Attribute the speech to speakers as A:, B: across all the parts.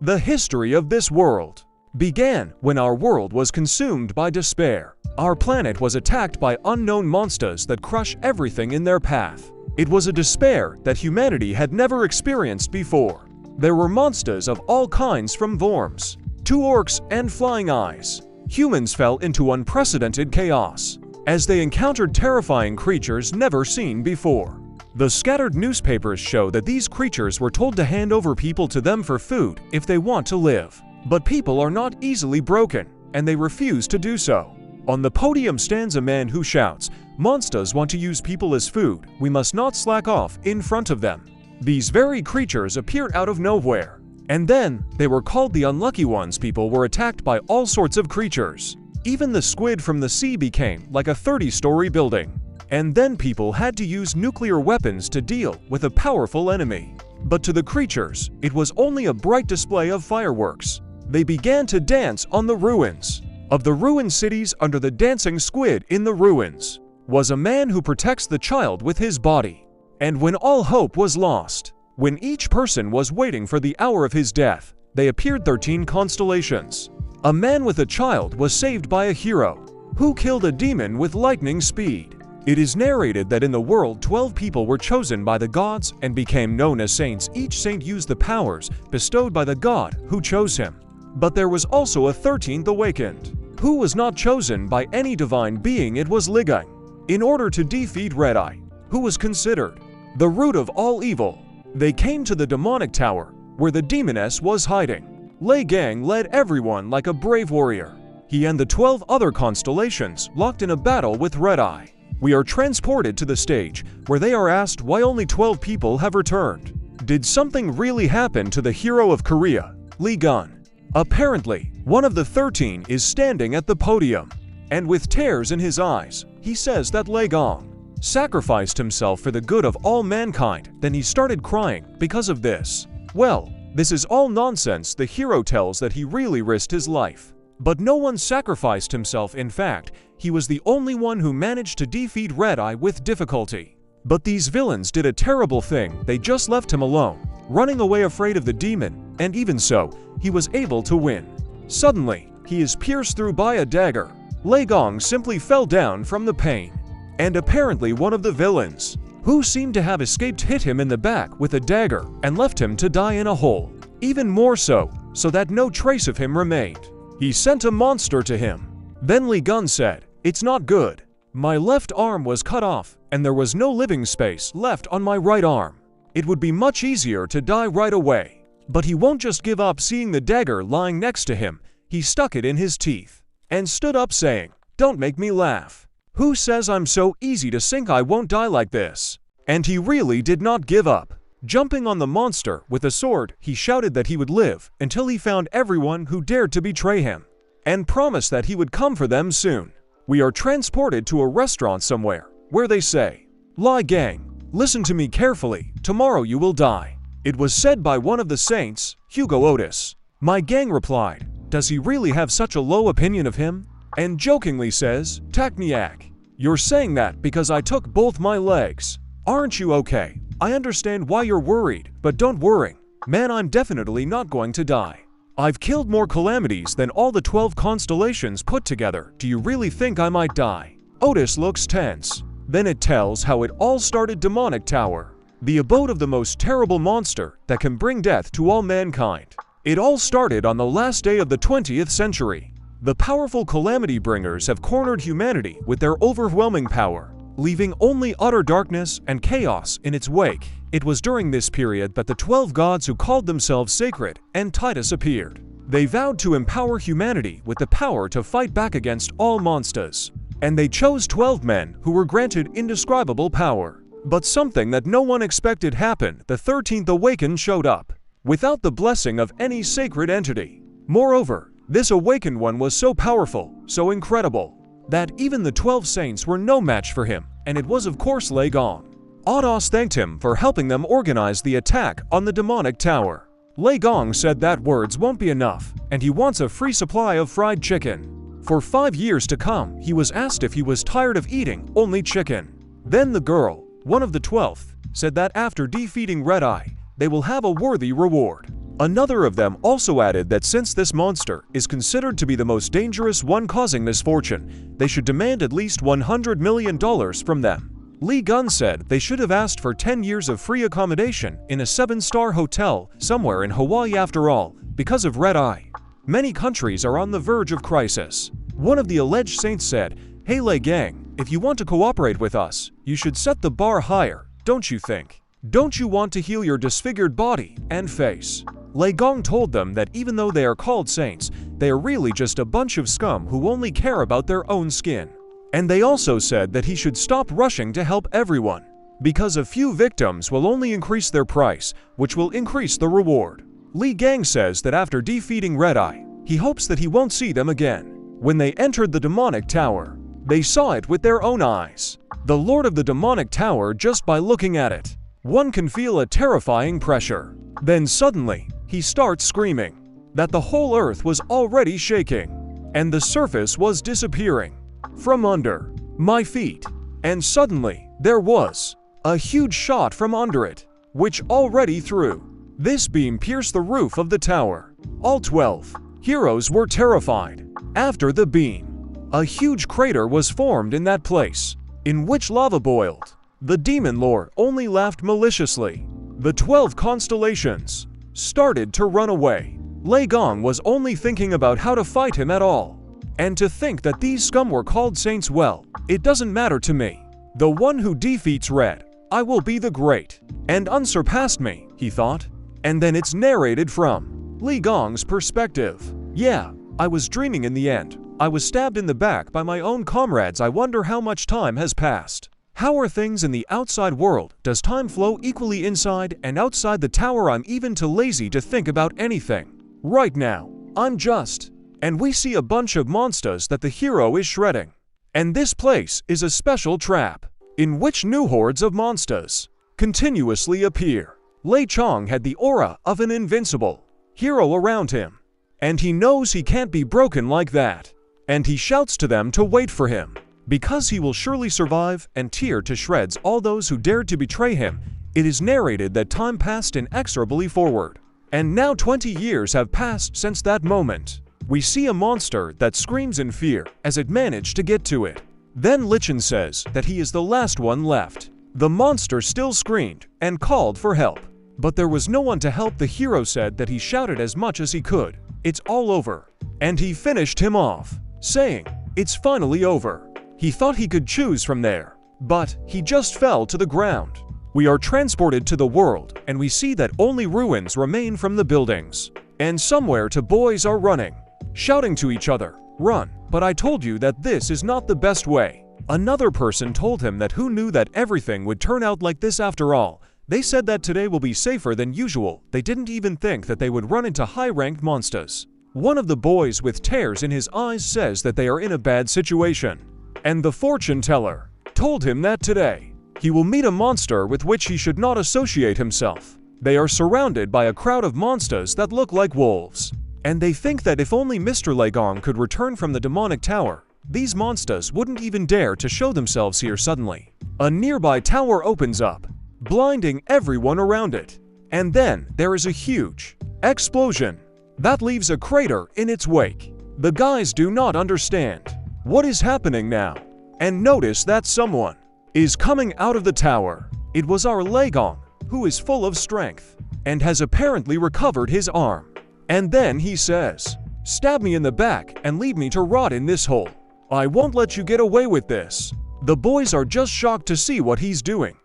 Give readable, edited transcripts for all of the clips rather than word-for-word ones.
A: The history of this world began when our world was consumed by despair. Our planet was attacked by unknown monsters that crush everything in their path. It was a despair that humanity had never experienced before. There were monsters of all kinds, from worms to orcs and flying eyes. Humans fell into unprecedented chaos as they encountered terrifying creatures never seen before. The scattered newspapers show that these creatures were told to hand over people to them for food if they want to live. But people are not easily broken, and they refuse to do so. On the podium stands a man who shouts, "Monsters want to use people as food. We must not slack off in front of them." These very creatures appeared out of nowhere. And then, they were called the unlucky ones. People were attacked by all sorts of creatures. Even the squid from the sea became like a 30-story building. And then people had to use nuclear weapons to deal with a powerful enemy. But to the creatures, it was only a bright display of fireworks. They began to dance on the ruins of the ruined cities. Under the dancing squid in the ruins was a man who protects the child with his body. And when all hope was lost, when each person was waiting for the hour of his death, they appeared 13 constellations. A man with a child was saved by a hero who killed a demon with lightning speed. It is narrated that in the world 12 people were chosen by the gods and became known as saints. Each saint used the powers bestowed by the god who chose him. But there was also a 13th awakened, who was not chosen by any divine being. It was Liang. In order to defeat Redeye, who was considered the root of all evil, they came to the demonic tower, where the demoness was hiding. Liang led everyone like a brave warrior. He and the 12 other constellations locked in a battle with Redeye. We are transported to the stage, where they are asked why only 12 people have returned. Did something really happen to the hero of Korea, Liang? Apparently, one of the 13 is standing at the podium, and with tears in his eyes, he says that Liang sacrificed himself for the good of all mankind. Then he started crying because of this. Well, this is all nonsense. The hero tells that he really risked his life. But no one sacrificed himself. In fact, he was the only one who managed to defeat Redeye with difficulty. But these villains did a terrible thing. They just left him alone, running away afraid of the demon, and even so, he was able to win. Suddenly, he is pierced through by a dagger. Liang simply fell down from the pain. And apparently one of the villains, who seemed to have escaped, hit him in the back with a dagger and left him to die in a hole. Even more so that no trace of him remained. He sent a monster to him. Then Liang said, "It's not good. My left arm was cut off, and there was no living space left on my right arm. It would be much easier to die right away." But he won't just give up. Seeing the dagger lying next to him, he stuck it in his teeth and stood up saying, "Don't make me laugh. Who says I'm so easy to sink? I won't die like this." And he really did not give up. Jumping on the monster with a sword, he shouted that he would live until he found everyone who dared to betray him, and promised that he would come for them soon. We are transported to a restaurant somewhere, where they say, "Liang, listen to me carefully, tomorrow you will die." It was said by one of the saints, Hugo Otis. My gang replied, "Does he really have such a low opinion of him?" And jokingly says, "Takniak, you're saying that because I took both my legs. Aren't you okay? I understand why you're worried, but don't worry. Man, I'm definitely not going to die. I've killed more calamities than all the 12 constellations put together. Do you really think I might die?" Otis looks tense. Then it tells how it all started. Demonic Tower, the abode of the most terrible monster that can bring death to all mankind. It all started on the last day of the 20th century. The powerful calamity bringers have cornered humanity with their overwhelming power, leaving only utter darkness and chaos in its wake. It was during this period that the 12 gods who called themselves sacred and Titus appeared. They vowed to empower humanity with the power to fight back against all monsters. And they chose 12 men who were granted indescribable power. But something that no one expected happened. The 13th awakened showed up, without the blessing of any sacred entity. Moreover, this awakened one was so powerful, so incredible, that even the 12 saints were no match for him, and it was of course Liang. Otis thanked him for helping them organize the attack on the demonic tower. Liang said that words won't be enough, and he wants a free supply of fried chicken. For 5 years to come, he was asked if he was tired of eating only chicken. Then the girl, one of the 12th, said that after defeating Redeye, they will have a worthy reward. Another of them also added that since this monster is considered to be the most dangerous one causing misfortune, they should demand at least $100 million from them. Liang said they should have asked for 10 years of free accommodation in a 7-star hotel somewhere in Hawaii after all, because of Redeye. Many countries are on the verge of crisis. One of the alleged saints said, "Hey Liang, if you want to cooperate with us, you should set the bar higher, don't you think? Don't you want to heal your disfigured body and face?" Liang told them that even though they are called saints, they are really just a bunch of scum who only care about their own skin. And they also said that he should stop rushing to help everyone, because a few victims will only increase their price, which will increase the reward. Liang says that after defeating Redeye, he hopes that he won't see them again. When they entered the demonic tower, they saw it with their own eyes. The lord of the demonic tower, just by looking at it, one can feel a terrifying pressure. Then suddenly, he starts screaming that the whole earth was already shaking, and the surface was disappearing from under my feet. And suddenly, there was a huge shot from under it, which already threw. This beam pierced the roof of the tower. All 12 heroes were terrified. After the beam, a huge crater was formed in that place, in which lava boiled. The demon lord only laughed maliciously. The 12 constellations started to run away. Liang was only thinking about how to fight him at all. And to think that these scum were called saints, well, it doesn't matter to me. The one who defeats Red, I will be the great and unsurpassed me, he thought. And then it's narrated from Liang's perspective. Yeah, I was dreaming in the end. I was stabbed in the back by my own comrades. I wonder how much time has passed. How are things in the outside world? Does time flow equally inside and outside the tower? I'm even too lazy to think about anything. Right now, I'm just... And we see a bunch of monsters that the hero is shredding. And this place is a special trap, in which new hordes of monsters continuously appear. Liang had the aura of an invincible hero around him, and he knows he can't be broken like that. And he shouts to them to wait for him, because he will surely survive and tear to shreds all those who dared to betray him. It is narrated that time passed inexorably forward, and now 20 years have passed since that moment. We see a monster that screams in fear as it managed to get to it. Then Liang says that he is the last one left. The monster still screamed and called for help, but there was no one to help. The hero said that he shouted as much as he could, "It's all over." And he finished him off, saying, "It's finally over." He thought he could choose from there, but he just fell to the ground. We are transported to the world, and we see that only ruins remain from the buildings. And somewhere two boys are running, shouting to each other, "Run, but I told you that this is not the best way." Another person told him that who knew that everything would turn out like this after all. They said that today will be safer than usual. They didn't even think that they would run into high-ranked monsters. One of the boys with tears in his eyes says that they are in a bad situation. And the fortune teller told him that today he will meet a monster with which he should not associate himself. They are surrounded by a crowd of monsters that look like wolves. And they think that if only Mr. Liang could return from the demonic tower, these monsters wouldn't even dare to show themselves here. Suddenly, a nearby tower opens up, blinding everyone around it. And then there is a huge explosion that leaves a crater in its wake. The guys do not understand what is happening now, and notice that someone is coming out of the tower. It was our Liang, who is full of strength and has apparently recovered his arm. And then he says, "Stab me in the back and leave me to rot in this hole. I won't let you get away with this." The boys are just shocked to see what he's doing.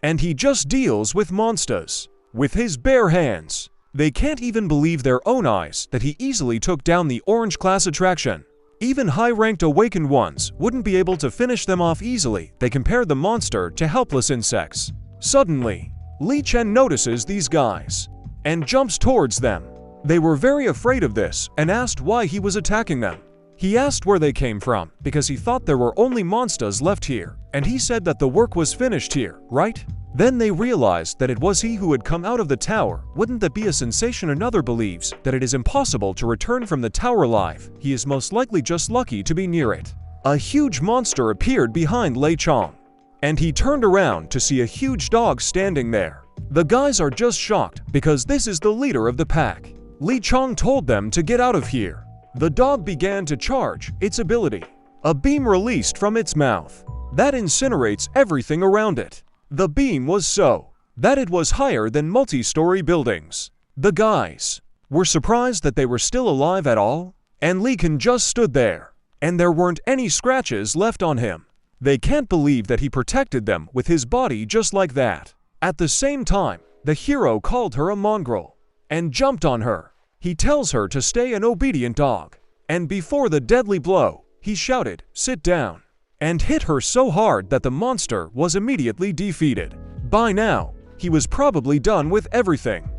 A: And he just deals with monsters with his bare hands. They can't even believe their own eyes that he easily took down the orange class attraction. Even high-ranked awakened ones wouldn't be able to finish them off easily. They compared the monster to helpless insects. Suddenly, Liang notices these guys and jumps towards them. They were very afraid of this and asked why he was attacking them. He asked where they came from because he thought there were only monsters left here, and he said that the work was finished here, right? Then they realized that it was he who had come out of the tower. Wouldn't that be a sensation? Another believes that it is impossible to return from the tower alive. He is most likely just lucky to be near it. A huge monster appeared behind Liang, and he turned around to see a huge dog standing there. The guys are just shocked because this is the leader of the pack. Liang told them to get out of here. The dog began to charge its ability. A beam released from its mouth that incinerates everything around it. The beam was so that it was higher than multi-story buildings. The guys were surprised that they were still alive at all, and Liang just stood there, and there weren't any scratches left on him. They can't believe that he protected them with his body just like that. At the same time, the hero called her a mongrel and jumped on her. He tells her to stay an obedient dog, and before the deadly blow, he shouted, "Sit down," and hit her so hard that the monster was immediately defeated. By now, he was probably done with everything.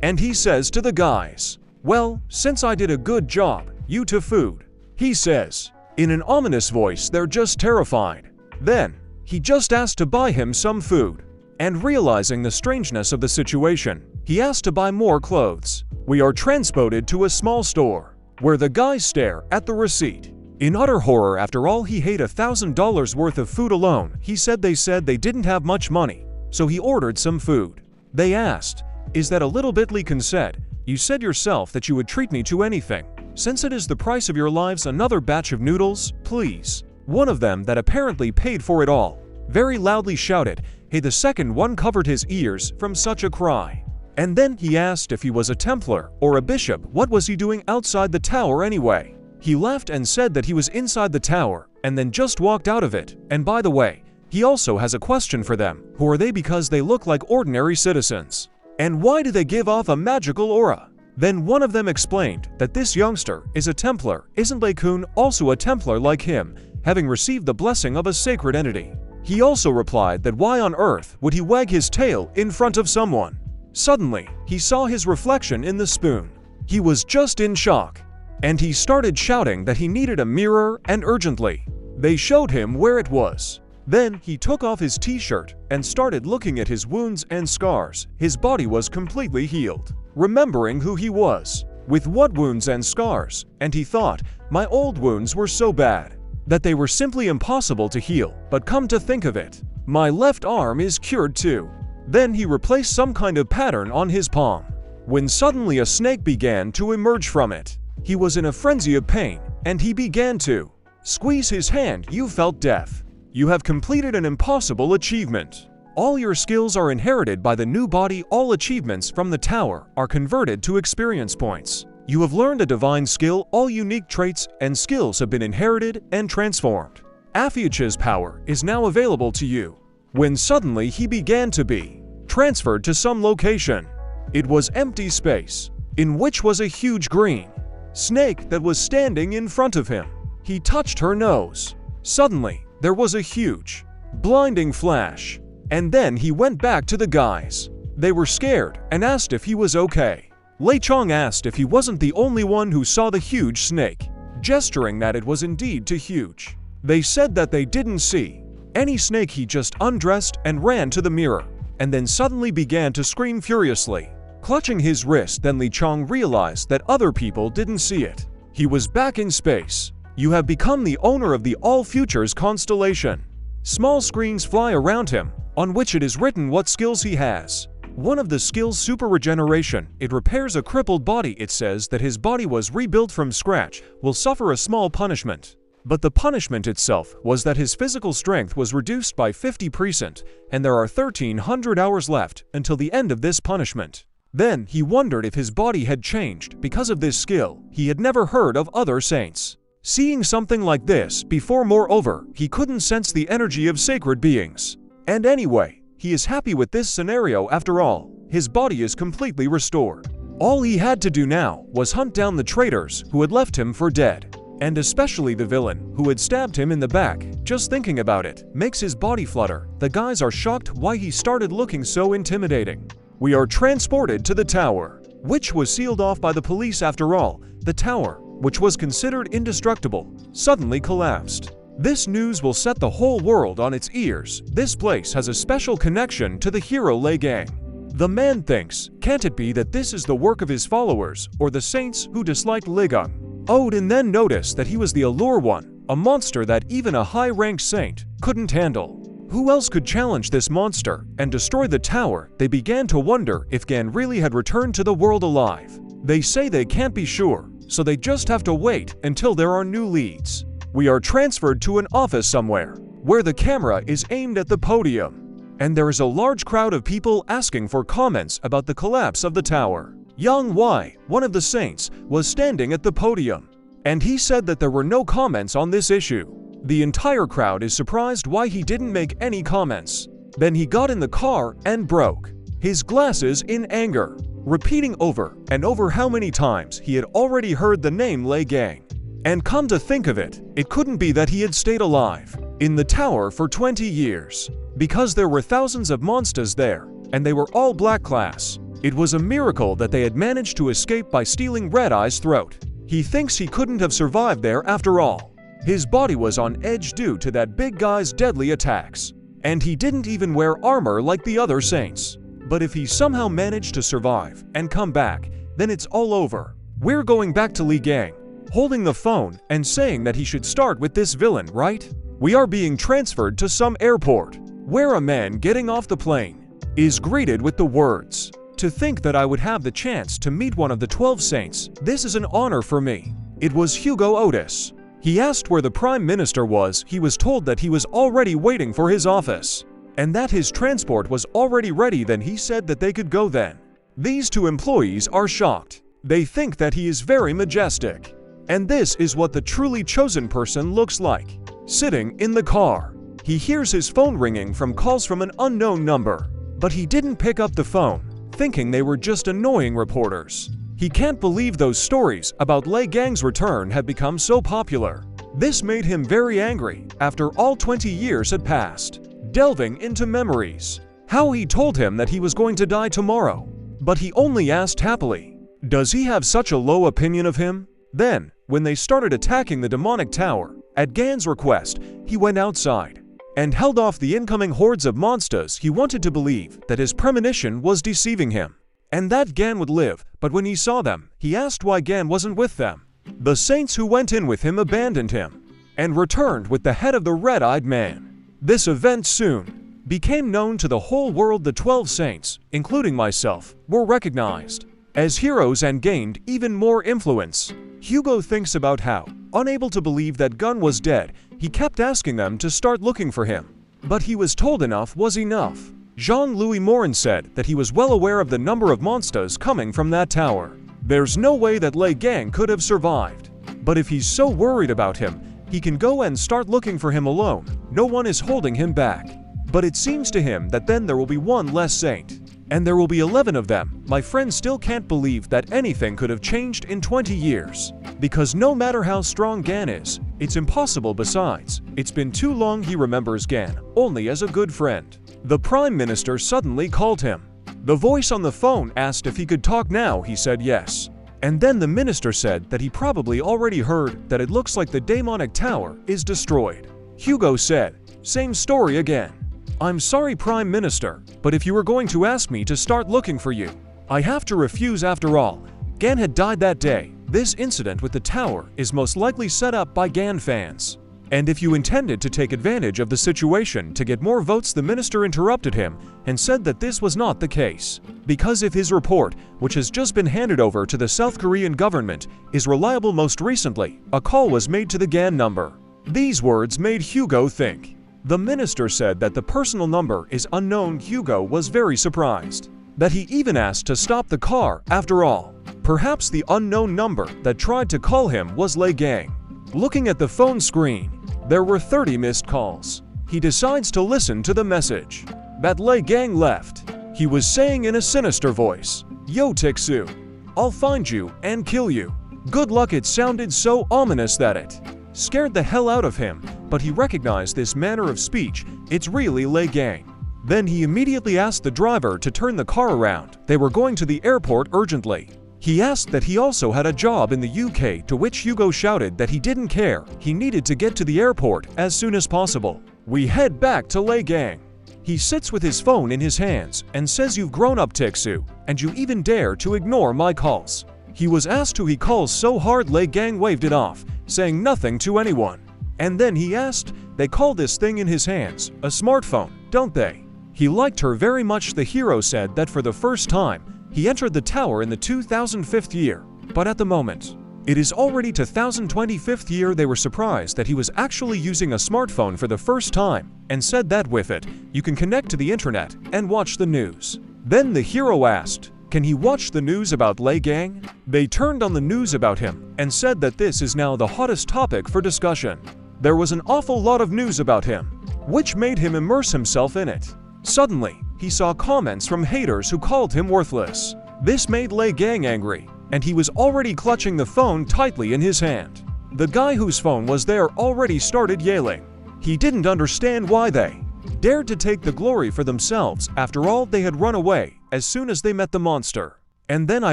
A: And he says to the guys, "Well, since I did a good job, you to food," he says. In an ominous voice, they're just terrified. Then, he just asked to buy him some food. And realizing the strangeness of the situation, he asked to buy more clothes. We are transported to a small store, where the guys stare at the receipt. In utter horror, after all, he ate $1,000 worth of food alone. He said they didn't have much money, so he ordered some food. They asked, "Is that a little bit?" Liang said, "You said yourself that you would treat me to anything. Since it is the price of your lives, another batch of noodles, please." One of them that apparently paid for it all very loudly shouted, "Hey!" The second one covered his ears from such a cry. And then he asked if he was a Templar or a bishop. What was he doing outside the tower anyway? He laughed and said that he was inside the tower, and then just walked out of it. And by the way, he also has a question for them. Who are they? Because they look like ordinary citizens. And why do they give off a magical aura? Then one of them explained that this youngster is a Templar. Isn't Liang also a Templar like him, having received the blessing of a sacred entity? He also replied that why on earth would he wag his tail in front of someone? Suddenly, he saw his reflection in the spoon. He was just in shock, and he started shouting that he needed a mirror and urgently. They showed him where it was. Then he took off his t-shirt and started looking at his wounds and scars. His body was completely healed. Remembering who he was, with what wounds and scars, and he thought, my old wounds were so bad that they were simply impossible to heal, but come to think of it, my left arm is cured too. Then he replaced some kind of pattern on his palm, when suddenly a snake began to emerge from it. He was in a frenzy of pain, and he began to squeeze his hand. You felt death. You have completed an impossible achievement. All your skills are inherited by the new body. All achievements from the tower are converted to experience points. You have learned a divine skill. All unique traits and skills have been inherited and transformed. Afiacha's power is now available to you. When suddenly he began to be transferred to some location. It was empty space, in which was a huge green snake that was standing in front of him. He touched her nose. Suddenly, there was a huge, blinding flash. And then he went back to the guys. They were scared and asked if he was okay. Liang asked if he wasn't the only one who saw the huge snake, gesturing that it was indeed too huge. They said that they didn't see any snake. He just undressed and ran to the mirror, and then suddenly began to scream furiously, clutching his wrist. Then Liang realized that other people didn't see it. He was back in space. You have become the owner of the All Futures constellation. Small screens fly around him, on which it is written what skills he has. One of the skills, super regeneration. It repairs a crippled body. It says that his body was rebuilt from scratch, will suffer a small punishment. But the punishment itself was that his physical strength was reduced by 50%, and there are 1,300 hours left until the end of this punishment. Then he wondered if his body had changed because of this skill. He had never heard of other saints seeing something like this before. Moreover, he couldn't sense the energy of sacred beings. And anyway, he is happy with this scenario. After all, his body is completely restored. All he had to do now was hunt down the traitors who had left him for dead, and especially the villain who had stabbed him in the back. Just thinking about it makes his body flutter. The guys are shocked why he started looking so intimidating. We are transported to the tower, which was sealed off by the police. After all, the tower, which was considered indestructible, suddenly collapsed. This news will set the whole world on its ears. This place has a special connection to the hero Liang. The man thinks, can't it be that this is the work of his followers, or the saints who disliked Liang? Odin then noticed that he was the allure one, a monster that even a high-ranked saint couldn't handle. Who else could challenge this monster and destroy the tower? They began to wonder if Gan really had returned to the world alive. They say they can't be sure, so they just have to wait until there are new leads. We are transferred to an office somewhere, where the camera is aimed at the podium, and there is a large crowd of people asking for comments about the collapse of the tower. Yang Wei, one of the saints, was standing at the podium, and he said that there were no comments on this issue. The entire crowd is surprised why he didn't make any comments. Then he got in the car and broke his glasses in anger, repeating over and over how many times he had already heard the name Liang. And come to think of it, it couldn't be that he had stayed alive in the tower for 20 years, because there were thousands of monsters there, and they were all black class. It was a miracle that they had managed to escape by stealing Redeye's throat. He thinks he couldn't have survived there after all. His body was on edge due to that big guy's deadly attacks, and he didn't even wear armor like the other saints. But if he somehow managed to survive and come back, then it's all over. We're going back to Liang, holding the phone and saying that he should start with this villain, right? We are being transferred to some airport, where a man getting off the plane is greeted with the words, "To think that I would have the chance to meet one of the 12 saints, this is an honor for me." It was Hugo Otis. He asked where the Prime Minister was. He was told that he was already waiting for his office, and that his transport was already ready. Then he said that they could go then. These two employees are shocked. They think that he is very majestic. And this is what the truly chosen person looks like. Sitting in the car, he hears his phone ringing from calls from an unknown number, but he didn't pick up the phone, thinking they were just annoying reporters. He can't believe those stories about Liang's return had become so popular. This made him very angry after all 20 years had passed, delving into memories. How he told him that he was going to die tomorrow, but he only asked happily, does he have such a low opinion of him? Then, when they started attacking the demonic tower, at Gan's request, he went outside and held off the incoming hordes of monsters. He wanted to believe that his premonition was deceiving him, and that Gan would live, but when he saw them, he asked why Gan wasn't with them. The saints who went in with him abandoned him, and returned with the head of the red-eyed man. This event soon became known to the whole world. The 12 saints, including myself, were recognized as heroes and gained even more influence. Hugo thinks about how, unable to believe that Gun was dead, he kept asking them to start looking for him. But he was told enough was enough. Jean-Louis Morin said that he was well aware of the number of monsters coming from that tower. There's no way that Liang could have survived. But if he's so worried about him, he can go and start looking for him alone. No one is holding him back. But it seems to him that then there will be one less saint, and there will be 11 of them. My friend still can't believe that anything could have changed in 20 years. Because no matter how strong Gan is, it's impossible. Besides, it's been too long. He remembers Gan only as a good friend. The Prime Minister suddenly called him. The voice on the phone asked if he could talk now. He said yes. And then the minister said that he probably already heard that it looks like the demonic tower is destroyed. Hugo said, same story again. I'm sorry, Prime Minister, but if you were going to ask me to start looking for you, I have to refuse. After all, Gan had died that day. This incident with the tower is most likely set up by Gan fans. And if you intended to take advantage of the situation to get more votes, the minister interrupted him and said that this was not the case. Because if his report, which has just been handed over to the South Korean government, is reliable, most recently, a call was made to the Gan number. These words made Hugo think. The minister said that the personal number is unknown. Hugo was very surprised that he even asked to stop the car. After all, perhaps the unknown number that tried to call him was Liang. Looking at the phone screen, there were 30 missed calls. He decides to listen to the message that Liang left. He was saying in a sinister voice, "Yo Tixu, I'll find you and kill you. Good luck." It sounded so ominous that it scared the hell out of him, but he recognized this manner of speech. It's really Liang. Then he immediately asked the driver to turn the car around. They were going to the airport urgently. He asked that he also had a job in the UK, to which Hugo shouted that he didn't care. He needed to get to the airport as soon as possible. We head back to Liang. He sits with his phone in his hands and says, "You've grown up, Tixu, and you even dare to ignore my calls." He was asked who he calls so hard. Liang waved it off, saying nothing to anyone. And then he asked They call this thing in his hands a smartphone, don't they? He liked her very much. The hero said that for the first time, he entered the tower in the 2005th year, but at the moment, it is already 2025th year. They were surprised that he was actually using a smartphone for the first time, and said that with it, you can connect to the internet and watch the news. Then the hero asked, can he watch the news about Liang? They turned on the news about him, and said that this is now the hottest topic for discussion. There was an awful lot of news about him, which made him immerse himself in it. Suddenly, he saw comments from haters who called him worthless. This made Liang angry, and he was already clutching the phone tightly in his hand. The guy whose phone was there already started yelling. He didn't understand why they dared to take the glory for themselves. After all, they had run away as soon as they met the monster. And then I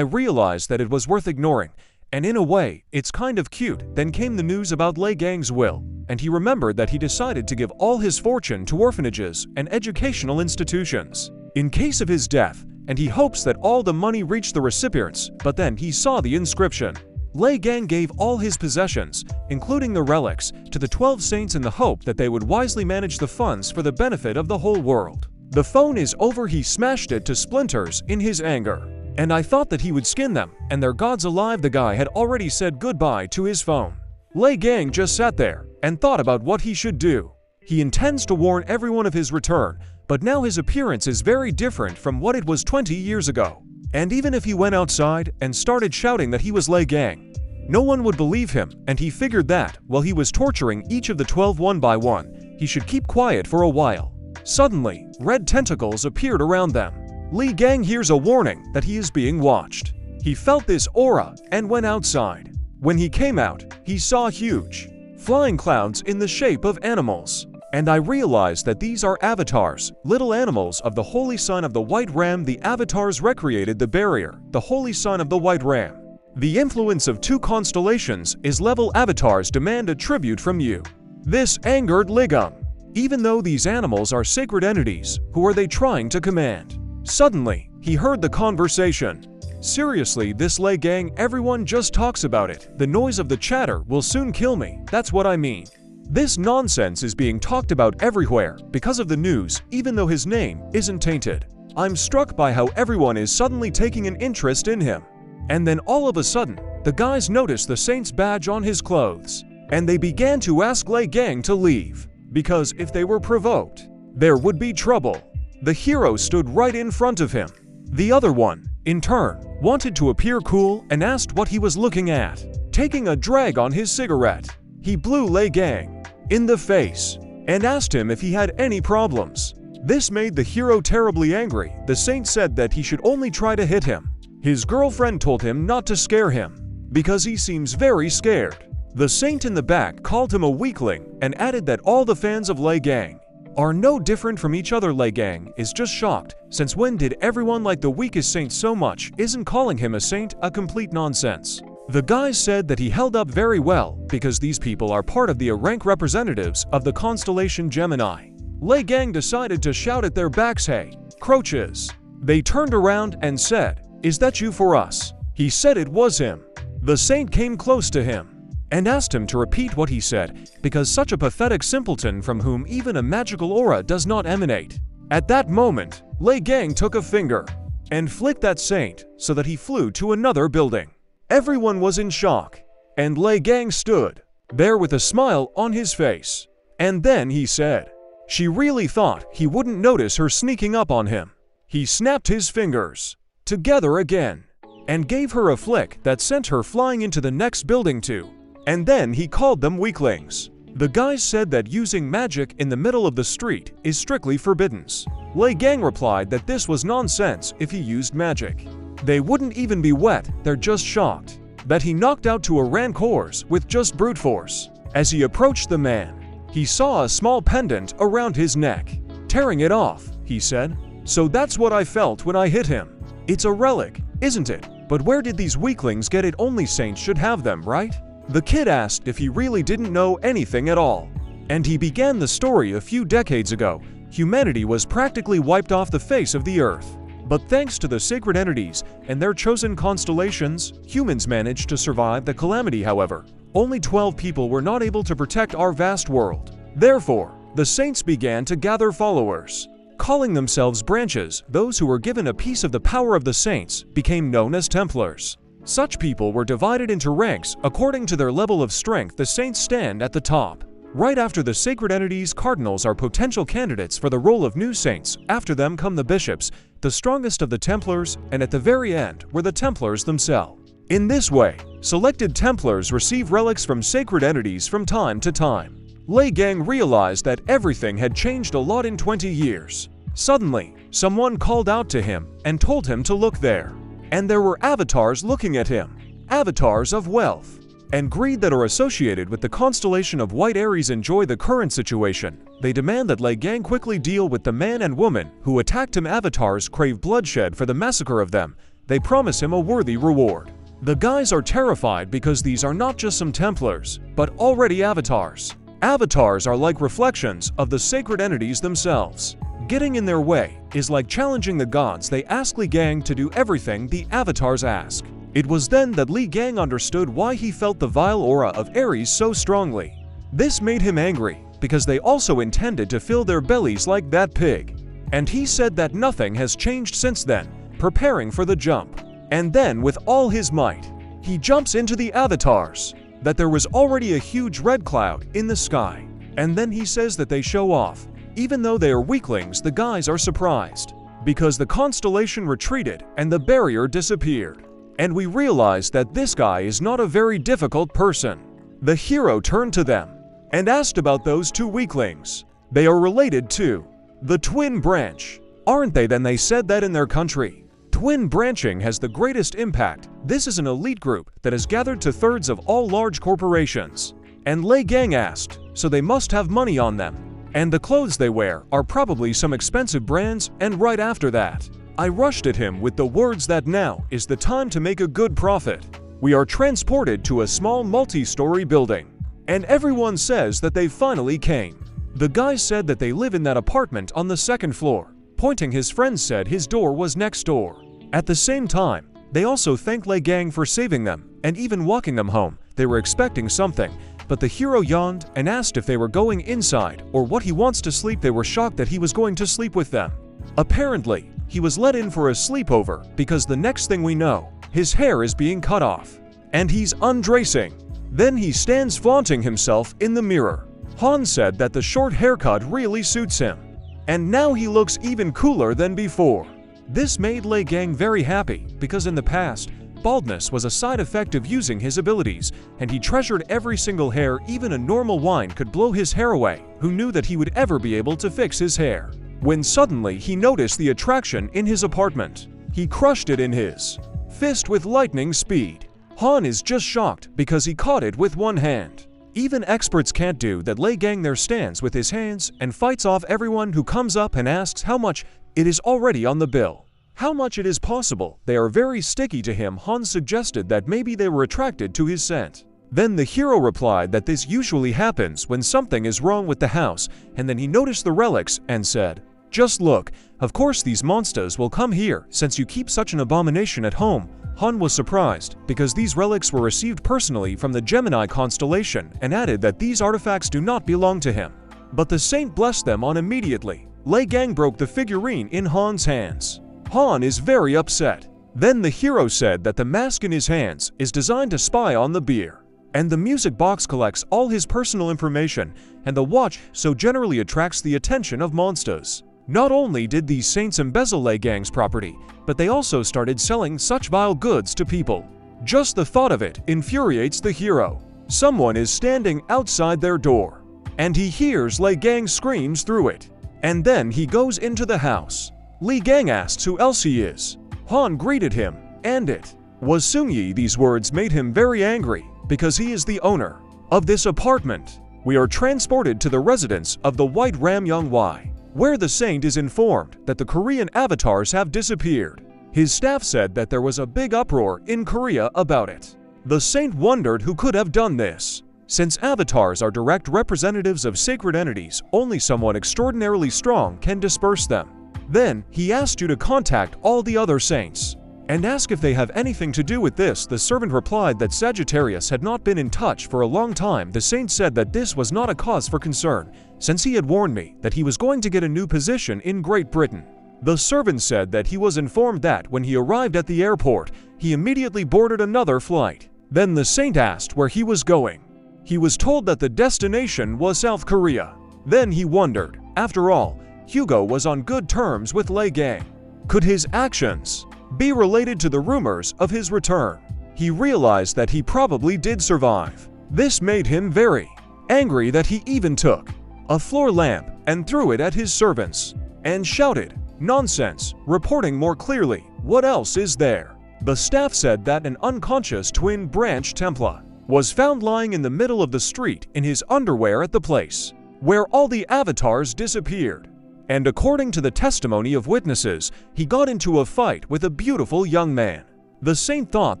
A: realized that it was worth ignoring, and in a way, it's kind of cute. Then came the news about Liang's will, and he remembered that he decided to give all his fortune to orphanages and educational institutions in case of his death, and he hopes that all the money reached the recipients. But then he saw the inscription. Liang gave all his possessions, including the relics, to the 12 saints in the hope that they would wisely manage the funds for the benefit of the whole world. The phone is over. He smashed it to splinters in his anger, and I thought that he would skin them and their gods alive. The guy had already said goodbye to his phone. Liang just sat there and thought about what he should do. He intends to warn everyone of his return, but now his appearance is very different from what it was 20 years ago. And even if he went outside and started shouting that he was Liang, no one would believe him, and he figured that, while he was torturing each of the 12 one by one, he should keep quiet for a while. Suddenly, red tentacles appeared around them. Liang hears a warning that he is being watched. He felt this aura and went outside. When he came out, he saw huge, flying clouds in the shape of animals. And I realized that these are avatars, little animals of the holy sign of the white ram. The avatars recreated the barrier, the holy sign of the white ram. The influence of 2 constellations is level. Avatars demand a tribute from you. This angered Liang. Even though these animals are sacred entities, who are they trying to command? Suddenly, he heard the conversation. Seriously, this Liang, everyone just talks about it. The noise of the chatter will soon kill me. That's what I mean. This nonsense is being talked about everywhere because of the news, even though his name isn't tainted. I'm struck by how everyone is suddenly taking an interest in him. And then all of a sudden, the guys noticed the saint's badge on his clothes, and they began to ask Liang to leave, because if they were provoked, there would be trouble. The hero stood right in front of him. The other one, in turn, wanted to appear cool and asked what he was looking at. Taking a drag on his cigarette, he blew Liang in the face and asked him if he had any problems. This made the hero terribly angry. The saint said that he should only try to hit him. His girlfriend told him not to scare him, because he seems very scared. The saint in the back called him a weakling and added that all the fans of Liang are no different from each other. Liang is just shocked, since when did everyone like the weakest saint so much? Isn't calling him a saint a complete nonsense? The guys said that he held up very well, because these people are part of the rank representatives of the constellation Gemini. Liang decided to shout at their backs, "Hey, croaches!" They turned around and said, "Is that you for us?" He said it was him. The saint came close to him and asked him to repeat what he said, because such a pathetic simpleton from whom even a magical aura does not emanate. At that moment, Liang took a finger and flicked that saint so that he flew to another building. Everyone was in shock, and Liang stood there with a smile on his face. And then he said, she really thought he wouldn't notice her sneaking up on him. He snapped his fingers together again and gave her a flick that sent her flying into the next building too. And then he called them weaklings. The guys said that using magic in the middle of the street is strictly forbidden. Liang replied that this was nonsense. If he used magic, they wouldn't even be wet. They're just shocked that he knocked out to a rancors with just brute force. As he approached the man, he saw a small pendant around his neck. Tearing it off, he said, "So that's what I felt when I hit him. It's a relic, isn't it? But where did these weaklings get it? Only saints should have them, right?" The kid asked if he really didn't know anything at all. And he began the story. A few decades ago, humanity was practically wiped off the face of the earth. But thanks to the sacred entities and their chosen constellations, humans managed to survive the calamity. However, only 12 people were not able to protect our vast world. Therefore, the saints began to gather followers. Calling themselves branches, those who were given a piece of the power of the saints became known as Templars. Such people were divided into ranks according to their level of strength. The saints stand at the top. Right after the sacred entities, cardinals are potential candidates for the role of new saints. After them come the bishops, the strongest of the Templars, and at the very end were the Templars themselves. In this way, selected Templars receive relics from sacred entities from time to time. Liang realized that everything had changed a lot in 20 years. Suddenly, someone called out to him and told him to look there. And there were avatars looking at him. Avatars of wealth and greed that are associated with the constellation of White Aries. Enjoy the current situation. They demand that Liang quickly deal with the man and woman who attacked him. Avatars crave bloodshed for the massacre of them. They promise him a worthy reward. The guys are terrified because these are not just some Templars, but already avatars. Avatars are like reflections of the sacred entities themselves. Getting in their way is like challenging the gods. They ask Liang to do everything the avatars ask. It was then that Liang understood why he felt the vile aura of Aries so strongly. This made him angry, because they also intended to fill their bellies like that pig. And he said that nothing has changed since then, preparing for the jump. And then with all his might, he jumps into the avatars. That there was already a huge red cloud in the sky. And then he says that they show off. Even though they are weaklings, the guys are surprised, because the constellation retreated and the barrier disappeared. And we realized that this guy is not a very difficult person. The hero turned to them and asked about those two weaklings. They are related to the twin branch, aren't they? Then they said that in their country, twin branching has the greatest impact. This is an elite group that has gathered 2/3 of all large corporations. And Liang asked, so they must have money on them. And the clothes they wear are probably some expensive brands. And right after that, I rushed at him with the words that now is the time to make a good profit. We are transported to a small multi-story building. And everyone says that they finally came. The guy said that they live in that apartment on the 2nd floor. Pointing, his friend said his door was next door. At the same time, they also thanked Liang for saving them and even walking them home. They were expecting something, but the hero yawned and asked if they were going inside or what he wants to sleep. They were shocked that he was going to sleep with them. Apparently, he was let in for a sleepover because the next thing we know, his hair is being cut off and he's undressing. Then he stands flaunting himself in the mirror. Han said that the short haircut really suits him. And now he looks even cooler than before. This made Liang very happy because in the past, baldness was a side effect of using his abilities, and he treasured every single hair. Even a normal wine could blow his hair away. Who knew that he would ever be able to fix his hair? When suddenly he noticed the attraction in his apartment. He crushed it in his fist with lightning speed. Han is just shocked because he caught it with one hand. Even experts can't do that. Liang there stands with his hands and fights off everyone who comes up and asks how much. It is already on the bill. How much it is possible. They are very sticky to him. Han suggested that maybe they were attracted to his scent. Then the hero replied that this usually happens when something is wrong with the house, and then he noticed the relics and said, just look, of course these monsters will come here since you keep such an abomination at home. Han was surprised because these relics were received personally from the Gemini constellation and added that these artifacts do not belong to him. But the saint blessed them on immediately. Liang broke the figurine in Han's hands. Han is very upset. Then the hero said that the mask in his hands is designed to spy on the beer. And the music box collects all his personal information, and the watch so generally attracts the attention of monsters. Not only did these saints embezzle Liang's property, but they also started selling such vile goods to people. Just the thought of it infuriates the hero. Someone is standing outside their door, and he hears Liang's screams through it. And then he goes into the house. Liang asks who else he is. Han greeted him, and it was Sungyi. These words made him very angry, because he is the owner of this apartment. We are transported to the residence of the White Ram Yongwei, where the saint is informed that the Korean avatars have disappeared. His staff said that there was a big uproar in Korea about it. The saint wondered who could have done this. Since avatars are direct representatives of sacred entities, only someone extraordinarily strong can disperse them. Then, he asked you to contact all the other saints. and asked if they have anything to do with this. The servant replied that Sagittarius had not been in touch for a long time. The saint said that this was not a cause for concern, since he had warned me that he was going to get a new position in Great Britain. The servant said that he was informed that when he arrived at the airport, he immediately boarded another flight. Then the saint asked where he was going. He was told that the destination was South Korea. Then he wondered. After all, Hugo was on good terms with Liang. Could his actions be related to the rumors of his return? He realized that he probably did survive. This made him very angry that he even took a floor lamp and threw it at his servants and shouted, "Nonsense!" reporting more clearly, "What else is there?" The staff said that an unconscious twin branch Templar was found lying in the middle of the street in his underwear at the place where all the avatars disappeared. And according to the testimony of witnesses, he got into a fight with a beautiful young man. The saint thought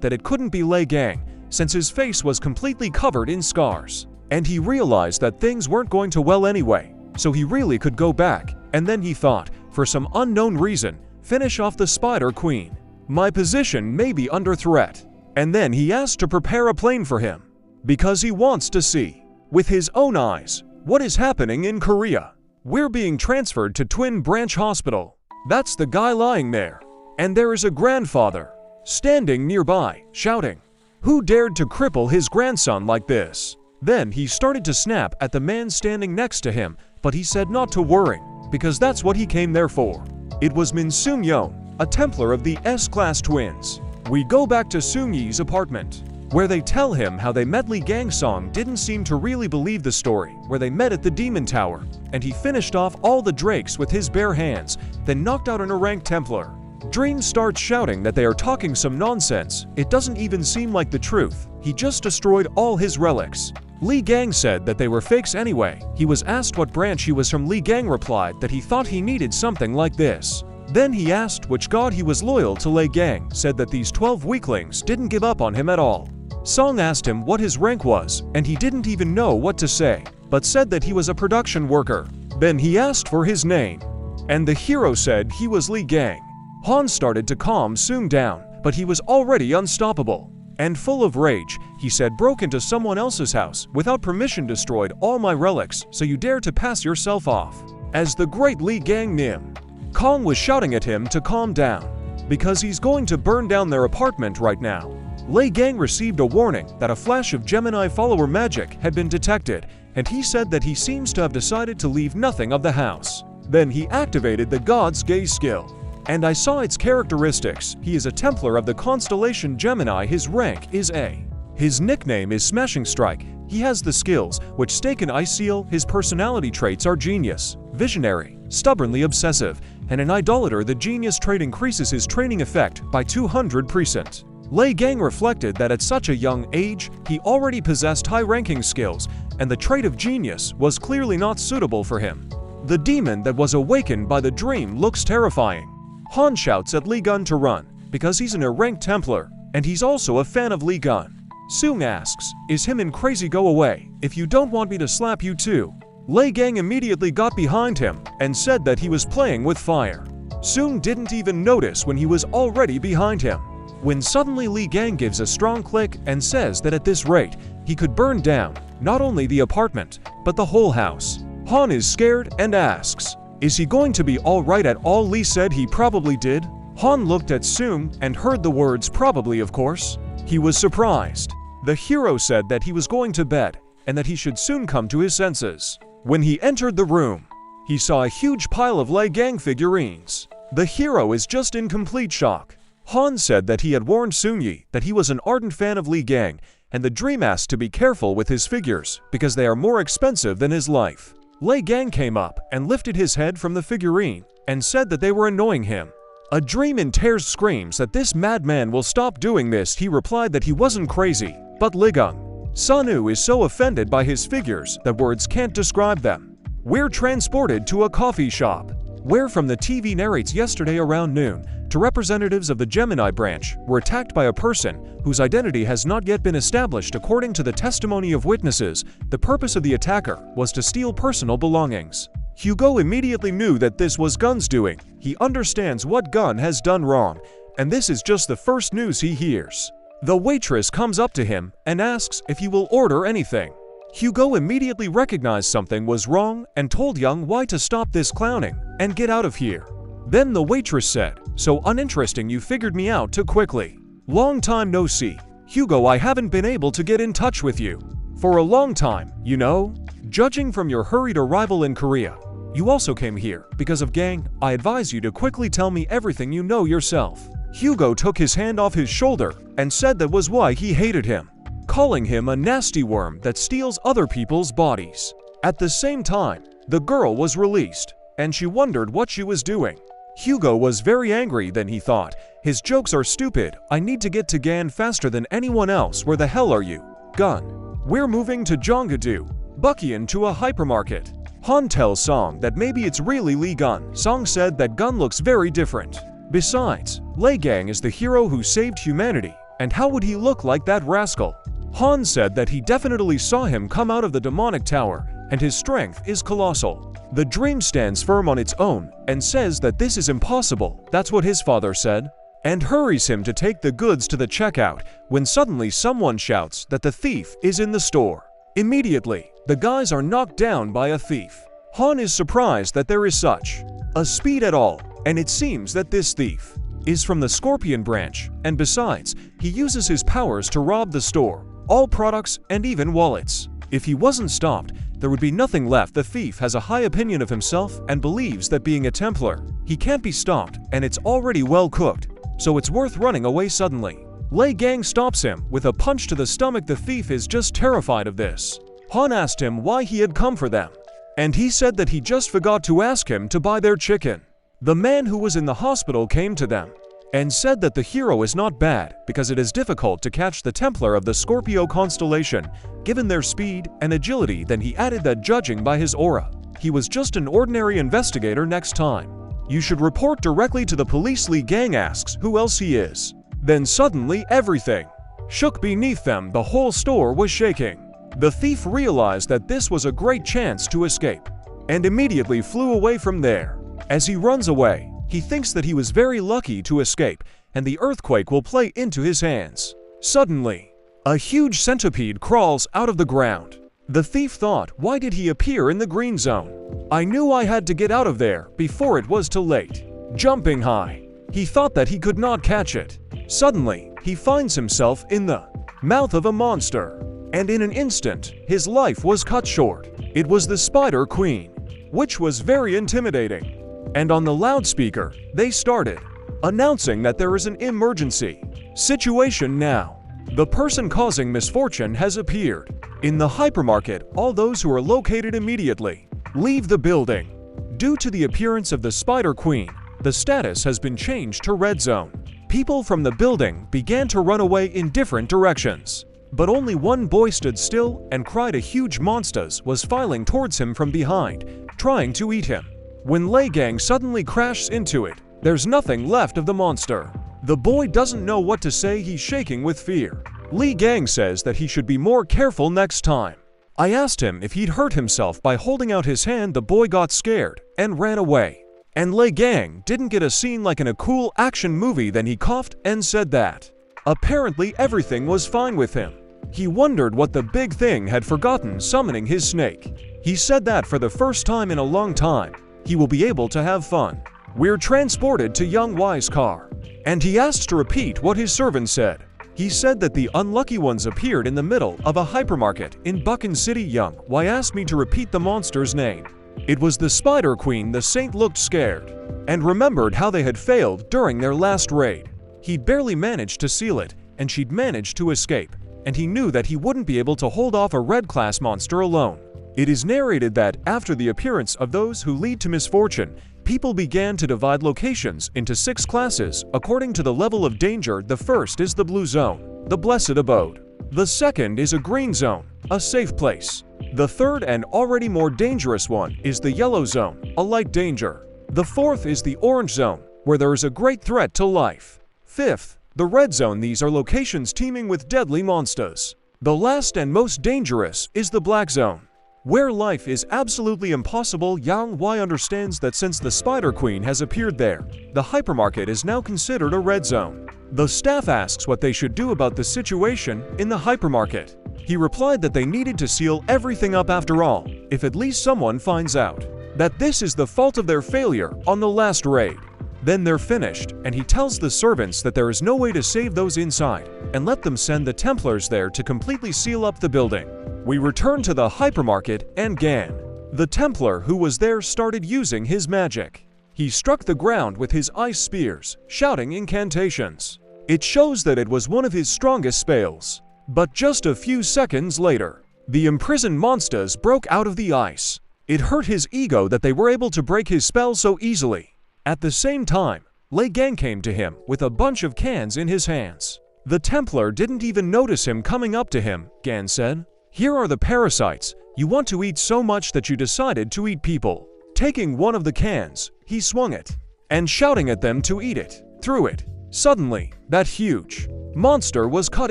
A: that it couldn't be Liang, since his face was completely covered in scars. And he realized that things weren't going to well anyway, so he really could go back. And then he thought, for some unknown reason, finish off the Spider Queen. My position may be under threat. And then he asked to prepare a plane for him, because he wants to see, with his own eyes, what is happening in Korea. We're being transferred to Twin Branch Hospital. That's the guy lying there. And there is a grandfather standing nearby, shouting, "Who dared to cripple his grandson like this?" Then he started to snap at the man standing next to him, but he said not to worry, because that's what he came there for. It was Min Seung-yeon, a Templar of the S-Class twins. We go back to Seung-yi's apartment, where they tell him how they met Liang. Song didn't seem to really believe the story, where they met at the Demon Tower, and he finished off all the drakes with his bare hands, then knocked out an ranked Templar. Dream starts shouting that they are talking some nonsense. It doesn't even seem like the truth. He just destroyed all his relics. Liang said that they were fakes anyway. He was asked what branch he was from. Liang replied that he thought he needed something like this. Then he asked which god he was loyal to. Liang said that these 12 weaklings didn't give up on him at all. Song asked him what his rank was, and he didn't even know what to say, but said that he was a production worker. Then he asked for his name, and the hero said he was Liang. Han started to calm Seung down, but he was already unstoppable. And full of rage, he said, "Broke into someone else's house, without permission destroyed all my relics, so you dare to pass yourself off as the great Liang Nim." Kong was shouting at him to calm down, because he's going to burn down their apartment right now. Liang received a warning that a flash of Gemini follower magic had been detected, and he said that he seems to have decided to leave nothing of the house. Then he activated the God's Gaze skill, and I saw its characteristics. He is a Templar of the constellation Gemini. His rank is A. His nickname is Smashing Strike. He has the skills which stake an ice seal. His personality traits are genius, visionary, stubbornly obsessive, and an idolater. The genius trait increases his training effect by 200%. Liang reflected that at such a young age, he already possessed high-ranking skills, and the trait of genius was clearly not suitable for him. The demon that was awakened by the dream looks terrifying. Han shouts at Liang to run, because he's an ranked Templar, and he's also a fan of Liang. Seung asks, "Is him and crazy go away, if you don't want me to slap you too?" Liang immediately got behind him, and said that he was playing with fire. Seung didn't even notice when he was already behind him, when suddenly Liang gives a strong click and says that at this rate, he could burn down not only the apartment, but the whole house. Han is scared and asks, "Is he going to be alright at all?" Lee said he probably did. Han looked at Seung and heard the words "probably," of course. He was surprised. The hero said that he was going to bed, and that he should soon come to his senses. When he entered the room, he saw a huge pile of Liang figurines. The hero is just in complete shock. Han said that he had warned Seung-yi that he was an ardent fan of Liang, and the dream asked to be careful with his figures because they are more expensive than his life. Liang came up and lifted his head from the figurine and said that they were annoying him. A dream in tears screams that this madman will stop doing this. He replied that he wasn't crazy, but Liang Sanu is so offended by his figures that words can't describe them. We're transported to a coffee shop, where from the TV narrates yesterday around noon, two representatives of the Gemini branch were attacked by a person whose identity has not yet been established. According to the testimony of witnesses, the purpose of the attacker was to steal personal belongings. Hugo immediately knew that this was Gun's doing. He understands what Gun has done wrong, and this is just the first news he hears. The waitress comes up to him and asks if he will order anything. Hugo immediately recognized something was wrong and told Young why to stop this clowning and get out of here. Then the waitress said, "So uninteresting you figured me out too quickly. Long time no see. Hugo, I haven't been able to get in touch with you for a long time, you know? Judging from your hurried arrival in Korea, you also came here because of gang. I advise you to quickly tell me everything you know yourself." Hugo took his hand off his shoulder and said that was why he hated him, calling him a nasty worm that steals other people's bodies. At the same time, the girl was released, and she wondered what she was doing. Hugo was very angry. Then he thought, his jokes are stupid. I need to get to Gan faster than anyone else. Where the hell are you? Gun. We're moving to Jongadu. Buckian to a hypermarket. Han tells Song that maybe it's really Lee Gun. Song said that Gun looks very different. Besides, Lei Gang is the hero who saved humanity, and how would he look like that rascal? Han said that he definitely saw him come out of the demonic tower, and his strength is colossal. The dream stands firm on its own and says that this is impossible. That's what his father said, and hurries him to take the goods to the checkout when suddenly someone shouts that the thief is in the store. Immediately, the guys are knocked down by a thief. Han is surprised that there is such a speed at all, and it seems that this thief is from the Scorpion branch, and besides, he uses his powers to rob the store, all products and even wallets. If he wasn't stopped, there would be nothing left. The thief has a high opinion of himself and believes that being a Templar, he can't be stopped, and it's already well cooked, so it's worth running away suddenly. Lei Gang stops him with a punch to the stomach. The thief is just terrified of this. Han asked him why he had come for them, and he said that he just forgot to ask him to buy their chicken. The man who was in the hospital came to them and said that the hero is not bad because it is difficult to catch the Templar of the Scorpio constellation given their speed and agility. Then he added that judging by his aura, he was just an ordinary investigator. Next time, you should report directly to the police. Lee Gang asks who else he is. Then suddenly everything shook beneath them. The whole store was shaking. The thief realized that this was a great chance to escape and immediately flew away from there. As he runs away, he thinks that he was very lucky to escape and the earthquake will play into his hands. Suddenly, a huge centipede crawls out of the ground. The thief thought, why did he appear in the green zone? I knew I had to get out of there before it was too late. Jumping high, he thought that he could not catch it. Suddenly, he finds himself in the mouth of a monster, and in an instant, his life was cut short. It was the Spider Queen, which was very intimidating. And on the loudspeaker, they started announcing that there is an emergency situation now. The person causing misfortune has appeared. In the hypermarket, all those who are located immediately leave the building. Due to the appearance of the Spider Queen, the status has been changed to red zone. People from the building began to run away in different directions. But only one boy stood still and cried. A huge monster was filing towards him from behind, trying to eat him. When Lei Gang suddenly crashes into it, there's nothing left of the monster. The boy doesn't know what to say. He's shaking with fear. Lee Gang says that he should be more careful next time. I asked him if he'd hurt himself by holding out his hand. The boy got scared and ran away. And Lei Gang didn't get a scene like in a cool action movie. Then he coughed and said that apparently everything was fine with him. He wondered what the big thing had forgotten summoning his snake. He said that for the first time in a long time, he will be able to have fun. We're transported to Young Y's car, and he asks to repeat what his servant said. He said that the unlucky ones appeared in the middle of a hypermarket in Buchan City. Young Y asked me to repeat the monster's name. It was the Spider Queen. The saint looked scared and remembered how they had failed during their last raid. He'd barely managed to seal it, and she'd managed to escape, and he knew that he wouldn't be able to hold off a red-class monster alone. It is narrated that after the appearance of those who lead to misfortune, people began to divide locations into 6 classes according to the level of danger. The first is the blue zone, the blessed abode. The second is a green zone, a safe place. The third and already more dangerous one is the yellow zone, a light danger. The fourth is the orange zone, where there is a great threat to life. Fifth, the red zone. These are locations teeming with deadly monsters. The last and most dangerous is the black zone. where life is absolutely impossible. Yang Y understands that since the Spider Queen has appeared there, the hypermarket is now considered a red zone. The staff asks what they should do about the situation in the hypermarket. He replied that they needed to seal everything up after all, if at least someone finds out that this is the fault of their failure on the last raid. Then they're finished, and he tells the servants that there is no way to save those inside, and let them send the Templars there to completely seal up the building. We return to the hypermarket and Gan. The Templar who was there started using his magic. He struck the ground with his ice spears, shouting incantations. It shows that it was one of his strongest spells. But just a few seconds later, the imprisoned monsters broke out of the ice. It hurt his ego that they were able to break his spell so easily. At the same time, Liang came to him with a bunch of cans in his hands. The Templar didn't even notice him coming up to him. Gan said, "Here are the parasites. You want to eat so much that you decided to eat people." Taking one of the cans, he swung it, and shouting at them to eat it, threw it. Suddenly, that huge monster was cut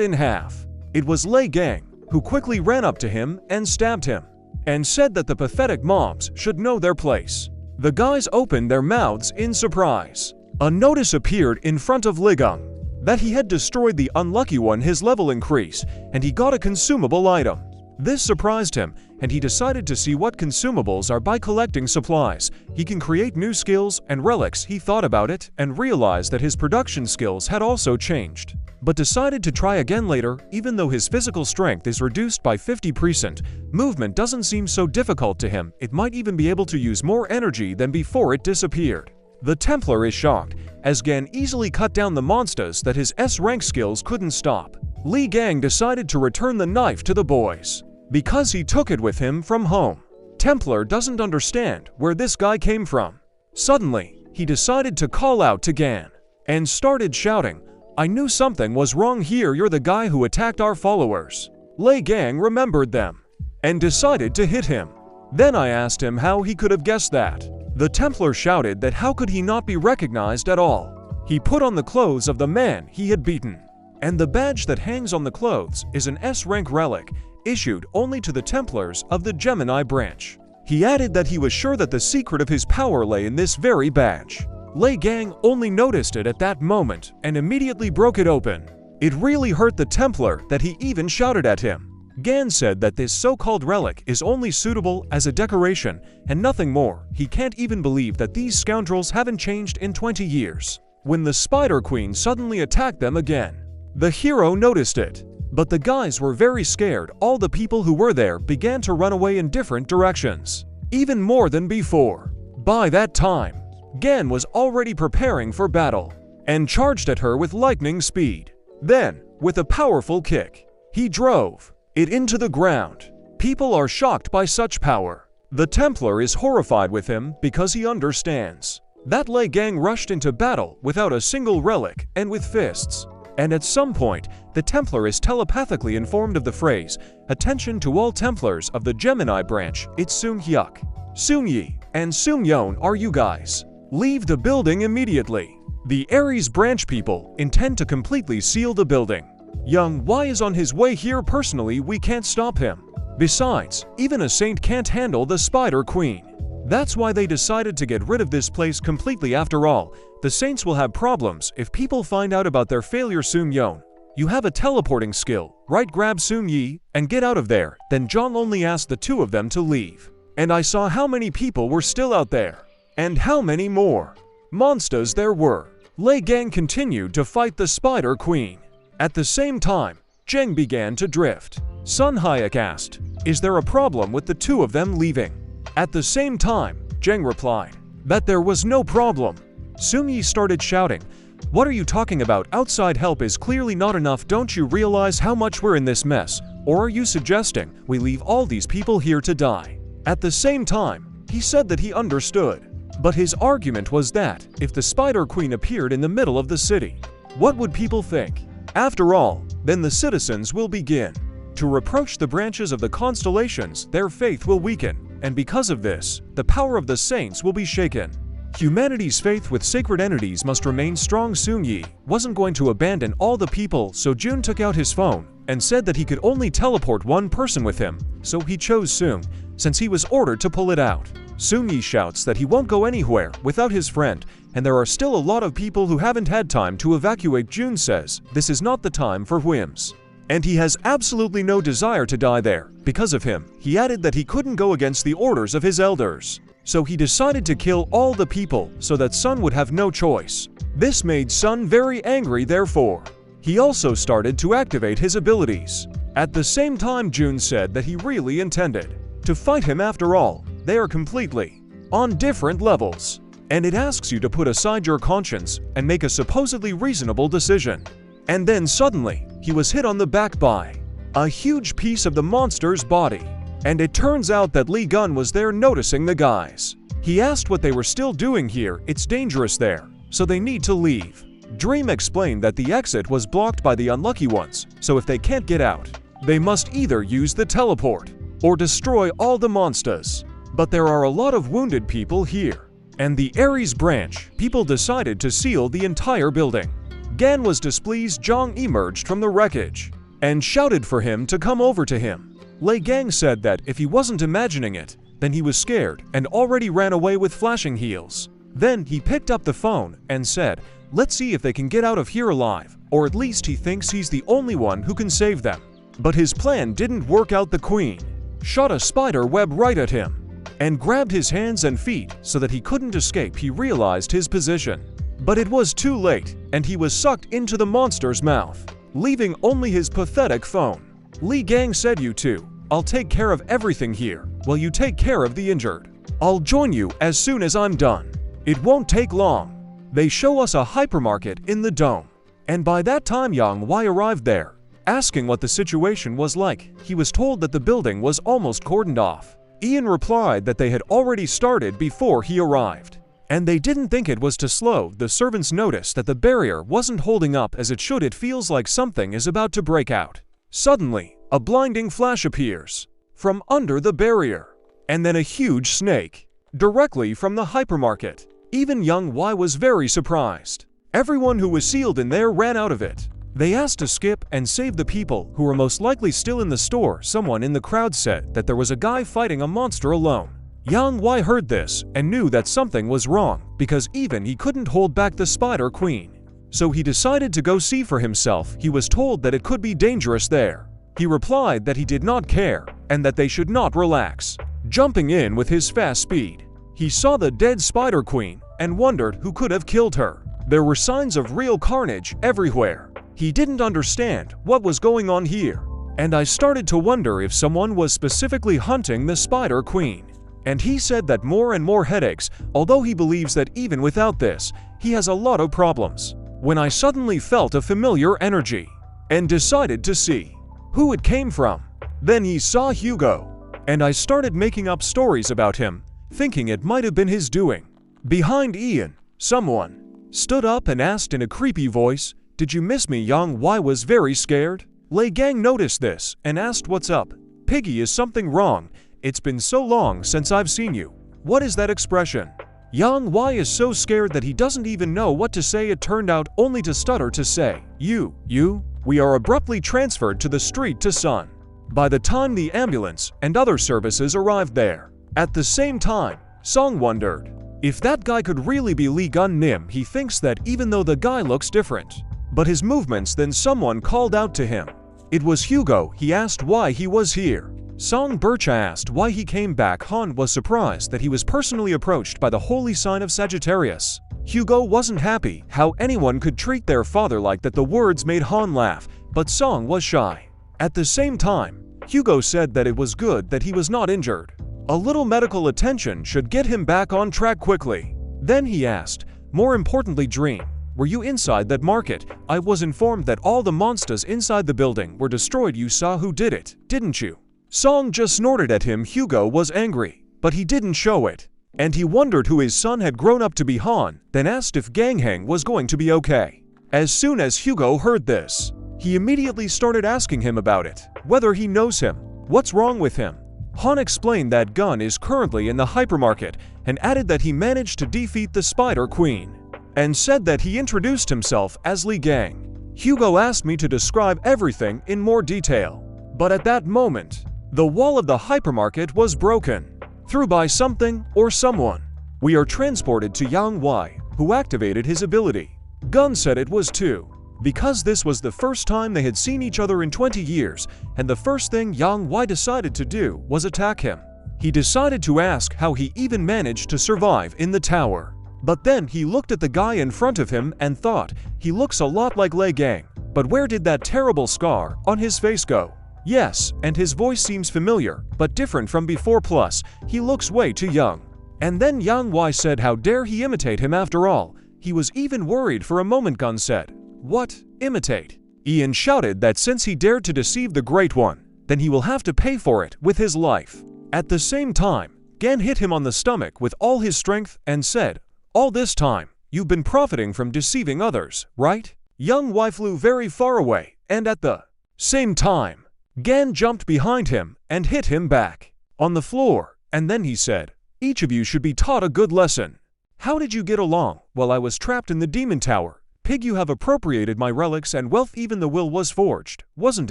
A: in half. It was Liang, who quickly ran up to him and stabbed him, and said that the pathetic mobs should know their place. The guys opened their mouths in surprise. A notice appeared in front of Liang that he had destroyed the unlucky one. His level increased, and he got a consumable item. This surprised him, and he decided to see what consumables are by collecting supplies. He can create new skills and relics. He thought about it and realized that his production skills had also changed, but decided to try again later. Even though his physical strength is reduced by 50%, movement doesn't seem so difficult to him. It might even be able to use more energy than before it disappeared. The Templar is shocked, as Gan easily cut down the monsters that his S-rank skills couldn't stop. Liang decided to return the knife to the boys, because he took it with him from home. Templar doesn't understand where this guy came from. Suddenly, he decided to call out to Gan, and started shouting, "I knew something was wrong here. You're the guy who attacked our followers." Liang remembered them, and decided to hit him. Then I asked him how he could have guessed that. The Templar shouted that how could he not be recognized at all. He put on the clothes of the man he had beaten, and the badge that hangs on the clothes is an S-rank relic, issued only to the Templars of the Gemini branch. He added that he was sure that the secret of his power lay in this very badge. Liang only noticed it at that moment and immediately broke it open. It really hurt the Templar that he even shouted at him. Gan said that this so-called relic is only suitable as a decoration and nothing more. He can't even believe that these scoundrels haven't changed in 20 years. When the Spider Queen suddenly attacked them again, the hero noticed it, but the guys were very scared. All the people who were there began to run away in different directions, even more than before. By that time, Gan was already preparing for battle and charged at her with lightning speed. Then, with a powerful kick, he drove it into the ground. People are shocked by such power. The Templar is horrified with him because he understands that Liang rushed into battle without a single relic and with fists. And at some point, the Templar is telepathically informed of the phrase, "Attention to all Templars of the Gemini branch, it's Sung Hyuk, Sung Yi, and Sung Yeon are you guys. Leave the building immediately." The Aries branch people intend to completely seal the building. Young Y is on his way here personally. We can't stop him. Besides, even a saint can't handle the Spider Queen. That's why they decided to get rid of this place completely. After all, the saints will have problems if people find out about their failure. Sung Yeon, you have a teleporting skill, right? Grab Sung Yi and get out of there. Then Jong only asked the two of them to leave. And I saw how many people were still out there, and how many more monsters there were. Liang continued to fight the Spider Queen. At the same time, Zheng began to drift. Sun Hayek asked, "Is there a problem with the two of them leaving?" At the same time, Zheng replied that there was no problem. Sung Yi started shouting, "What are you talking about? Outside help is clearly not enough. Don't you realize how much we're in this mess? Or are you suggesting we leave all these people here to die?" At the same time, he said that he understood. But his argument was that if the Spider Queen appeared in the middle of the city, what would people think? After all, then the citizens will begin to reproach the branches of the constellations. Their faith will weaken, and because of this, the power of the saints will be shaken. Humanity's faith with sacred entities must remain strong. Soon-yi wasn't going to abandon all the people, so Jun took out his phone and said that he could only teleport one person with him, so he chose Soon, since he was ordered to pull it out. Soon-yi shouts that he won't go anywhere without his friend, and there are still a lot of people who haven't had time to evacuate. Jun says this is not the time for whims, and he has absolutely no desire to die there. Because of him, he added that he couldn't go against the orders of his elders, so he decided to kill all the people so that Sun would have no choice. This made Sun very angry, therefore he also started to activate his abilities. At the same time, Jun said that he really intended to fight him. After all, they are completely on different levels, and it asks you to put aside your conscience and make a supposedly reasonable decision. And then suddenly, he was hit on the back by a huge piece of the monster's body, and it turns out that Liang was there noticing the guys. He asked what they were still doing here. It's dangerous there, so they need to leave. Dream explained that the exit was blocked by the unlucky ones, so if they can't get out, they must either use the teleport or destroy all the monsters. But there are a lot of wounded people here, and the Aries branch people decided to seal the entire building. Gan was displeased. Zhang emerged from the wreckage and shouted for him to come over to him. Liang said that if he wasn't imagining it, then he was scared and already ran away with flashing heels. Then he picked up the phone and said, "Let's see if they can get out of here alive, or at least he thinks he's the only one who can save them." But his plan didn't work out. The queen shot a spider web right at him and grabbed his hands and feet so that he couldn't escape. He realized his position, but it was too late, and he was sucked into the monster's mouth, leaving only his pathetic phone. Liang said, "You two, I'll take care of everything here while you take care of the injured. I'll join you as soon as I'm done. It won't take long." They show us a hypermarket in the dome, and by that time Yang Wei arrived there. Asking what the situation was like, he was told that the building was almost cordoned off. Ian replied that they had already started before he arrived, and they didn't think it was too slow. The servants noticed that the barrier wasn't holding up as it should. It feels like something is about to break out. Suddenly, a blinding flash appears from under the barrier, and then a huge snake directly from the hypermarket. Even Yang Wei was very surprised. Everyone who was sealed in there ran out of it. They asked to skip and save the people who were most likely still in the store. Someone in the crowd said that there was a guy fighting a monster alone. Yang Wei heard this and knew that something was wrong, because even he couldn't hold back the Spider Queen. So he decided to go see for himself. He was told that it could be dangerous there. He replied that he did not care and that they should not relax. Jumping in with his fast speed, he saw the dead Spider Queen and wondered who could have killed her. There were signs of real carnage everywhere. He didn't understand what was going on here, and I started to wonder if someone was specifically hunting the Spider Queen. And he said that more and more headaches, although he believes that even without this, he has a lot of problems. When I suddenly felt a familiar energy and decided to see who it came from. Then he saw Hugo, and I started making up stories about him, thinking it might have been his doing. Behind Ian, someone stood up and asked in a creepy voice, "Did you miss me?" Yang Wei was very scared. Liang noticed this and asked, "What's up? Piggy, is something wrong? It's been so long since I've seen you. What is that expression?" Yang Wei is so scared that he doesn't even know what to say. It turned out only to stutter to say, You. We are abruptly transferred to the street to Sun. By the time the ambulance and other services arrived there. At the same time, Song wondered if that guy could really be Lee Gun-nim. He thinks that even though the guy looks different, but his movements. Then someone called out to him. It was Hugo. He asked why he was here. Song Bircha asked why he came back. Han was surprised that he was personally approached by the holy sign of Sagittarius. Hugo wasn't happy how anyone could treat their father like that. The words made Han laugh, but Song was shy. At the same time, Hugo said that it was good that he was not injured. A little medical attention should get him back on track quickly. Then he asked, more importantly, Dream, were you inside that market? I was informed that all the monsters inside the building were destroyed. You saw who did it, didn't you? Song just snorted at him. Hugo was angry, but he didn't show it. And he wondered who his son had grown up to be. Han then asked if Gangheng was going to be okay. As soon as Hugo heard this, he immediately started asking him about it, whether he knows him, what's wrong with him. Han explained that Gun is currently in the hypermarket and added that he managed to defeat the Spider Queen, and said that he introduced himself as Liang. Hugo asked me to describe everything in more detail, but at that moment, the wall of the hypermarket was broken through by something or someone. We are transported to Yang Y, who activated his ability. Gun said it was too, because this was the first time they had seen each other in 20 years, and the first thing Yang Y decided to do was attack him. He decided to ask how he even managed to survive in the tower. But then he looked at the guy in front of him and thought, he looks a lot like Liang, but where did that terrible scar on his face go? Yes, and his voice seems familiar, but different from before, plus, he looks way too young. And then Yang Y said how dare he imitate him after all. He was even worried for a moment. Gun said, "What? Imitate?" Ian shouted that since he dared to deceive the Great One, then he will have to pay for it with his life. At the same time, Gan hit him on the stomach with all his strength and said, "All this time, you've been profiting from deceiving others, right?" Yang Y flew very far away, and at the same time, Gan jumped behind him and hit him back on the floor, and then he said, "Each of you should be taught a good lesson. How did you get along while I was trapped in the demon tower? Pig, you have appropriated my relics and wealth. Even the will was forged, wasn't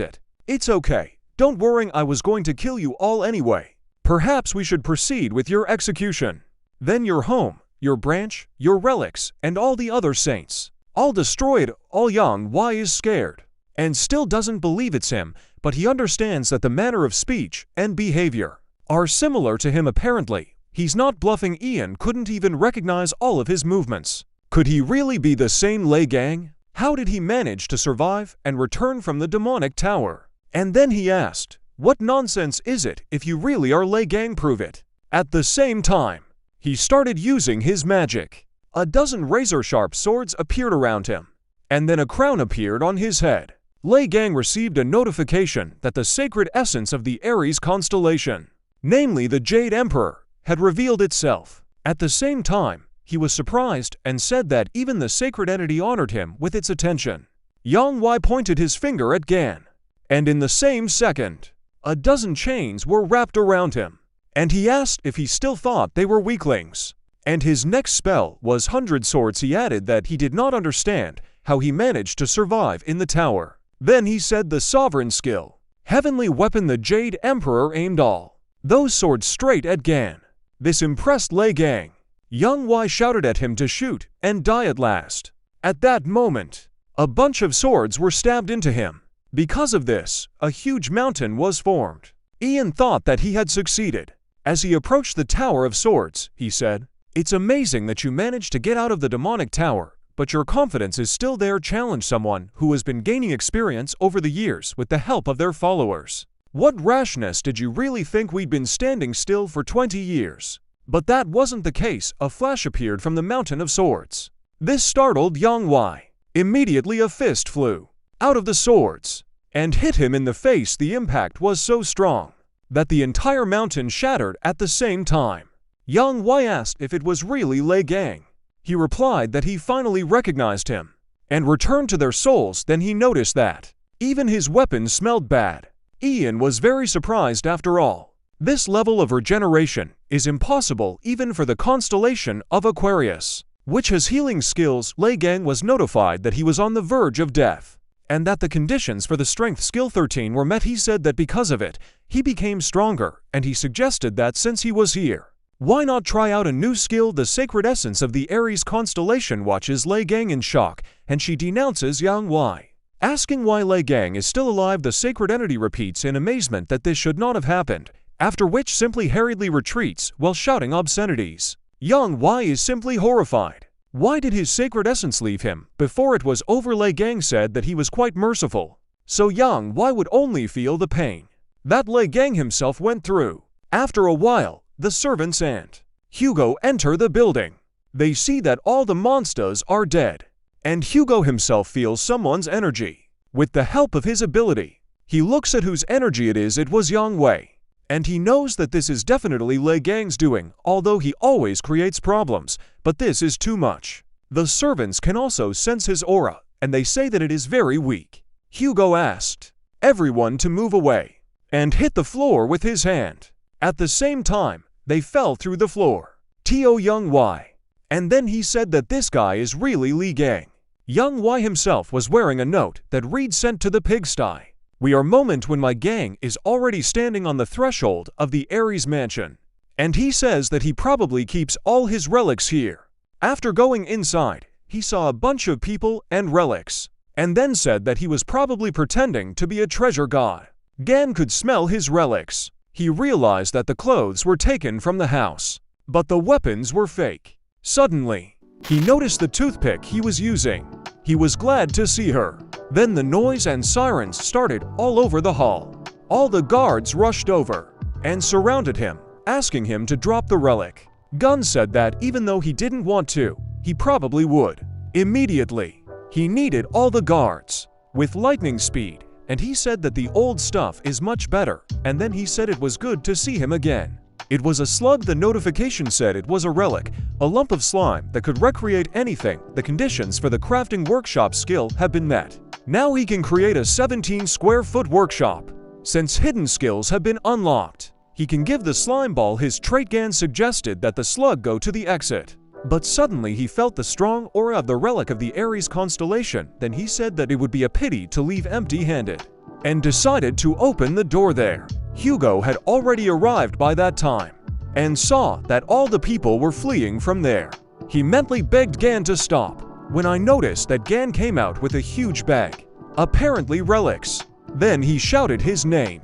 A: it? It's okay. Don't worry, I was going to kill you all anyway. Perhaps we should proceed with your execution. Then your home, your branch, your relics, and all the other saints, all destroyed." All Yang Y is scared and still doesn't believe it's him, but he understands that the manner of speech and behavior are similar to him. Apparently, he's not bluffing. Ian couldn't even recognize all of his movements. Could he really be the same Liang? How did he manage to survive and return from the demonic tower? And then he asked, "What nonsense is it? If you really are Liang, prove it." At the same time, he started using his magic. A dozen razor-sharp swords appeared around him, and then a crown appeared on his head. Liang received a notification that the sacred essence of the Aries constellation, namely the Jade Emperor, had revealed itself. At the same time, he was surprised and said that even the sacred entity honored him with its attention. Yang Y pointed his finger at Gan, and in the same second, a dozen chains were wrapped around him, and he asked if he still thought they were weaklings. And his next spell was 100 swords. He added that he did not understand how he managed to survive in the tower. Then he said the sovereign skill, heavenly weapon. The Jade Emperor aimed all those swords straight at Gan. This impressed Liang. Yang Y shouted at him to shoot and die at last. At that moment, a bunch of swords were stabbed into him. Because of this, a huge mountain was formed. Ian thought that he had succeeded. As he approached the Tower of Swords, he said, "It's amazing that you managed to get out of the demonic tower, but your confidence is still there. Challenge someone who has been gaining experience over the years with the help of their followers. What rashness! Did you really think we'd been standing still for 20 years? But that wasn't the case." A flash appeared from the Mountain of Swords. This startled Yang Y. Immediately a fist flew out of the swords and hit him in the face. The impact was so strong that the entire mountain shattered at the same time. Yang Y asked if it was really Liang. He replied that he finally recognized him and returned to their souls. Then he noticed that even his weapon smelled bad. Ian was very surprised. After all, this level of regeneration is impossible even for the constellation of Aquarius, which has healing skills. Liang was notified that he was on the verge of death, and that the conditions for the strength skill 13 were met. He said that because of it, he became stronger, and he suggested that since he was here, why not try out a new skill? The sacred essence of the Aries constellation watches Liang in shock, and she denounces Yang Y, asking why Liang is still alive. The sacred entity repeats in amazement that this should not have happened, after which simply hurriedly retreats while shouting obscenities. Yang Y is simply horrified. Why did his sacred essence leave him before it was over? Liang said that he was quite merciful, so Yang Y would only feel the pain that Liang himself went through. After a while, the servants and Hugo enter the building. They see that all the monsters are dead, and Hugo himself feels someone's energy. With the help of his ability, he looks at whose energy it is. It was Yang Y, and he knows that this is definitely Liang's doing, although he always creates problems, but this is too much. The servants can also sense his aura, and they say that it is very weak. Hugo asked everyone to move away and hit the floor with his hand. At the same time, they fell through the floor. To Young Y. And then he said that this guy is really Liang. Young Y himself was wearing a note that reads sent to the pigsty. We are moment when my gang is already standing on the threshold of the Aries mansion. And he says that he probably keeps all his relics here. After going inside, he saw a bunch of people and relics, and then said that he was probably pretending to be a treasure god. Gan could smell his relics. He realized that the clothes were taken from the house, but the weapons were fake. Suddenly, he noticed the toothpick he was using. He was glad to see her. Then the noise and sirens started all over the hall. All the guards rushed over and surrounded him, asking him to drop the relic. Gun said that even though he didn't want to, he probably would. Immediately, he needed all the guards with lightning speed, and he said that the old stuff is much better, and then he said it was good to see him again. It was a slug. The notification said it was a relic, a lump of slime that could recreate anything. The conditions for the crafting workshop skill have been met. Now he can create a 17 square foot workshop. Since hidden skills have been unlocked, he can give the slime ball his trait. Gan suggested that the slug go to the exit, but suddenly he felt the strong aura of the relic of the Aries constellation. Then he said that it would be a pity to leave empty-handed, and decided to open the door there. Hugo had already arrived by that time, and saw that all the people were fleeing from there. He mentally begged Gan to stop, when I noticed that Gan came out with a huge bag, apparently relics. Then he shouted his name,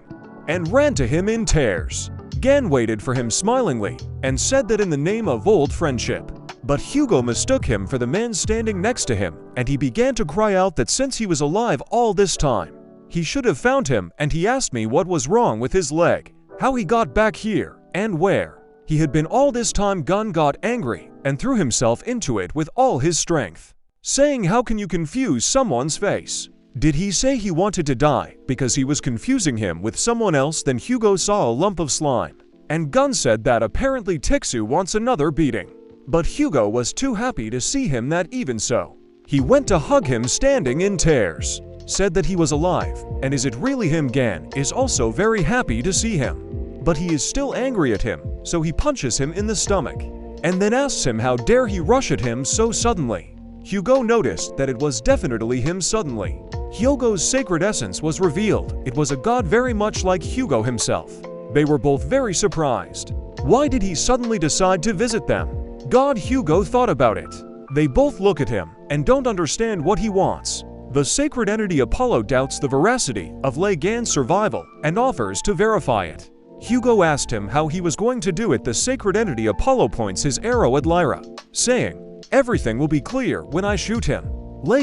A: and ran to him in tears. Gan waited for him smilingly, and said that in the name of old friendship. But Hugo mistook him for the man standing next to him, and he began to cry out that since he was alive all this time, he should have found him. And he asked me what was wrong with his leg, how he got back here, and where he had been all this time. Gun got angry and threw himself into it with all his strength, saying, "How can you confuse someone's face? Did he say he wanted to die because he was confusing him with someone else?" Then Hugo saw a lump of slime, and Gun said that apparently Tixu wants another beating. But Hugo was too happy to see him that even so, he went to hug him standing in tears, said that he was alive, and is it really him? Gan is also very happy to see him, but he is still angry at him, so he punches him in the stomach, and then asks him how dare he rush at him so suddenly. Hugo noticed that it was definitely him suddenly. Hugo's sacred essence was revealed. It was a god very much like Hugo himself. They were both very surprised. Why did he suddenly decide to visit them? God Hugo thought about it. They both look at him and don't understand what he wants. The sacred entity Apollo doubts the veracity of Gan's survival and offers to verify it. Hugo asked him how he was going to do it. The sacred entity Apollo points his arrow at Lyra, saying, "Everything will be clear when I shoot him."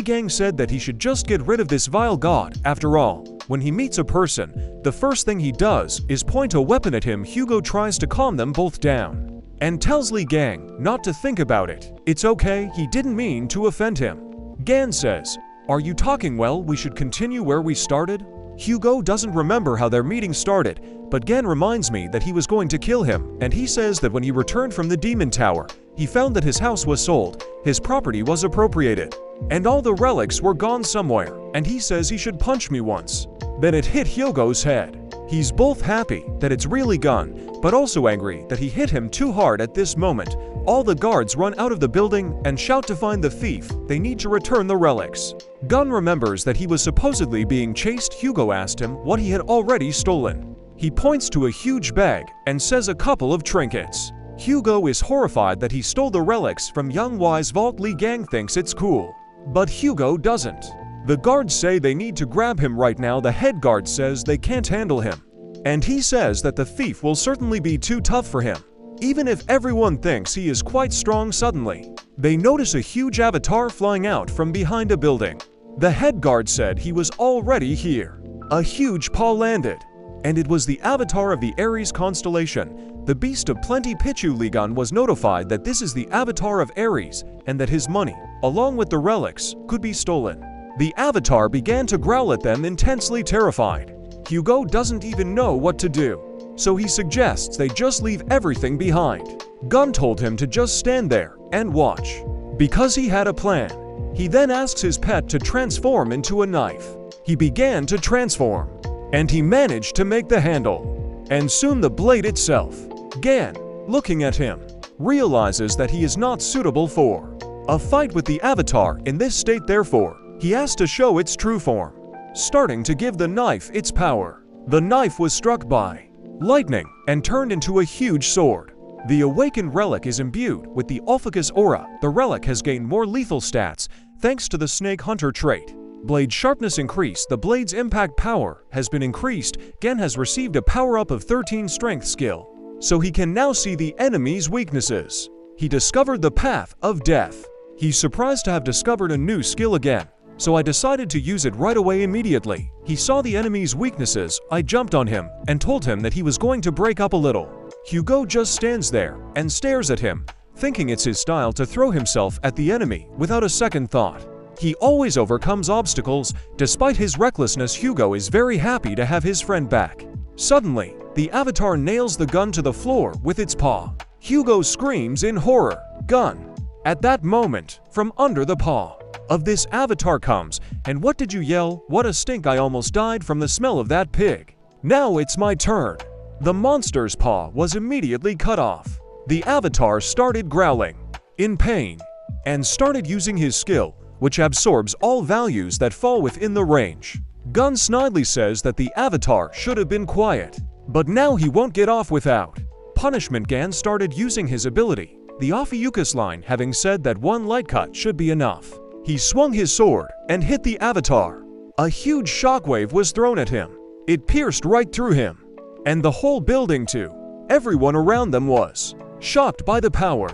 A: Gang said that he should just get rid of this vile god. After all, when he meets a person, the first thing he does is point a weapon at him. Hugo tries to calm them both down and tells Gang not to think about it. It's okay, he didn't mean to offend him. Gan says, "Are you talking well? We should continue where we started?" Hugo doesn't remember how their meeting started, but Gan reminds me that he was going to kill him, and he says that when he returned from the Demon Tower, he found that his house was sold, his property was appropriated, and all the relics were gone somewhere, and he says he should punch me once. Then it hit Hugo's head. He's both happy that it's really Gun, but also angry that he hit him too hard. At this moment, all the guards run out of the building and shout to find the thief. They need to return the relics. Gun remembers that he was supposedly being chased. Hugo asked him what he had already stolen. He points to a huge bag and says a couple of trinkets. Hugo is horrified that he stole the relics from Young Y's vault. Gang thinks it's cool, but Hugo doesn't. The guards say they need to grab him right now. The head guard says they can't handle him, and he says that the thief will certainly be too tough for him, even if everyone thinks he is quite strong. Suddenly, they notice a huge avatar flying out from behind a building. The head guard said he was already here. A huge paw landed, and it was the avatar of the Aries constellation. The beast of plenty. Liang was notified that this is the avatar of Aries, and that his money, along with the relics, could be stolen. The avatar began to growl at them, intensely terrified. Hugo doesn't even know what to do, so he suggests they just leave everything behind. Gun told him to just stand there and watch, because he had a plan. He then asks his pet to transform into a knife. He began to transform, and he managed to make the handle, and soon the blade itself. Gan, looking at him, realizes that he is not suitable for a fight with the avatar in this state. Therefore, he has to show its true form, starting to give the knife its power. The knife was struck by lightning and turned into a huge sword. The awakened relic is imbued with the Ophiuchus aura. The relic has gained more lethal stats thanks to the Snake Hunter trait. Blade sharpness increased. The blade's impact power has been increased. Gen has received a power-up of 13 strength skill, so he can now see the enemy's weaknesses. He discovered the path of death. He's surprised to have discovered a new skill again, so I decided to use it right away immediately. He saw the enemy's weaknesses. I jumped on him and told him that he was going to break up a little. Hugo just stands there and stares at him, thinking it's his style to throw himself at the enemy without a second thought. He always overcomes obstacles. Despite his recklessness, Hugo is very happy to have his friend back. Suddenly, the avatar nails the gun to the floor with its paw. Hugo screams in horror, "Gun!" At that moment, from under the paw of this avatar comes, "And what did you yell? What a stink! I almost died from the smell of that pig. Now it's my turn." The monster's paw was immediately cut off. The avatar started growling in pain and started using his skill, which absorbs all values that fall within the range. Gun snidely says that the avatar should have been quiet, but now he won't get off without punishment. Gan started using his ability, the Ophiuchus line, having said that one light cut should be enough. He swung his sword and hit the avatar. A huge shockwave was thrown at him. It pierced right through him, and the whole building too. Everyone around them was shocked by the power.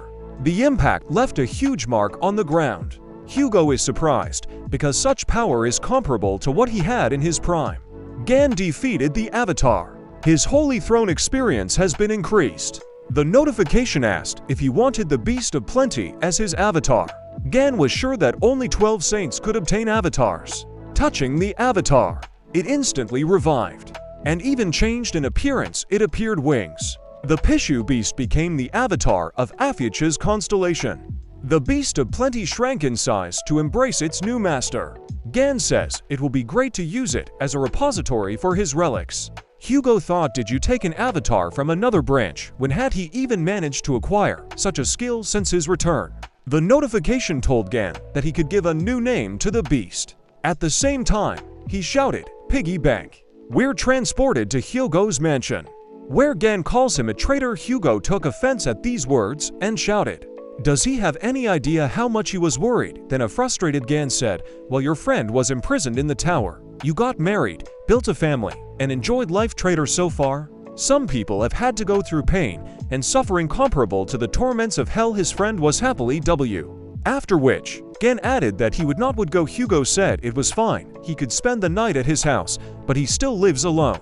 A: The impact left a huge mark on the ground. Hugo is surprised because such power is comparable to what he had in his prime. Gan defeated the avatar. His Holy Throne experience has been increased. The notification asked if he wanted the Beast of Plenty as his avatar. Gan was sure that only 12 saints could obtain avatars. Touching the avatar, it instantly revived and even changed in appearance. It appeared wings. The Pishu beast became the avatar of Ophiuchus' constellation. The Beast of Plenty shrank in size to embrace its new master. Gan says it will be great to use it as a repository for his relics. Hugo thought, did you take an avatar from another branch? When had he even managed to acquire such a skill since his return? The notification told Gan that he could give a new name to the beast. At the same time, he shouted, "Piggy bank." We're transported to Hugo's mansion, where Gan calls him a traitor. Hugo took offense at these words and shouted, "Does he have any idea how much he was worried?" Then a frustrated Gan said, "Well, your friend was imprisoned in the tower. You got married, built a family, and enjoyed life. Traitor so far? Some people have had to go through pain and suffering comparable to the torments of hell. His friend was happily W." After which, Gan added that he would go. Hugo said it was fine, he could spend the night at his house, but he still lives alone.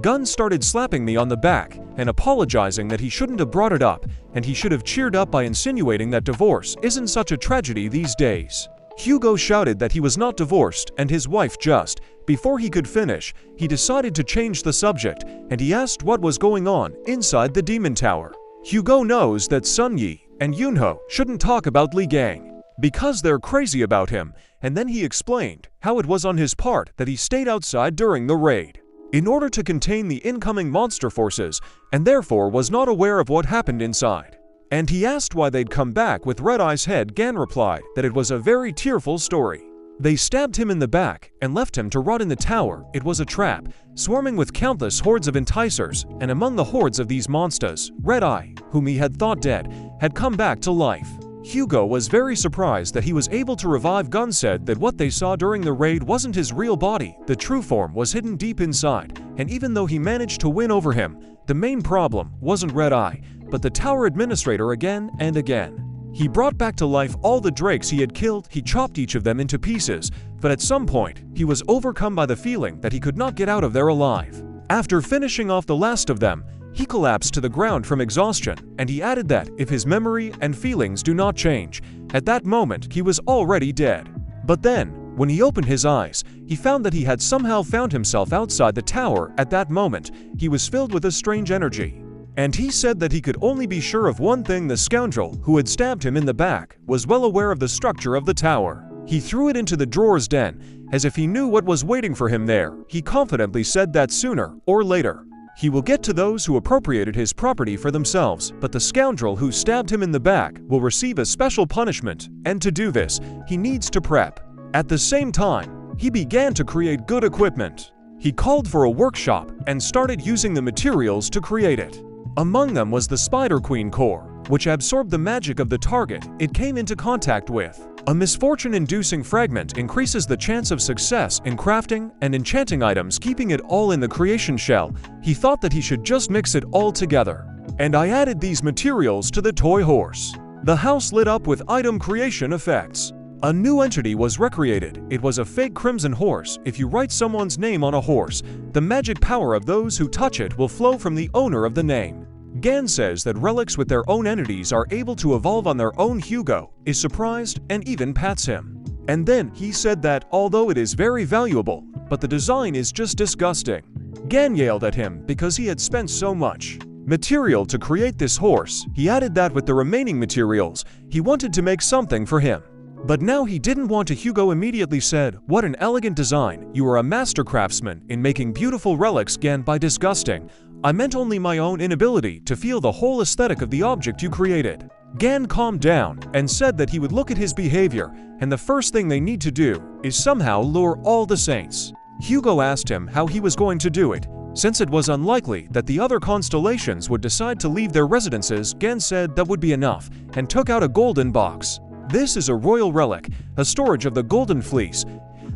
A: Gun started slapping me on the back and apologizing that he shouldn't have brought it up, and he should have cheered up by insinuating that divorce isn't such a tragedy these days. Hugo shouted that he was not divorced and his wife just. Before he could finish, he decided to change the subject, and he asked what was going on inside the demon tower. Hugo knows that Sun Yi and Yunho shouldn't talk about Liang because they're crazy about him, and then he explained how it was on his part that he stayed outside during the raid in order to contain the incoming monster forces, and therefore was not aware of what happened inside. And he asked why they'd come back with Redeye's head. Gan replied that it was a very tearful story. They stabbed him in the back and left him to rot in the tower. It was a trap, swarming with countless hordes of enticers, and among the hordes of these monsters, Redeye, whom he had thought dead, had come back to life. Hugo was very surprised that he was able to revive. Gun said that what they saw during the raid wasn't his real body. The true form was hidden deep inside, and even though he managed to win over him, the main problem wasn't Redeye, but the tower administrator. Again and again, he brought back to life all the drakes he had killed. He chopped each of them into pieces, but at some point, he was overcome by the feeling that he could not get out of there alive. After finishing off the last of them, he collapsed to the ground from exhaustion, and he added that if his memory and feelings do not change, at that moment he was already dead. But then, when he opened his eyes, he found that he had somehow found himself outside the tower. At that moment, he was filled with a strange energy. And he said that he could only be sure of one thing: the scoundrel who had stabbed him in the back was well aware of the structure of the tower. He threw it into the drawer's den, as if he knew what was waiting for him there. He confidently said that sooner or later, He will get to those who appropriated his property for themselves, but the scoundrel who stabbed him in the back will receive a special punishment, and to do this, he needs to prep. At the same time, he began to create good equipment. He called for a workshop and started using the materials to create it. Among them was the Spider Queen core, which absorbed the magic of the target it came into contact with. A misfortune-inducing fragment increases the chance of success in crafting and enchanting items, keeping it all in the creation shell. He thought that he should just mix it all together. And I added these materials to the toy horse. The house lit up with item creation effects. A new entity was recreated. It was a fake crimson horse. If you write someone's name on a horse, the magic power of those who touch it will flow from the owner of the name. Gan says that relics with their own entities are able to evolve on their own. Hugo is surprised and even pats him. And then he said that although it is very valuable, but the design is just disgusting. Gan yelled at him because he had spent so much material to create this horse. He added that with the remaining materials, he wanted to make something for him. But now he didn't want to. Hugo immediately said, "What an elegant design. You are a master craftsman in making beautiful relics." Gan, by disgusting, I meant only my own inability to feel the whole aesthetic of the object you created. Gan calmed down and said that he would look at his behavior, and the first thing they need to do is somehow lure all the saints. Hugo asked him how he was going to do it, since it was unlikely that the other constellations would decide to leave their residences. Gan said that would be enough and took out a golden box. This is a royal relic, a storage of the golden fleece,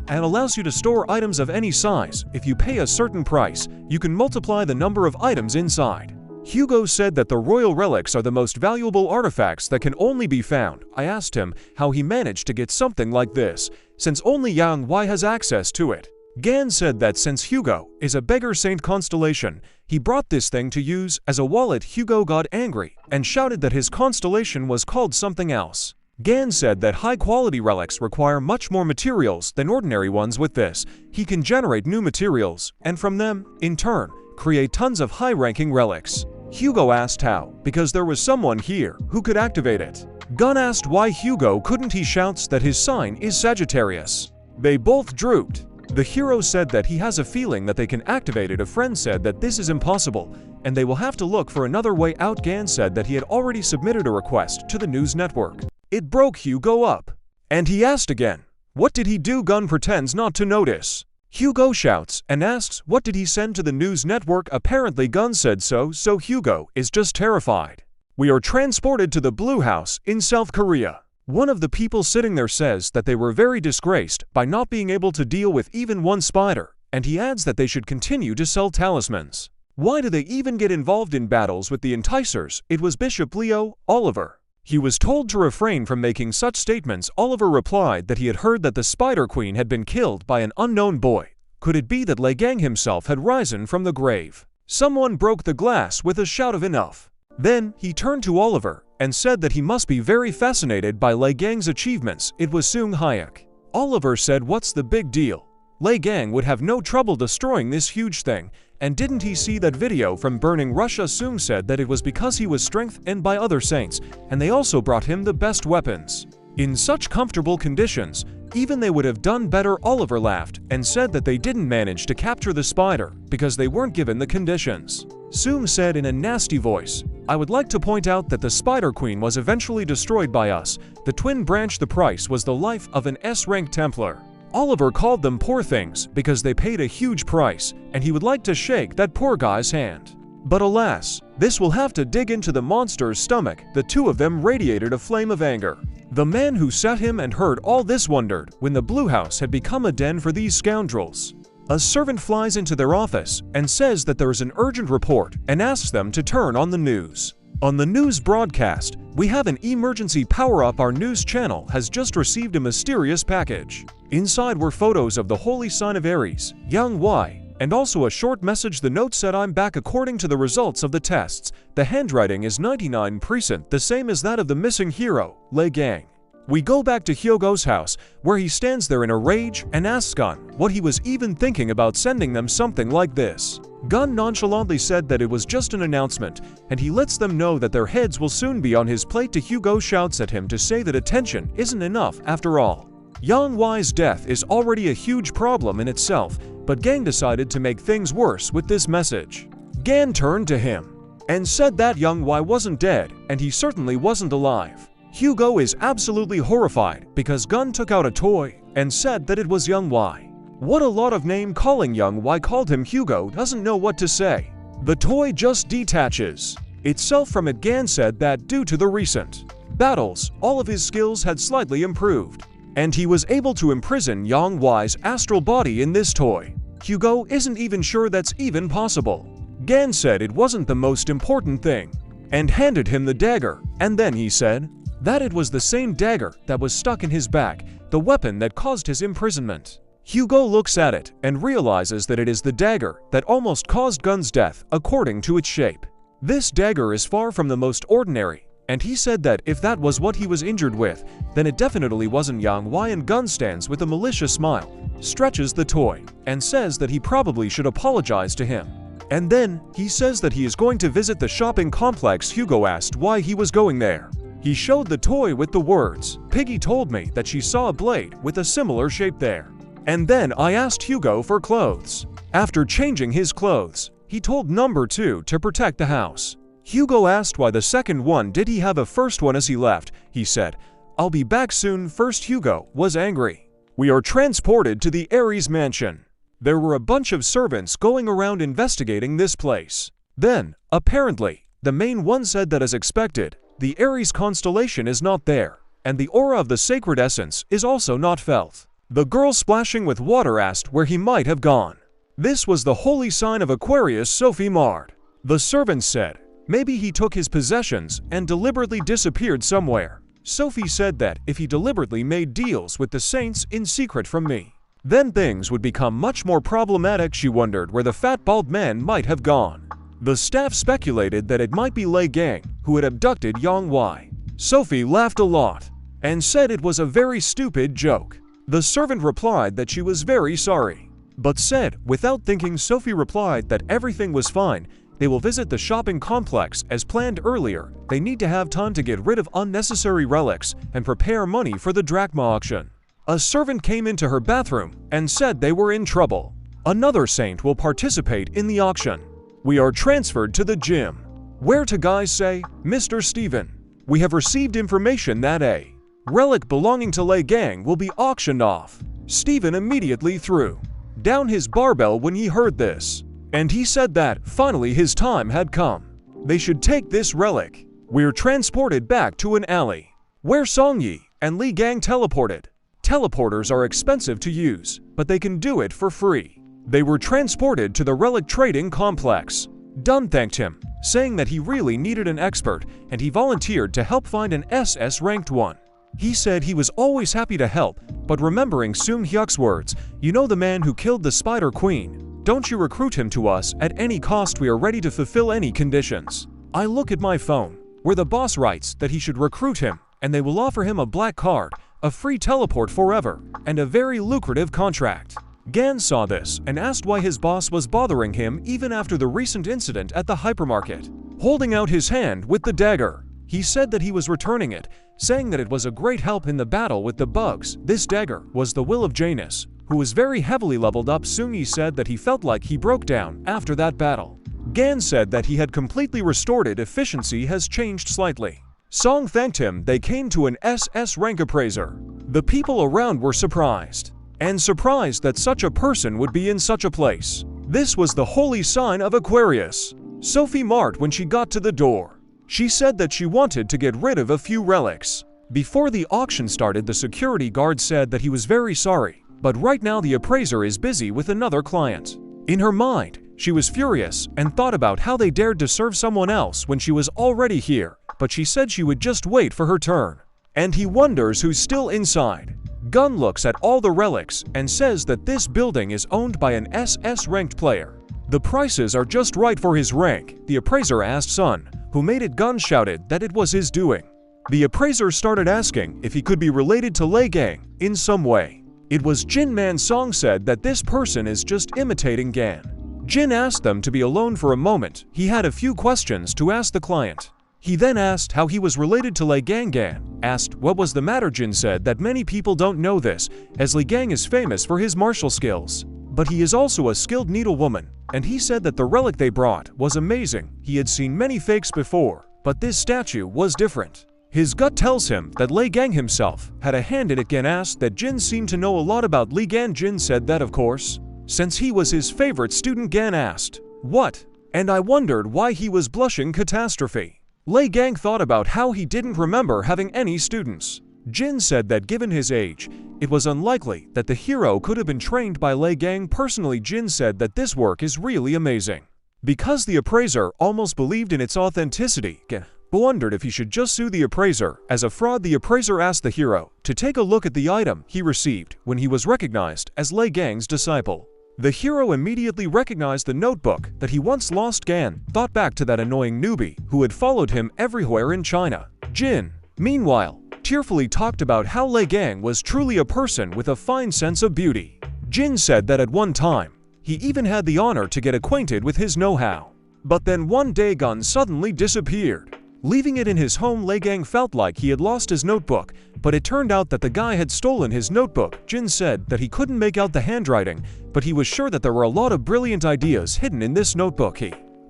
A: and allows you to store items of any size. If you pay a certain price, you can multiply the number of items inside. Hugo said that the royal relics are the most valuable artifacts that can only be found. I asked him how he managed to get something like this, since only Liang has access to it. Gan said that since Hugo is a beggar saint constellation, he brought this thing to use as a wallet. Hugo got angry and shouted that his constellation was called something else. Gan said that high-quality relics require much more materials than ordinary ones. With this, he can generate new materials, and from them, in turn, create tons of high-ranking relics. Hugo asked how, because there was someone here who could activate it. Gun asked why Hugo couldn't. He shouts that his sign is Sagittarius. They both drooped. The hero said that he has a feeling that they can activate it. A friend said that this is impossible, and they will have to look for another way out. Gan said that he had already submitted a request to the news network. It broke Hugo up. And he asked again, what did he do? Gun pretends not to notice. Hugo shouts and asks what did he send to the news network. Apparently Gun said so Hugo is just terrified. We are transported to the Blue House in South Korea. One of the people sitting there says that they were very disgraced by not being able to deal with even one spider, and he adds that they should continue to sell talismans. Why do they even get involved in battles with the enticers? It was Bishop Leo Oliver. He was told to refrain from making such statements. Oliver replied that he had heard that the Spider Queen had been killed by an unknown boy. Could it be that Liang himself had risen from the grave? Someone broke the glass with a shout of enough. Then he turned to Oliver and said that he must be very fascinated by Liang's achievements. It was Sung Hayek. Oliver said, what's the big deal? Liang would have no trouble destroying this huge thing. And didn't he see that video from burning Russia? Sung said that it was because he was strengthened by other saints, and they also brought him the best weapons. In such comfortable conditions, even they would have done better. Oliver laughed and said that they didn't manage to capture the spider because they weren't given the conditions. Sung said in a nasty voice, I would like to point out that the Spider Queen was eventually destroyed by us. The twin branch. The price was the life of an S-rank Templar. Oliver called them poor things because they paid a huge price, and he would like to shake that poor guy's hand. But alas, this will have to dig into the monster's stomach. The two of them radiated a flame of anger. The man who sat him and heard all this wondered when the Blue House had become a den for these scoundrels. A servant flies into their office and says that there is an urgent report and asks them to turn on the news. On the news broadcast, we have an emergency power-up. Our news channel has just received a mysterious package. Inside were photos of the holy sign of Aries, Yang Y, and also a short message. The note said, I'm back. According to the results of the tests, the handwriting is 99%, the same as that of the missing hero, Liang. We go back to Hugo's house, where he stands there in a rage and asks Gun what he was even thinking about sending them something like this. Gun nonchalantly said that it was just an announcement, and he lets them know that their heads will soon be on his plate. Hugo shouts at him to say that attention isn't enough after all. Yang Y's death is already a huge problem in itself, but Gang decided to make things worse with this message. Gan turned to him and said that Young Y wasn't dead and he certainly wasn't alive. Hugo is absolutely horrified because Gun took out a toy and said that it was Young Y. What a lot of name calling. Young Y called him Hugo doesn't know what to say. The toy just detaches itself from it. Gan said that due to the recent battles, all of his skills had slightly improved, and he was able to imprison Young Y's astral body in this toy. Hugo isn't even sure that's even possible. Gan said it wasn't the most important thing, and handed him the dagger, and then he said that it was the same dagger that was stuck in his back, the weapon that caused his imprisonment. Hugo looks at it and realizes that it is the dagger that almost caused Gun's death according to its shape. This dagger is far from the most ordinary, and he said that if that was what he was injured with, then it definitely wasn't Young Y. And Gun stands with a malicious smile, stretches the toy, and says that he probably should apologize to him. And then, he says that he is going to visit the shopping complex. Hugo asked why he was going there. He showed the toy with the words, "Piggy told me that she saw a blade with a similar shape there. And then I asked Hugo for clothes. After changing his clothes, he told number 2 to protect the house." Hugo asked why the second one did he have a first one. As he left, he said, "I'll be back soon." First, Hugo was angry. We are transported to the Aries mansion. There were a bunch of servants going around investigating this place. Then, apparently, the main one said that as expected, the Aries constellation is not there, and the aura of the sacred essence is also not felt. The girl splashing with water asked where he might have gone. This was the holy sign of Aquarius, Sophie Mard. The servant said, maybe he took his possessions and deliberately disappeared somewhere. Sophie said that if he deliberately made deals with the saints in secret from me, then things would become much more problematic. She wondered where the fat bald man might have gone. The staff speculated that it might be Liang, who had abducted Young Y. Sophie laughed a lot and said it was a very stupid joke. The servant replied that she was very sorry, but said, without thinking, Sophie replied that everything was fine. They will visit the shopping complex as planned earlier. They need to have time to get rid of unnecessary relics and prepare money for the drachma auction. A servant came into her bathroom and said they were in trouble. Another saint will participate in the auction. We are transferred to the gym, where two guys say, "Mr. Steven, we have received information that a relic belonging to Liang will be auctioned off." Steven immediately threw down his barbell when he heard this, and he said that finally his time had come. They should take this relic. We're transported back to an alley, where Songyi and Liang teleported. Teleporters are expensive to use, but they can do it for free. They were transported to the relic trading complex. Dunn thanked him, saying that he really needed an expert, and he volunteered to help find an SS ranked one. He said he was always happy to help, but remembering Soon Hyuk's words, "You know the man who killed the Spider Queen? Don't you recruit him to us at any cost. We are ready to fulfill any conditions." I look at my phone, where the boss writes that he should recruit him, and they will offer him a black card, a free teleport forever, and a very lucrative contract. Gan saw this and asked why his boss was bothering him even after the recent incident at the hypermarket. Holding out his hand with the dagger, he said that he was returning it, saying that it was a great help in the battle with the bugs. This dagger was the will of Janus, who was very heavily leveled up. Soon said that he felt like he broke down after that battle. Gan said that he had completely restored it. Efficiency has changed slightly. Song thanked him. They came to an SS rank appraiser. The people around were surprised that such a person would be in such a place. This was the holy sign of Aquarius. Sophie Mart, when she got to the door, she said that she wanted to get rid of a few relics. Before the auction started, the security guard said that he was very sorry, but right now the appraiser is busy with another client. In her mind, she was furious and thought about how they dared to serve someone else when she was already here, but she said she would just wait for her turn. And he wonders who's still inside. Gun looks at all the relics and says that this building is owned by an SS ranked player. The prices are just right for his rank. The appraiser asked Sun, who made it. Gun shouted that it was his doing. The appraiser started asking if he could be related to Liang in some way. It was Jin Man. Song said that this person is just imitating Gan. Jin asked them to be alone for a moment. He had a few questions to ask the client. He then asked how he was related to Liang. Gan asked what was the matter. Jin said that many people don't know this, as Liang is famous for his martial skills. but he is also a skilled needlewoman, and he said that the relic they brought was amazing. He had seen many fakes before, but this statue was different. His gut tells him that Liang himself had a hand in it. Gan asked that Jin seemed to know a lot about Liang. Jin said that of course, since he was his favorite student. Gan asked, "What?" And I wondered why he was blushing. Catastrophe. Liang thought about how he didn't remember having any students. Jin said that given his age, it was unlikely that the hero could have been trained by Liang personally. Jin said that this work is really amazing, because the appraiser almost believed in its authenticity. Gan wondered if he should just sue the appraiser as a fraud. The appraiser asked the hero to take a look at the item he received when he was recognized as Liang's disciple. The hero immediately recognized the notebook that he once lost. Gan thought back to that annoying newbie who had followed him everywhere in China. Jin, meanwhile, tearfully talked about how Liang was truly a person with a fine sense of beauty. Jin said that at one time, he even had the honor to get acquainted with his know-how. But then one day Gan suddenly disappeared, leaving it in his home. Liang felt like he had lost his notebook, but it turned out that the guy had stolen his notebook. Jin said that he couldn't make out the handwriting, but he was sure that there were a lot of brilliant ideas hidden in this notebook.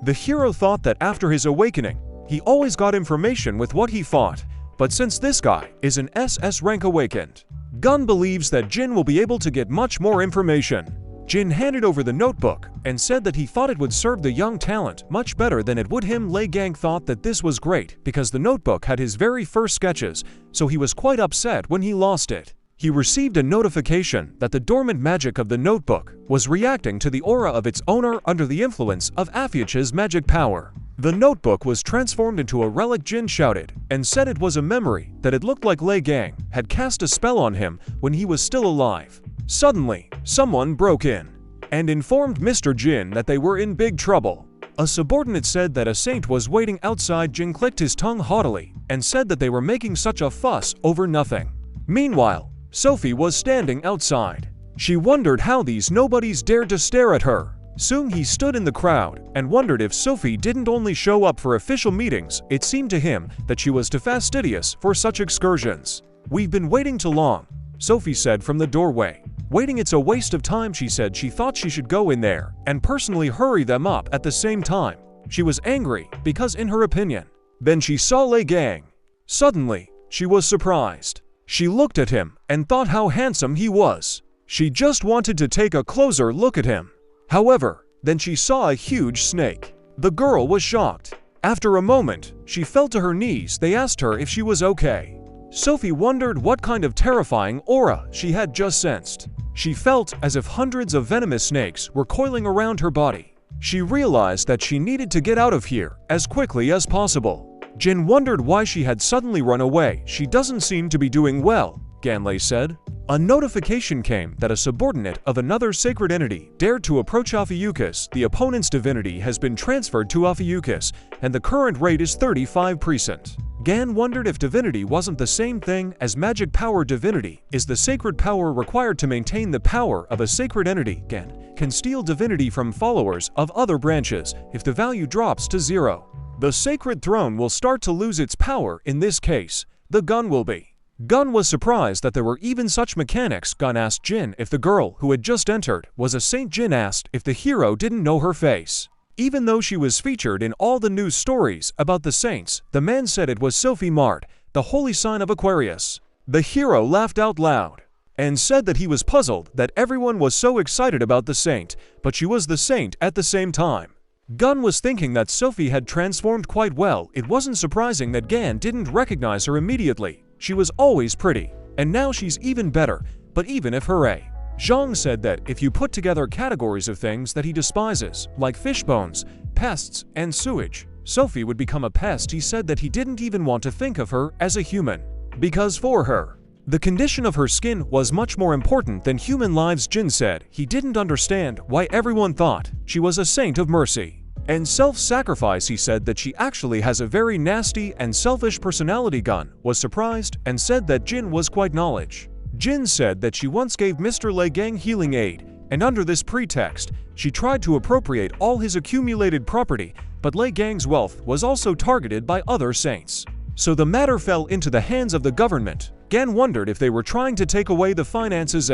A: The hero thought that after his awakening, he always got information with what he fought, but since this guy is an SS rank awakened, Gun believes that Jin will be able to get much more information. Jin handed over the notebook and said that he thought it would serve the young talent much better than it would him. Liang thought that this was great because the notebook had his very first sketches, so he was quite upset when he lost it. He received a notification that the dormant magic of the notebook was reacting to the aura of its owner under the influence of Afiach's magic power. The notebook was transformed into a relic. Jin shouted and said it was a memory, that it looked like Liang had cast a spell on him when he was still alive. Suddenly, someone broke in and informed Mr. Jin that they were in big trouble. A subordinate said that a saint was waiting outside. Jin clicked his tongue haughtily and said that they were making such a fuss over nothing. Meanwhile, Sophie was standing outside. She wondered how these nobodies dared to stare at her. Soon he stood in the crowd and wondered if Sophie didn't only show up for official meetings. It seemed to him that she was too fastidious for such excursions. "We've been waiting too long," Sophie said from the doorway. "Waiting, it's a waste of time." She said she thought she should go in there and personally hurry them up at the same time. She was angry because in her opinion. Then she saw Liang. Suddenly, she was surprised. She looked at him and thought how handsome he was. She just wanted to take a closer look at him. However, then she saw a huge snake. The girl was shocked. After a moment, she fell to her knees. They asked her if she was okay. Sophie wondered what kind of terrifying aura she had just sensed. She felt as if hundreds of venomous snakes were coiling around her body. She realized that she needed to get out of here as quickly as possible. Jin wondered why she had suddenly run away. "She doesn't seem to be doing well," Ganlei said. A notification came that a subordinate of another sacred entity dared to approach Ophiuchus. The opponent's divinity has been transferred to Ophiuchus, and the current rate is 35%. Gan wondered if divinity wasn't the same thing as magic power. Divinity is the sacred power required to maintain the power of a sacred entity. Gan can steal divinity from followers of other branches if the value drops to 0. The sacred throne will start to lose its power. In this case, the gun will be. Gun was surprised that there were even such mechanics. Gun asked Jin if the girl who had just entered was a saint. Jin asked if the hero didn't know her face. Even though she was featured in all the news stories about the saints, the man said it was Sophie Mart, the holy sign of Aquarius. The hero laughed out loud and said that he was puzzled that everyone was so excited about the saint, but she was the saint at the same time. Gun was thinking that Sophie had transformed quite well. It wasn't surprising that Gan didn't recognize her immediately. She was always pretty, and now she's even better. But even if hooray. Zhang said that if you put together categories of things that he despises, like fish bones, pests, and sewage, Sophie would become a pest. He said that he didn't even want to think of her as a human, because for her, the condition of her skin was much more important than human lives. Jin said he didn't understand why everyone thought she was a saint of mercy and self-sacrifice. He said that she actually has a very nasty and selfish personality. Gun was surprised and said that Jin was quite knowledge. Jin said that she once gave Mr. Liang healing aid, and under this pretext, she tried to appropriate all his accumulated property, but Liang's wealth was also targeted by other saints. So the matter fell into the hands of the government. Gan wondered if they were trying to take away the finances.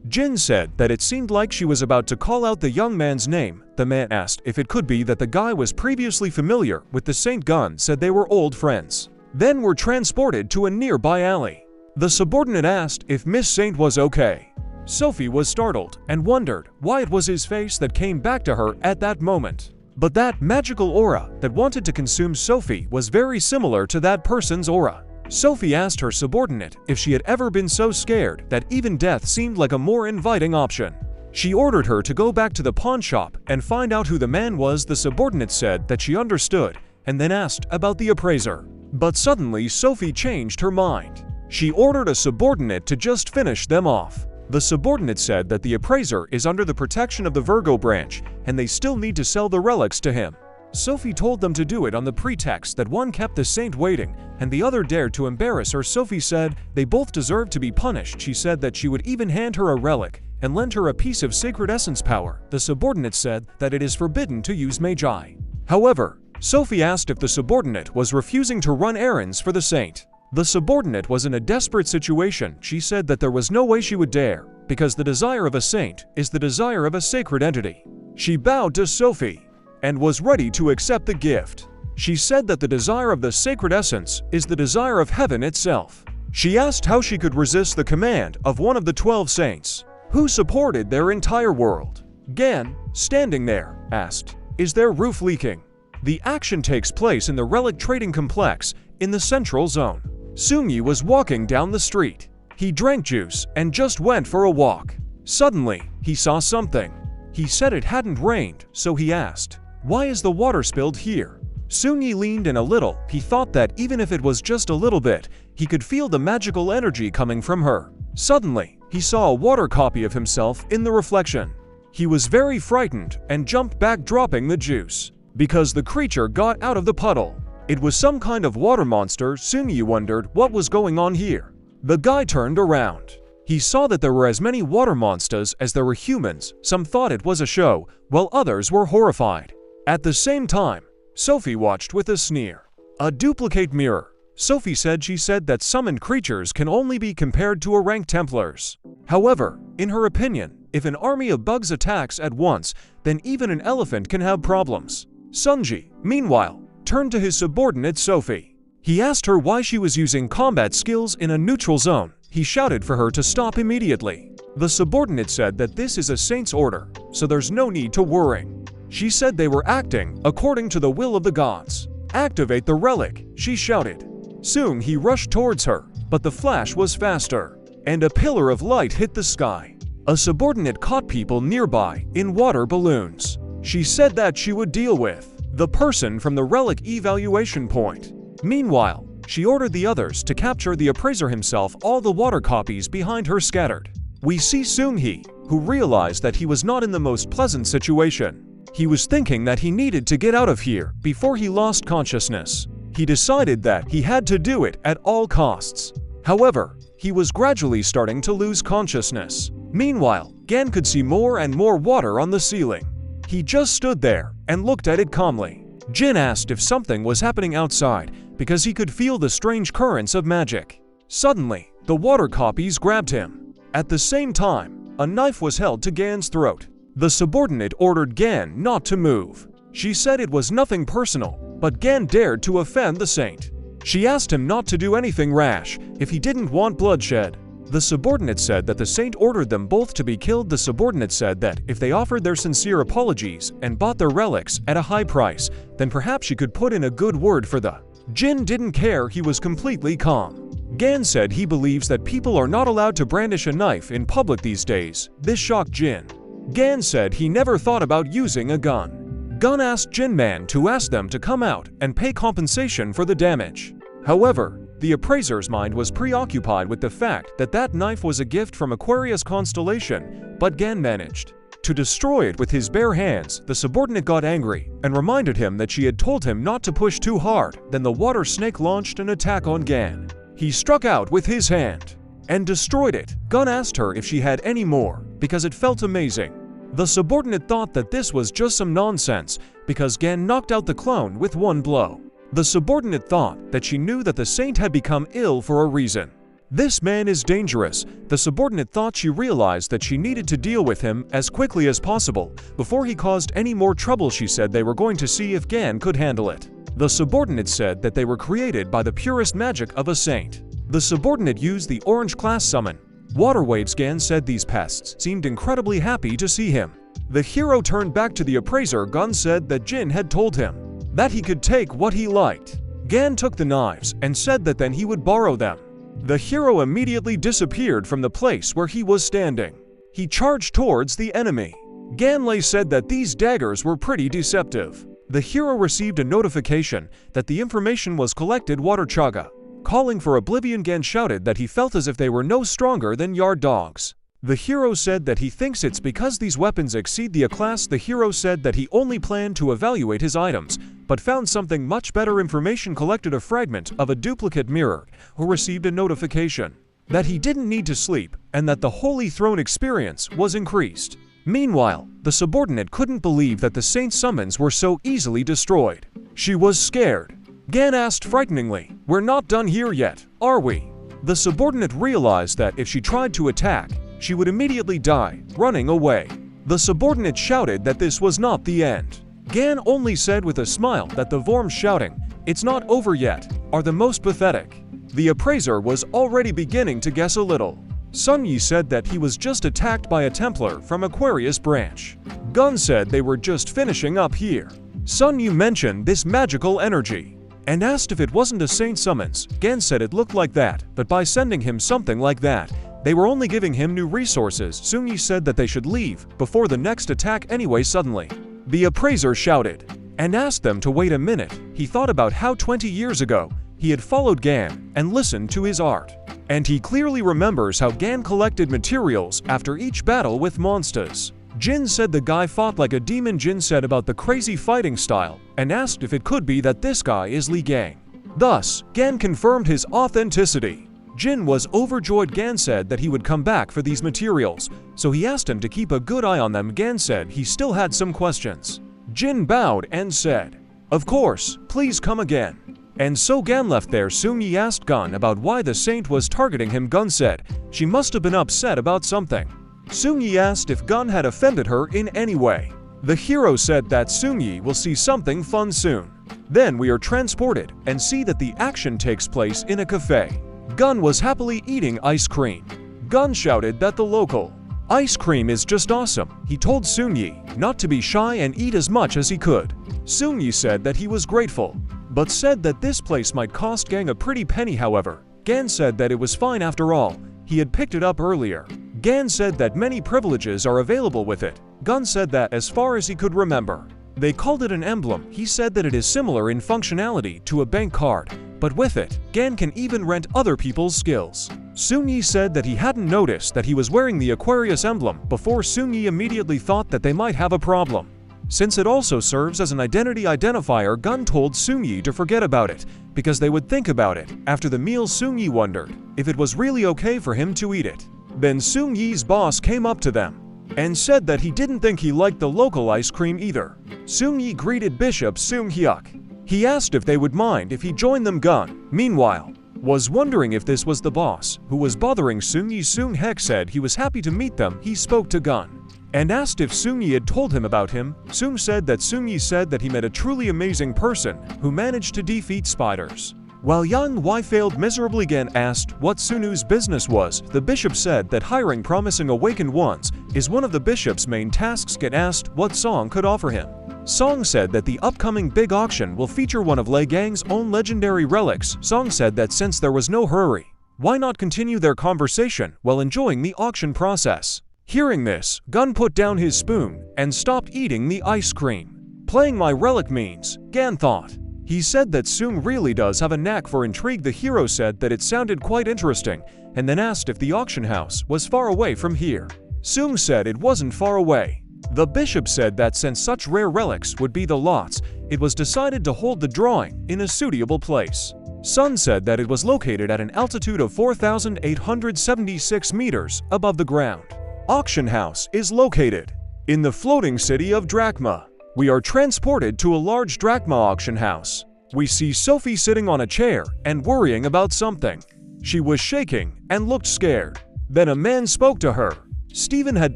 A: Jin said that it seemed like she was about to call out the young man's name. The man asked if it could be that the guy was previously familiar with the Saint. Gun said they were old friends, then were transported to a nearby alley. The subordinate asked if Miss Saint was okay. Sophie was startled and wondered why it was his face that came back to her at that moment. But that magical aura that wanted to consume Sophie was very similar to that person's aura. Sophie asked her subordinate if she had ever been so scared that even death seemed like a more inviting option. She ordered her to go back to the pawn shop and find out who the man was. The subordinate said that she understood and then asked about the appraiser. But suddenly Sophie changed her mind. She ordered a subordinate to just finish them off. The subordinate said that the appraiser is under the protection of the Virgo branch and they still need to sell the relics to him. Sophie told them to do it on the pretext that one kept the saint waiting and the other dared to embarrass her. Sophie said they both deserved to be punished. She said that she would even hand her a relic and lend her a piece of sacred essence power. The subordinate said that it is forbidden to use magi. However, Sophie asked if the subordinate was refusing to run errands for the saint. The subordinate was in a desperate situation. She said that there was no way she would dare, because the desire of a saint is the desire of a sacred entity. She bowed to Sophie and was ready to accept the gift. She said that the desire of the sacred essence is the desire of heaven itself. She asked how she could resist the command of one of the 12 saints, who supported their entire world. Gan, standing there, asked, "Is their roof leaking?" The action takes place in the relic trading complex in the central zone. Seung-yi was walking down the street. He drank juice and just went for a walk. Suddenly, he saw something. He said it hadn't rained, so he asked, "Why is the water spilled here?" Seung-yi leaned in a little. He thought that even if it was just a little bit, he could feel the magical energy coming from her. Suddenly, he saw a water copy of himself in the reflection. He was very frightened and jumped back, dropping the juice, because the creature got out of the puddle. It was some kind of water monster. Seung-yi wondered what was going on here. The guy turned around. He saw that there were as many water monsters as there were humans. Some thought it was a show, while others were horrified. At the same time, Sophie watched with a sneer. A duplicate mirror. Sophie said that summoned creatures can only be compared to a ranked Templars. However, in her opinion, if an army of bugs attacks at once, then even an elephant can have problems. Seung-ji, meanwhile, turned to his subordinate Sophie. He asked her why she was using combat skills in a neutral zone. He shouted for her to stop immediately. The subordinate said that this is a saint's order, so there's no need to worry. She said they were acting according to the will of the gods. "Activate the relic," she shouted. Soon he rushed towards her, but the flash was faster, and a pillar of light hit the sky. A subordinate caught people nearby in water balloons. She said that she would deal with the person from the relic evaluation point. Meanwhile, she ordered the others to capture the appraiser himself. All the water copies behind her scattered. We see Seung-hee, who realized that he was not in the most pleasant situation. He was thinking that he needed to get out of here before he lost consciousness. He decided that he had to do it at all costs. However, he was gradually starting to lose consciousness. Meanwhile, Gan could see more and more water on the ceiling. He just stood there and looked at it calmly. Jin asked if something was happening outside because he could feel the strange currents of magic. Suddenly, the water copies grabbed him. At the same time, a knife was held to Gan's throat. The subordinate ordered Gan not to move. She said it was nothing personal, but Gan dared to offend the saint. She asked him not to do anything rash if he didn't want bloodshed. The subordinate said that the saint ordered them both to be killed. The subordinate said that if they offered their sincere apologies and bought their relics at a high price, then perhaps she could put in a good word for the. Jin didn't care. He was completely calm. Gan said he believes that people are not allowed to brandish a knife in public these days. This shocked Jin. Gan said he never thought about using a gun. Gun asked Jin Man to ask them to come out and pay compensation for the damage. However, the appraiser's mind was preoccupied with the fact that that knife was a gift from Aquarius constellation, but Gan managed to destroy it with his bare hands. The subordinate got angry and reminded him that she had told him not to push too hard. Then the water snake launched an attack on Gan. He struck out with his hand and destroyed it. Gun asked her if she had any more because it felt amazing. The subordinate thought that this was just some nonsense because Gan knocked out the clone with one blow. The subordinate thought that she knew that the saint had become ill for a reason. "This man is dangerous." The subordinate thought she realized that she needed to deal with him as quickly as possible before he caused any more trouble. She said they were going to see if Gan could handle it. The subordinate said that they were created by the purest magic of a saint. The subordinate used the orange class summon. Water waves. Gan said these pests seemed incredibly happy to see him. The hero turned back to the appraiser. Gan said that Jin had told him that he could take what he liked. Gan took the knives and said that then he would borrow them. The hero immediately disappeared from the place where he was standing. He charged towards the enemy. Ganlei said that these daggers were pretty deceptive. The hero received a notification that the information was collected. Water Chaga, calling for oblivion. Gan shouted that he felt as if they were no stronger than yard dogs. The hero said that he thinks it's because these weapons exceed the A-class. The hero said that he only planned to evaluate his items, but found something much better. Information collected a fragment of a duplicate mirror, who received a notification that he didn't need to sleep, and that the Holy Throne experience was increased. Meanwhile, the subordinate couldn't believe that the saint's summons were so easily destroyed. She was scared. Gan asked frighteningly, "We're not done here yet, are we?" The subordinate realized that if she tried to attack, she would immediately die, running away. The subordinate shouted that this was not the end. Gan only said with a smile that the Vorms shouting, "It's not over yet," are the most pathetic. The appraiser was already beginning to guess a little. Sun Yi said that he was just attacked by a Templar from Aquarius branch. Gun said they were just finishing up here. Sun Yi mentioned this magical energy and asked if it wasn't a saint summons. Gan said it looked like that, but by sending him something like that, they were only giving him new resources. Sun Yi said that they should leave before the next attack anyway. Suddenly, the appraiser shouted and asked them to wait a minute. He thought about how 20 years ago he had followed Gan and listened to his art. And he clearly remembers how Gan collected materials after each battle with monsters. Jin said the guy fought like a demon. Jin said about the crazy fighting style and asked if it could be that this guy is Li Gang. Thus, Gan confirmed his authenticity. Jin was overjoyed. Gan said that he would come back for these materials, so he asked him to keep a good eye on them. Gan said he still had some questions. Jin bowed and said, "Of course, please come again." And so Gan left there. Sun Yi asked Gun about why the saint was targeting him. Gun said she must have been upset about something. Sun Yi asked if Gun had offended her in any way. The hero said that Sun Yi will see something fun soon. Then we are transported and see that the action takes place in a cafe. Gun was happily eating ice cream. Gun shouted that the local ice cream is just awesome. He told Sun Yi not to be shy and eat as much as he could. Sun Yi said that he was grateful, but said that this place might cost Gang a pretty penny. However, Gan said that it was fine after all. He had picked it up earlier. Gan said that many privileges are available with it. Gun said that as far as he could remember, they called it an emblem. He said that it is similar in functionality to a bank card, but with it, Gan can even rent other people's skills. Sun Yi said that he hadn't noticed that he was wearing the Aquarius emblem before. Sun Yi immediately thought that they might have a problem, since it also serves as an identity identifier. Gun told Sun Yi to forget about it, because they would think about it. After the meal, Sun Yi wondered if it was really okay for him to eat it. Then Sun Yi's boss came up to them and said that he didn't think he liked the local ice cream either. Sun Yi greeted Bishop Sung Hyuk. He asked if they would mind if he joined them. Gun, meanwhile, was wondering if this was the boss who was bothering Sun Yi. Sung Hyuk said he was happy to meet them. He spoke to Gun and asked if Sung Yi had told him about him. Sung said that Sung Yi said that he met a truly amazing person who managed to defeat spiders, while Yang Wei failed miserably. Gan asked what Sunu's business was. The bishop said that hiring promising awakened ones is one of the bishop's main tasks. Gan asked what Song could offer him. Song said that the upcoming big auction will feature one of Lei Gang's own legendary relics. Song said that since there was no hurry, why not continue their conversation while enjoying the auction process. Hearing this, Gun put down his spoon and stopped eating the ice cream. Playing my relic means, Gan thought. He said that Sung really does have a knack for intrigue. The hero said that it sounded quite interesting, and then asked if the auction house was far away from here. Sung said it wasn't far away. The bishop said that since such rare relics would be the lots, it was decided to hold the drawing in a suitable place. Sun said that it was located at an altitude of 4,876 meters above the ground. Auction house is located in the floating city of Drachma. We are transported to a large Drachma auction house. We see Sophie sitting on a chair and worrying about something. She was shaking and looked scared. Then a man spoke to her. Steven had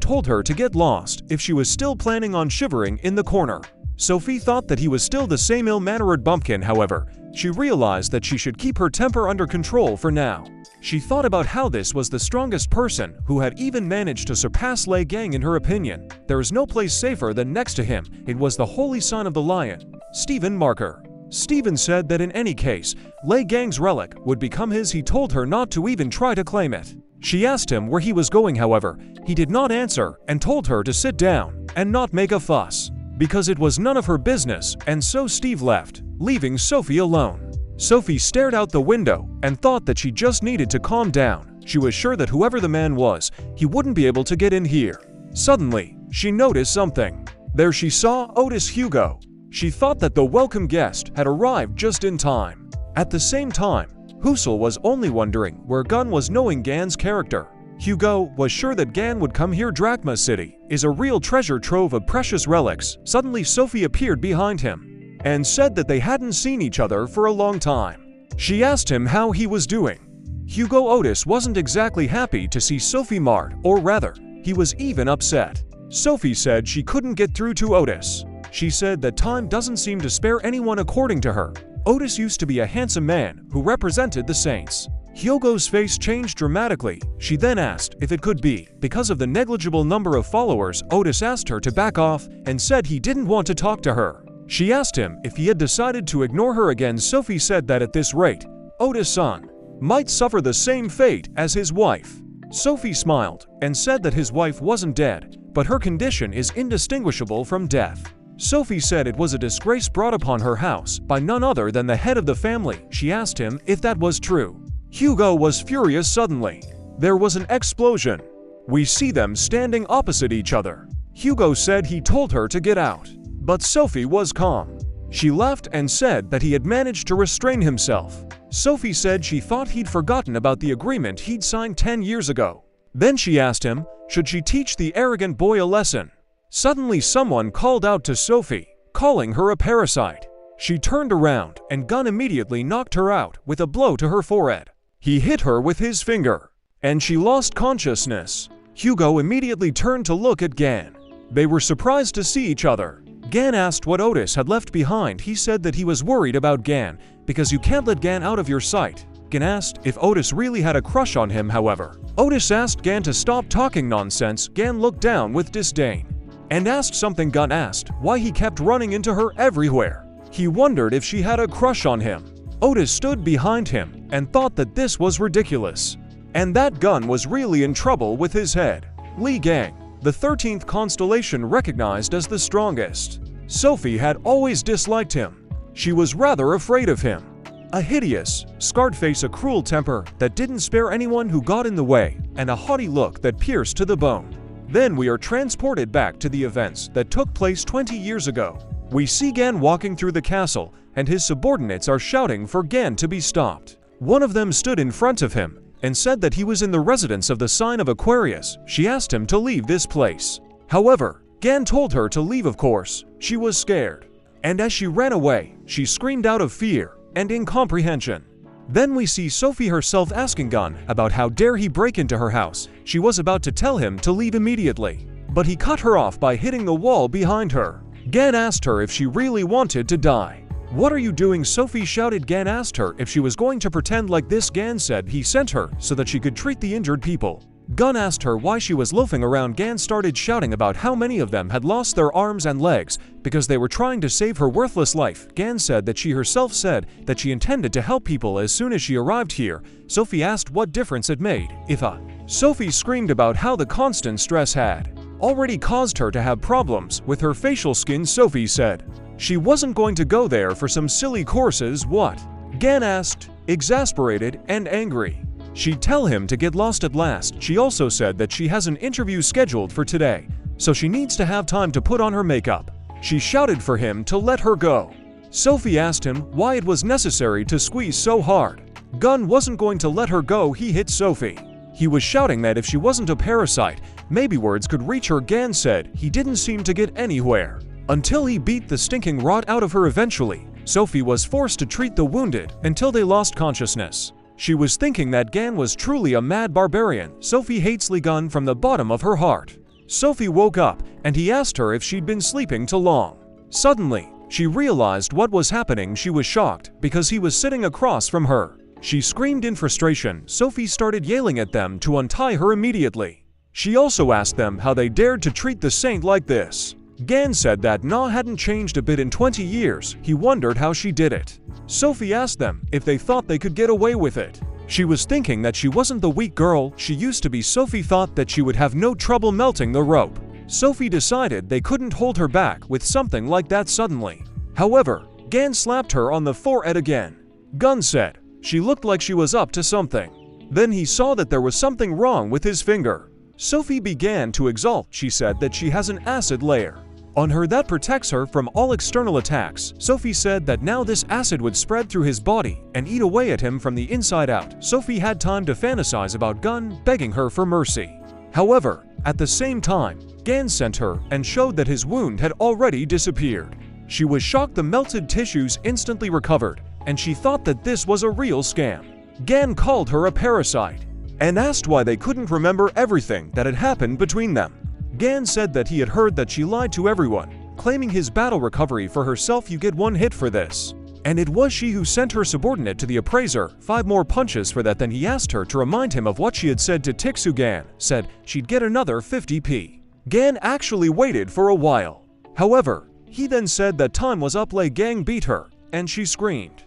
A: told her to get lost if she was still planning on shivering in the corner. Sophie thought that he was still the same ill-mannered bumpkin. However, she realized that she should keep her temper under control for now. She thought about how this was the strongest person who had even managed to surpass Liang in her opinion. There is no place safer than next to him. It was the holy sign of the lion, Steven Marker. Steven said that in any case, Liang's relic would become his. He told her not to even try to claim it. She asked him where he was going. However, he did not answer and told her to sit down and not make a fuss, because it was none of her business, and so Steve left, leaving Sophie alone. Sophie stared out the window and thought that she just needed to calm down. She was sure that whoever the man was, he wouldn't be able to get in here. Suddenly, she noticed something. There she saw Otis Hugo. She thought that the welcome guest had arrived just in time. At the same time, Husel was only wondering where Gun was, knowing Gan's character. Hugo was sure that Gan would come here. Drachma City is a real treasure trove of precious relics. Suddenly Sophie appeared behind him and said that they hadn't seen each other for a long time. She asked him how he was doing. Hugo Otis wasn't exactly happy to see Sophie marred, or rather, he was even upset. Sophie said she couldn't get through to Otis. She said that time doesn't seem to spare anyone. According to her, Otis used to be a handsome man who represented the saints. Hugo's face changed dramatically. She then asked if it could be because of the negligible number of followers. Otis asked her to back off and said he didn't want to talk to her. She asked him if he had decided to ignore her again. Sophie said that at this rate, Otis' son might suffer the same fate as his wife. Sophie smiled and said that his wife wasn't dead, but her condition is indistinguishable from death. Sophie said it was a disgrace brought upon her house by none other than the head of the family. She asked him if that was true. Hugo was furious. Suddenly, there was an explosion. We see them standing opposite each other. Hugo said he told her to get out, but Sophie was calm. She laughed and said that he had managed to restrain himself. Sophie said she thought he'd forgotten about the agreement he'd signed 10 years ago. Then she asked him, should she teach the arrogant boy a lesson? Suddenly someone called out to Sophie, calling her a parasite. She turned around and Gun immediately knocked her out with a blow to her forehead. He hit her with his finger, and she lost consciousness. Hugo immediately turned to look at Gan. They were surprised to see each other. Gan asked what Otis had left behind. He said that he was worried about Gan because you can't let Gan out of your sight. Gan asked if Otis really had a crush on him. However, Otis asked Gan to stop talking nonsense. Gan looked down with disdain and asked something. Gun asked why he kept running into her everywhere. He wondered if she had a crush on him. Otis stood behind him and thought that this was ridiculous, and that Gun was really in trouble with his head. Liang, the 13th constellation recognized as the strongest. Sophie had always disliked him. She was rather afraid of him. A hideous, scarred face, a cruel temper that didn't spare anyone who got in the way, and a haughty look that pierced to the bone. Then we are transported back to the events that took place 20 years ago. We see Gan walking through the castle, and his subordinates are shouting for Gan to be stopped. One of them stood in front of him and said that he was in the residence of the sign of Aquarius. She asked him to leave this place. However, Gan told her to leave. Of course, she was scared, and as she ran away, she screamed out of fear and incomprehension. Then we see Sophie herself asking Gun about how dare he break into her house. She was about to tell him to leave immediately, but he cut her off by hitting the wall behind her. Gan asked her if she really wanted to die. What are you doing? Sophie shouted. Gan asked her if she was going to pretend like this. Gan said he sent her so that she could treat the injured people. Gun asked her why she was loafing around. Gan started shouting about how many of them had lost their arms and legs because they were trying to save her worthless life. Gan said that she herself said that she intended to help people as soon as she arrived here. Sophie asked what difference it made, if a. Sophie screamed about how the constant stress had already caused her to have problems with her facial skin. Sophie said she wasn't going to go there for some silly courses. What? Gan asked, exasperated and angry. She'd tell him to get lost at last. She also said that she has an interview scheduled for today, so she needs to have time to put on her makeup. She shouted for him to let her go. Sophie asked him why it was necessary to squeeze so hard. Gun wasn't going to let her go. He hit Sophie. He was shouting that if she wasn't a parasite, maybe words could reach her. Gan said he didn't seem to get anywhere until he beat the stinking rot out of her. Eventually, Sophie was forced to treat the wounded until they lost consciousness. She was thinking that Gan was truly a mad barbarian. Sophie hates Liang from the bottom of her heart. Sophie woke up, and he asked her if she'd been sleeping too long. Suddenly, she realized what was happening. She was shocked, because he was sitting across from her. She screamed in frustration. Sophie started yelling at them to untie her immediately. She also asked them how they dared to treat the saint like this. Gan said that Na hadn't changed a bit in 20 years. He wondered how she did it. Sophie asked them if they thought they could get away with it. She was thinking that she wasn't the weak girl she used to be. Sophie thought that she would have no trouble melting the rope. Sophie decided they couldn't hold her back with something like that suddenly. However, Gan slapped her on the forehead again. Gun said she looked like she was up to something. Then he saw that there was something wrong with his finger. Sophie began to exult. She said that she has an acid layer on her that protects her from all external attacks. Sophie said that now this acid would spread through his body and eat away at him from the inside out. Sophie had time to fantasize about Gun begging her for mercy. However, at the same time, Gan sent her and showed that his wound had already disappeared. She was shocked. The melted tissues instantly recovered, and she thought that this was a real scam. Gan called her a parasite and asked why they couldn't remember everything that had happened between them. Gan said that he had heard that she lied to everyone, claiming his battle recovery for herself. You get one hit for this. And it was she who sent her subordinate to the appraiser 5 more punches for that. Then he asked her to remind him of what she had said to Tixu. Gan said she'd get another 50p. Gan actually waited for a while. However, he then said that time was up. Gang beat her, and she screamed.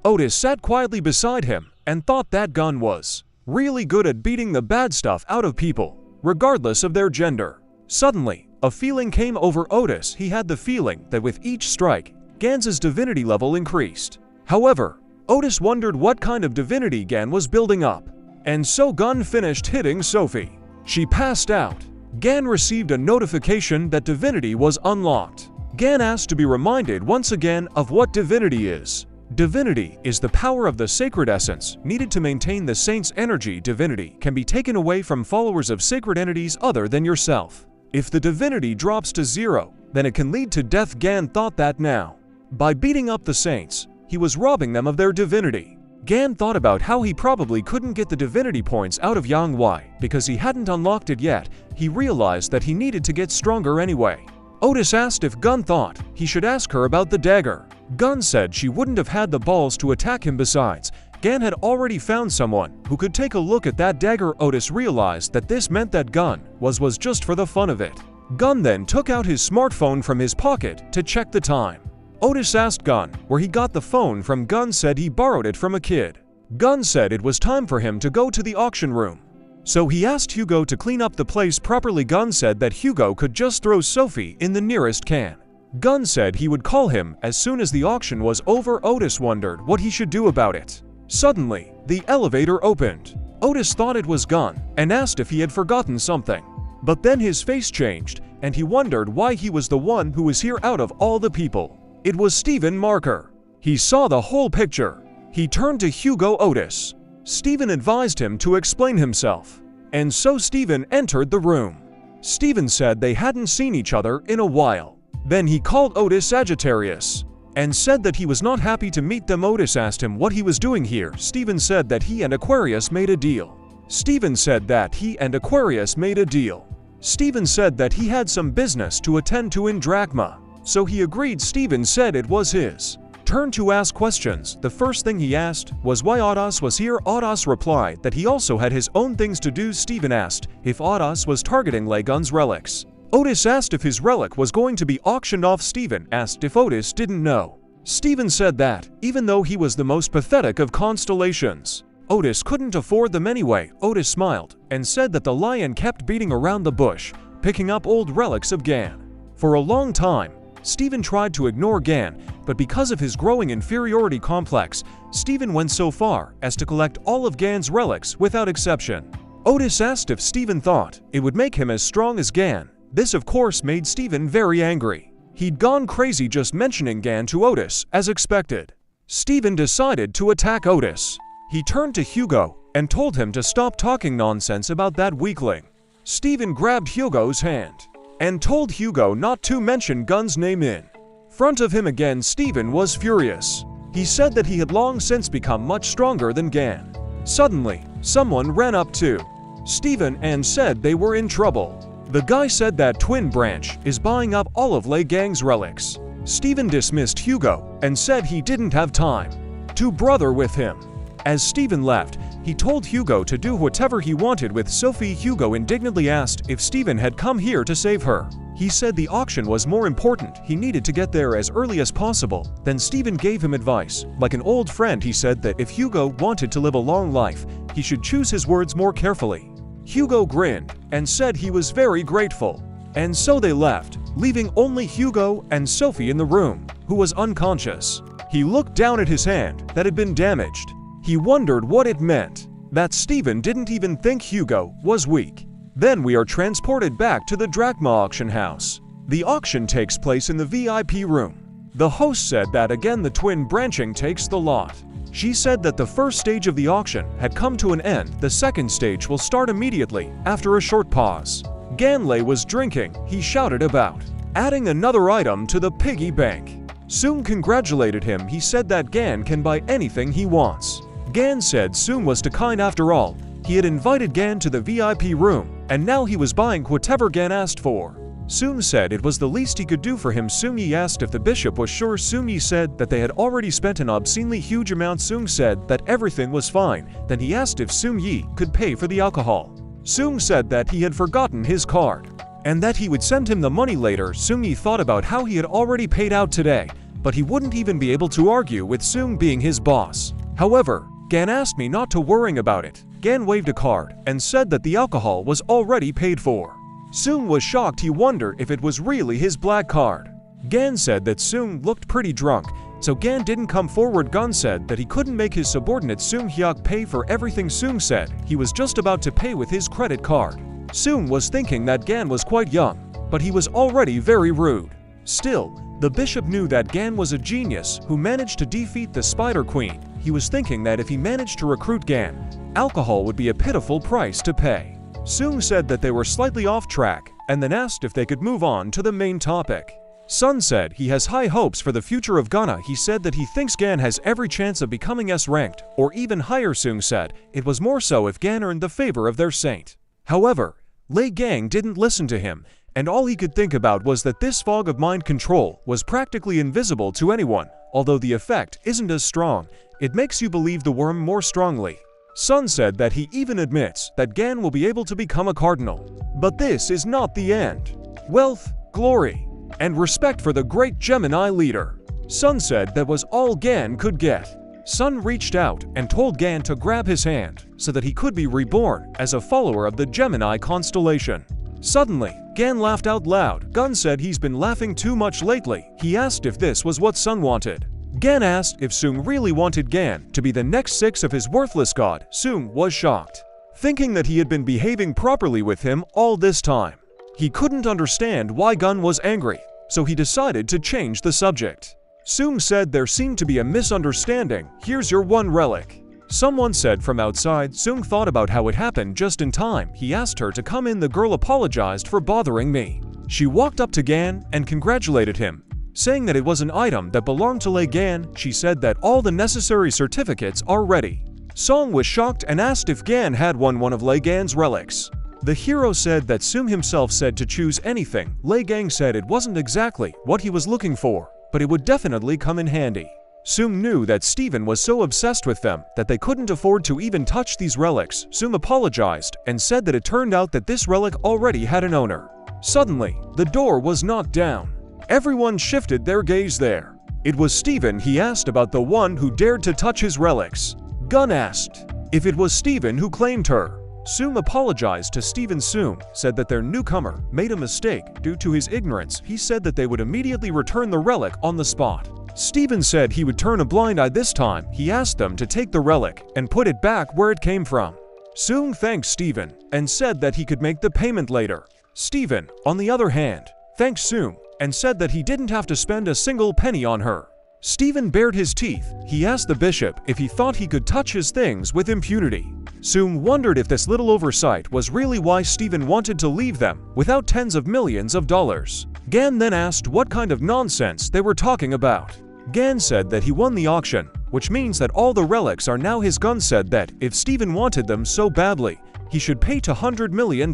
A: Otis sat quietly beside him and thought that Gun was really good at beating the bad stuff out of people, regardless of their gender. Suddenly, a feeling came over Otis. He had the feeling that with each strike, Gan's divinity level increased. However, Otis wondered what kind of divinity Gan was building up. And so Gun finished hitting Sophie. She passed out. Gan received a notification that divinity was unlocked. Gan asked to be reminded once again of what divinity is. Divinity is the power of the sacred essence needed to maintain the saint's energy. Divinity can be taken away from followers of sacred entities other than yourself. If the divinity drops to 0, then it can lead to death. Gan thought that now, by beating up the saints, he was robbing them of their divinity. Gan thought about how he probably couldn't get the divinity points out of Yang. Why? Because he hadn't unlocked it yet. He realized that he needed to get stronger anyway. Otis asked if Gun thought he should ask her about the dagger. Gun said she wouldn't have had the balls to attack him. Besides, Gan had already found someone who could take a look at that dagger. Otis realized that this meant that Gun was just for the fun of it. Gun then took out his smartphone from his pocket to check the time. Otis asked Gun where he got the phone from. Gun said he borrowed it from a kid. Gun said it was time for him to go to the auction room, so he asked Hugo to clean up the place properly. Gun said that Hugo could just throw Sophie in the nearest can. Gun said he would call him as soon as the auction was over. Otis wondered what he should do about it. Suddenly, the elevator opened. Otis thought it was Gun and asked if he had forgotten something. But then his face changed, and he wondered why he was the one who was here out of all the people. It was Stephen Marker. He saw the whole picture. He turned to Hugo Otis. Stephen advised him to explain himself, and so Stephen entered the room. Stephen said they hadn't seen each other in a while. Then he called Otis Sagittarius and said that he was not happy to meet them. Otis asked him what he was doing here. Stephen said that he and Aquarius made a deal. Stephen said that he and Aquarius made a deal. Stephen said that he had some business to attend to in Drachma, so he agreed. Stephen said it was his turn to ask questions. The first thing he asked was why Otis was here. Otis replied that he also had his own things to do. Stephen asked if Otis was targeting Gun's relics. Otis asked if his relic was going to be auctioned off. Stephen asked if Otis didn't know. Stephen said that, even though he was the most pathetic of constellations, Otis couldn't afford them anyway. Otis smiled and said that the lion kept beating around the bush, picking up old relics of Gan. For a long time, Stephen tried to ignore Gan, but because of his growing inferiority complex, Stephen went so far as to collect all of Gan's relics without exception. Otis asked if Stephen thought it would make him as strong as Gan. This of course made Stephen very angry. He'd gone crazy just mentioning Gan to Otis as expected. Stephen decided to attack Otis. He turned to Hugo and told him to stop talking nonsense about that weakling. Stephen grabbed Hugo's hand and told Hugo not to mention Gun's name in front of him again. Stephen was furious. He said that he had long since become much stronger than Gan. Suddenly, someone ran up to Stephen and said they were in trouble. The guy said that Twin Branch is buying up all of Liang's relics. Stephen dismissed Hugo and said he didn't have time to brother with him. As Stephen left, he told Hugo to do whatever he wanted with Sophie. Hugo indignantly asked if Stephen had come here to save her. He said the auction was more important, he needed to get there as early as possible. Then Stephen gave him advice. Like an old friend, he said that if Hugo wanted to live a long life, he should choose his words more carefully. Hugo grinned and said he was very grateful. And so they left, leaving only Hugo and Sophie in the room, who was unconscious. He looked down at his hand that had been damaged. He wondered what it meant, that Stephen didn't even think Hugo was weak. Then we are transported back to the drachma auction house. The auction takes place in the VIP room. The host said that again the twin branching takes the lot. She said that the first stage of the auction had come to an end. The second stage will start immediately after a short pause. Ganley was drinking. He shouted about adding another item to the piggy bank. Soong congratulated him. He said that Gan can buy anything he wants. Gan said Soong was too kind after all. He had invited Gan to the VIP room, and now he was buying whatever Gan asked for. Soong said it was the least he could do for him. Soong Yi asked if the bishop was sure. Soong Yi said that they had already spent an obscenely huge amount. Soong said that everything was fine. Then he asked if Soong Yi could pay for the alcohol. Soong said that he had forgotten his card, and that he would send him the money later. Soong Yi thought about how he had already paid out today, but he wouldn't even be able to argue with Soong being his boss. However, Gan asked me not to worry about it. Gan waved a card and said that the alcohol was already paid for. Soong was shocked. He wondered if it was really his black card. Gan said that Soong looked pretty drunk, so Gan didn't come forward. Gan said that he couldn't make his subordinate Soong Hyuk pay for everything. Soong said he was just about to pay with his credit card. Soong was thinking that Gan was quite young, but he was already very rude. Still, the bishop knew that Gan was a genius who managed to defeat the Spider Queen. He was thinking that if he managed to recruit Gan, alcohol would be a pitiful price to pay. Soong said that they were slightly off track, and then asked if they could move on to the main topic. Sun said he has high hopes for the future of Ghana. He said that he thinks Gan has every chance of becoming S-ranked, or even higher. Soong said it was more so if Gan earned the favor of their saint. However, Lei Gang didn't listen to him, and all he could think about was that this fog of mind control was practically invisible to anyone. Although the effect isn't as strong, it makes you believe the worm more strongly. Sun said that he even admits that Gan will be able to become a cardinal. But this is not the end. Wealth, glory, and respect for the great Gemini leader. Sun said that was all Gan could get. Sun reached out and told Gan to grab his hand so that he could be reborn as a follower of the Gemini constellation. Suddenly, Gan laughed out loud. Gun said he's been laughing too much lately. He asked if this was what Sun wanted. Gan asked if Soong really wanted Gan to be the next 6 of his worthless god. Soong was shocked, thinking that he had been behaving properly with him all this time. He couldn't understand why Gun was angry, so he decided to change the subject. Soong said there seemed to be a misunderstanding. Here's your one relic. Someone said from outside. Soong thought about how it happened just in time. He asked her to come in. The girl apologized for bothering me. She walked up to Gan and congratulated him, saying that it was an item that belonged to Lei Gan. She said that all the necessary certificates are ready. Song was shocked and asked if Gan had one of Lei Gan's relics. The hero said that Soong himself said to choose anything. Lei Gang said it wasn't exactly what he was looking for, but it would definitely come in handy. Soong knew that Stephen was so obsessed with them that they couldn't afford to even touch these relics. Soong apologized and said that it turned out that this relic already had an owner. Suddenly, the door was knocked down. Everyone shifted their gaze there. It was Stephen. He asked about the one who dared to touch his relics. Gun asked if it was Stephen who claimed her. Soong apologized to Stephen. Soong said that their newcomer made a mistake due to his ignorance. He said that they would immediately return the relic on the spot. Stephen said he would turn a blind eye this time. He asked them to take the relic and put it back where it came from. Soong thanked Stephen and said that he could make the payment later. Stephen, on the other hand, thanked Soong and said that he didn't have to spend a single penny on her. Stephen bared his teeth. He asked the bishop if he thought he could touch his things with impunity. Soong wondered if this little oversight was really why Stephen wanted to leave them without tens of millions of dollars. Gan then asked what kind of nonsense they were talking about. Gan said that he won the auction, which means that all the relics are now his. Gun said that if Steven wanted them so badly, he should pay $200 million.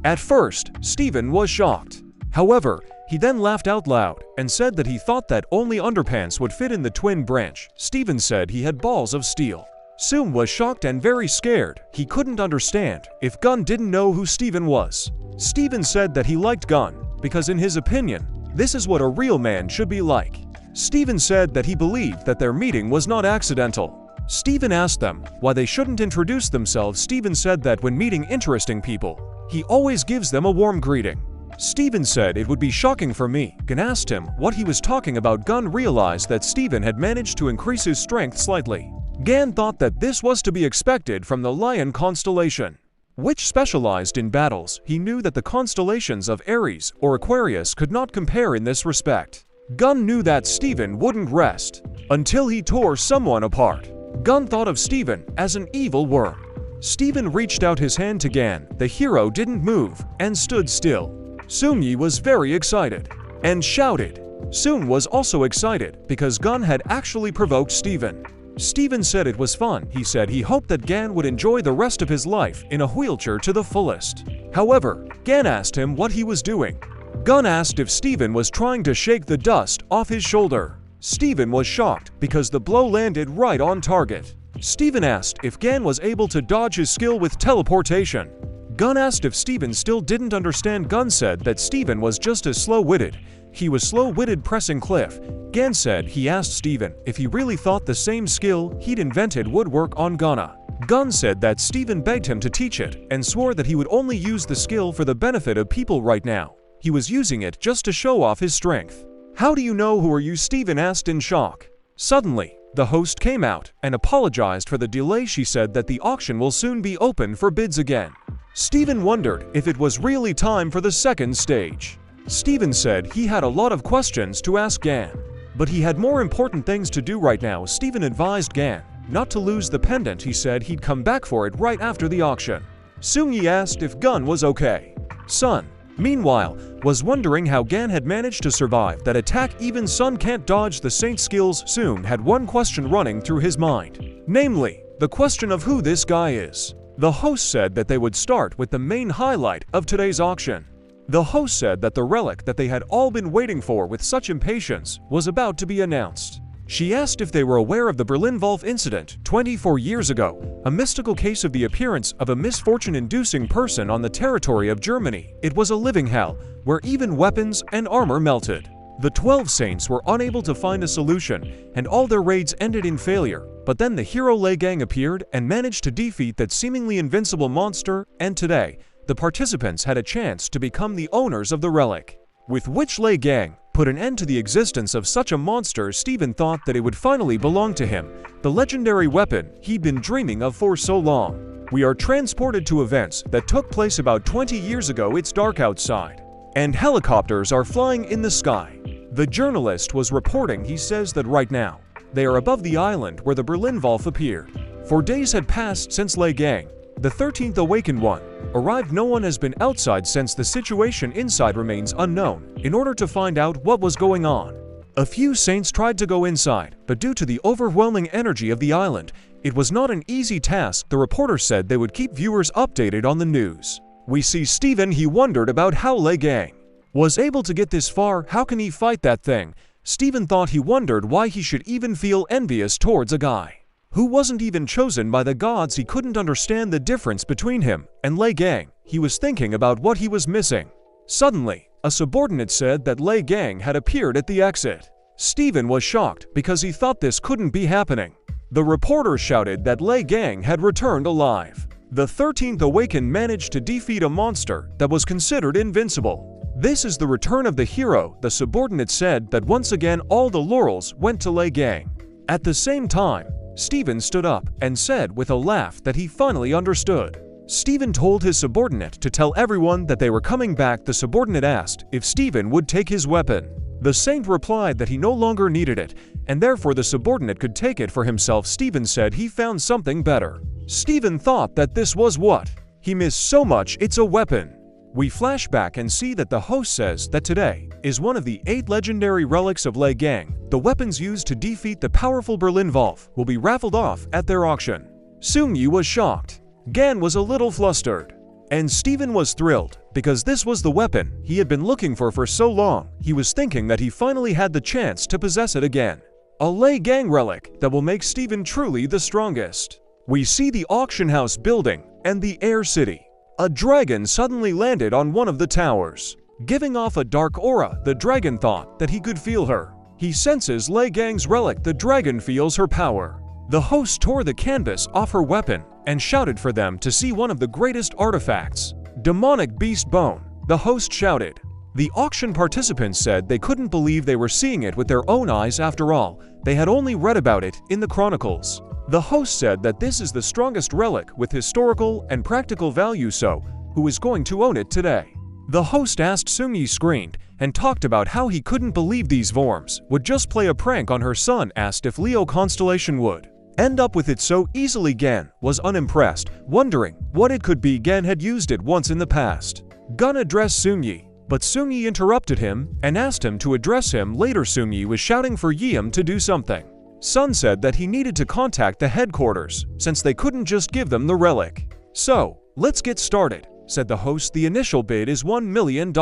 A: At first, Steven was shocked. However, he then laughed out loud and said that he thought that only underpants would fit in the twin branch. Steven said he had balls of steel. Soom was shocked and very scared. He couldn't understand if Gun didn't know who Steven was. Steven said that he liked Gun because in his opinion, this is what a real man should be like. Steven said that he believed that their meeting was not accidental. Steven asked them why they shouldn't introduce themselves. Steven said that when meeting interesting people, he always gives them a warm greeting. Steven said it would be shocking for me. Gun asked him what he was talking about. Gun realized that Steven had managed to increase his strength slightly. Gan thought that this was to be expected from the Lion constellation, which specialized in battles. He knew that the constellations of Aries or Aquarius could not compare in this respect. Gun knew that Steven wouldn't rest until he tore someone apart. Gun thought of Steven as an evil worm. Steven reached out his hand to Gan. The hero didn't move and stood still. Soomyi was very excited and shouted. Soon was also excited because Gun had actually provoked Steven. Steven said it was fun. He said he hoped that Gan would enjoy the rest of his life in a wheelchair to the fullest. However, Gan asked him what he was doing. Gun asked if Steven was trying to shake the dust off his shoulder. Steven was shocked because the blow landed right on target. Steven asked if Gan was able to dodge his skill with teleportation. Gun asked if Steven still didn't understand. Gun said that Steven was just as slow-witted. He was slow-witted pressing cliff. Gan said he asked Steven if he really thought the same skill he'd invented would work on Gunna. Gun said that Steven begged him to teach it and swore that he would only use the skill for the benefit of people right now. He was using it just to show off his strength. How do you know who are you? Steven asked in shock. Suddenly, the host came out and apologized for the delay. She said that the auction will soon be open for bids again. Steven wondered if it was really time for the second stage. Steven said he had a lot of questions to ask Gan, but he had more important things to do right now. Steven advised Gan not to lose the pendant. He said he'd come back for it right after the auction. Soomyi asked if Gun was okay. Sun, meanwhile, was wondering how Gan had managed to survive that attack. Even Sun can't dodge the saint skills. Soon had one question running through his mind, namely, the question of who this guy is. The host said that they would start with the main highlight of today's auction. The host said that the relic that they had all been waiting for with such impatience was about to be announced. She asked if they were aware of the Berlin Wolf incident 24 years ago, a mystical case of the appearance of a misfortune-inducing person on the territory of Germany. It was a living hell, where even weapons and armor melted. The 12 saints were unable to find a solution, and all their raids ended in failure. But then the hero Liang appeared and managed to defeat that seemingly invincible monster, and today, the participants had a chance to become the owners of the relic, with which Liang put an end to the existence of such a monster. Steven thought that it would finally belong to him, the legendary weapon he'd been dreaming of for so long. We are transported to events that took place about 20 years ago. It's dark outside, and helicopters are flying in the sky. The journalist was reporting. He says that right now, they are above the island where the Berlin Wolf appeared. 4 days had passed since Liang, the 13th awakened one, arrived. No one has been outside since. The situation inside remains unknown. In order to find out what was going on, a few saints tried to go inside, but due to the overwhelming energy of the island, it was not an easy task. The reporter said they would keep viewers updated on the news. We see Steven. He wondered about how Liang was able to get this far. How can he fight that thing? Steven thought. He wondered why he should even feel envious towards a guy who wasn't even chosen by the gods. He couldn't understand the difference between him and Liang. He was thinking about what he was missing. Suddenly, a subordinate said that Liang had appeared at the exit. Steven was shocked because he thought this couldn't be happening. The reporter shouted that Liang had returned alive. The 13th Awakened managed to defeat a monster that was considered invincible. This is the return of the hero. The subordinate said that once again all the laurels went to Liang. At the same time, Steven stood up and said with a laugh that he finally understood. Steven told his subordinate to tell everyone that they were coming back. The subordinate asked if Steven would take his weapon. The saint replied that he no longer needed it, and therefore the subordinate could take it for himself. Steven said he found something better. Steven thought that this was what he missed so much. It's a weapon. We flash back and see that the host says that today is one of the 8 legendary relics of Liang. The weapons used to defeat the powerful Berlin Wolf will be raffled off at their auction. Seung-yi was shocked. Gan was a little flustered. And Steven was thrilled, because this was the weapon he had been looking for so long. He was thinking that he finally had the chance to possess it again. A Liang relic that will make Steven truly the strongest. We see the auction house building and the air city. A dragon suddenly landed on one of the towers. Giving off a dark aura, the dragon thought that he could feel her. He senses Liang's relic, the dragon feels her power. The host tore the canvas off her weapon and shouted for them to see one of the greatest artifacts. Demonic beast bone, the host shouted. The auction participants said they couldn't believe they were seeing it with their own eyes after all. They had only read about it in the chronicles. The host said that this is the strongest relic with historical and practical value, so who is going to own it today? The host asked. Seung-yi screamed and talked about how he couldn't believe these worms would just play a prank on her son, asked if Leo Constellation would end up with it so easily. Gan was unimpressed, wondering what it could be. Gan had used it once in the past. Gun addressed Seung-yi, but Seung-yi interrupted him and asked him to address him later. Seung-yi was shouting for Yeom to do something. Sun said that he needed to contact the headquarters, since they couldn't just give them the relic. So, let's get started, said the host. The initial bid is $1 million.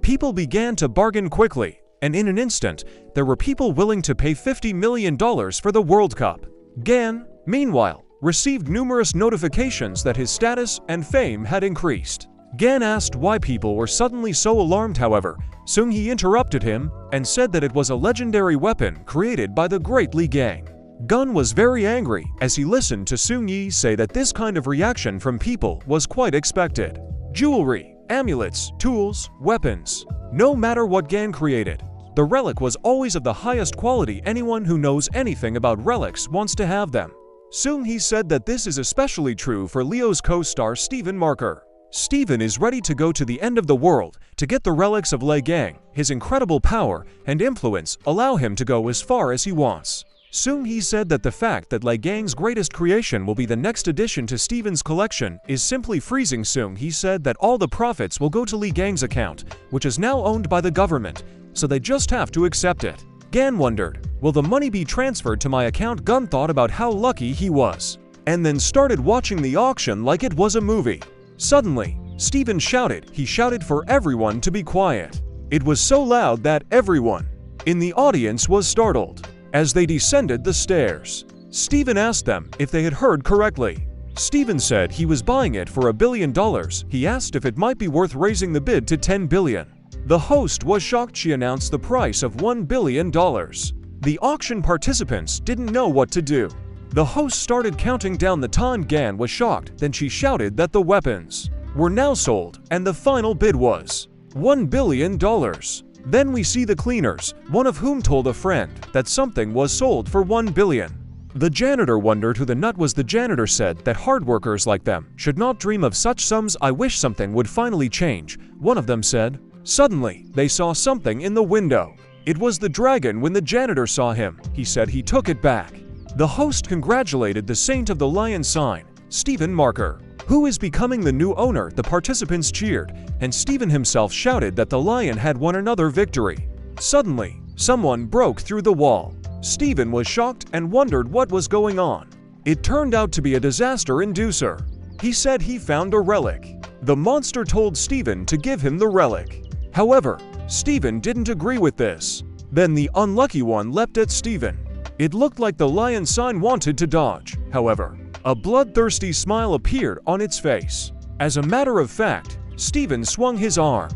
A: People began to bargain quickly, and in an instant, there were people willing to pay $50 million for the World Cup. Gan, meanwhile, received numerous notifications that his status and fame had increased. Gan asked why people were suddenly so alarmed. However, Seung-yi interrupted him and said that it was a legendary weapon created by the great Liang. Gun was very angry as he listened to Seung-yi say that this kind of reaction from people was quite expected. Jewelry, amulets, tools, weapons. No matter what Gan created, the relic was always of the highest quality. Anyone who knows anything about relics wants to have them. Seung-yi said that this is especially true for Leo's co-star Steven Marker. Steven is ready to go to the end of the world to get the relics of Liang. His incredible power and influence allow him to go as far as he wants. Seung-yi said that the fact that Liang's greatest creation will be the next addition to Steven's collection is simply freezing. Seung-yi said that all the profits will go to Liang's account, which is now owned by the government, so they just have to accept it. Gan wondered, will the money be transferred to my account? Gun thought about how lucky he was, and then started watching the auction like it was a movie. Suddenly, Steven shouted. He shouted for everyone to be quiet. It was so loud that everyone in the audience was startled. As they descended the stairs, Steven asked them if they had heard correctly. Steven said he was buying it for $1 billion. He asked if it might be worth raising the bid to $10 billion. The host was shocked. She announced the price of $1 billion. The auction participants didn't know what to do. The host started counting down the time. Gan was shocked. Then she shouted that the weapons were now sold, and the final bid was $1 billion. Then we see the cleaners, one of whom told a friend that something was sold for $1 billion. The janitor wondered who the nut was. The janitor said that hard workers like them should not dream of such sums. I wish something would finally change, one of them said. Suddenly, they saw something in the window. It was the dragon. When the janitor saw him, he said he took it back. The host congratulated the saint of the lion sign, Steven Marker, who is becoming the new owner. The participants cheered, and Steven himself shouted that the lion had won another victory. Suddenly, someone broke through the wall. Steven was shocked and wondered what was going on. It turned out to be a disaster inducer. He said he found a relic. The monster told Steven to give him the relic. However, Steven didn't agree with this. Then the unlucky one leapt at Steven. It looked like the lion sign wanted to dodge. However, a bloodthirsty smile appeared on its face. As a matter of fact, Steven swung his arm,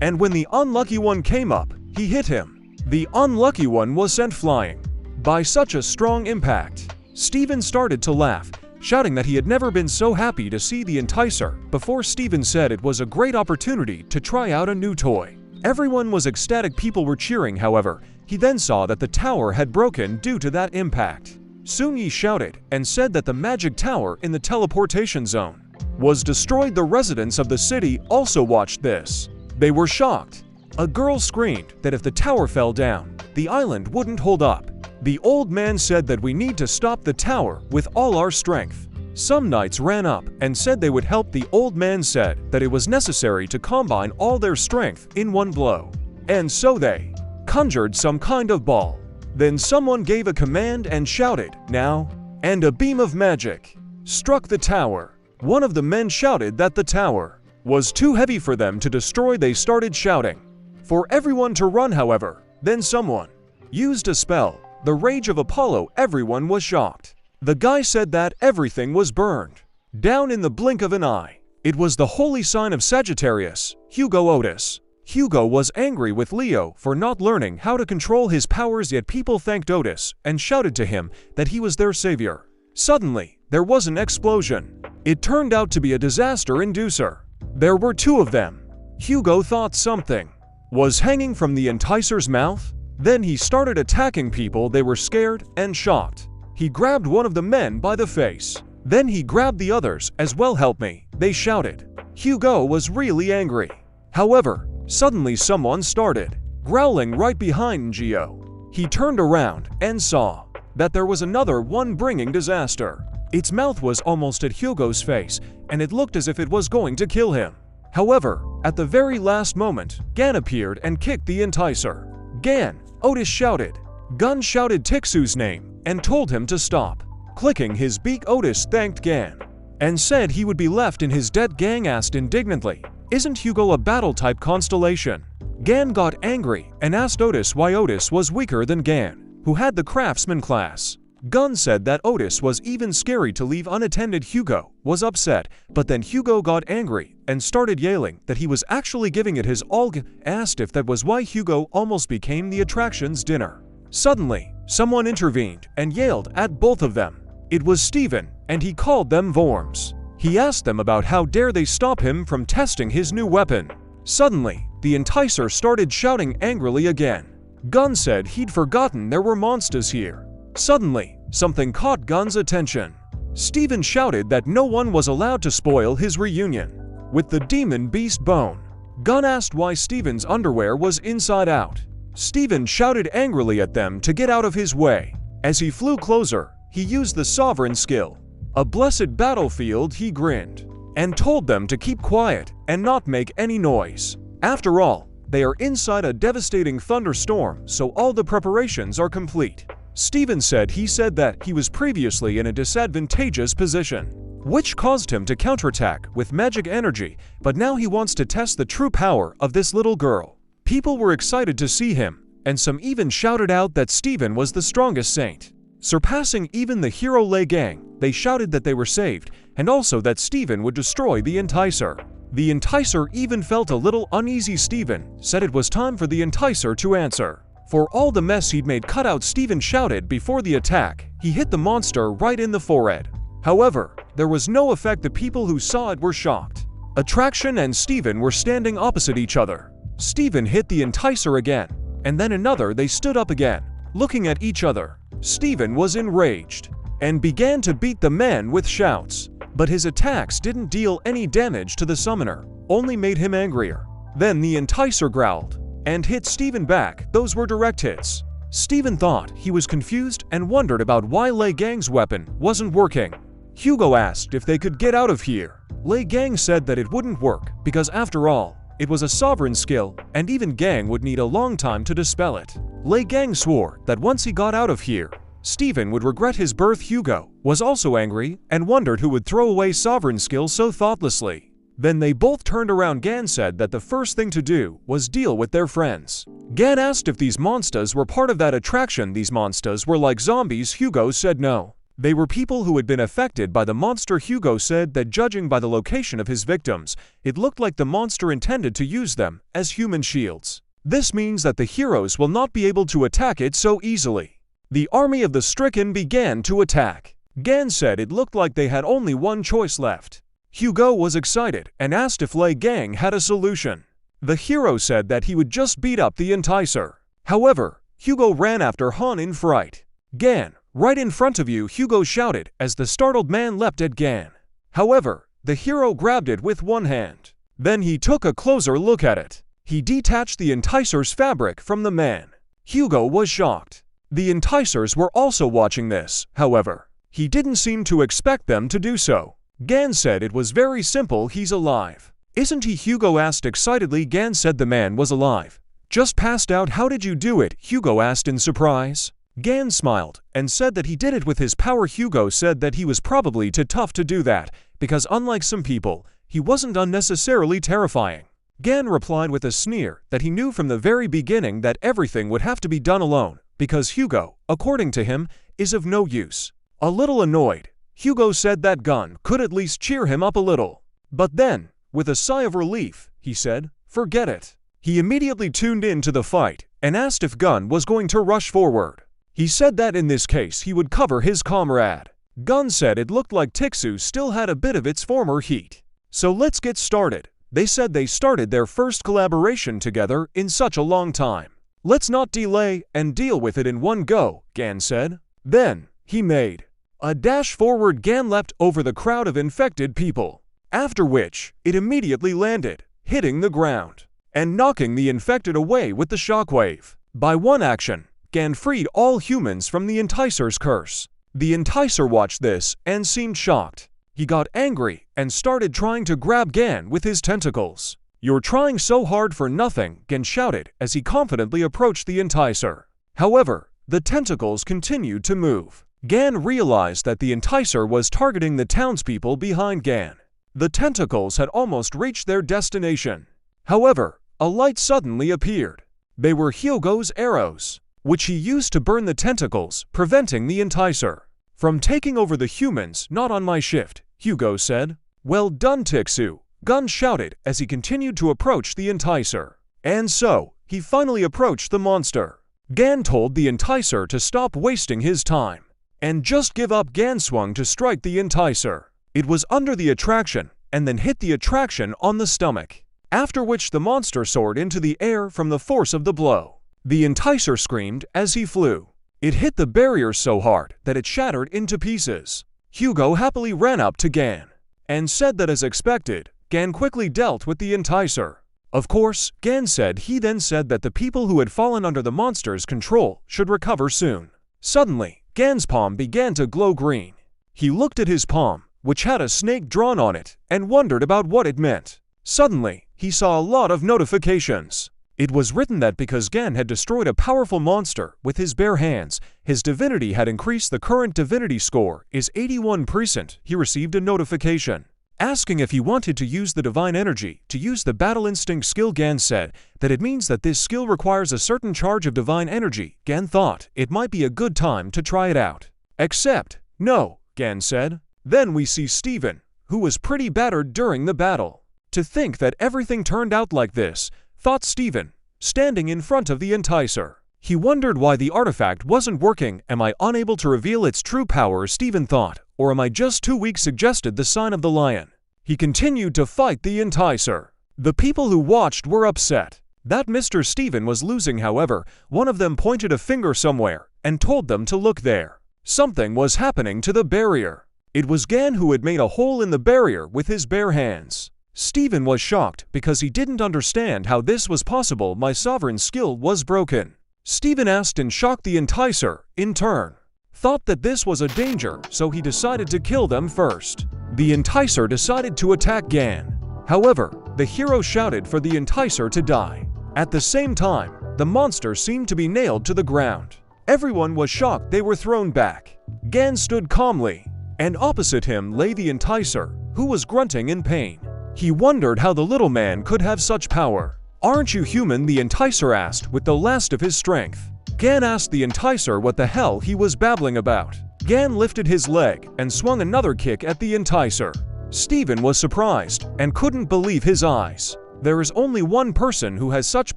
A: and when the unlucky one came up, he hit him. The unlucky one was sent flying by such a strong impact. Steven started to laugh, shouting that he had never been so happy to see the enticer before. Steven said it was a great opportunity to try out a new toy. Everyone was ecstatic. People were cheering. However, he then saw that the tower had broken due to that impact. Seung-yi shouted and said that the magic tower in the teleportation zone was destroyed. The residents of the city also watched this. They were shocked. A girl screamed that if the tower fell down, the island wouldn't hold up. The old man said that we need to stop the tower with all our strength. Some knights ran up and said they would help. The old man said that it was necessary to combine all their strength in one blow. And so they conjured some kind of ball. Then someone gave a command and shouted, "Now!" And a beam of magic struck the tower. One of the men shouted that the tower was too heavy for them to destroy. They started shouting for everyone to run, however. Then someone used a spell, the Rage of Apollo. Everyone was shocked. The guy said that everything was burned down in the blink of an eye. It was the holy sign of Sagittarius, Hugo Otis. Hugo was angry with Leo for not learning how to control his powers, yet people thanked Otis and shouted to him that he was their savior. Suddenly, there was an explosion. It turned out to be a disaster inducer. There were two of them. Hugo thought something was hanging from the enticer's mouth. Then he started attacking people. They were scared and shocked. He grabbed one of the men by the face. Then he grabbed the others as well. "Help me," they shouted. Hugo was really angry. However, suddenly someone started growling right behind Gio. He turned around and saw that there was another one bringing disaster. Its mouth was almost at Hugo's face, and it looked as if it was going to kill him. However, at the very last moment, Gan appeared and kicked the enticer. "Gan!" Otis shouted. Gun shouted Tixu's name and told him to stop. Clicking his beak, Otis thanked Gan and said he would be left in his debt. Gang asked indignantly, "Isn't Hugo a battle-type constellation?" Gan got angry and asked Otis why Otis was weaker than Gan, who had the craftsman class. Gun said that Otis was even scary to leave unattended. Hugo was upset, but then Hugo got angry and started yelling that he was actually giving it his all. Asked if that was why Hugo almost became the attraction's dinner. Suddenly, someone intervened and yelled at both of them. It was Steven, and he called them worms. He asked them about how dare they stop him from testing his new weapon. Suddenly, the enticer started shouting angrily again. Gun said he'd forgotten there were monsters here. Suddenly, something caught Gun's attention. Steven shouted that no one was allowed to spoil his reunion with the demon beast Bone. Gun asked why Steven's underwear was inside out. Steven shouted angrily at them to get out of his way. As he flew closer, he used the sovereign skill, a blessed battlefield. He grinned and told them to keep quiet and not make any noise. After all, they are inside a devastating thunderstorm, so all the preparations are complete. Steven said he said that he was previously in a disadvantageous position, which caused him to counterattack with magic energy, but now he wants to test the true power of this little girl. People were excited to see him, and some even shouted out that Steven was the strongest saint, surpassing even the hero Lei gang. They shouted that they were saved, and also that Steven would destroy the enticer. The enticer even felt a little uneasy. Steven said it was time for the enticer to answer for all the mess he'd made. Cut out, Steven shouted before the attack. He hit the monster right in the forehead. However, there was no effect. The people who saw it were shocked. Attraction and Steven were standing opposite each other. Steven hit the enticer again, and then another. They stood up again, looking at each other. Steven was enraged and began to beat the man with shouts, but his attacks didn't deal any damage to the summoner, only made him angrier. Then the enticer growled and hit Steven back. Those were direct hits. Steven thought he was confused and wondered about why Lei Gang's weapon wasn't working. Hugo asked if they could get out of here. Lei Gang said that it wouldn't work because after all, it was a sovereign skill and even Gang would need a long time to dispel it. Lei Gang swore that once he got out of here, Steven would regret his birth. Hugo was also angry and wondered who would throw away sovereign skill so thoughtlessly. Then they both turned around. Gan said that the first thing to do was deal with their friends. Gan asked if these monsters were part of that attraction. These monsters were like zombies. Hugo said no. They were people who had been affected by the monster. Hugo said that judging by the location of his victims, it looked like the monster intended to use them as human shields. This means that the heroes will not be able to attack it so easily. The army of the stricken began to attack. Gan said it looked like they had only one choice left. Hugo was excited and asked if Lei Gang had a solution. The hero said that he would just beat up the enticer. However, Hugo ran after Han in fright. "Gan, right in front of you," Hugo shouted as the startled man leapt at Gan. However, the hero grabbed it with one hand. Then he took a closer look at it. He detached the enticer's fabric from the man. Hugo was shocked. The enticers were also watching this, however. He didn't seem to expect them to do so. Gan said it was very simple, he's alive. Isn't he? Hugo asked excitedly. Gan said the man was alive. Just passed out. How did you do it? Hugo asked in surprise. Gan smiled and said that he did it with his power. Hugo said that he was probably too tough to do that, because unlike some people, he wasn't unnecessarily terrifying. Gan replied with a sneer that he knew from the very beginning that everything would have to be done alone, because Hugo, according to him, is of no use. A little annoyed, Hugo said that Gun could at least cheer him up a little. But then, with a sigh of relief, he said, "Forget it." He immediately tuned in to the fight and asked if Gun was going to rush forward. He said that in this case he would cover his comrade. Gun said it looked like Tixu still had a bit of its former heat. So let's get started. They said they started their first collaboration together in such a long time. Let's not delay and deal with it in one go, Gan said. Then, he made a dash forward. Gan leapt over the crowd of infected people, after which it immediately landed, hitting the ground and knocking the infected away with the shockwave. By one action, Gan freed all humans from the Enticer's curse. The Enticer watched this and seemed shocked. He got angry and started trying to grab Gan with his tentacles. "You're trying so hard for nothing," Gan shouted as he confidently approached the Enticer. However, the tentacles continued to move. Gan realized that the Enticer was targeting the townspeople behind Gan. The tentacles had almost reached their destination. However, a light suddenly appeared. They were Hugo's arrows, which he used to burn the tentacles, preventing the Enticer from taking over the humans. "Not on my shift," Hugo said. "Well done, Tixu," Gun shouted as he continued to approach the Enticer. And so, he finally approached the monster. Gan told the Enticer to stop wasting his time and just give up. Gan swung to strike the Enticer. It was under the attraction and then hit the attraction on the stomach, after which the monster soared into the air from the force of the blow. The Enticer screamed as he flew. It hit the barrier so hard that it shattered into pieces. Hugo happily ran up to Gan and said that as expected, Gan quickly dealt with the Enticer. Of course, Gan said he then said that the people who had fallen under the monster's control should recover soon. Suddenly, Gan's palm began to glow green. He looked at his palm, which had a snake drawn on it, and wondered about what it meant. Suddenly, he saw a lot of notifications. It was written that because Gan had destroyed a powerful monster with his bare hands, his divinity had increased. The current divinity score is 81%. He received a notification asking if he wanted to use the divine energy to use the battle instinct skill. Gan said that it means that this skill requires a certain charge of divine energy. Gan thought it might be a good time to try it out. Except, no, Gan said. Then we see Steven, who was pretty battered during the battle. To think that everything turned out like this, thought Steven, standing in front of the Enticer. He wondered why the artifact wasn't working. Am I unable to reveal its true power, Steven thought, or am I just too weak? Suggested the sign of the lion. He continued to fight the Enticer. The people who watched were upset that Mr. Steven was losing. However, one of them pointed a finger somewhere and told them to look there. Something was happening to the barrier. It was Gan who had made a hole in the barrier with his bare hands. Steven was shocked because he didn't understand how this was possible. My sovereign skill was broken. Steven asked in shock. The Enticer, in turn, thought that this was a danger, so he decided to kill them first. The Enticer decided to attack Gan. However, the hero shouted for the Enticer to die. At the same time, the monster seemed to be nailed to the ground. Everyone was shocked. They were thrown back. Gan stood calmly, and opposite him lay the Enticer, who was grunting in pain. He wondered how the little man could have such power. "Aren't you human?" the Enticer asked with the last of his strength. Gan asked the Enticer what the hell he was babbling about. Gan lifted his leg and swung another kick at the Enticer. Steven was surprised and couldn't believe his eyes. There is only one person who has such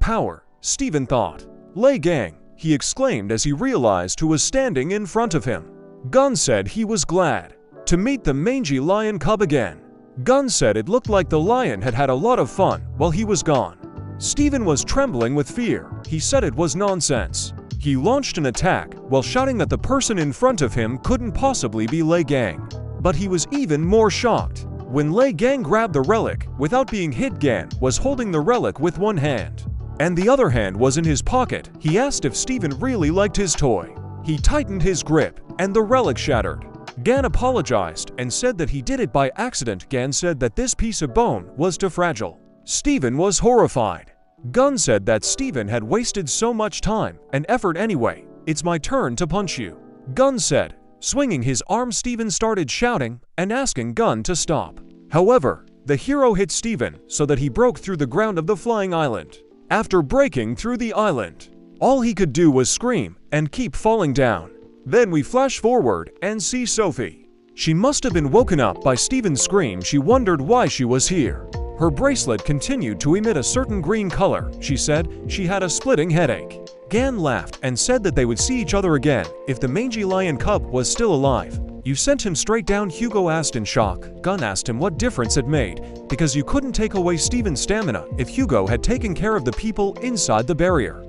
A: power, Steven thought. "Lei Gang," he exclaimed as he realized who was standing in front of him. Gun said he was glad to meet the mangy lion cub again. Gun said it looked like the lion had had a lot of fun while he was gone. Steven was trembling with fear. He said it was nonsense. He launched an attack while shouting that the person in front of him couldn't possibly be Lei Gang. But he was even more shocked when Lei Gang grabbed the relic without being hit. Gan was holding the relic with one hand, and the other hand was in his pocket. He asked if Steven really liked his toy. He tightened his grip, and the relic shattered. Gan apologized and said that he did it by accident. Gan said that this piece of bone was too fragile. Steven was horrified. Gun said that Steven had wasted so much time and effort anyway. It's my turn to punch you, Gun said. Swinging his arm, Steven started shouting and asking Gun to stop. However, the hero hit Steven so that he broke through the ground of the flying island. After breaking through the island, all he could do was scream and keep falling down. Then we flash forward and see Sophie. She must have been woken up by Steven's scream. She wondered why she was here. Her bracelet continued to emit a certain green color. She said she had a splitting headache. Gan laughed and said that they would see each other again if the mangy lion cub was still alive. You sent him straight down, Hugo asked in shock. Gun asked him what difference it made, because you couldn't take away Steven's stamina if Hugo had taken care of the people inside the barrier.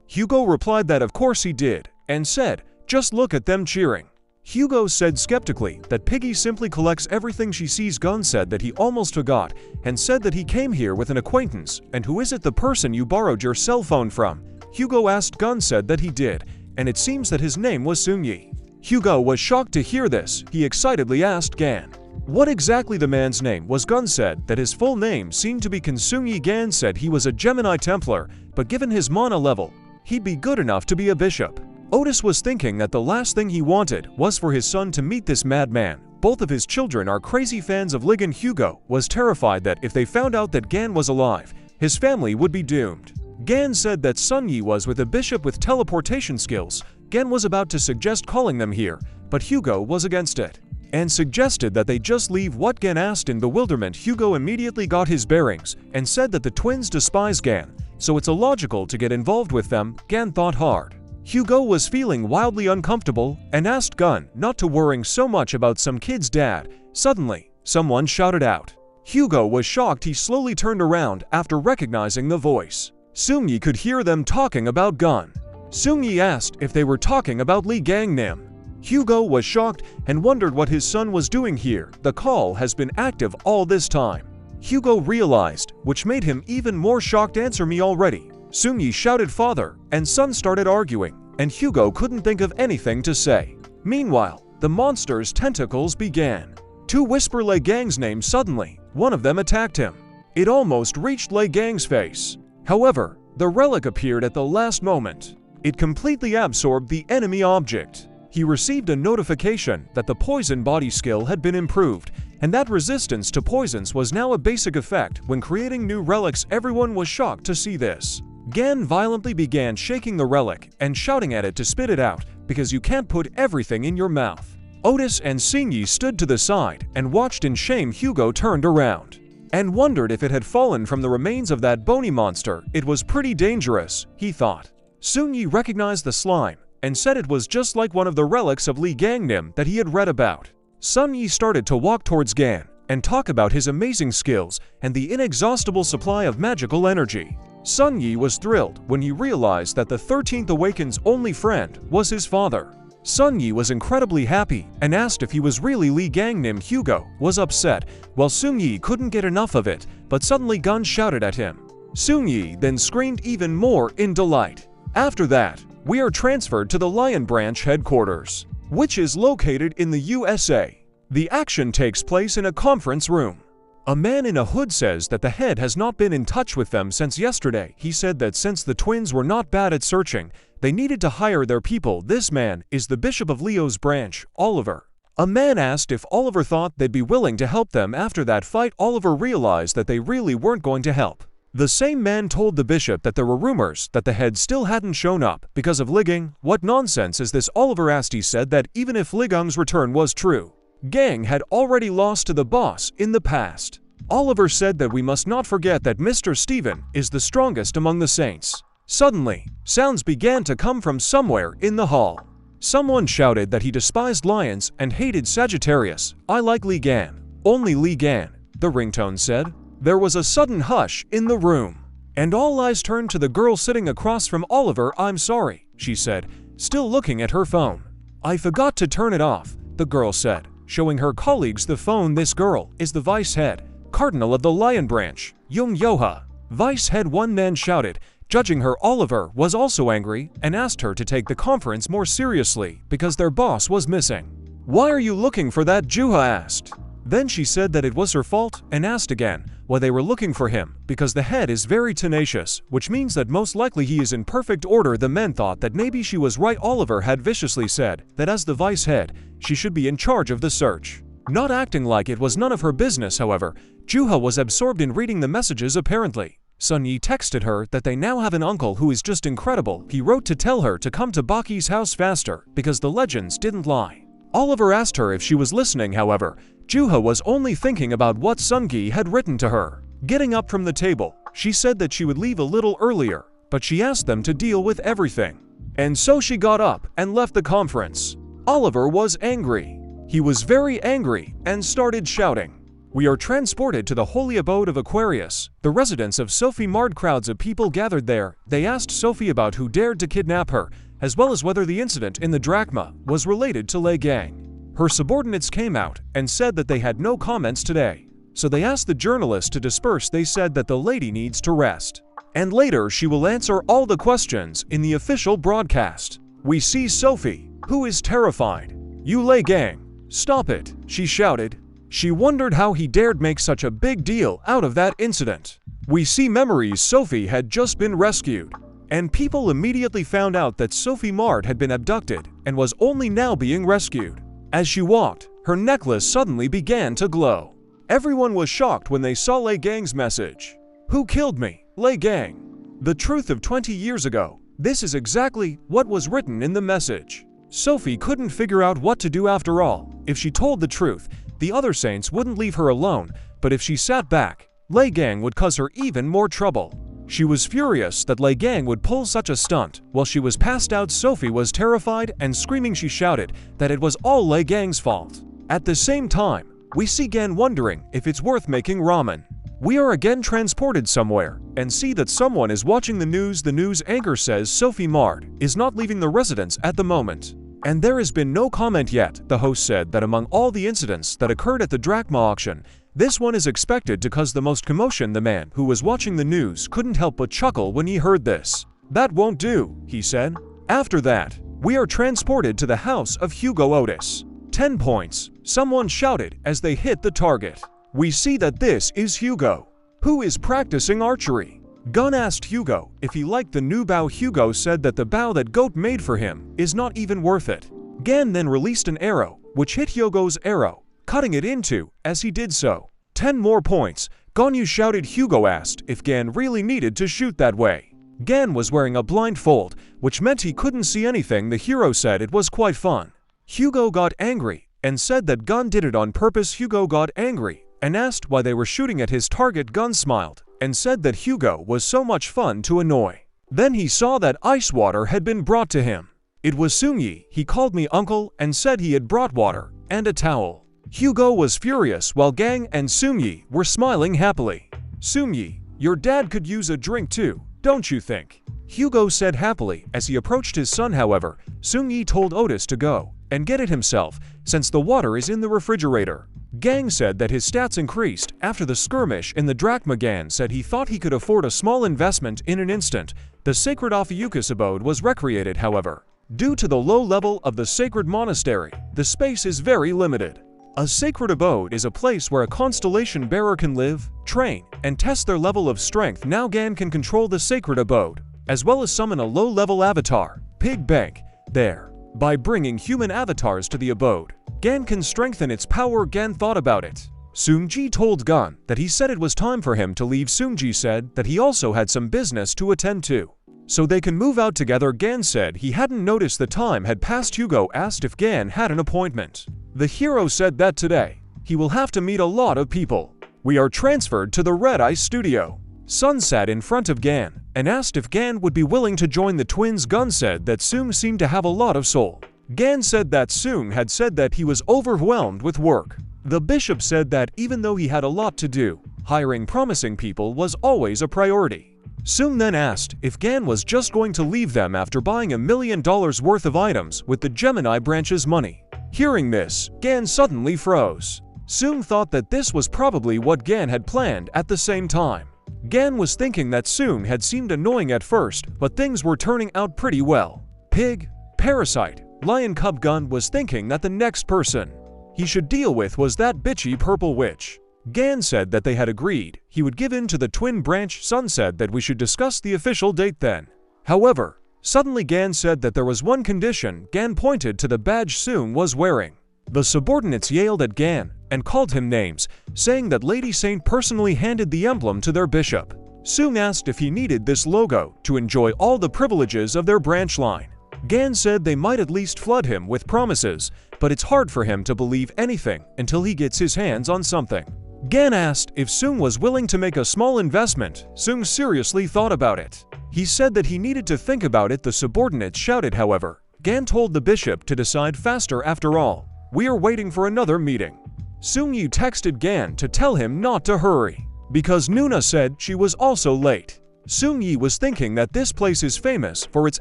A: Hugo replied that of course he did, and said, just look at them cheering. Hugo said skeptically that Piggy simply collects everything she sees. Gun said that he almost forgot and said that he came here with an acquaintance. And who is it, the person you borrowed your cell phone from? Hugo asked. Gun said that he did, and it seems that his name was Sunyi. Hugo was shocked to hear this. He excitedly asked Gan what exactly the man's name was. Gun said that his full name seemed to be Sunyi. Gan said he was a Gemini Templar, but given his mana level, he'd be good enough to be a bishop. Otis was thinking that the last thing he wanted was for his son to meet this madman. Both of his children are crazy fans of Liang. Hugo was terrified that if they found out that Gan was alive, his family would be doomed. Gan said that Sunyi was with a bishop with teleportation skills. Gan was about to suggest calling them here, but Hugo was against it and suggested that they just leave. What Gan asked in bewilderment. Hugo immediately got his bearings and said that the twins despise Gan, so it's illogical to get involved with them. Gan thought hard. Hugo was feeling wildly uncomfortable and asked Gun not to worry so much about some kid's dad. Suddenly, someone shouted out. Hugo was shocked. He slowly turned around after recognizing the voice. Sunyi could hear them talking about Gun. Sunyi asked if they were talking about Liang Nim. Hugo was shocked and wondered what his son was doing here. The call has been active all this time. Hugo realized, which made him even more shocked. Answer me already. Sunyi shouted. Father and son started arguing, and Hugo couldn't think of anything to say. Meanwhile, the monster's tentacles began to whisper Liang's name. Suddenly, one of them attacked him. It almost reached Liang's face. However, the relic appeared at the last moment. It completely absorbed the enemy object. He received a notification that the poison body skill had been improved, and that resistance to poisons was now a basic effect when creating new relics. Everyone was shocked to see this. Gan violently began shaking the relic and shouting at it to spit it out, because you can't put everything in your mouth. Otis and Sunyi stood to the side and watched in shame. Hugo turned around and wondered if it had fallen from the remains of that bony monster. It was pretty dangerous, he thought. Sunyi recognized the slime and said it was just like one of the relics of Liang Nim that he had read about. Sunyi started to walk towards Gan and talk about his amazing skills and the inexhaustible supply of magical energy. Sunyi was thrilled when he realized that the 13th Awaken's only friend was his father. Sunyi was incredibly happy and asked if he was really Liang Nim. Hugo was upset, while Sunyi couldn't get enough of it, but suddenly Gun shouted at him. Sunyi then screamed even more in delight. After that, we are transferred to the Lion Branch headquarters, which is located in the USA. The action takes place in a conference room. A man in a hood says that the head has not been in touch with them since yesterday. He said that since the twins were not bad at searching, they needed to hire their people. This man is the Bishop of Leo's branch, Oliver. A man asked if Oliver thought they'd be willing to help them after that fight. Oliver realized that they really weren't going to help. The same man told the bishop that there were rumors that the head still hadn't shown up because of Liang. What nonsense is this? Oliver asked. He said that even if Liang's return was true, Gang had already lost to the boss in the past. Oliver said that we must not forget that Mr. Steven is the strongest among the saints. Suddenly, sounds began to come from somewhere in the hall. Someone shouted that he despised lions and hated Sagittarius. I like Liang. Only Liang, the ringtone said. There was a sudden hush in the room, and all eyes turned to the girl sitting across from Oliver. I'm sorry, she said, still looking at her phone. I forgot to turn it off, the girl said, showing her colleagues the phone. This girl is the vice head, cardinal of the Lion Branch, Young Yoha. Vice head one man shouted, Judging her, Oliver was also angry and asked her to take the conference more seriously because their boss was missing. "Why are you looking for that?" Juha asked. Then she said that it was her fault and asked again why they were looking for him, because the head is very tenacious, which means that most likely he is in perfect order. The men thought that maybe she was right. Oliver had viciously said that as the vice head, she should be in charge of the search. Not acting like it was none of her business, however, Juha was absorbed in reading the messages apparently. Sun Yi texted her that they now have an uncle who is just incredible. He wrote to tell her to come to Baki's house faster because the legends didn't lie. Oliver asked her if she was listening, however, Juha was only thinking about what Sungi had written to her. Getting up from the table, she said that she would leave a little earlier, but she asked them to deal with everything. And so she got up and left the conference. Oliver was angry. He was very angry and started shouting. We are transported to the holy abode of Aquarius, the residence of Sophie Mard. Crowds of people gathered there. They asked Sophie about who dared to kidnap her, as well as whether the incident in the drachma was related to Liang. Her subordinates came out and said that they had no comments today. So they asked the journalist to disperse. They said that the lady needs to rest. And later she will answer all the questions in the official broadcast. We see Sophie, who is terrified. "You Liang, stop it," she shouted. She wondered how he dared make such a big deal out of that incident. We see memories. Sophie had just been rescued, and people immediately found out that Sophie Mard had been abducted and was only now being rescued. As she walked, her necklace suddenly began to glow. Everyone was shocked when they saw Liang's message. "Who killed me? Liang. The truth of 20 years ago." This is exactly what was written in the message. Sophie couldn't figure out what to do after all. If she told the truth, the other saints wouldn't leave her alone, but if she sat back, Liang would cause her even more trouble. She was furious that Liang would pull such a stunt. While she was passed out, Sophie was terrified and screaming. She shouted that it was all Liang's fault. At the same time, we see Gan wondering if it's worth making ramen. We are again transported somewhere and see that someone is watching the news. The news anchor says Sophie Mard is not leaving the residence at the moment. And there has been no comment yet. The host said that among all the incidents that occurred at the drachma auction, this one is expected to cause the most commotion. The man who was watching the news couldn't help but chuckle when he heard this. "That won't do," he said. After that, we are transported to the house of Hugo Otis. 10 points, someone shouted as they hit the target. We see that this is Hugo, who is practicing archery. Gun asked Hugo if he liked the new bow. Hugo said that the bow that Goat made for him is not even worth it. Gan then released an arrow, which hit Hugo's arrow, cutting it in two as he did so. 10 more points. Ganyu shouted. Hugo asked if Gan really needed to shoot that way. Gan was wearing a blindfold, which meant he couldn't see anything. The hero said it was quite fun. Hugo got angry and said that Gun did it on purpose. Hugo got angry and asked why they were shooting at his target. Gun smiled and said that Hugo was so much fun to annoy. Then he saw that ice water had been brought to him. It was Sungi. He called me uncle and said he had brought water and a towel. Hugo was furious while Gang and Sungi were smiling happily. "Sungi, your dad could use a drink too, don't you think?" Hugo said happily as he approached his son. However, Sungi told Otis to go and get it himself since the water is in the refrigerator. Gang said that his stats increased after the skirmish in the drachma. Gan said he thought he could afford a small investment in an instant. The sacred Ophiuchus abode was recreated. However, due to the low level of the sacred monastery, the space is very limited. A sacred abode is a place where a constellation bearer can live, train, and test their level of strength. Now Gan can control the sacred abode, as well as summon a low-level avatar, Pig Bank, there. By bringing human avatars to the abode, Gan can strengthen its power. Gan thought about it. Seungji told Gun that he said it was time for him to leave. Seungji said that he also had some business to attend to, so they can move out together. Gan said he hadn't noticed the time had passed. Hugo asked if Gan had an appointment. The hero said that today he will have to meet a lot of people. We are transferred to the Redeye studio. Sun sat in front of Gan and asked if Gan would be willing to join the twins. Gun said that Seung seemed to have a lot of soul. Gan said that Seung had said that he was overwhelmed with work. The bishop said that even though he had a lot to do, hiring promising people was always a priority. Seung then asked if Gan was just going to leave them after buying $1 million worth of items with the Gemini branch's money. Hearing this, Gan suddenly froze. Seung thought that this was probably what Gan had planned at the same time. Gan was thinking that Soong had seemed annoying at first, but things were turning out pretty well. Pig, Parasite, Lion Cub Gun was thinking that the next person he should deal with was that bitchy purple witch. Gan said that they had agreed he would give in to the twin branch. Sun said that we should discuss the official date then. However, suddenly Gan said that there was one condition. Gan pointed to the badge Soong was wearing. The subordinates yelled at Gan and called him names, saying that Lady Saint personally handed the emblem to their bishop. Soong asked if he needed this logo to enjoy all the privileges of their branch line. Gan said they might at least flood him with promises, but it's hard for him to believe anything until he gets his hands on something. Gan asked if Soong was willing to make a small investment. Soong seriously thought about it. He said that he needed to think about it. The subordinates shouted, however. Gan told the bishop to decide faster. After all, we are waiting for another meeting. Soong Yi texted Gan to tell him not to hurry, because Nuna said she was also late. Soong Yi was thinking that this place is famous for its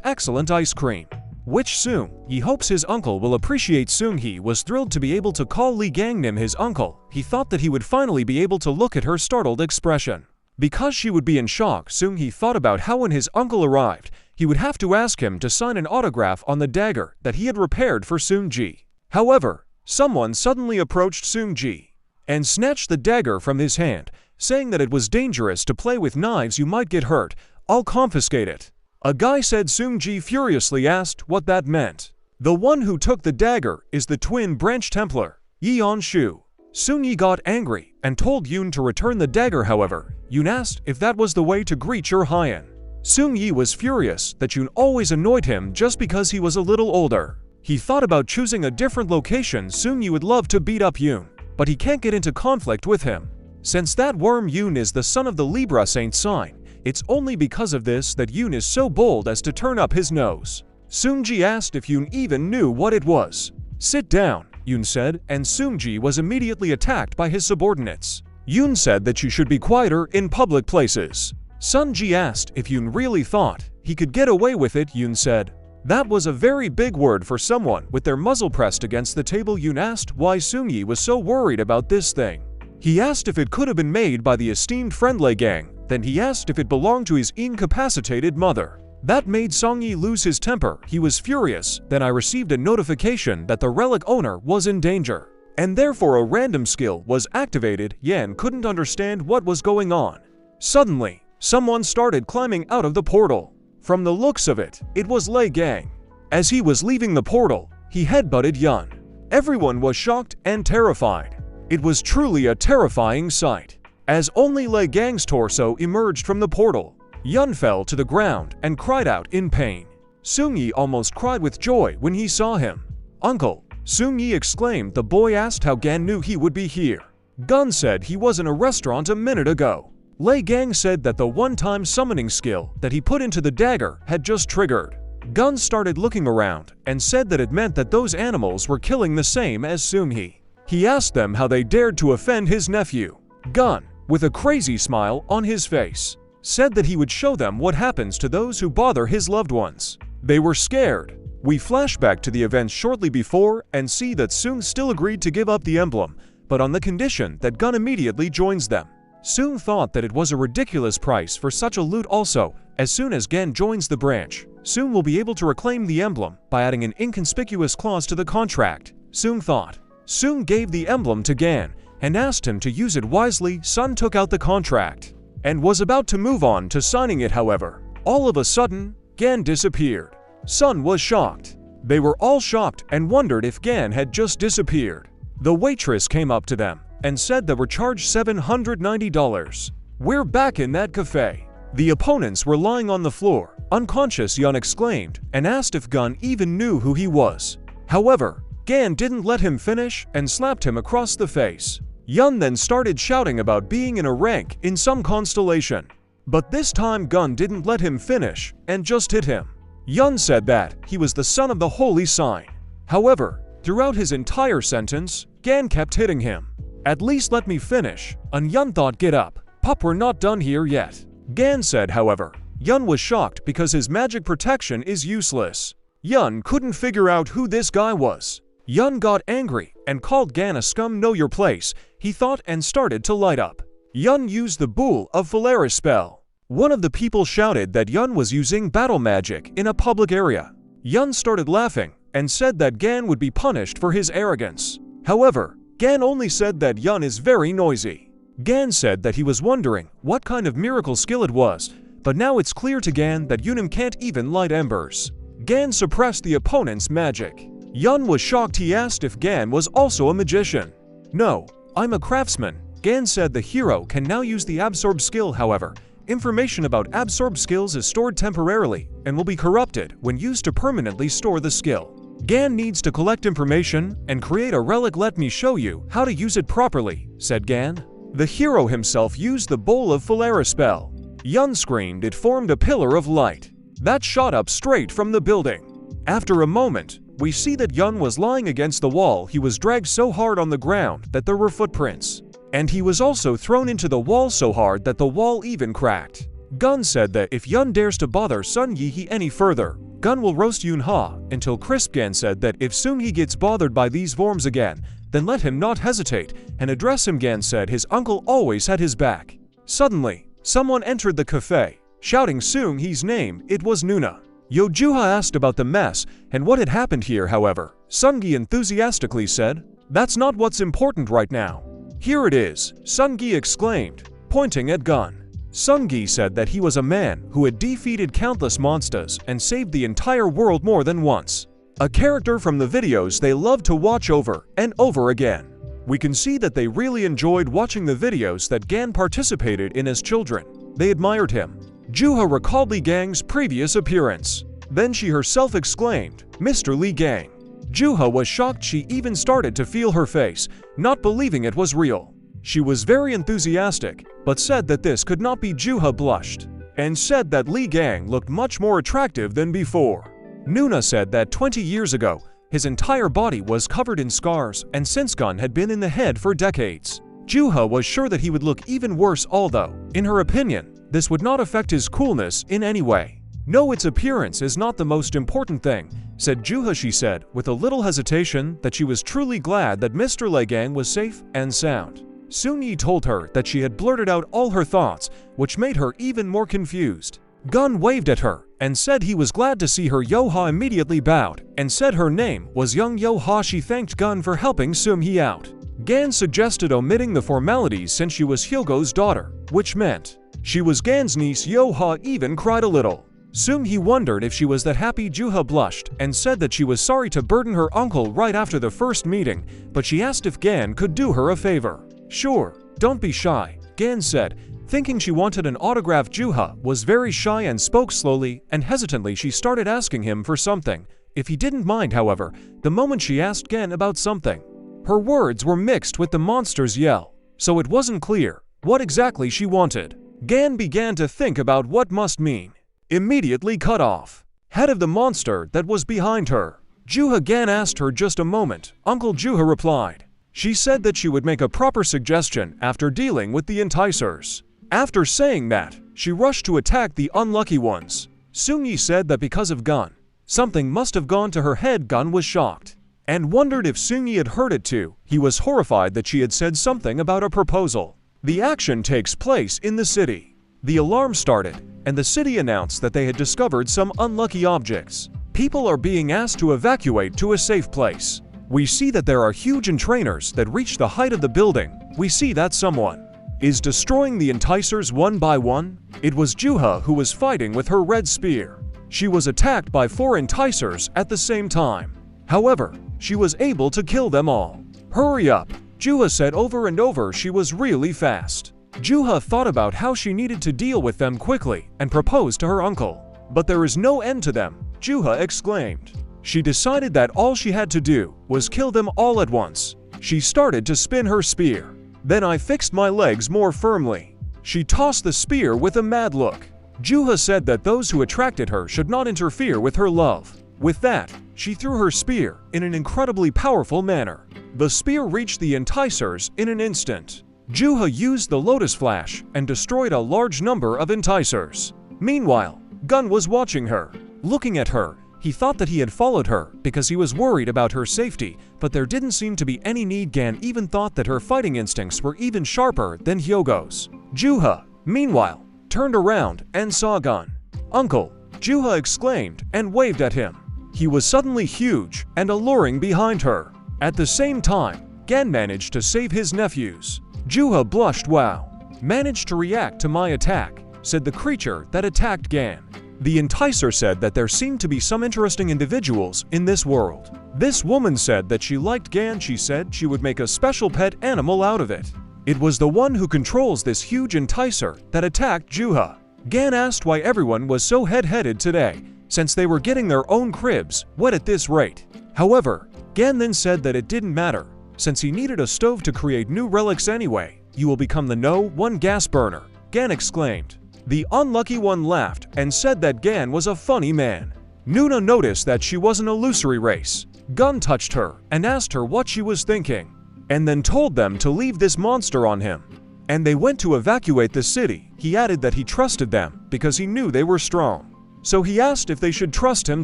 A: excellent ice cream, which Soong Yi hopes his uncle will appreciate. Soong Yi was thrilled to be able to call Li Gangnim his uncle. He thought that he would finally be able to look at her startled expression. Because she would be in shock, Soong Yi thought about how when his uncle arrived, he would have to ask him to sign an autograph on the dagger that he had repaired for Soong Ji. However, someone suddenly approached Soong Ji and snatched the dagger from his hand, saying that it was dangerous to play with knives, you might get hurt, I'll confiscate it. A guy said. Soong Ji furiously asked what that meant. The one who took the dagger is the twin branch Templar, Yeon Shu. Soong Yi got angry and told Yoon to return the dagger. However, Yoon asked if that was the way to greet your Hyen. Soong Yi was furious that Yoon always annoyed him just because he was a little older. He thought about choosing a different location. Soong Yi would love to beat up Yoon, but he can't get into conflict with him. Since that worm Yoon is the son of the Libra Saint sign, it's only because of this that Yoon is so bold as to turn up his nose. Soong Ji asked if Yoon even knew what it was. Sit down, Yoon said, and Soong Ji was immediately attacked by his subordinates. Yoon said that you should be quieter in public places. Sun Ji asked if Yoon really thought he could get away with it. Yoon said, that was a very big word for someone with their muzzle pressed against the table. Yoon asked why Soong Yi was so worried about this thing. He asked if it could have been made by the esteemed friend Lei Gang. Then he asked if it belonged to his incapacitated mother. That made Soong Yi lose his temper. He was furious. Then I received a notification that the relic owner was in danger, and therefore a random skill was activated. Yan couldn't understand what was going on. Suddenly, someone started climbing out of the portal. From the looks of it, it was Lei Gang. As he was leaving the portal, he headbutted Yun. Everyone was shocked and terrified. It was truly a terrifying sight. As only Lei Gang's torso emerged from the portal, Yun fell to the ground and cried out in pain. Soong Yi almost cried with joy when he saw him. Uncle, Soong Yi exclaimed. The boy asked how Gan knew he would be here. Gun said he was in a restaurant a minute ago. Lei Gang said that the one-time summoning skill that he put into the dagger had just triggered. Gun started looking around and said that it meant that those animals were killing the same as Soong Yi. He asked them how they dared to offend his nephew. Gun, with a crazy smile on his face, said that he would show them what happens to those who bother his loved ones. They were scared. We flash back to the events shortly before and see that Soong still agreed to give up the emblem, but on the condition that Gun immediately joins them. Soong thought that it was a ridiculous price for such a loot. Also, as soon as Gan joins the branch, Soong will be able to reclaim the emblem by adding an inconspicuous clause to the contract. Soong thought. Soong gave the emblem to Gan and asked him to use it wisely. Sun took out the contract and was about to move on to signing it. However, all of a sudden, Gan disappeared. Sun was shocked. They were all shocked and wondered if Gan had just disappeared. The waitress came up to them and said they were charged $790. We're back in that cafe. The opponents were lying on the floor, unconscious. Yun exclaimed and asked if Gun even knew who he was. However, Gan didn't let him finish and slapped him across the face. Yun then started shouting about being in a rank in some constellation. But this time Gun didn't let him finish and just hit him. Yun said that he was the son of the holy sign. However, throughout his entire sentence, Gan kept hitting him. At least let me finish. And Yun thought, get up, pup, we're not done here yet. Gan said. However, Yun was shocked because his magic protection is useless. Yun couldn't figure out who this guy was. Yun got angry and called Gan a scum. Know your place, he thought, and started to light up. Yun used the Bull of Phalaris spell. One of the people shouted that Yun was using battle magic in a public area. Yun started laughing and said that Gan would be punished for his arrogance. However, Gan only said that Yun is very noisy. Gan said that he was wondering what kind of miracle skill it was, but now it's clear to Gan that Yunam can't even light embers. Gan suppressed the opponent's magic. Yun was shocked. He asked if Gan was also a magician. "No, I'm a craftsman." Gan said the hero can now use the absorb skill. However, information about absorb skills is stored temporarily and will be corrupted when used to permanently store the skill. Gan needs to collect information and create a relic. "Let me show you how to use it properly," said Gan. The hero himself used the Bowl of Phalaris spell. Yun screamed. It formed a pillar of light that shot up straight from the building. After a moment, we see that Yun was lying against the wall. He was dragged so hard on the ground that there were footprints. And he was also thrown into the wall so hard that the wall even cracked. Gun said that if Yun dares to bother Sun Yi any further, Gun will roast Yun Ha until crisp. Gan said that if Sun Yi gets bothered by these worms again, then let him not hesitate and address him. Gan said his uncle always had his back. Suddenly, someone entered the cafe, shouting Sun Yi's name. It was Nuna. Juha asked about the mess and what had happened here. However, Sun Yi enthusiastically said, "That's not what's important right now. Here it is," Sun Yi exclaimed, pointing at Gun. Sun Yi said that he was a man who had defeated countless monsters and saved the entire world more than once. A character from the videos they loved to watch over and over again. We can see that they really enjoyed watching the videos that Gan participated in as children. They admired him. Juha recalled Li Gang's previous appearance. Then she herself exclaimed, "Mr. Li Gang." Juha was shocked. She even started to feel her face, not believing it was real. She was very enthusiastic, but said that this could not be. Juha blushed and said that Li Gang looked much more attractive than before. Nuna said that 20 years ago, his entire body was covered in scars, and since Gun had been in the head for decades, Juha was sure that he would look even worse, although, in her opinion, this would not affect his coolness in any way. "No, its appearance is not the most important thing," said Juha. She said, with a little hesitation, that she was truly glad that Mr. Li Gang was safe and sound. Sun Yi told her that she had blurted out all her thoughts, which made her even more confused. Gun waved at her and said he was glad to see her. Yoha immediately bowed and said her name was Young Yoha. She thanked Gun for helping Sun Yi out. Gan suggested omitting the formalities since she was Hyogo's daughter, which meant she was Gan's niece. Yoha even cried a little. Sun Yi wondered if she was that happy. Juha blushed and said that she was sorry to burden her uncle right after the first meeting, but she asked if Gan could do her a favor. "Sure, don't be shy," Gan said, thinking she wanted an autograph. Juha was very shy and spoke slowly and hesitantly. She started asking him for something, if he didn't mind. However, the moment she asked Gan about something, her words were mixed with the monster's yell, so it wasn't clear what exactly she wanted. Gan began to think about what must mean. Immediately cut off head of the monster that was behind her. Juha. Gan asked her just a moment. Uncle Juha replied. She said that she would make a proper suggestion after dealing with the enticers. After saying that, she rushed to attack the unlucky ones. Sun Yi said that because of Gun, something must have gone to her head. Gun was shocked and wondered if Sun Yi had heard it too. He was horrified that she had said something about a proposal. The action takes place in the city. The alarm started, and the city announced that they had discovered some unlucky objects. People are being asked to evacuate to a safe place. We see that there are huge entrainers that reach the height of the building. We see that someone is destroying the enticers one by one. It was Juha who was fighting with her red spear. She was attacked by 4 enticers at the same time. However, she was able to kill them all. "Hurry up," Juha said over and over. She was really fast. Juha thought about how she needed to deal with them quickly and proposed to her uncle. "But there is no end to them," Juha exclaimed. She decided that all she had to do was kill them all at once. She started to spin her spear. "Then I fixed my legs more firmly." She tossed the spear with a mad look. Juha said that those who attracted her should not interfere with her love. With that, she threw her spear in an incredibly powerful manner. The spear reached the enticers in an instant. Juha used the Lotus Flash and destroyed a large number of enticers. Meanwhile, Gun was watching her. Looking at her, He thought that he had followed her because he was worried about her safety, but there didn't seem to be any need. Gan even thought that her fighting instincts were even sharper than Hyogo's. Juha, meanwhile, turned around and saw Gun. "Uncle!" Juha exclaimed and waved at him. He was suddenly huge and alluring behind her. At the same time, Gan managed to save his nephews. Juha blushed. "Wow. Managed to react to my attack," said the creature that attacked Gan. The enticer said that there seemed to be some interesting individuals in this world. This woman said that she liked Gan. She said she would make a special pet animal out of it. It was the one who controls this huge enticer that attacked Juha. Gan asked why everyone was so head-headed today, since they were getting their own cribs wet at this rate. However, Gan then said that it didn't matter, since he needed a stove to create new relics anyway. "You will become the No. 1 gas burner," Gan exclaimed. The unlucky one laughed and said that Gan was a funny man. Nuna noticed that she was an illusory race. Gun touched her and asked her what she was thinking, and then told them to leave this monster on him. And they went to evacuate the city. He added that he trusted them because he knew they were strong. So he asked if they should trust him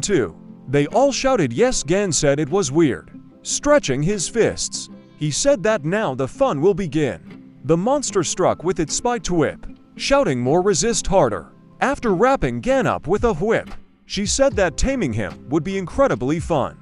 A: too. They all shouted yes. Gan said it was weird, stretching his fists. He said that now the fun will begin. The monster struck with its spiked whip, shouting more resist harder. After wrapping Gan up with a whip, she said that taming him would be incredibly fun.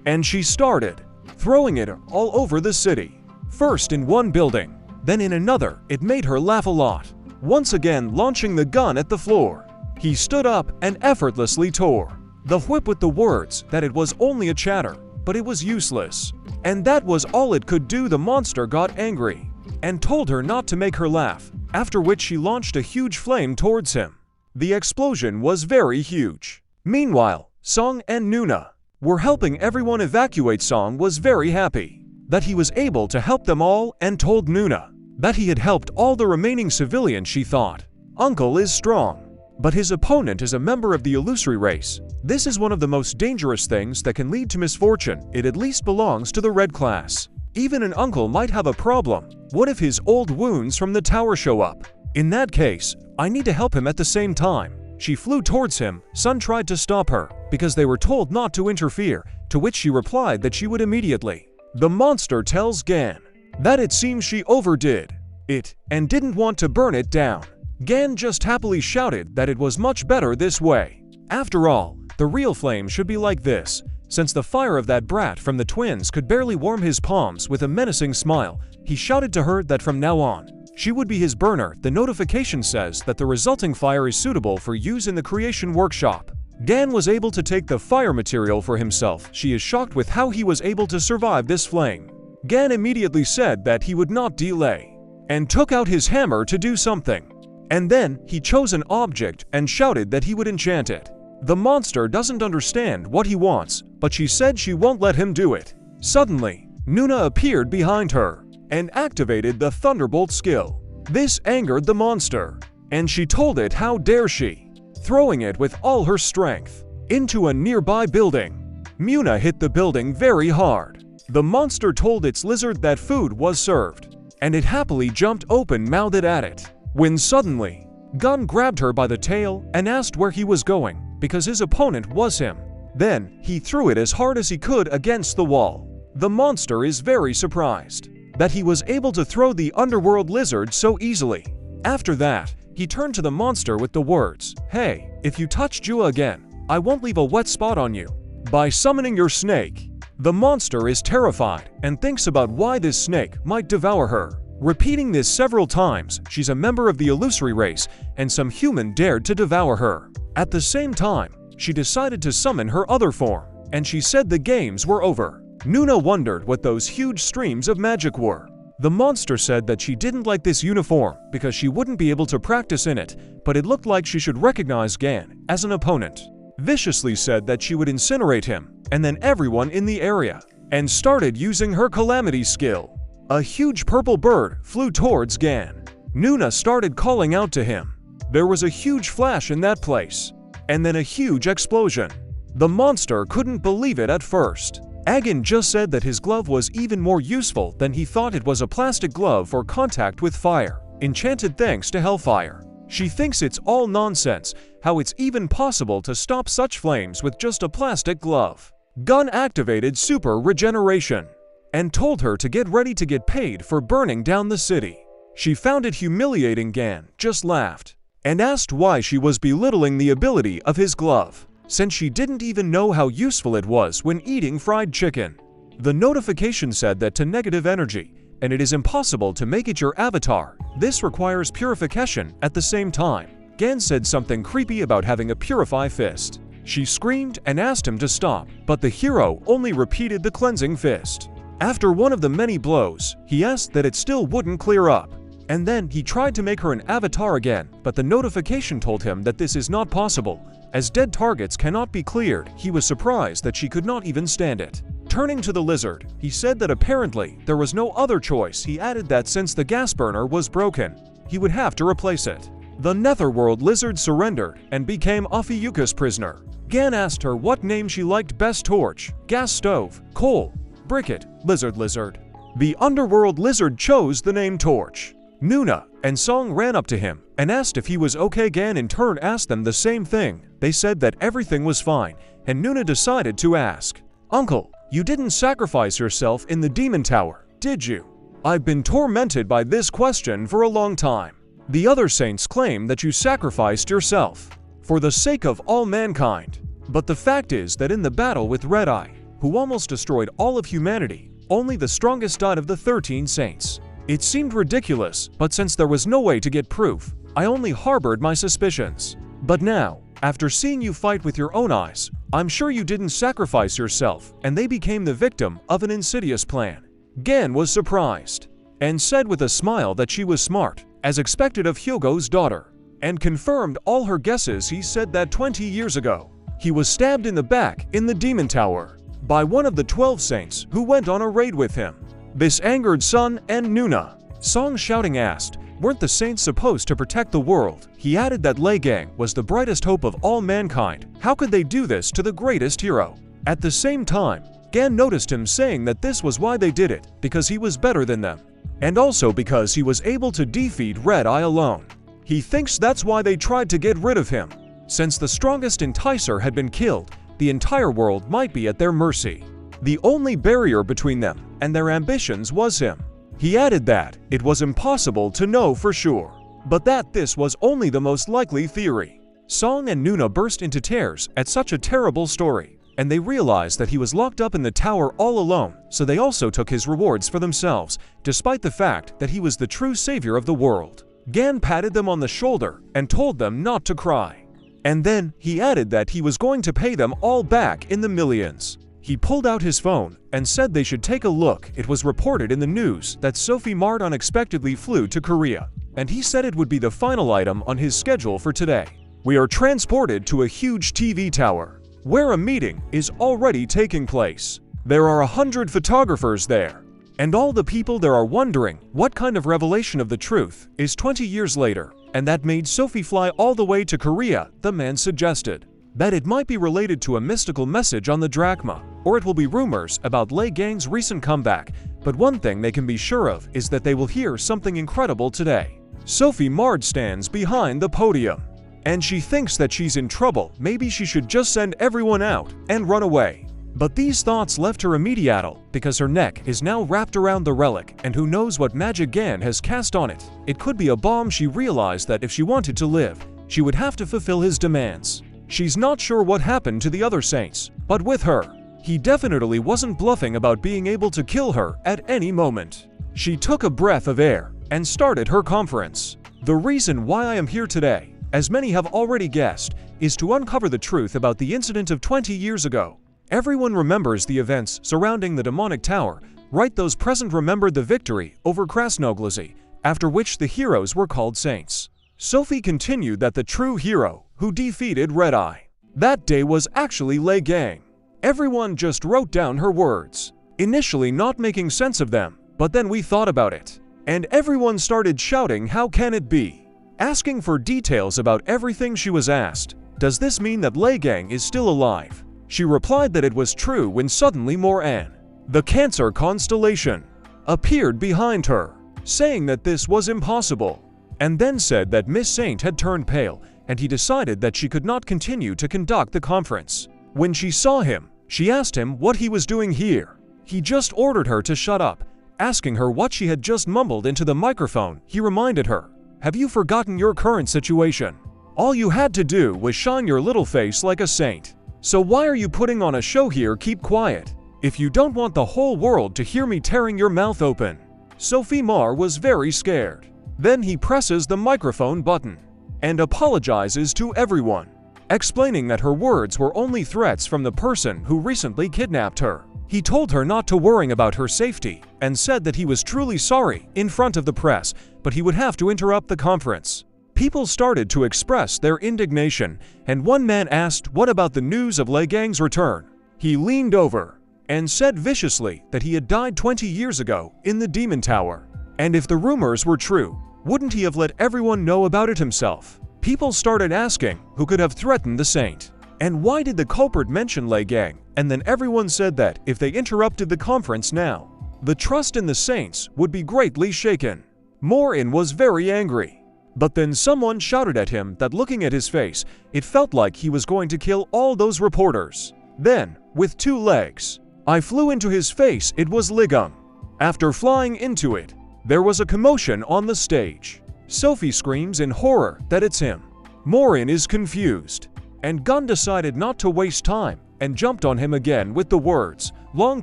A: And she started throwing it all over the city. First in one building, then in another. It made her laugh a lot. Once again launching the gun at the floor. He stood up and effortlessly tore the whip with the words that it was only a chatter, but it was useless. And that was all it could do. The monster got angry and told her not to make her laugh, after which she launched a huge flame towards him. The explosion was very huge. Meanwhile, Song and Nuna were helping everyone evacuate. Song was very happy that he was able to help them all and told Nuna that he had helped all the remaining civilians. She thought, "Uncle is strong, but his opponent is a member of the illusory race. This is one of the most dangerous things that can lead to misfortune. It at least belongs to the red class. Even an uncle might have a problem. What if his old wounds from the tower show up? In that case, I need to help him at the same time." She flew towards him. Sun tried to stop her because they were told not to interfere, to which she replied that she would immediately. The monster tells Gan that it seems she overdid it and didn't want to burn it down. Gan just happily shouted that it was much better this way. After all, the real flame should be like this, since the fire of that brat from the twins could barely warm his palms. With a menacing smile, he shouted to her that from now on, she would be his burner. The notification says that the resulting fire is suitable for use in the creation workshop. Gan was able to take the fire material for himself. She is shocked with how he was able to survive this flame. Gan immediately said that he would not delay and took out his hammer to do something. And then he chose an object and shouted that he would enchant it. The monster doesn't understand what he wants, but she said she won't let him do it. Suddenly, Nuna appeared behind her and activated the Thunderbolt skill. This angered the monster, and she told it how dare she, throwing it with all her strength into a nearby building. Muna hit the building very hard. The monster told its lizard that food was served, and it happily jumped open-mouthed at it. When suddenly, Gun grabbed her by the tail and asked where he was going, because his opponent was him. Then, he threw it as hard as he could against the wall. The monster is very surprised that he was able to throw the underworld lizard so easily. After that, he turned to the monster with the words, "Hey, if you touch Jua again, I won't leave a wet spot on you." By summoning your snake, the monster is terrified and thinks about why this snake might devour her. Repeating this several times, she's a member of the illusory race, and some human dared to devour her. At the same time, she decided to summon her other form, and she said the games were over. Nuna wondered what those huge streams of magic were. The monster said that she didn't like this uniform because she wouldn't be able to practice in it, but it looked like she should recognize Gan as an opponent. Viciously said that she would incinerate him, and then everyone in the area, and started using her calamity skill. A huge purple bird flew towards Gan. Nuna started calling out to him. There was a huge flash in that place, and then a huge explosion. The monster couldn't believe it at first. Agan just said that his glove was even more useful than he thought. It was a plastic glove for contact with fire, enchanted thanks to Hellfire. She thinks it's all nonsense, how it's even possible to stop such flames with just a plastic glove. Gun activated super regeneration and told her to get ready to get paid for burning down the city. She found it humiliating. Gan just laughed and asked why she was belittling the ability of his glove, since she didn't even know how useful it was when eating fried chicken. The notification said that to negative energy, and it is impossible to make it your avatar. This requires purification at the same time. Gan said something creepy about having a purify fist. She screamed and asked him to stop, but the hero only repeated the cleansing fist. After one of the many blows, he asked that it still wouldn't clear up. And then he tried to make her an avatar again, but the notification told him that this is not possible, as dead targets cannot be cleared. He was surprised that she could not even stand it. Turning to the lizard, he said that apparently there was no other choice. He added that since the gas burner was broken, he would have to replace it. The netherworld lizard surrendered and became Afiyuka's prisoner. Gan asked her what name she liked best: torch, gas stove, coal, briquette, lizard. The underworld lizard chose the name torch. Nuna and Song ran up to him and asked if he was okay. Gan in turn asked them the same thing. They said that everything was fine, and Nuna decided to ask, "Uncle, you didn't sacrifice yourself in the demon tower, did you? I've been tormented by this question for a long time. The other saints claim that you sacrificed yourself for the sake of all mankind. But the fact is that in the battle with Redeye, who almost destroyed all of humanity, only the strongest died of the 13 saints. It seemed ridiculous, but since there was no way to get proof, I only harbored my suspicions. But now, after seeing you fight with your own eyes, I'm sure you didn't sacrifice yourself, and they became the victim of an insidious plan." Gan was surprised and said with a smile that she was smart, as expected of Hugo's daughter, and confirmed all her guesses. He said that 20 years ago, he was stabbed in the back in the demon tower by one of the 12 saints who went on a raid with him. This angered Sun and Nuna. Song shouting asked, weren't the saints supposed to protect the world? He added that Liang was the brightest hope of all mankind. How could they do this to the greatest hero? At the same time, Gan noticed him saying that this was why they did it, because he was better than them, and also because he was able to defeat Redeye alone. He thinks that's why they tried to get rid of him. Since the strongest enticer had been killed, the entire world might be at their mercy. The only barrier between them and their ambitions was him. He added that it was impossible to know for sure, but that this was only the most likely theory. Song and Nuna burst into tears at such a terrible story, and they realized that he was locked up in the tower all alone, so they also took his rewards for themselves, despite the fact that he was the true savior of the world. Gan patted them on the shoulder and told them not to cry. And then he added that he was going to pay them all back in the millions. He pulled out his phone and said they should take a look. It was reported in the news that Sophie Mart unexpectedly flew to Korea, and he said it would be the final item on his schedule for today. We are transported to a huge TV tower, where a meeting is already taking place. There are 100 photographers there, and all the people there are wondering what kind of revelation of the truth is 20 years later, and that made Sophie fly all the way to Korea. The man suggested that it might be related to a mystical message on the drachma, or it will be rumors about Liang's recent comeback, but one thing they can be sure of is that they will hear something incredible today. Sophie Mart stands behind the podium, and she thinks that she's in trouble. Maybe she should just send everyone out and run away. But these thoughts left her immediately, because her neck is now wrapped around the relic, and who knows what magic Gan has cast on it. It could be a bomb. She realized that if she wanted to live, she would have to fulfill his demands. She's not sure what happened to the other saints, but with her, he definitely wasn't bluffing about being able to kill her at any moment. She took a breath of air and started her conference. The reason why I am here today, as many have already guessed, is to uncover the truth about the incident of 20 years ago. Everyone remembers the events surrounding the demonic tower, right? Those present remembered the victory over Krasnoglazy, after which the heroes were called saints. Sophie continued that the true hero who defeated Redeye that day was actually Liang. Everyone just wrote down her words, initially not making sense of them, but then we thought about it, and everyone started shouting, "How can it be?" Asking for details about everything. She was asked, "Does this mean that Liang is still alive?" She replied that it was true when suddenly Moran, the Cancer constellation, appeared behind her, saying that this was impossible. and then said that Miss Saint had turned pale, and he decided that she could not continue to conduct the conference. When she saw him, she asked him what he was doing here. He just ordered her to shut up, asking her what she had just mumbled into the microphone. He reminded her, "Have you forgotten your current situation? All you had to do was shine your little face like a saint. So why are you putting on a show here? Keep quiet, if you don't want the whole world to hear me tearing your mouth open." Sophie Mar was very scared. Then he presses the microphone button and apologizes to everyone, explaining that her words were only threats from the person who recently kidnapped her. He told her not to worry about her safety and said that he was truly sorry in front of the press, but he would have to interrupt the conference. People started to express their indignation, and one man asked what about the news of Liang's return. He leaned over and said viciously that he had died 20 years ago in the Demon Tower. And if the rumors were true, wouldn't he have let everyone know about it himself? People started asking who could have threatened the saint, and why did the culprit mention Liang, and then everyone said that if they interrupted the conference now, the trust in the saints would be greatly shaken. Morin was very angry. But then someone shouted at him that looking at his face, it felt like he was going to kill all those reporters. Then, with 2 legs, I flew into his face. It was Liang. After flying into it, there was a commotion on the stage. Sophie screams in horror that it's him. Morin is confused, and Gun decided not to waste time and jumped on him again with the words, "Long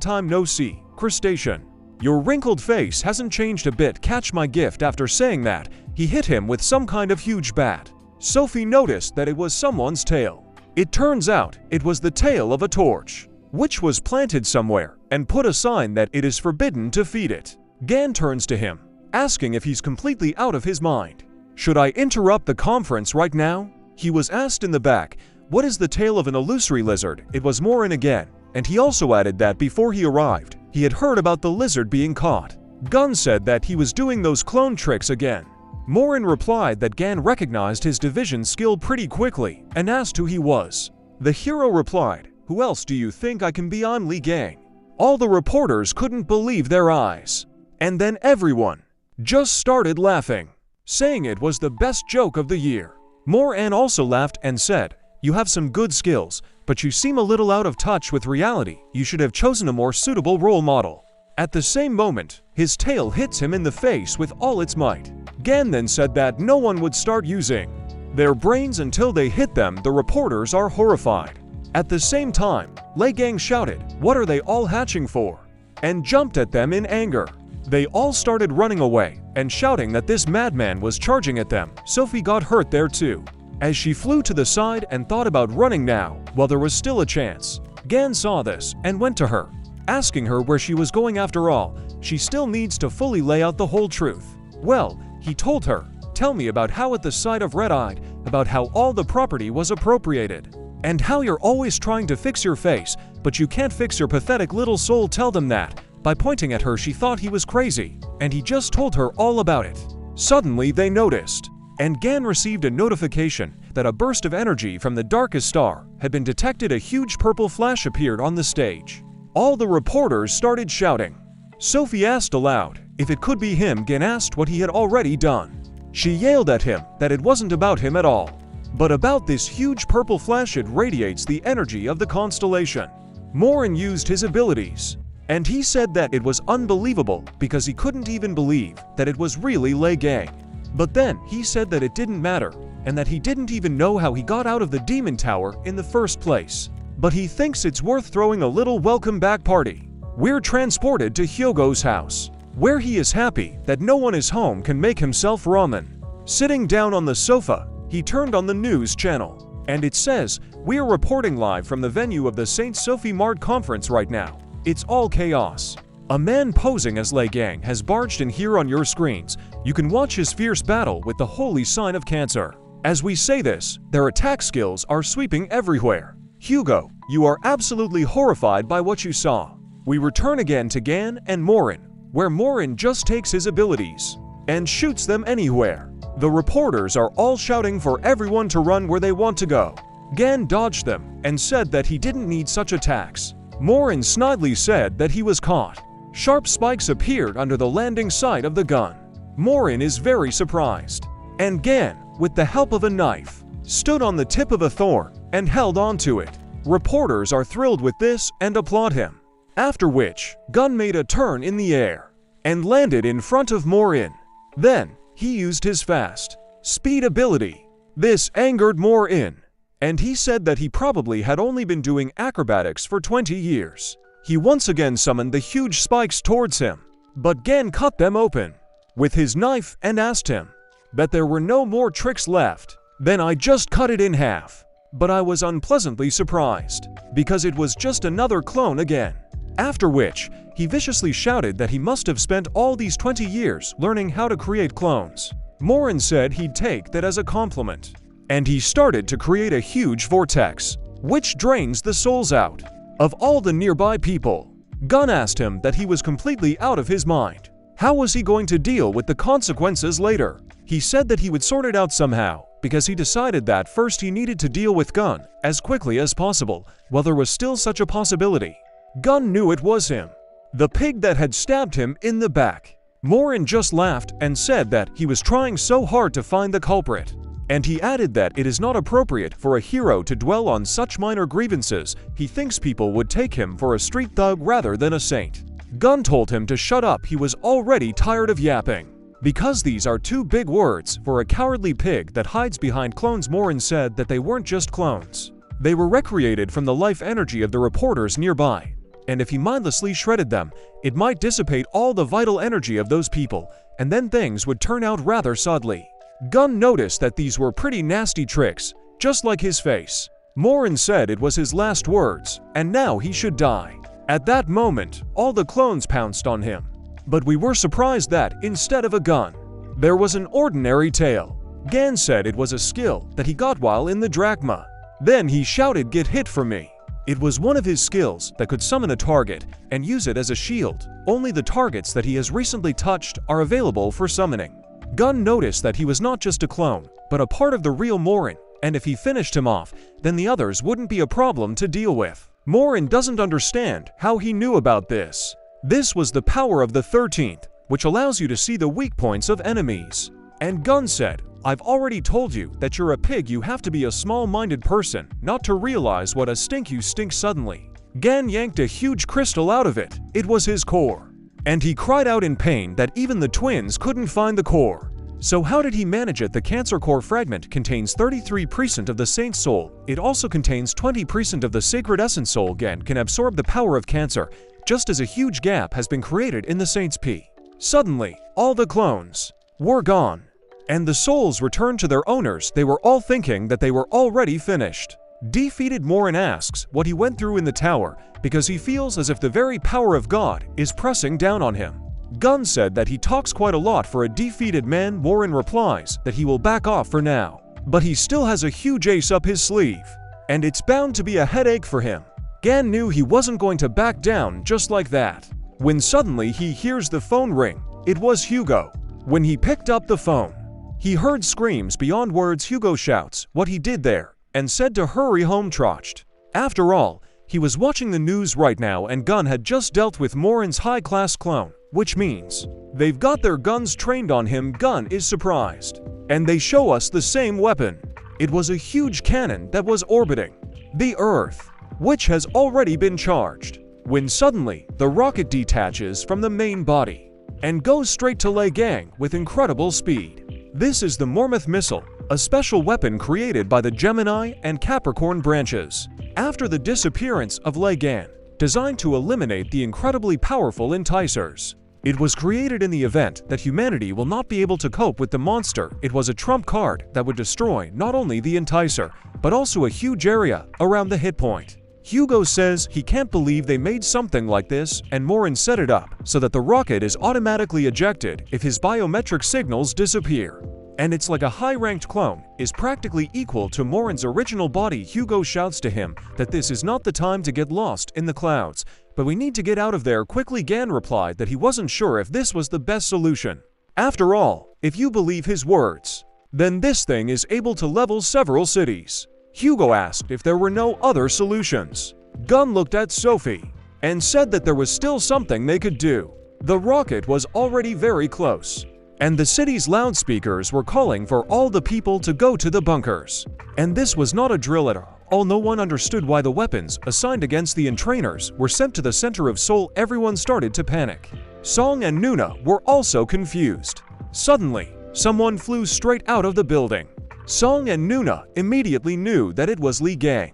A: time no see, crustacean. Your wrinkled face hasn't changed a bit. Catch my gift." After saying that, he hit him with some kind of huge bat. Sophie noticed that it was someone's tail. It turns out it was the tail of a torch, which was planted somewhere and put a sign that it is forbidden to feed it. Gan turns to him, asking if he's completely out of his mind. "Should I interrupt the conference right now?" He was asked in the back, "What is the tail of an illusory lizard?" It was Morin again, and he also added that before he arrived, he had heard about the lizard being caught. Gun said that he was doing those clone tricks again. Morin replied that Gan recognized his division skill pretty quickly and asked who he was. The hero replied, "Who else do you think I can be? I'm Liang." All the reporters couldn't believe their eyes. And then everyone just started laughing, saying it was the best joke of the year. Morin also laughed and said, "You have some good skills, but you seem a little out of touch with reality. You should have chosen a more suitable role model." At the same moment, his tail hits him in the face with all its might. Gan then said that no one would start using their brains until they hit them. The reporters are horrified. At the same time, Liang shouted, "What are they all hatching for?" and jumped at them in anger. They all started running away and shouting that this madman was charging at them. Sophie got hurt there too, as she flew to the side and thought about running now while there was still a chance. Gan saw this and went to her, asking her where she was going. After all, she still needs to fully lay out the whole truth. Well, he told her, "Tell me about how at the site of Redeye, about how all the property was appropriated, and how you're always trying to fix your face, but you can't fix your pathetic little soul. Tell them that." By pointing at her, she thought he was crazy, and he just told her all about it. Suddenly they noticed, and Gan received a notification that a burst of energy from the darkest star had been detected. A huge purple flash appeared on the stage. All the reporters started shouting. Sophie asked aloud if it could be him. Gan asked what he had already done. She yelled at him that it wasn't about him at all, but about this huge purple flash. It radiates the energy of the constellation. Morin used his abilities, and he said that it was unbelievable because he couldn't even believe that it was really Liang. But then he said that it didn't matter, and that he didn't even know how he got out of the Demon Tower in the first place. But he thinks it's worth throwing a little welcome back party. We're transported to Hugo's house, where he is happy that no one is home, can make himself ramen. Sitting down on the sofa, he turned on the news channel, and it says, "We are reporting live from the venue of the St. Sophie Mart conference right now. It's all chaos. A man posing as Liang has barged in here on your screens. You can watch his fierce battle with the holy sign of Cancer." As we say this, their attack skills are sweeping everywhere. Hugo, you are absolutely horrified by what you saw. We return again to Gan and Morin, where Morin just takes his abilities and shoots them anywhere. The reporters are all shouting for everyone to run where they want to go. Gan dodged them and said that he didn't need such attacks. Morin snidely said that he was caught. Sharp spikes appeared under the landing site of the gun. Morin is very surprised. and Gan, with the help of a knife, stood on the tip of a thorn and held onto it. Reporters are thrilled with this and applaud him. After which, Gun made a turn in the air and landed in front of Morin. Then, he used his fast speed ability. This angered Morin, and he said that he probably had only been doing acrobatics for 20 years. He once again summoned the huge spikes towards him, but Gan cut them open with his knife and asked him that there were no more tricks left. Then I just cut it in half. But I was unpleasantly surprised, because it was just another clone again. After which, he viciously shouted that he must have spent all these 20 years learning how to create clones. Morin said he'd take that as a compliment, and he started to create a huge vortex, which drains the souls out of all the nearby people. Gun asked him that he was completely out of his mind. How was he going to deal with the consequences later? He said that he would sort it out somehow, because he decided that first he needed to deal with Gun as quickly as possible, while there was still such a possibility. Gun knew it was him, the pig that had stabbed him in the back. Morin just laughed and said that he was trying so hard to find the culprit, and he added that it is not appropriate for a hero to dwell on such minor grievances. He thinks people would take him for a street thug rather than a saint. Gun told him to shut up, he was already tired of yapping, because these are too big words for a cowardly pig that hides behind clones. Morin said that they weren't just clones. They were recreated from the life energy of the reporters nearby, and if he mindlessly shredded them, it might dissipate all the vital energy of those people, and then things would turn out rather suddenly. Gun noticed that these were pretty nasty tricks, just like his face. Morin said it was his last words, and now he should die. At that moment, all the clones pounced on him. But we were surprised that, instead of a gun, there was an ordinary tail. Gan said it was a skill that he got while in the drachma. Then he shouted, "Get hit for me." It was one of his skills that could summon a target and use it as a shield. Only the targets that he has recently touched are available for summoning. Gun noticed that he was not just a clone, but a part of the real Morin, and if he finished him off, then the others wouldn't be a problem to deal with. Morin doesn't understand how he knew about this. This was the power of the 13th, which allows you to see the weak points of enemies. And Gun said, "I've already told you that you're a pig. You have to be a small-minded person not to realize what a stink you stink suddenly." Gan yanked a huge crystal out of it. It was his core, and he cried out in pain that even the twins couldn't find the core. So how did he manage it? The Cancer core fragment contains 33% of the Saint's soul. It also contains 20% of the Sacred Essence soul. Gan can absorb the power of Cancer, just as a huge gap has been created in the Saint's P. Suddenly, all the clones were gone, and the souls returned to their owners. They were all thinking that they were already finished. Defeated Morin asks what he went through in the tower, because he feels as if the very power of God is pressing down on him. Gun said that he talks quite a lot for a defeated man. Morin replies that he will back off for now, but he still has a huge ace up his sleeve, and it's bound to be a headache for him. Gan knew he wasn't going to back down just like that, when suddenly he hears the phone ring. It was Hugo. When he picked up the phone, he heard screams beyond words. Hugo shouts what he did there, and said to hurry home. Trotched. After all, he was watching the news right now, and Gun had just dealt with Morin's high-class clone, which means they've got their guns trained on him. Gun is surprised, and they show us the same weapon. It was a huge cannon that was orbiting the Earth, which has already been charged, when suddenly the rocket detaches from the main body and goes straight to Liang with incredible speed. This is the Mormoth missile, a special weapon created by the Gemini and Capricorn branches after the disappearance of Liang, designed to eliminate the incredibly powerful enticers. It was created in the event that humanity will not be able to cope with the monster. It was a trump card that would destroy not only the enticer, but also a huge area around the hit point. Hugo says he can't believe they made something like this, and Morin set it up so that the rocket is automatically ejected if his biometric signals disappear. And it's like a high-ranked clone is practically equal to Morin's original body. Hugo shouts to him that this is not the time to get lost in the clouds, but we need to get out of there quickly. Gan replied that he wasn't sure if this was the best solution. After all, if you believe his words, then this thing is able to level several cities. Hugo asked if there were no other solutions. Gun looked at Sophie and said that there was still something they could do. The rocket was already very close, and the city's loudspeakers were calling for all the people to go to the bunkers. And this was not a drill at all. No one understood why the weapons assigned against the entrainers were sent to the center of Seoul. Everyone started to panic. Song and Nuna were also confused. Suddenly, someone flew straight out of the building. Song and Nuna immediately knew that it was Liang.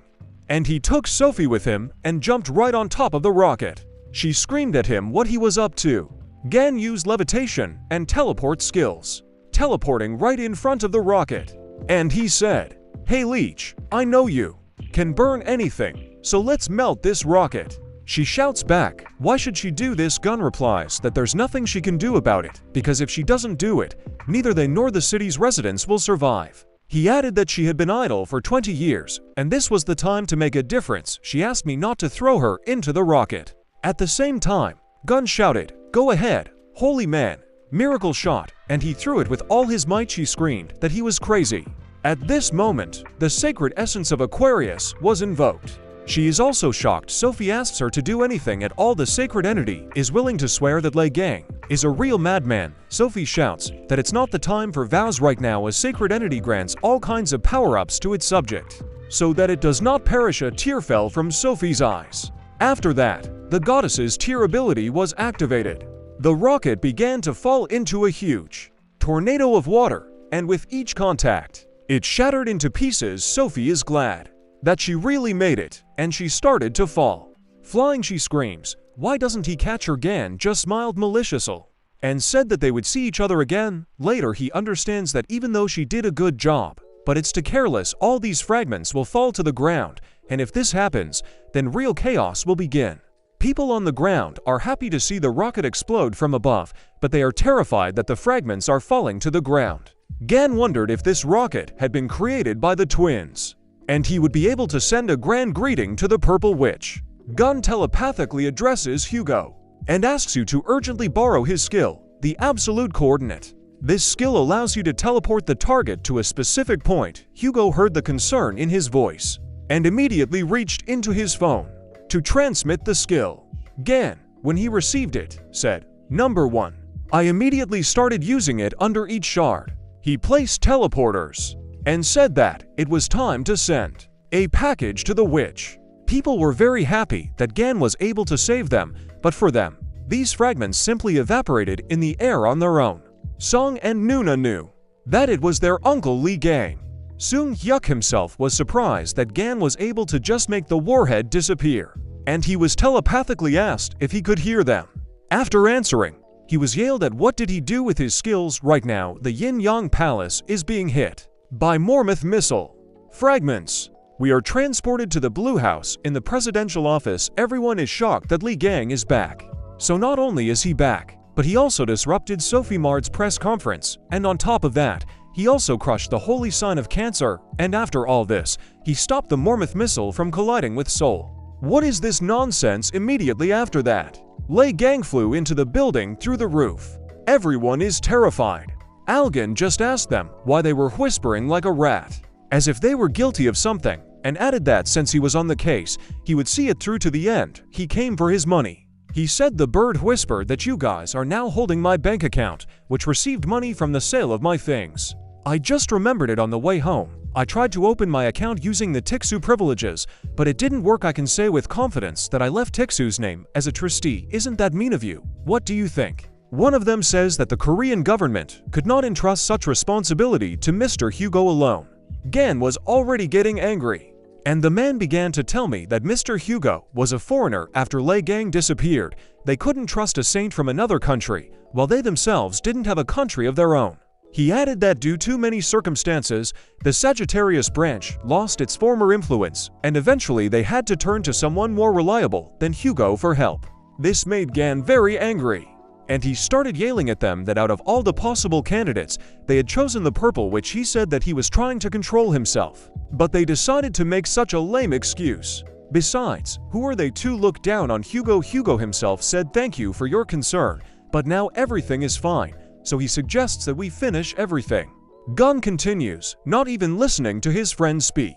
A: And he took Sophie with him and jumped right on top of the rocket. She screamed at him what he was up to. Gan used levitation and teleport skills, teleporting right in front of the rocket. And he said, "Hey Leech, I know you can burn anything, so let's melt this rocket." She shouts back, why should she do this? Gun replies that there's nothing she can do about it, because if she doesn't do it, neither they nor the city's residents will survive. He added that she had been idle for 20 years, and this was the time to make a difference. She asked me not to throw her into the rocket. At the same time, Gun shouted, "Go ahead, holy man, miracle shot," and he threw it with all his might. She screamed that he was crazy. At this moment, the sacred essence of Aquarius was invoked. She is also shocked. Sophie asks her to do anything at all. The sacred entity is willing to swear that Liang is a real madman. Sophie shouts that it's not the time for vows right now. A sacred entity grants all kinds of power-ups to its subject, so that it does not perish. A tear fell from Sophie's eyes. After that, the goddess's tear ability was activated. The rocket began to fall into a huge tornado of water, and with each contact, it shattered into pieces. Sophie is glad that she really made it, and she started to fall. Flying, she screams, "Why doesn't he catch her?" Gan just smiled maliciously and said that they would see each other again. Later he understands that even though she did a good job, but it's too careless. All these fragments will fall to the ground, and if this happens, then real chaos will begin. People on the ground are happy to see the rocket explode from above, but they are terrified that the fragments are falling to the ground. Gan wondered if this rocket had been created by the twins, and he would be able to send a grand greeting to the Purple Witch. Gun telepathically addresses Hugo and asks you to urgently borrow his skill, the Absolute Coordinate. This skill allows you to teleport the target to a specific point. Hugo heard the concern in his voice and immediately reached into his phone to transmit the skill. Gan, when he received it, said, "Number 1. I immediately started using it under each shard." He placed teleporters and said that it was time to send a package to the witch. People were very happy that Gan was able to save them, but for them, these fragments simply evaporated in the air on their own. Song and Nuna knew that it was their uncle Liang. Sung Hyuk himself was surprised that Gan was able to just make the warhead disappear, and he was telepathically asked if he could hear them. After answering, he was yelled at what did he do with his skills. Right now, the Yin-Yang Palace is being hit by Mormouth missile fragments. We are transported to the Blue House in the presidential office. Everyone is shocked that Liang is back. So not only is he back, but he also disrupted Sophie Mard's press conference, and on top of that, he also crushed the holy sign of Cancer, and after all this, he stopped the Mormouth missile from colliding with Seoul. What is this nonsense? Immediately after that, Liang flew into the building through the roof. Everyone is terrified. Algan just asked them why they were whispering like a rat, as if they were guilty of something, and added that since he was on the case, he would see it through to the end. He came for his money. He said the bird whispered that you guys are now holding my bank account, which received money from the sale of my things. I just remembered it on the way home. I tried to open my account using the Tixu privileges, but it didn't work. I can say with confidence that I left Tixu's name as a trustee. Isn't that mean of you? What do you think? One of them says that the Korean government could not entrust such responsibility to Mr. Hugo alone. Gan was already getting angry, and the man began to tell me that Mr. Hugo was a foreigner. After Liang disappeared, they couldn't trust a saint from another country, while they themselves didn't have a country of their own. He added that due to many circumstances, the Sagittarius branch lost its former influence, and eventually they had to turn to someone more reliable than Hugo for help. This made Gan very angry, and he started yelling at them that out of all the possible candidates, they had chosen the Purple Witch. He said that he was trying to control himself, but they decided to make such a lame excuse. Besides, who are they to look down on Hugo? Hugo himself said thank you for your concern, but now everything is fine, so he suggests that we finish everything. Gun continues, not even listening to his friend speak.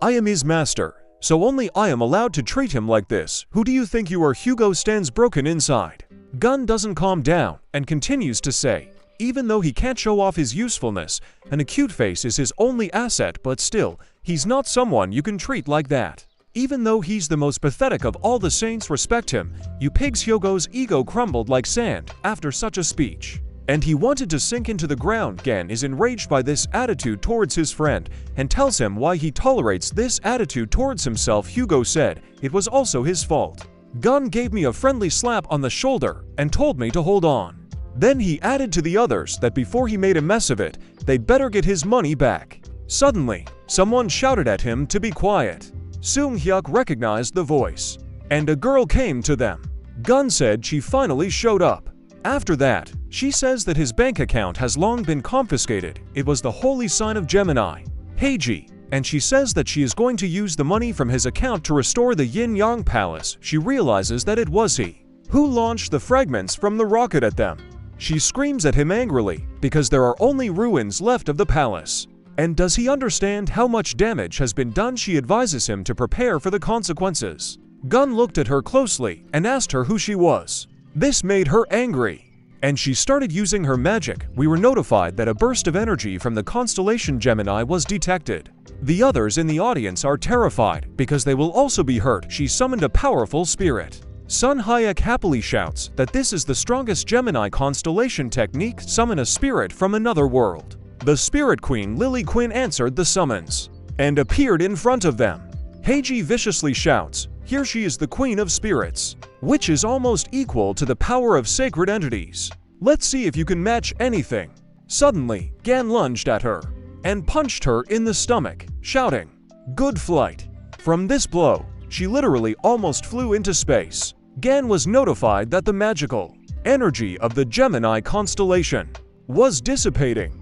A: I am his master, so only I am allowed to treat him like this. Who do you think you are? Hugo stands broken inside. Gun doesn't calm down and continues to say, Even though he can't show off his usefulness, and a cute face is his only asset, but still, he's not someone you can treat like that. Even though he's the most pathetic of all the saints respect him, you pigs. Hugo's ego crumbled like sand after such a speech. And he wanted to sink into the ground. Gan is enraged by this attitude towards his friend and tells him why he tolerates this attitude towards himself. Hugo said it was also his fault. Gun gave me a friendly slap on the shoulder and told me to hold on. Then he added to the others that before he made a mess of it, they'd better get his money back. Suddenly, someone shouted at him to be quiet. Sung Hyuk recognized the voice, and a girl came to them. Gun said she finally showed up. After that, she says that his bank account has long been confiscated. It was the holy sign of Gemini, Heiji, and she says that she is going to use the money from his account to restore the Yin-Yang Palace. She realizes that it was he who launched the fragments from the rocket at them. She screams at him angrily because there are only ruins left of the palace. And does he understand how much damage has been done? She advises him to prepare for the consequences. Gun looked at her closely and asked her who she was. This made her angry, and she started using her magic. We were notified that a burst of energy from the constellation Gemini was detected. The others in the audience are terrified because they will also be hurt. She summoned a powerful spirit. Sun Hyuk happily shouts that this is the strongest Gemini constellation technique. Summon a spirit from another world. The Spirit Queen Lily Quinn answered the summons and appeared in front of them. Heiji viciously shouts, "Here she is, the Queen of Spirits," which is almost equal to the power of sacred entities. Let's see if you can match anything. Suddenly, Gan lunged at her and punched her in the stomach, shouting, "Good flight." From this blow, she literally almost flew into space. Gan was notified that the magical energy of the Gemini constellation was dissipating,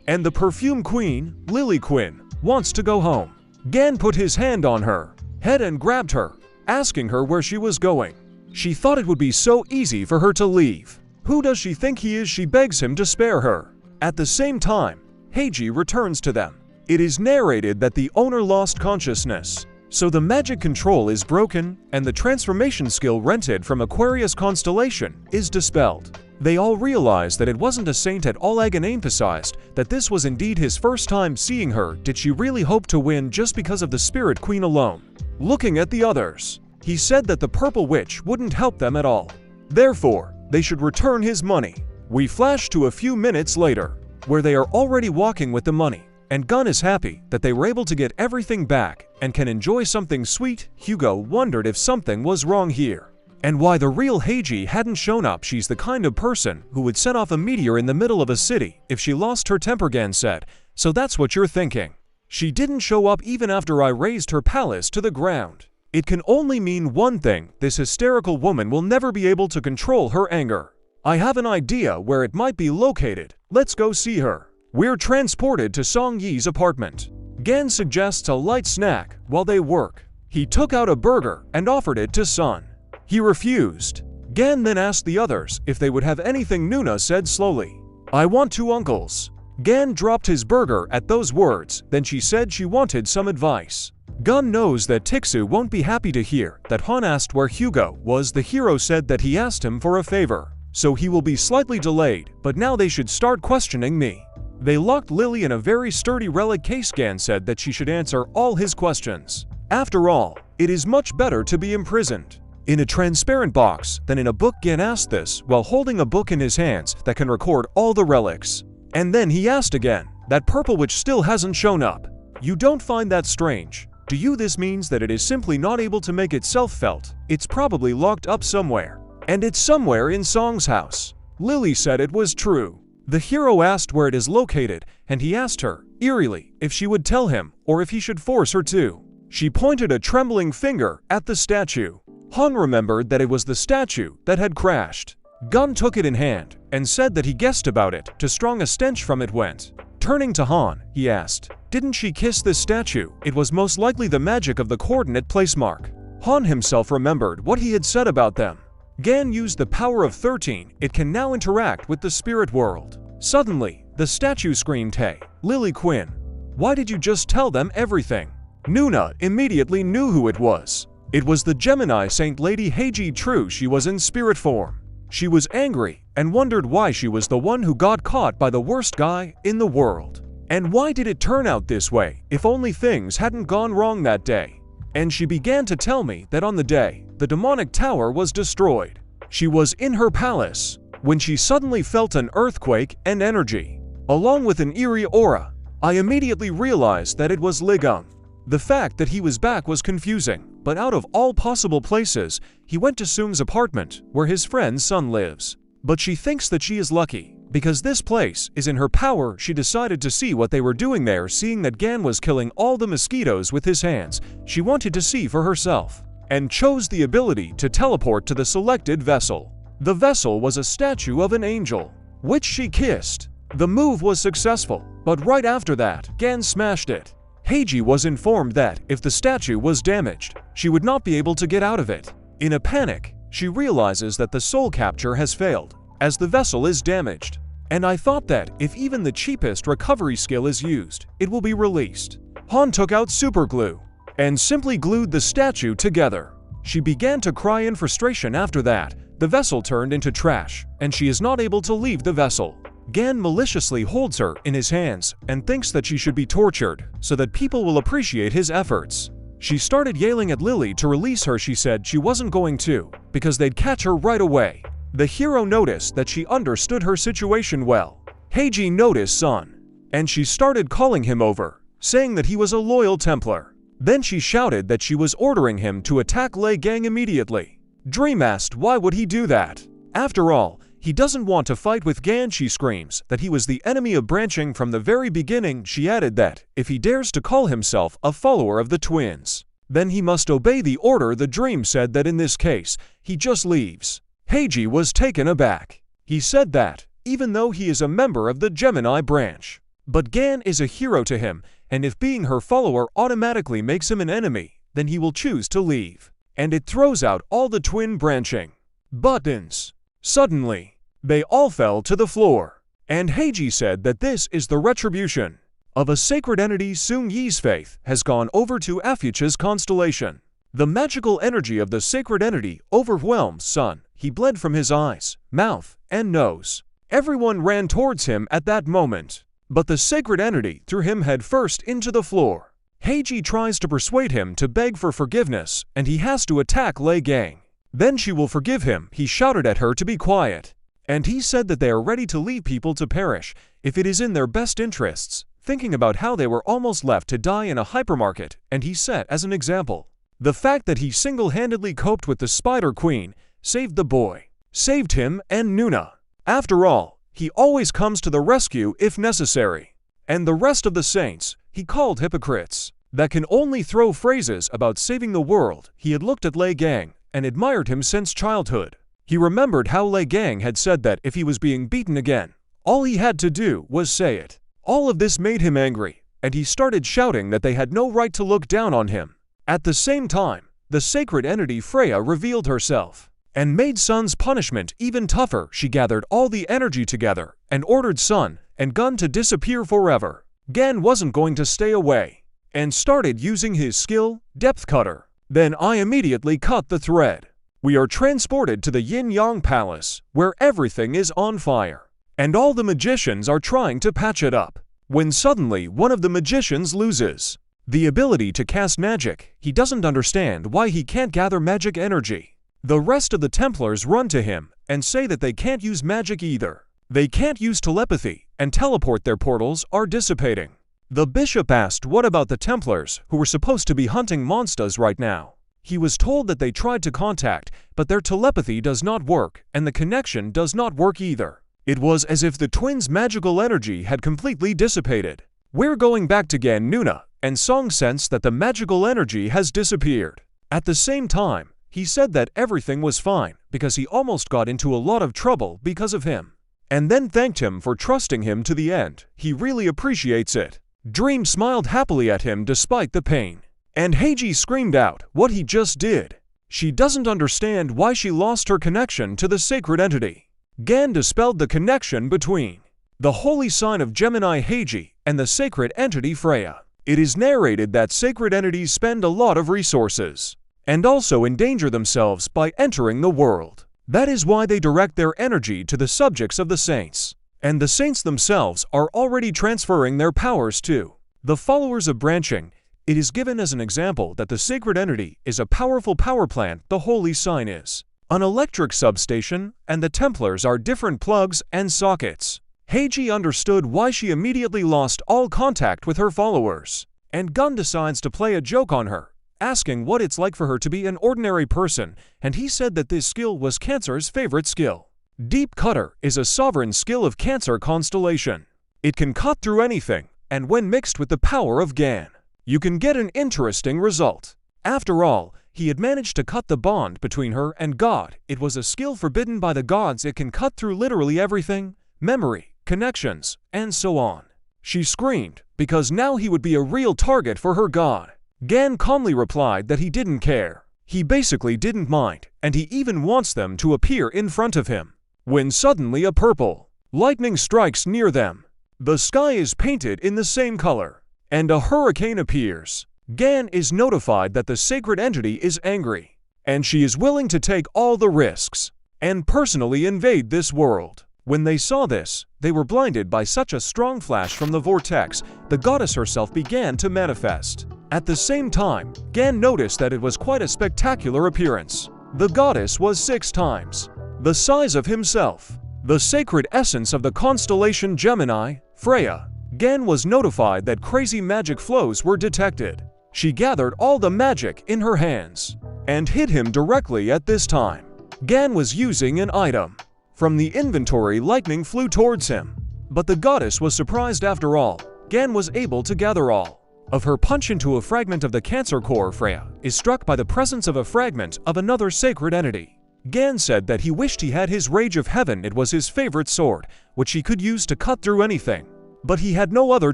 A: and the perfume queen, Lily Quinn, wants to go home. Gan put his hand on her head and grabbed her, asking her where she was going. She thought it would be so easy for her to leave. Who does she think he is? She begs him to spare her. At the same time, Heiji returns to them. It is narrated that the owner lost consciousness, so the magic control is broken and the transformation skill rented from Aquarius constellation is dispelled. They all realize that it wasn't a saint at all. Agan emphasized that this was indeed his first time seeing her. Did she really hope to win just because of the Spirit Queen alone? Looking at the others, he said that the Purple Witch wouldn't help them at all. Therefore, they should return his money. We flash to a few minutes later, where they are already walking with the money, and Gun is happy that they were able to get everything back and can enjoy something sweet. Hugo wondered if something was wrong here, and why the real Heiji hadn't shown up. She's the kind of person who would set off a meteor in the middle of a city if she lost her temper. Gan said, "So that's what you're thinking. She didn't show up even after I razed her palace to the ground. It can only mean one thing: this hysterical woman will never be able to control her anger. I have an idea where it might be located. Let's go see her." We're transported to Song Yi's apartment. Gan suggests a light snack while they work. He took out a burger and offered it to Sun. He refused. Gan then asked the others if they would have anything. Nuna said slowly, "I want 2 uncles." Gan dropped his burger at those words, then she said she wanted some advice. Gun knows that Tixu won't be happy to hear that Han asked where Hugo was. The hero said that he asked him for a favor, so he will be slightly delayed, but now they should start questioning me. They locked Lily in a very sturdy relic case. Gan said that she should answer all his questions. After all, it is much better to be imprisoned in a transparent box than in a book. Gan asked this while holding a book in his hands that can record all the relics. And then he asked again, "That Purple Witch still hasn't shown up. You don't find that strange, do you?" This means that it is simply not able to make itself felt. It's probably locked up somewhere, and it's somewhere in Song's house. Lily said it was true. The hero asked where it is located, and he asked her, eerily, if she would tell him or if he should force her to. She pointed a trembling finger at the statue. Han remembered that it was the statue that had crashed. Gun took it in hand and said that he guessed about it. Too strong a stench from it went. Turning to Han, he asked, "Didn't she kiss this statue?" It was most likely the magic of the coordinate placemark. Han himself remembered what he had said about them. Gan used the power of 13. It can now interact with the spirit world. Suddenly, the statue screamed, "Hey, Lily Quinn, why did you just tell them everything?" Nuna immediately knew who it was. It was the Gemini Saint Lady Heiji. True, she was in spirit form. She was angry and wondered why she was the one who got caught by the worst guy in the world. And why did it turn out this way, if only things hadn't gone wrong that day? And she began to tell me that on the day the demonic tower was destroyed, she was in her palace when she suddenly felt an earthquake and energy, along with an eerie aura. I immediately realized that it was Liang. The fact that he was back was confusing, but out of all possible places, he went to Sung's apartment where his friend's son lives. But she thinks that she is lucky, because this place is in her power. She decided to see what they were doing there. Seeing that Gan was killing all the mosquitoes with his hands, she wanted to see for herself, and chose the ability to teleport to the selected vessel. The vessel was a statue of an angel, which she kissed. The move was successful, but right after that, Gan smashed it. Heiji was informed that if the statue was damaged, she would not be able to get out of it. In a panic, she realizes that the soul capture has failed, as the vessel is damaged. And I thought that if even the cheapest recovery skill is used, it will be released. Han took out super glue and simply glued the statue together. She began to cry in frustration. After that, the vessel turned into trash, and she is not able to leave the vessel. Gan maliciously holds her in his hands and thinks that she should be tortured so that people will appreciate his efforts. She started yelling at Lily to release her. She said she wasn't going to, because they'd catch her right away. The hero noticed that she understood her situation well. Heiji noticed Sun, and she started calling him over, saying that he was a loyal Templar. Then she shouted that she was ordering him to attack Lei Gang immediately. Dream asked why would he do that. After all, he doesn't want to fight with Gan. She screams that he was the enemy of branching from the very beginning. She added that if he dares to call himself a follower of the twins, then he must obey the order. The dream said that in this case, he just leaves. Heiji was taken aback. He said that, even though he is a member of the Gemini branch, but Gan is a hero to him, and if being her follower automatically makes him an enemy, then he will choose to leave. And it throws out all the twin branching buttons. Suddenly, they all fell to the floor, and Heiji said that this is the retribution of a sacred entity. Sung Yi's faith has gone over to Afucha's constellation. The magical energy of the sacred entity overwhelmed Sun. He bled from his eyes, mouth, and nose. Everyone ran towards him at that moment, but the sacred entity threw him headfirst into the floor. Heiji tries to persuade him to beg for forgiveness, and he has to attack Lei Gang. Then she will forgive him. He shouted at her to be quiet, and he said that they are ready to leave people to perish if it is in their best interests, thinking about how they were almost left to die in a hypermarket, and he set as an example the fact that he single-handedly coped with the Spider Queen, saved the boy, saved him and Nuna. After all, he always comes to the rescue if necessary. And the rest of the saints, he called hypocrites that can only throw phrases about saving the world. He had looked at Lei Gang and admired him since childhood. He remembered how Lei Gang had said that if he was being beaten again, all he had to do was say it. All of this made him angry, and he started shouting that they had no right to look down on him. At the same time, the sacred entity Freya revealed herself and made Sun's punishment even tougher. She gathered all the energy together and ordered Sun and Gun to disappear forever. Gan wasn't going to stay away and started using his skill, Depth Cutter. Then I immediately cut the thread. We are transported to the Yin-Yang Palace, where everything is on fire, and all the magicians are trying to patch it up, when suddenly one of the magicians loses the ability to cast magic. He doesn't understand why he can't gather magic energy. The rest of the Templars run to him and say that they can't use magic either. They can't use telepathy, and teleport. Their portals are dissipating. The bishop asked what about the Templars who were supposed to be hunting monsters right now. He was told that they tried to contact, but their telepathy does not work, and the connection does not work either. It was as if the twins' magical energy had completely dissipated. We're going back to Gan. Nuna and Song sensed that the magical energy has disappeared. At the same time, he said that everything was fine because he almost got into a lot of trouble because of him, and then thanked him for trusting him to the end. He really appreciates it. Dream smiled happily at him despite the pain, and Heiji screamed out what he just did. She doesn't understand why she lost her connection to the sacred entity. Gan dispelled the connection between the holy sign of Gemini Heiji and the sacred entity Freya. It is narrated that sacred entities spend a lot of resources and also endanger themselves by entering the world. That is why they direct their energy to the subjects of the saints. And the saints themselves are already transferring their powers to the followers of branching. It is given as an example that the sacred entity is a powerful power plant. The holy sign is an electric substation, and the Templars are different plugs and sockets. Heiji understood why she immediately lost all contact with her followers, and Gun decides to play a joke on her, asking what it's like for her to be an ordinary person, and he said that this skill was Cancer's favorite skill. Deep Cutter is a sovereign skill of Cancer constellation. It can cut through anything, and when mixed with the power of Gan, you can get an interesting result. After all, he had managed to cut the bond between her and God. It was a skill forbidden by the gods. It can cut through literally everything, memory, connections, and so on. She screamed, because now he would be a real target for her god. Gan calmly replied that he didn't care. He basically didn't mind, and he even wants them to appear in front of him. When suddenly a purple lightning strikes near them. The sky is painted in the same color, and a hurricane appears. Gan is notified that the sacred entity is angry, and she is willing to take all the risks and personally invade this world. When they saw this, they were blinded by such a strong flash from the vortex. The goddess herself began to manifest. At the same time, Gan noticed that it was quite a spectacular appearance. The goddess was 6 times the size of himself. The sacred essence of the constellation Gemini, Freya. Gan was notified that crazy magic flows were detected. She gathered all the magic in her hands and hit him directly at this time. Gan was using an item from the inventory. Lightning flew towards him, but the goddess was surprised after all. Gan was able to gather all of her punch into a fragment of the Cancer core. Freya is struck by the presence of a fragment of another sacred entity. Gan said that he wished he had his Rage of Heaven. It was his favorite sword, which he could use to cut through anything. But he had no other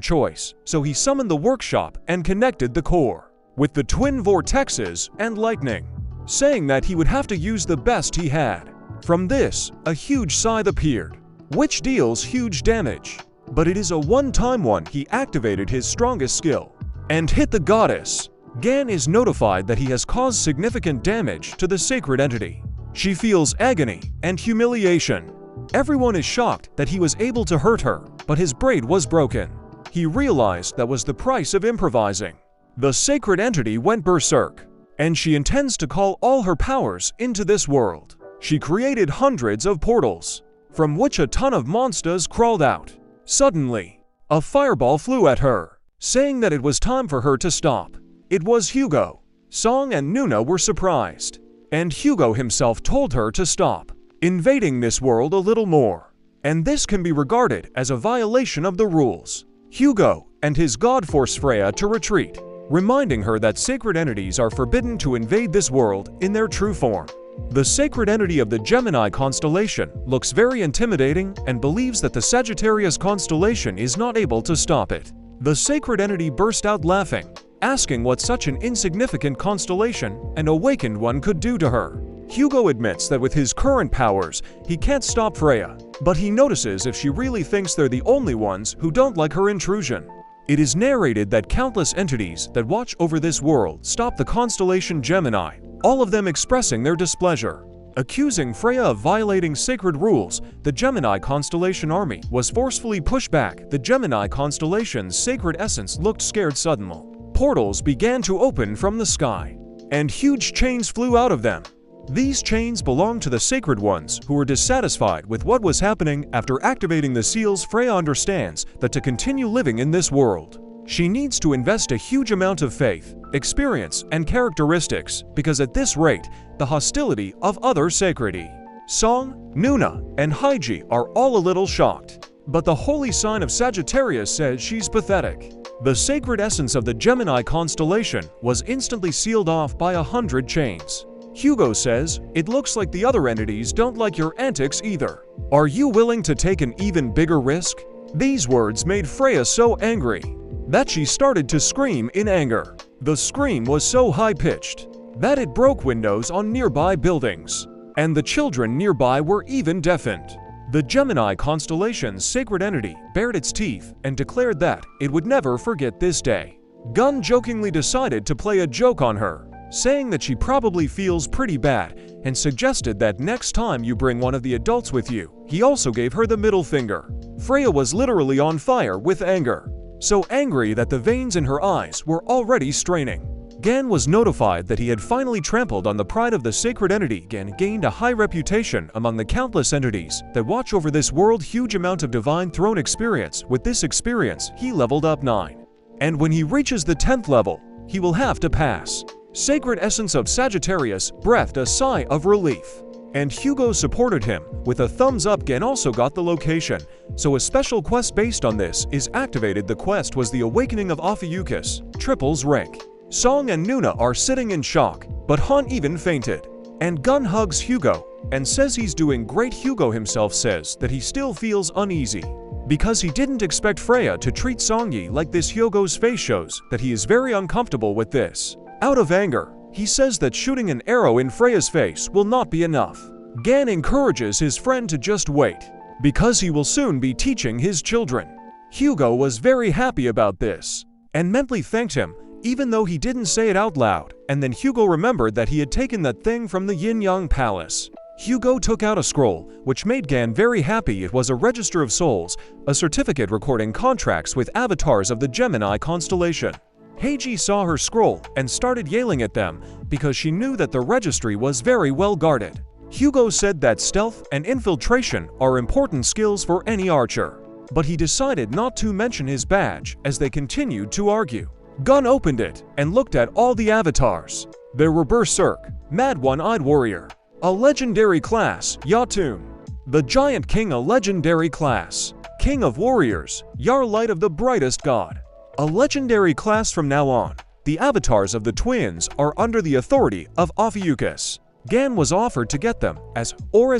A: choice, so he summoned the workshop and connected the core with the twin vortexes and lightning, saying that he would have to use the best he had. From this, a huge scythe appeared, which deals huge damage. But it is a one-time one. He activated his strongest skill and hit the goddess. Gan is notified that he has caused significant damage to the sacred entity. She feels agony and humiliation. Everyone is shocked that he was able to hurt her, but his braid was broken. He realized that was the price of improvising. The sacred entity went berserk, and she intends to call all her powers into this world. She created hundreds of portals, from which a ton of monsters crawled out. Suddenly, a fireball flew at her, saying that it was time for her to stop. It was Hugo. Song and Nuna were surprised, and Hugo himself told her to stop invading this world a little more, and this can be regarded as a violation of the rules. Hugo and his god force Freya to retreat, reminding her that sacred entities are forbidden to invade this world in their true form. The sacred entity of the Gemini constellation looks very intimidating and believes that the Sagittarius constellation is not able to stop it. The sacred entity burst out laughing, asking what such an insignificant constellation and awakened one could do to her. Hugo admits that with his current powers, he can't stop Freya, but he notices if she really thinks they're the only ones who don't like her intrusion. It is narrated that countless entities that watch over this world stop the constellation Gemini, all of them expressing their displeasure. Accusing Freya of violating sacred rules, the Gemini constellation army was forcefully pushed back. The Gemini constellation's sacred essence looked scared suddenly. Portals began to open from the sky, and huge chains flew out of them. These chains belonged to the sacred ones who were dissatisfied with what was happening. After activating the seals, Freya understands that to continue living in this world, she needs to invest a huge amount of faith, experience, and characteristics, because at this rate, the hostility of other sacredi, Song, Nuna, and Heiji are all a little shocked. But the holy sign of Sagittarius says she's pathetic. The sacred essence of the Gemini constellation was instantly sealed off by 100 chains. Hugo says, "It looks like the other entities don't like your antics either. Are you willing to take an even bigger risk?" These words made Freya so angry that she started to scream in anger. The scream was so high-pitched that it broke windows on nearby buildings, and the children nearby were even deafened. The Gemini constellation's sacred entity bared its teeth and declared that it would never forget this day. Gun jokingly decided to play a joke on her, saying that she probably feels pretty bad and suggested that next time you bring one of the adults with you. He also gave her the middle finger. Freya was literally on fire with anger, so angry that the veins in her eyes were already straining. Gan was notified that he had finally trampled on the pride of the sacred entity and gained a high reputation among the countless entities that watch over this world. Huge amount of divine throne experience. With this experience, he leveled up 9. And when he reaches the 10th level, he will have to pass. Sacred Essence of Sagittarius breathed a sigh of relief. And Hugo supported him with a thumbs up. Gan also got the location, so a special quest based on this is activated. The quest was the Awakening of Ophiuchus, Triple's rank. Song and Nuna are sitting in shock, but Han even fainted. And Gun hugs Hugo and says he's doing great. Hugo himself says that he still feels uneasy because he didn't expect Freya to treat Songyi like this. Hugo's face shows that he is very uncomfortable with this. Out of anger, he says that shooting an arrow in Freya's face will not be enough. Gan encourages his friend to just wait, because he will soon be teaching his children. Hugo was very happy about this, and mentally thanked him, even though he didn't say it out loud. And then Hugo remembered that he had taken that thing from the Yin-Yang Palace. Hugo took out a scroll, which made Gan very happy. It was a register of souls, a certificate recording contracts with avatars of the Gemini constellation. Heiji saw her scroll and started yelling at them because she knew that the registry was very well guarded. Hugo said that stealth and infiltration are important skills for any archer, but he decided not to mention his badge as they continued to argue. Gun opened it and looked at all the avatars. There were Berserk, Mad One-Eyed Warrior, a legendary class, Yatun, the Giant King, a legendary class, King of Warriors, Yar Light of the Brightest God, a legendary class. From now on, the avatars of the twins are under the authority of Ophiuchus. Gan was offered to get them as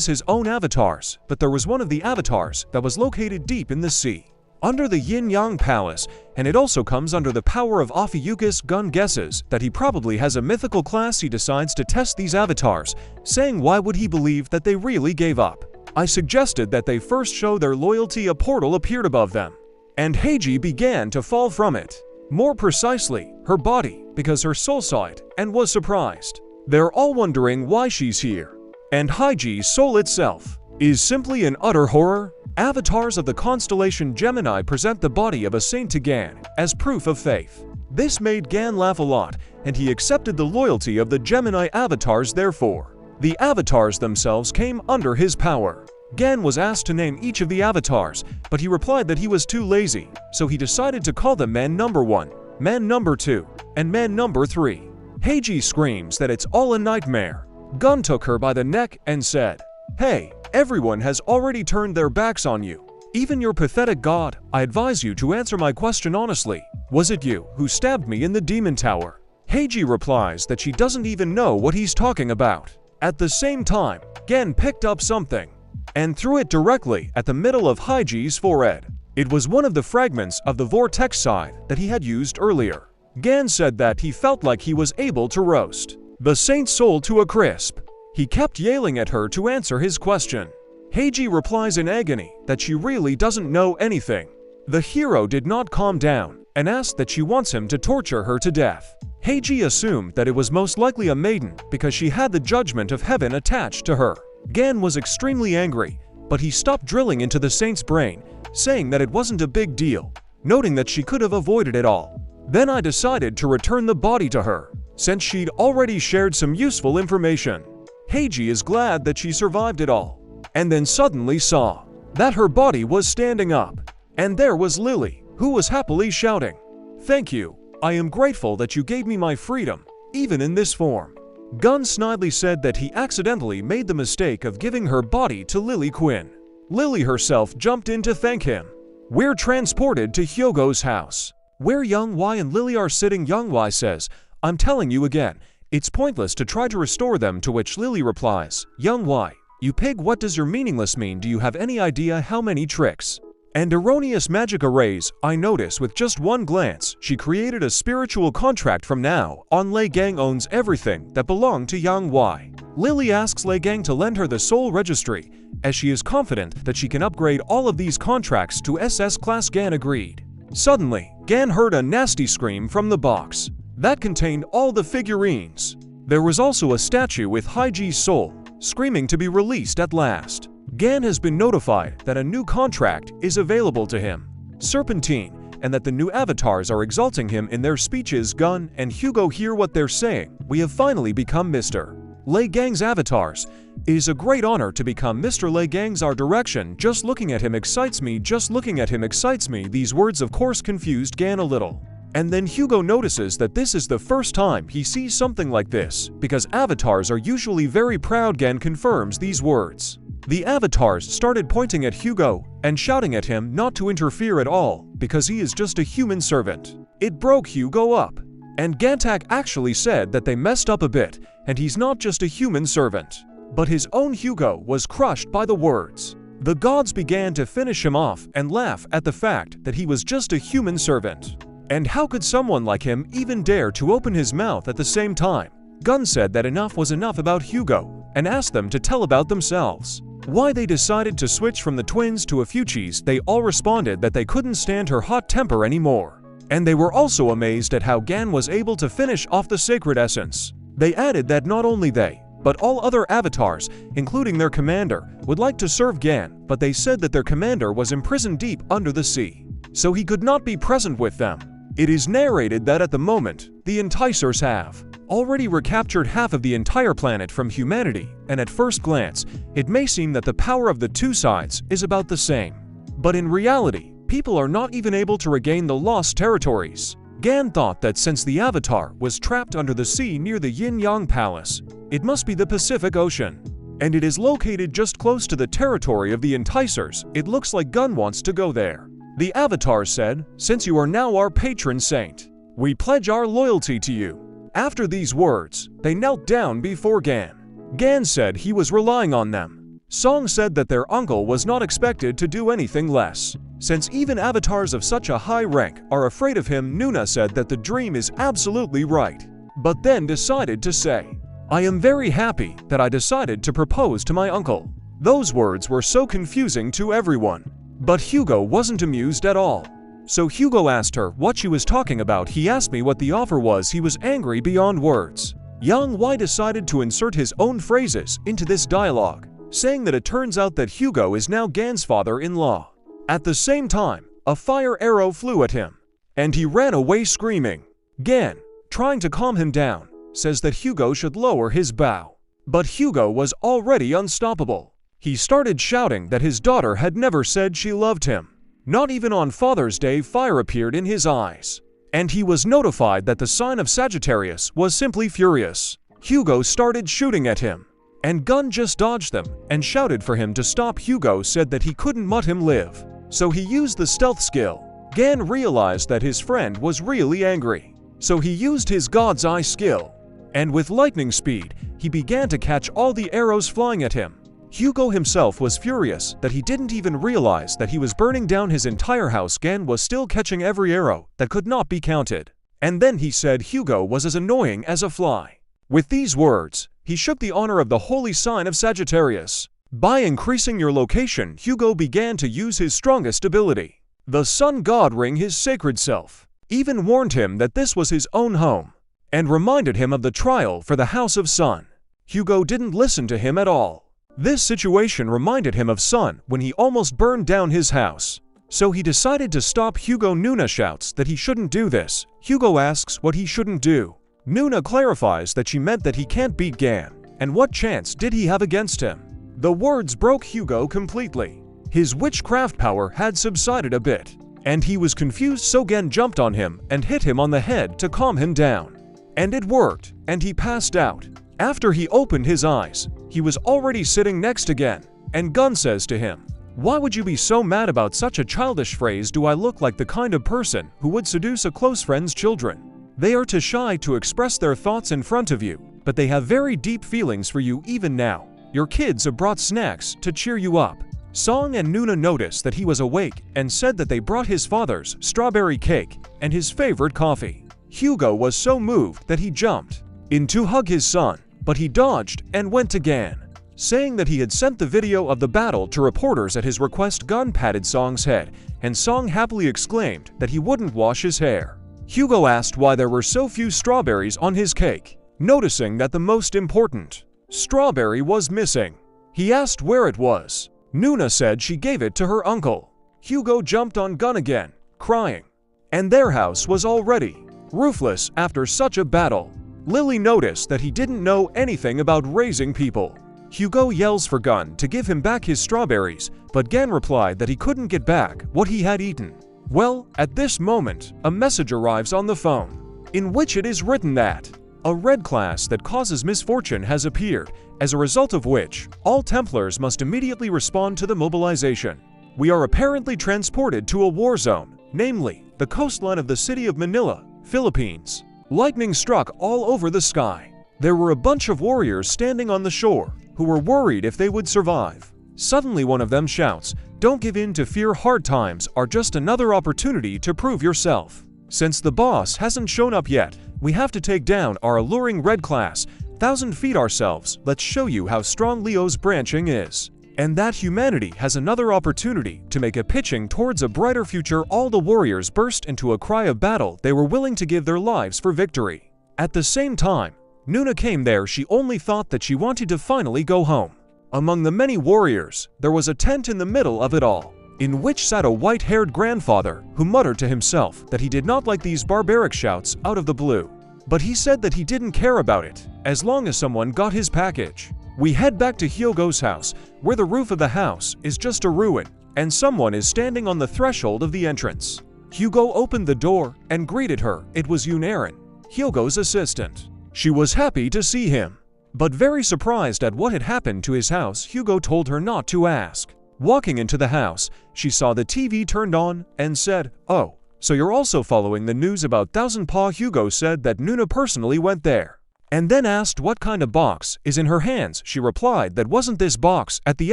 A: his own avatars, but there was one of the avatars that was located deep in the sea, under the Yin-Yang Palace, and it also comes under the power of Ophiuchus. Gun guesses that he probably has a mythical class. He decides to test these avatars, saying why would he believe that they really gave up. I suggested that they first show their loyalty. A portal appeared above them, and Heiji began to fall from it. More precisely, her body, because her soul saw it and was surprised. They're all wondering why she's here, and Heiji's soul itself is simply an utter horror. Avatars of the constellation Gemini present the body of a saint to Gan as proof of faith. This made Gan laugh a lot, and he accepted the loyalty of the Gemini avatars. Therefore, the avatars themselves came under his power. Gan was asked to name each of the avatars, but he replied that he was too lazy, so he decided to call them Man Number 1, Man Number 2, and Man Number 3. Heiji screams that it's all a nightmare. Gun took her by the neck and said, "Hey, everyone has already turned their backs on you. Even your pathetic god. I advise you to answer my question honestly. Was it you who stabbed me in the demon tower?" Heiji replies that she doesn't even know what he's talking about. At the same time, Gan picked up something and threw it directly at the middle of Heiji's forehead. It was one of the fragments of the vortex side that he had used earlier. Gan said that he felt like he was able to roast the saint's soul to a crisp. He kept yelling at her to answer his question. Heiji replies in agony that she really doesn't know anything. The hero did not calm down and asked that she wants him to torture her to death. Heiji assumed that it was most likely a maiden because she had the judgment of heaven attached to her. Gan was extremely angry, but he stopped drilling into the saint's brain, saying that it wasn't a big deal, noting that she could have avoided it all. Then I decided to return the body to her, since she'd already shared some useful information. Heiji is glad that she survived it all, and then suddenly saw that her body was standing up, and there was Lily, who was happily shouting, "Thank you, I am grateful that you gave me my freedom, even in this form." Gun snidely said that he accidentally made the mistake of giving her body to Lily Quinn. Lily herself jumped in to thank him. We're transported to Hyogo's house, where Young Y and Lily are sitting. Young Y says, "I'm telling you again, it's pointless to try to restore them," to which Lily replies, "Young Y, you pig, what does your meaningless mean? Do you have any idea how many tricks and erroneous magic arrays I notice with just one glance? She created a spiritual contract. From now on, Lei Gang owns everything that belonged to Yang Y." Lily asks Lei Gang to lend her the soul registry, as she is confident that she can upgrade all of these contracts to SS class. Gan agreed. Suddenly, Gan heard a nasty scream from the box. that contained all the figurines. There was also a statue with Haiji's soul, screaming to be released at last. Gan has been notified that a new contract is available to him, Serpentine, and that the new avatars are exalting him in their speeches. Gun and Hugo hear what they're saying. We have finally become Mr. Lei Gang's avatars. It is a great honor to become Mr. Lei Gang's our direction. Just looking at him excites me. Just looking at him excites me. These words of course confused Gan a little. And then Hugo notices that this is the first time he sees something like this, because avatars are usually very proud. Gan confirms these words. The avatars started pointing at Hugo and shouting at him not to interfere at all, because he is just a human servant. It broke Hugo up. And Gantak actually said that they messed up a bit, and he's not just a human servant. But his own Hugo was crushed by the words. The gods began to finish him off and laugh at the fact that he was just a human servant. And how could someone like him even dare to open his mouth at the same time? Gun said that enough was enough about Hugo and asked them to tell about themselves. Why they decided to switch from the twins to a Fuchsies. They all responded that they couldn't stand her hot temper anymore. And they were also amazed at how Gan was able to finish off the sacred essence. They added that not only they, but all other avatars, including their commander, would like to serve Gan, but they said that their commander was imprisoned deep under the sea, so he could not be present with them. It is narrated that at the moment, the enticers have already recaptured half of the entire planet from humanity, and at first glance, it may seem that the power of the two sides is about the same. But in reality, people are not even able to regain the lost territories. Gan thought that since the Avatar was trapped under the sea near the Yin-Yang Palace, it must be the Pacific Ocean. And it is located just close to the territory of the enticers. It looks like Gun wants to go there. The Avatar said, "Since you are now our patron saint, we pledge our loyalty to you." After these words, they knelt down before Gan. Gan said he was relying on them. Song said that their uncle was not expected to do anything less, since even avatars of such a high rank are afraid of him. Nuna said that the dream is absolutely right, but then decided to say, "I am very happy that I decided to propose to my uncle." Those words were so confusing to everyone. But Hugo wasn't amused at all. So Hugo asked her what she was talking about. He asked me what the offer was. He was angry beyond words. Yang Wei decided to insert his own phrases into this dialogue, saying that it turns out that Hugo is now Gan's father-in-law. At the same time, a fire arrow flew at him, and he ran away screaming. Gan, trying to calm him down, says that Hugo should lower his bow. But Hugo was already unstoppable. He started shouting that his daughter had never said she loved him. Not even on Father's Day. Fire appeared in his eyes, and he was notified that the sign of Sagittarius was simply furious. Hugo started shooting at him, and Gun just dodged them and shouted for him to stop. Hugo said that he couldn't let him live, so he used the stealth skill. Gan realized that his friend was really angry, so he used his God's Eye skill, and with lightning speed, he began to catch all the arrows flying at him. Hugo himself was furious that he didn't even realize that he was burning down his entire house. Gan was still catching every arrow that could not be counted. And then he said Hugo was as annoying as a fly. With these words, he shook the honor of the holy sign of Sagittarius. By increasing your location, Hugo began to use his strongest ability. The sun god ring, his sacred self, even warned him that this was his own home, and reminded him of the trial for the House of Sun. Hugo didn't listen to him at all. This situation reminded him of Sun when he almost burned down his house. So he decided to stop Hugo. Nuna shouts that he shouldn't do this. Hugo asks what he shouldn't do. Nuna clarifies that she meant that he can't beat Gan, and what chance did he have against him? The words broke Hugo completely. His witchcraft power had subsided a bit, and he was confused, so Gan jumped on him and hit him on the head to calm him down. And it worked, and he passed out. After he opened his eyes, he was already sitting next to Gan, and Gun says to him, "Why would you be so mad about such a childish phrase? Do I look like the kind of person who would seduce a close friend's children? They are too shy to express their thoughts in front of you, but they have very deep feelings for you even now. Your kids have brought snacks to cheer you up." Song and Nuna noticed that he was awake and said that they brought his father's strawberry cake and his favorite coffee. Hugo was so moved that he jumped in to hug his son, but he dodged and went to Gan, saying that he had sent the video of the battle to reporters at his request. Gun patted Song's head, and Song happily exclaimed that he wouldn't wash his hair. Hugo asked why there were so few strawberries on his cake, noticing that the most important strawberry was missing. He asked where it was. Nuna said she gave it to her uncle. Hugo jumped on Gun again, crying. And their house was already roofless after such a battle. Lily noticed that he didn't know anything about raising people. Hugo yells for Gun to give him back his strawberries, but Gan replied that he couldn't get back what he had eaten. Well, at this moment, a message arrives on the phone, in which it is written that a red class that causes misfortune has appeared, as a result of which all Templars must immediately respond to the mobilization. We are apparently transported to a war zone, namely the coastline of the city of Manila, Philippines. Lightning struck all over the sky. There were a bunch of warriors standing on the shore, who were worried if they would survive. Suddenly one of them shouts, "Don't give in to fear, hard times are just another opportunity to prove yourself. Since the boss hasn't shown up yet, we have to take down our alluring red class, 1,000 feet ourselves. Let's show you how strong Leo's branching is. And that humanity has another opportunity to make a pitching towards a brighter future." All the warriors burst into a cry of battle. They were willing to give their lives for victory. At the same time, Nuna came there. She only thought that she wanted to finally go home. Among the many warriors, there was a tent in the middle of it all, in which sat a white-haired grandfather who muttered to himself that he did not like these barbaric shouts out of the blue. But he said that he didn't care about it, as long as someone got his package. We head back to Hugo's house, where the roof of the house is just a ruin, and someone is standing on the threshold of the entrance. Hugo opened the door and greeted her. It was Yunarin, Hugo's assistant. She was happy to see him, but very surprised at what had happened to his house. Hugo told her not to ask. Walking into the house, she saw the TV turned on and said, "Oh, so you're also following the news about Thousand Paw?" Hugo said that Nuna personally went there, and then asked what kind of box is in her hands. She replied that wasn't this box at the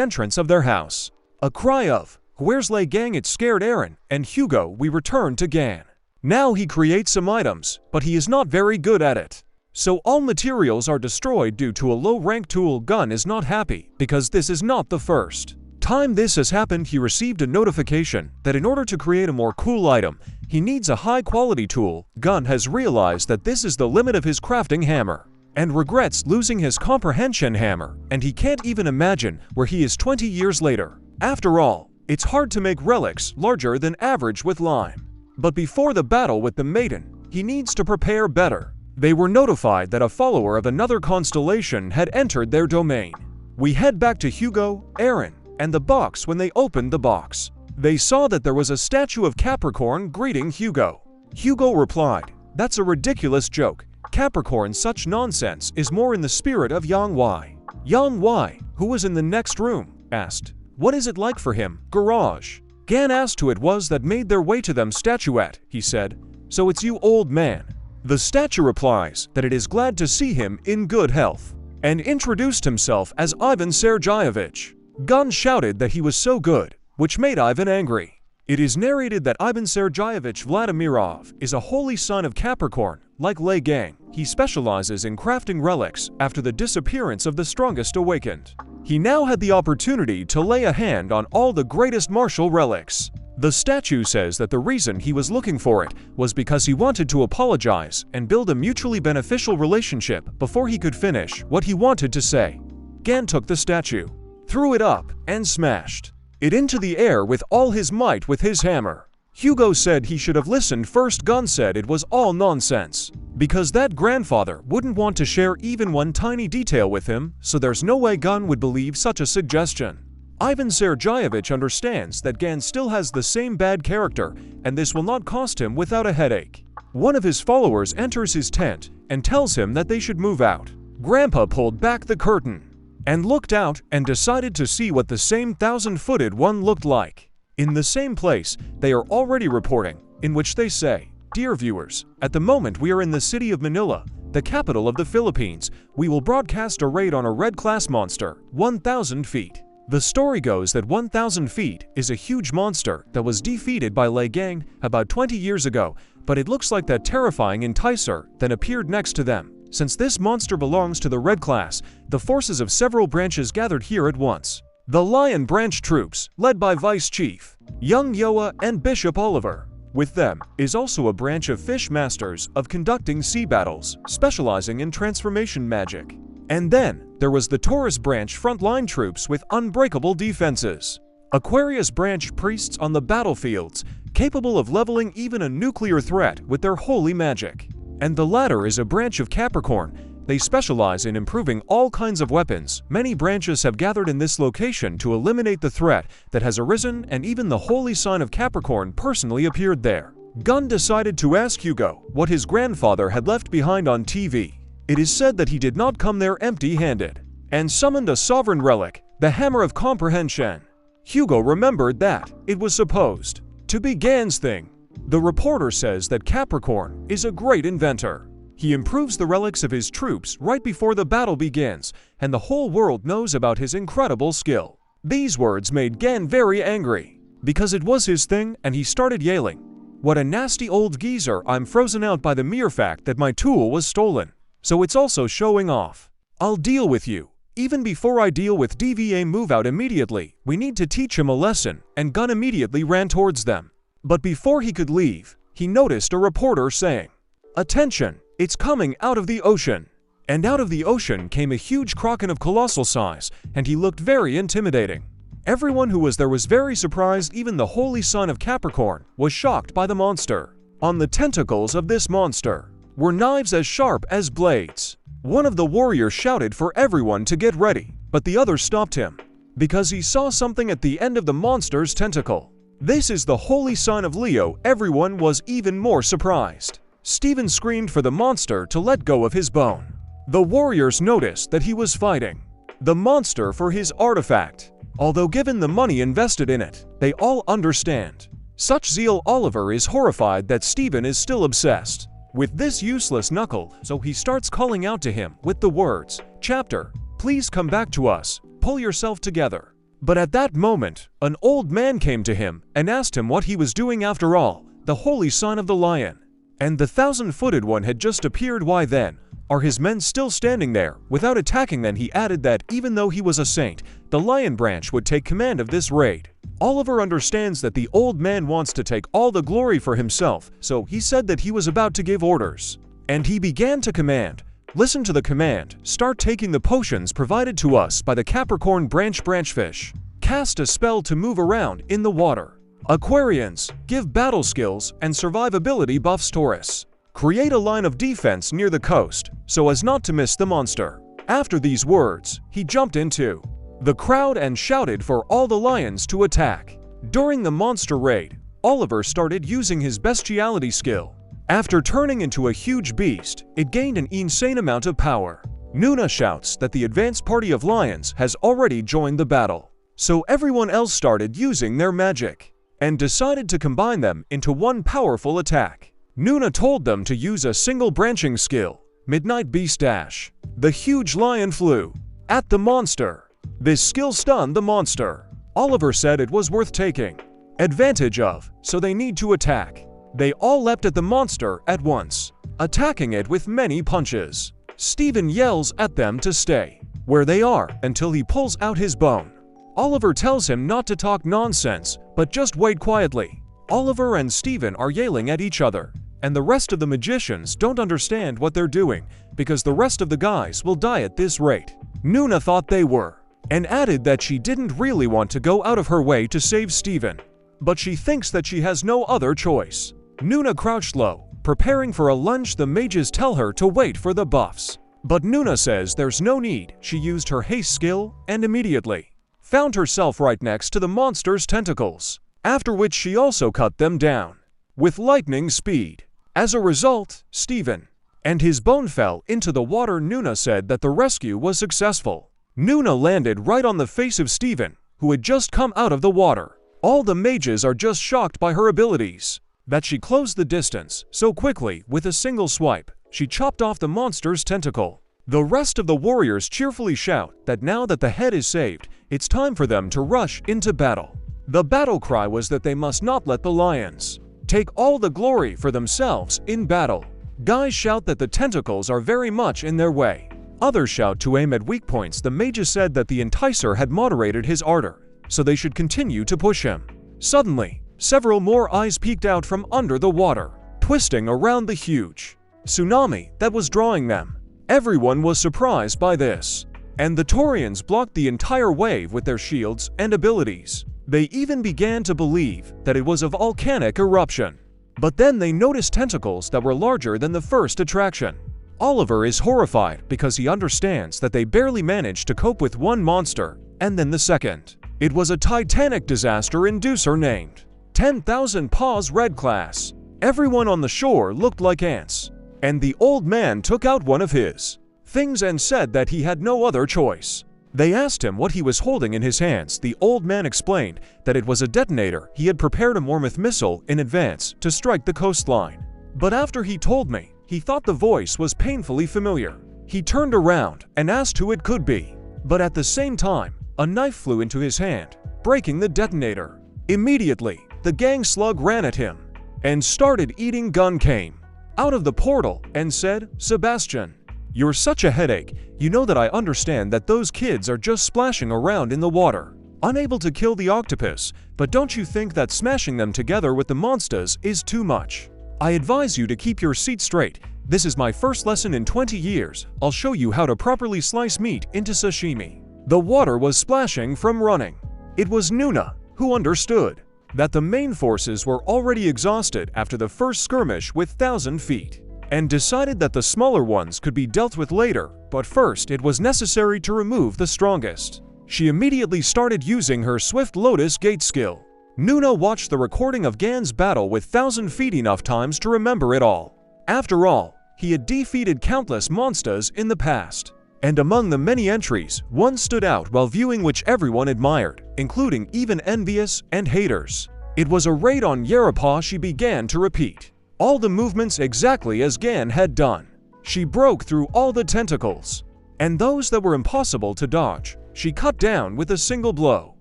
A: entrance of their house. A cry of, "Where's Liang?" It scared Aaron and Hugo. We return to Gan. Now he creates some items, but he is not very good at it. So all materials are destroyed due to a low-rank tool. Gun is not happy because this is not the first time this has happened. He received a notification that in order to create a more cool item, he needs a high-quality tool. Gun has realized that this is the limit of his crafting hammer, and regrets losing his comprehension hammer, and he can't even imagine where he is 20 years later. After all, it's hard to make relics larger than average with lime. But before the battle with the maiden, he needs to prepare better. They were notified that a follower of another constellation had entered their domain. We head back to Hugo, Aaron, and the box. When they opened the box, they saw that there was a statue of Capricorn greeting Hugo. Hugo replied, "That's a ridiculous joke. Capricorn, such nonsense is more in the spirit of Yang Y." Yang Y, who was in the next room, asked, "What is it like for him?" Garage. Gan asked who it was that made their way to them. Statuette, he said. "So it's you, old man." The statue replies that it is glad to see him in good health, and introduced himself as Ivan Sergeyevich. Gun shouted that he was so good, which made Ivan angry. It is narrated that Ivan Sergeyevich Vladimirov is a holy son of Capricorn. Like Liang, he specializes in crafting relics after the disappearance of the strongest awakened. He now had the opportunity to lay a hand on all the greatest martial relics. The statue says that the reason he was looking for it was because he wanted to apologize and build a mutually beneficial relationship before he could finish what he wanted to say. Gan took the statue, threw it up, and smashed it into the air with all his might with his hammer. Hugo said he should have listened first. Gun said it was all nonsense, because that grandfather wouldn't want to share even one tiny detail with him, so there's no way Gun would believe such a suggestion. Ivan Sergeyevich understands that Gan still has the same bad character, and this will not cost him without a headache. One of his followers enters his tent and tells him that they should move out. Grandpa pulled back the curtain and looked out and decided to see what the same 1,000-footed one looked like. In the same place, they are already reporting, in which they say, "Dear viewers, at the moment we are in the city of Manila, the capital of the Philippines. We will broadcast a raid on a red class monster, 1,000 feet. The story goes that 1,000 feet is a huge monster that was defeated by Liang about 20 years ago, but it looks like that terrifying enticer then appeared next to them. Since this monster belongs to the red class, the forces of several branches gathered here at once. The Lion branch troops, led by Vice Chief Young Yoa and Bishop Oliver, With them is also a branch of fish masters of conducting sea battles, specializing in transformation magic. And then, there was the Taurus branch frontline troops with unbreakable defenses. Aquarius branch priests on the battlefields, capable of leveling even a nuclear threat with their holy magic. And the latter is a branch of Capricorn. They specialize in improving all kinds of weapons. Many branches have gathered in this location to eliminate the threat that has arisen, and even the holy sign of Capricorn personally appeared there. Gun decided to ask Hugo what his grandfather had left behind on TV. It is said that he did not come there empty-handed, and summoned a sovereign relic, the Hammer of Comprehension. Hugo remembered that it was supposed to be Gan's thing. The reporter says that Capricorn is a great inventor. He improves the relics of his troops right before the battle begins, and the whole world knows about his incredible skill. These words made Gan very angry, because it was his thing, and he started yelling, "What a nasty old geezer, I'm frozen out by the mere fact that my tool was stolen. So it's also showing off. I'll deal with you. Even before I deal with DVA, move out immediately. We need to teach him a lesson," and Gun immediately ran towards them. But before he could leave, he noticed a reporter saying, "Attention, it's coming out of the ocean." And out of the ocean came a huge kraken of colossal size, and he looked very intimidating. Everyone who was there was very surprised. Even the holy son of Capricorn was shocked by the monster. On the tentacles of this monster were knives as sharp as blades. One of the warriors shouted for everyone to get ready, but the other stopped him, because he saw something at the end of the monster's tentacle. This is the holy sign of Leo. Everyone was even more surprised. Steven screamed for the monster to let go of his bone. The warriors noticed that he was fighting the monster for his artifact. Although given the money invested in it, they all understand such zeal. Oliver is horrified that Steven is still obsessed with this useless knuckle, so he starts calling out to him with the words, "Chapter, please come back to us, pull yourself together." But at that moment, an old man came to him and asked him what he was doing after all. The holy sign of the lion and the 1,000-footed one had just appeared. Why then are his men still standing there without attacking? Then he added that even though he was a saint, the lion branch would take command of this raid. Oliver understands that the old man wants to take all the glory for himself, so he said that he was about to give orders. And he began to command, "Listen to the command. Start taking the potions provided to us by the Capricorn branchfish. Cast a spell to move around in the water. Aquarians, give battle skills and survivability buffs. Taurus, create a line of defense near the coast so as not to miss the monster." After these words, he jumped into the crowd and shouted for all the lions to attack. During the monster raid, Oliver started using his bestiality skill. After turning into a huge beast, it gained an insane amount of power. Nuna shouts that the advance party of lions has already joined the battle. So everyone else started using their magic and decided to combine them into one powerful attack. Nuna told them to use a single branching skill, Midnight Beast Dash. The huge lion flew at the monster. This skill stunned the monster. Oliver said it was worth taking advantage of, so they need to attack. They all leapt at the monster at once, attacking it with many punches. Steven yells at them to stay where they are until he pulls out his bone. Oliver tells him not to talk nonsense, but just wait quietly. Oliver and Steven are yelling at each other, and the rest of the magicians don't understand what they're doing, because the rest of the guys will die at this rate. Nuna thought they were, and added that she didn't really want to go out of her way to save Steven, but she thinks that she has no other choice. Nuna crouched low, preparing for a lunge. The mages tell her to wait for the buffs, but Nuna says there's no need. She used her haste skill and immediately found herself right next to the monster's tentacles, after which she also cut them down with lightning speed. As a result, Steven and his bone fell into the water. Nuna said that the rescue was successful. Nuna landed right on the face of Steven, who had just come out of the water. All the mages are just shocked by her abilities, that she closed the distance so quickly with a single swipe. She chopped off the monster's tentacle. The rest of the warriors cheerfully shout that now that the head is saved, it's time for them to rush into battle. The battle cry was that they must not let the lions take all the glory for themselves in battle. Guys shout that the tentacles are very much in their way. Others shout to aim at weak points. The mages said that the enticer had moderated his ardor, so they should continue to push him. Suddenly, Several more eyes peeked out from under the water, twisting around the huge tsunami that was drawing them. Everyone was surprised by this, and the Taurians blocked the entire wave with their shields and abilities. They even began to believe that it was a volcanic eruption. But then they noticed tentacles that were larger than the first attraction. Oliver is horrified because he understands that they barely managed to cope with one monster, and then the second. It was a titanic disaster inducer named 10,000 Paws Red Class. Everyone on the shore looked like ants, and the old man took out one of his things and said that he had no other choice. They asked him what he was holding in his hands. The old man explained that it was a detonator. He had prepared a Mormouth missile in advance to strike the coastline. But after he told me, he thought the voice was painfully familiar. He turned around and asked who it could be. But at the same time, a knife flew into his hand, breaking the detonator. Immediately, the gang slug ran at him and started eating. Gun came out of the portal and said, "Sebastian, you're such a headache. You know that I understand that those kids are just splashing around in the water, unable to kill the octopus, but don't you think that smashing them together with the monsters is too much? I advise you to keep your seat straight. This is my first lesson in 20 years. I'll show you how to properly slice meat into sashimi." The water was splashing from running. It was Nuna who understood that the main forces were already exhausted after the first skirmish with 1,000 feet, and decided that the smaller ones could be dealt with later, but first it was necessary to remove the strongest. She immediately started using her Swift Lotus Gate skill. Nuna watched the recording of Gan's battle with 1,000 feet enough times to remember it all. After all, he had defeated countless monsters in the past, and among the many entries, one stood out while viewing which everyone admired, including even envious and haters. It was a raid on Yerapa. She began to repeat all the movements exactly as Gan had done. She broke through all the tentacles, and those that were impossible to dodge, she cut down with a single blow.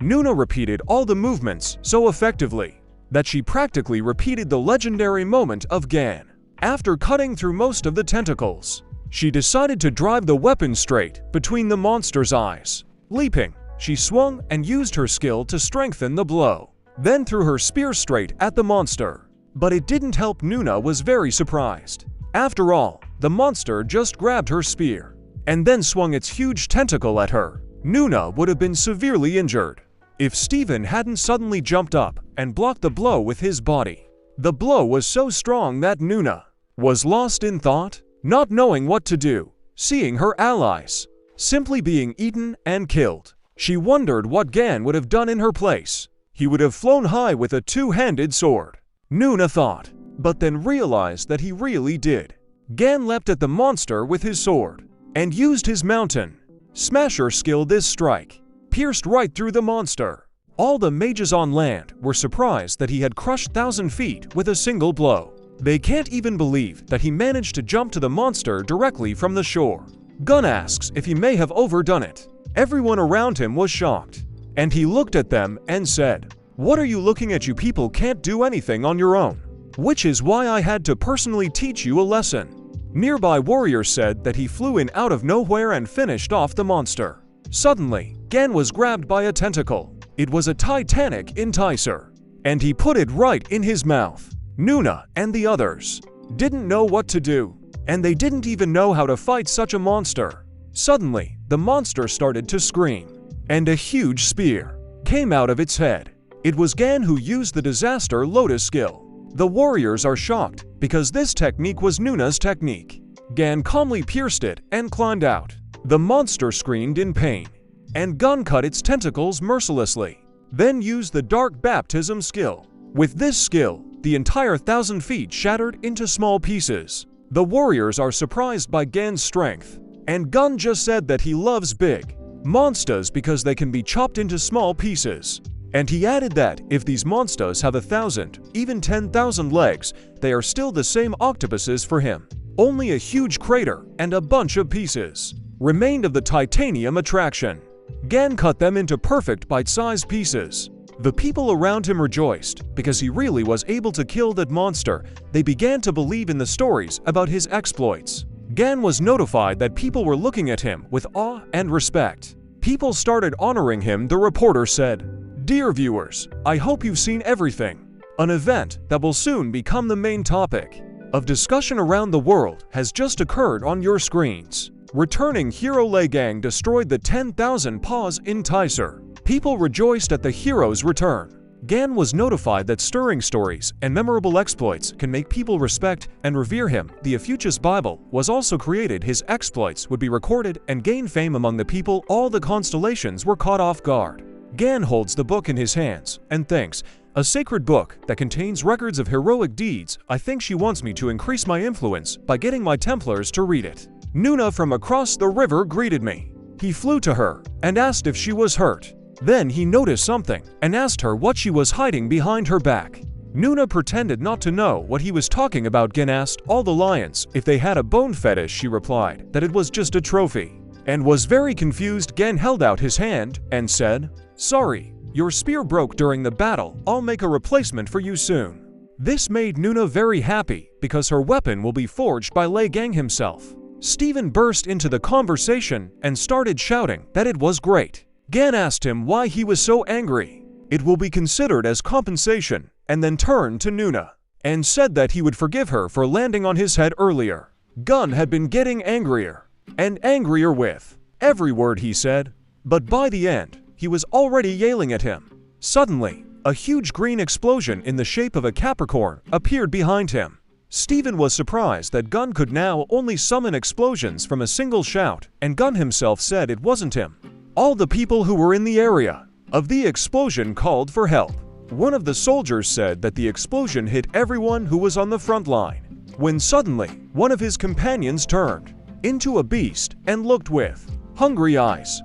A: Nuna repeated all the movements so effectively that she practically repeated the legendary moment of Gan. After cutting through most of the tentacles, she decided to drive the weapon straight between the monster's eyes. Leaping, she swung and used her skill to strengthen the blow, then threw her spear straight at the monster. But it didn't help. Nuna was very surprised. After all, the monster just grabbed her spear and then swung its huge tentacle at her. Nuna would have been severely injured if Steven hadn't suddenly jumped up and blocked the blow with his body. The blow was so strong that Nuna was lost in thought, not knowing what to do, seeing her allies simply being eaten and killed. She wondered what Gan would have done in her place. He would have flown high with a two-handed sword, Nuna thought, but then realized that he really did. Gan leapt at the monster with his sword and used his mountain smasher skill. This strike pierced right through the monster. All the mages on land were surprised that he had crushed 1,000 feet with a single blow. They can't even believe that he managed to jump to the monster directly from the shore. Gun asks if he may have overdone it. Everyone around him was shocked, and he looked at them and said, "What are you looking at? You people can't do anything on your own, which is why I had to personally teach you a lesson." Nearby warriors said that he flew in out of nowhere and finished off the monster. Suddenly, Gan was grabbed by a tentacle. It was a titanic enticer, and he put it right in his mouth. Nuna and the others didn't know what to do, and they didn't even know how to fight such a monster. Suddenly, the monster started to scream, and a huge spear came out of its head. It was Gan who used the Disaster Lotus skill. The warriors are shocked because this technique was Nuna's technique. Gan calmly pierced it and climbed out. The monster screamed in pain, and Gun cut its tentacles mercilessly, then used the Dark Baptism skill. With this skill, the entire 1,000 feet shattered into small pieces. The warriors are surprised by Gan's strength, and Gun just said that he loves big monsters because they can be chopped into small pieces. And he added that if these monsters have 1,000, even 10,000 legs, they are still the same octopuses for him. Only a huge crater and a bunch of pieces remained of the titanium attraction. Gan cut them into perfect bite-sized pieces. The people around him rejoiced because he really was able to kill that monster. They began to believe in the stories about his exploits. Gan was notified that people were looking at him with awe and respect. People started honoring him. The reporter said, "Dear viewers, I hope you've seen everything. An event that will soon become the main topic of discussion around the world has just occurred on your screens. Returning hero Liang destroyed the 10,000 paws enticer. People rejoiced at the hero's return. Gan was notified that stirring stories and memorable exploits can make people respect and revere him. The Ophiuchus Bible was also created. His exploits would be recorded and gain fame among the people. All the constellations were caught off guard. Gan holds the book in his hands and thinks, a sacred book that contains records of heroic deeds. I think she wants me to increase my influence by getting my Templars to read it. Nuna from across the river greeted me. He flew to her and asked if she was hurt. Then he noticed something and asked her what she was hiding behind her back. Nuna pretended not to know what he was talking about. Gan asked all the lions if they had a bone fetish. She replied that it was just a trophy and was very confused. Gan held out his hand and said, "Sorry, your spear broke during the battle. I'll make a replacement for you soon." This made Nuna very happy because her weapon will be forged by Liang himself. Steven burst into the conversation and started shouting that it was great. Gan asked him why he was so angry. It will be considered as compensation, and then turned to Nuna and said that he would forgive her for landing on his head earlier. Gun had been getting angrier and angrier with every word he said, but by the end, he was already yelling at him. Suddenly, a huge green explosion in the shape of a Capricorn appeared behind him. Steven was surprised that Gun could now only summon explosions from a single shout, and Gun himself said it wasn't him. All the people who were in the area of the explosion called for help. One of the soldiers said that the explosion hit everyone who was on the front line, when suddenly one of his companions turned into a beast and looked with hungry eyes,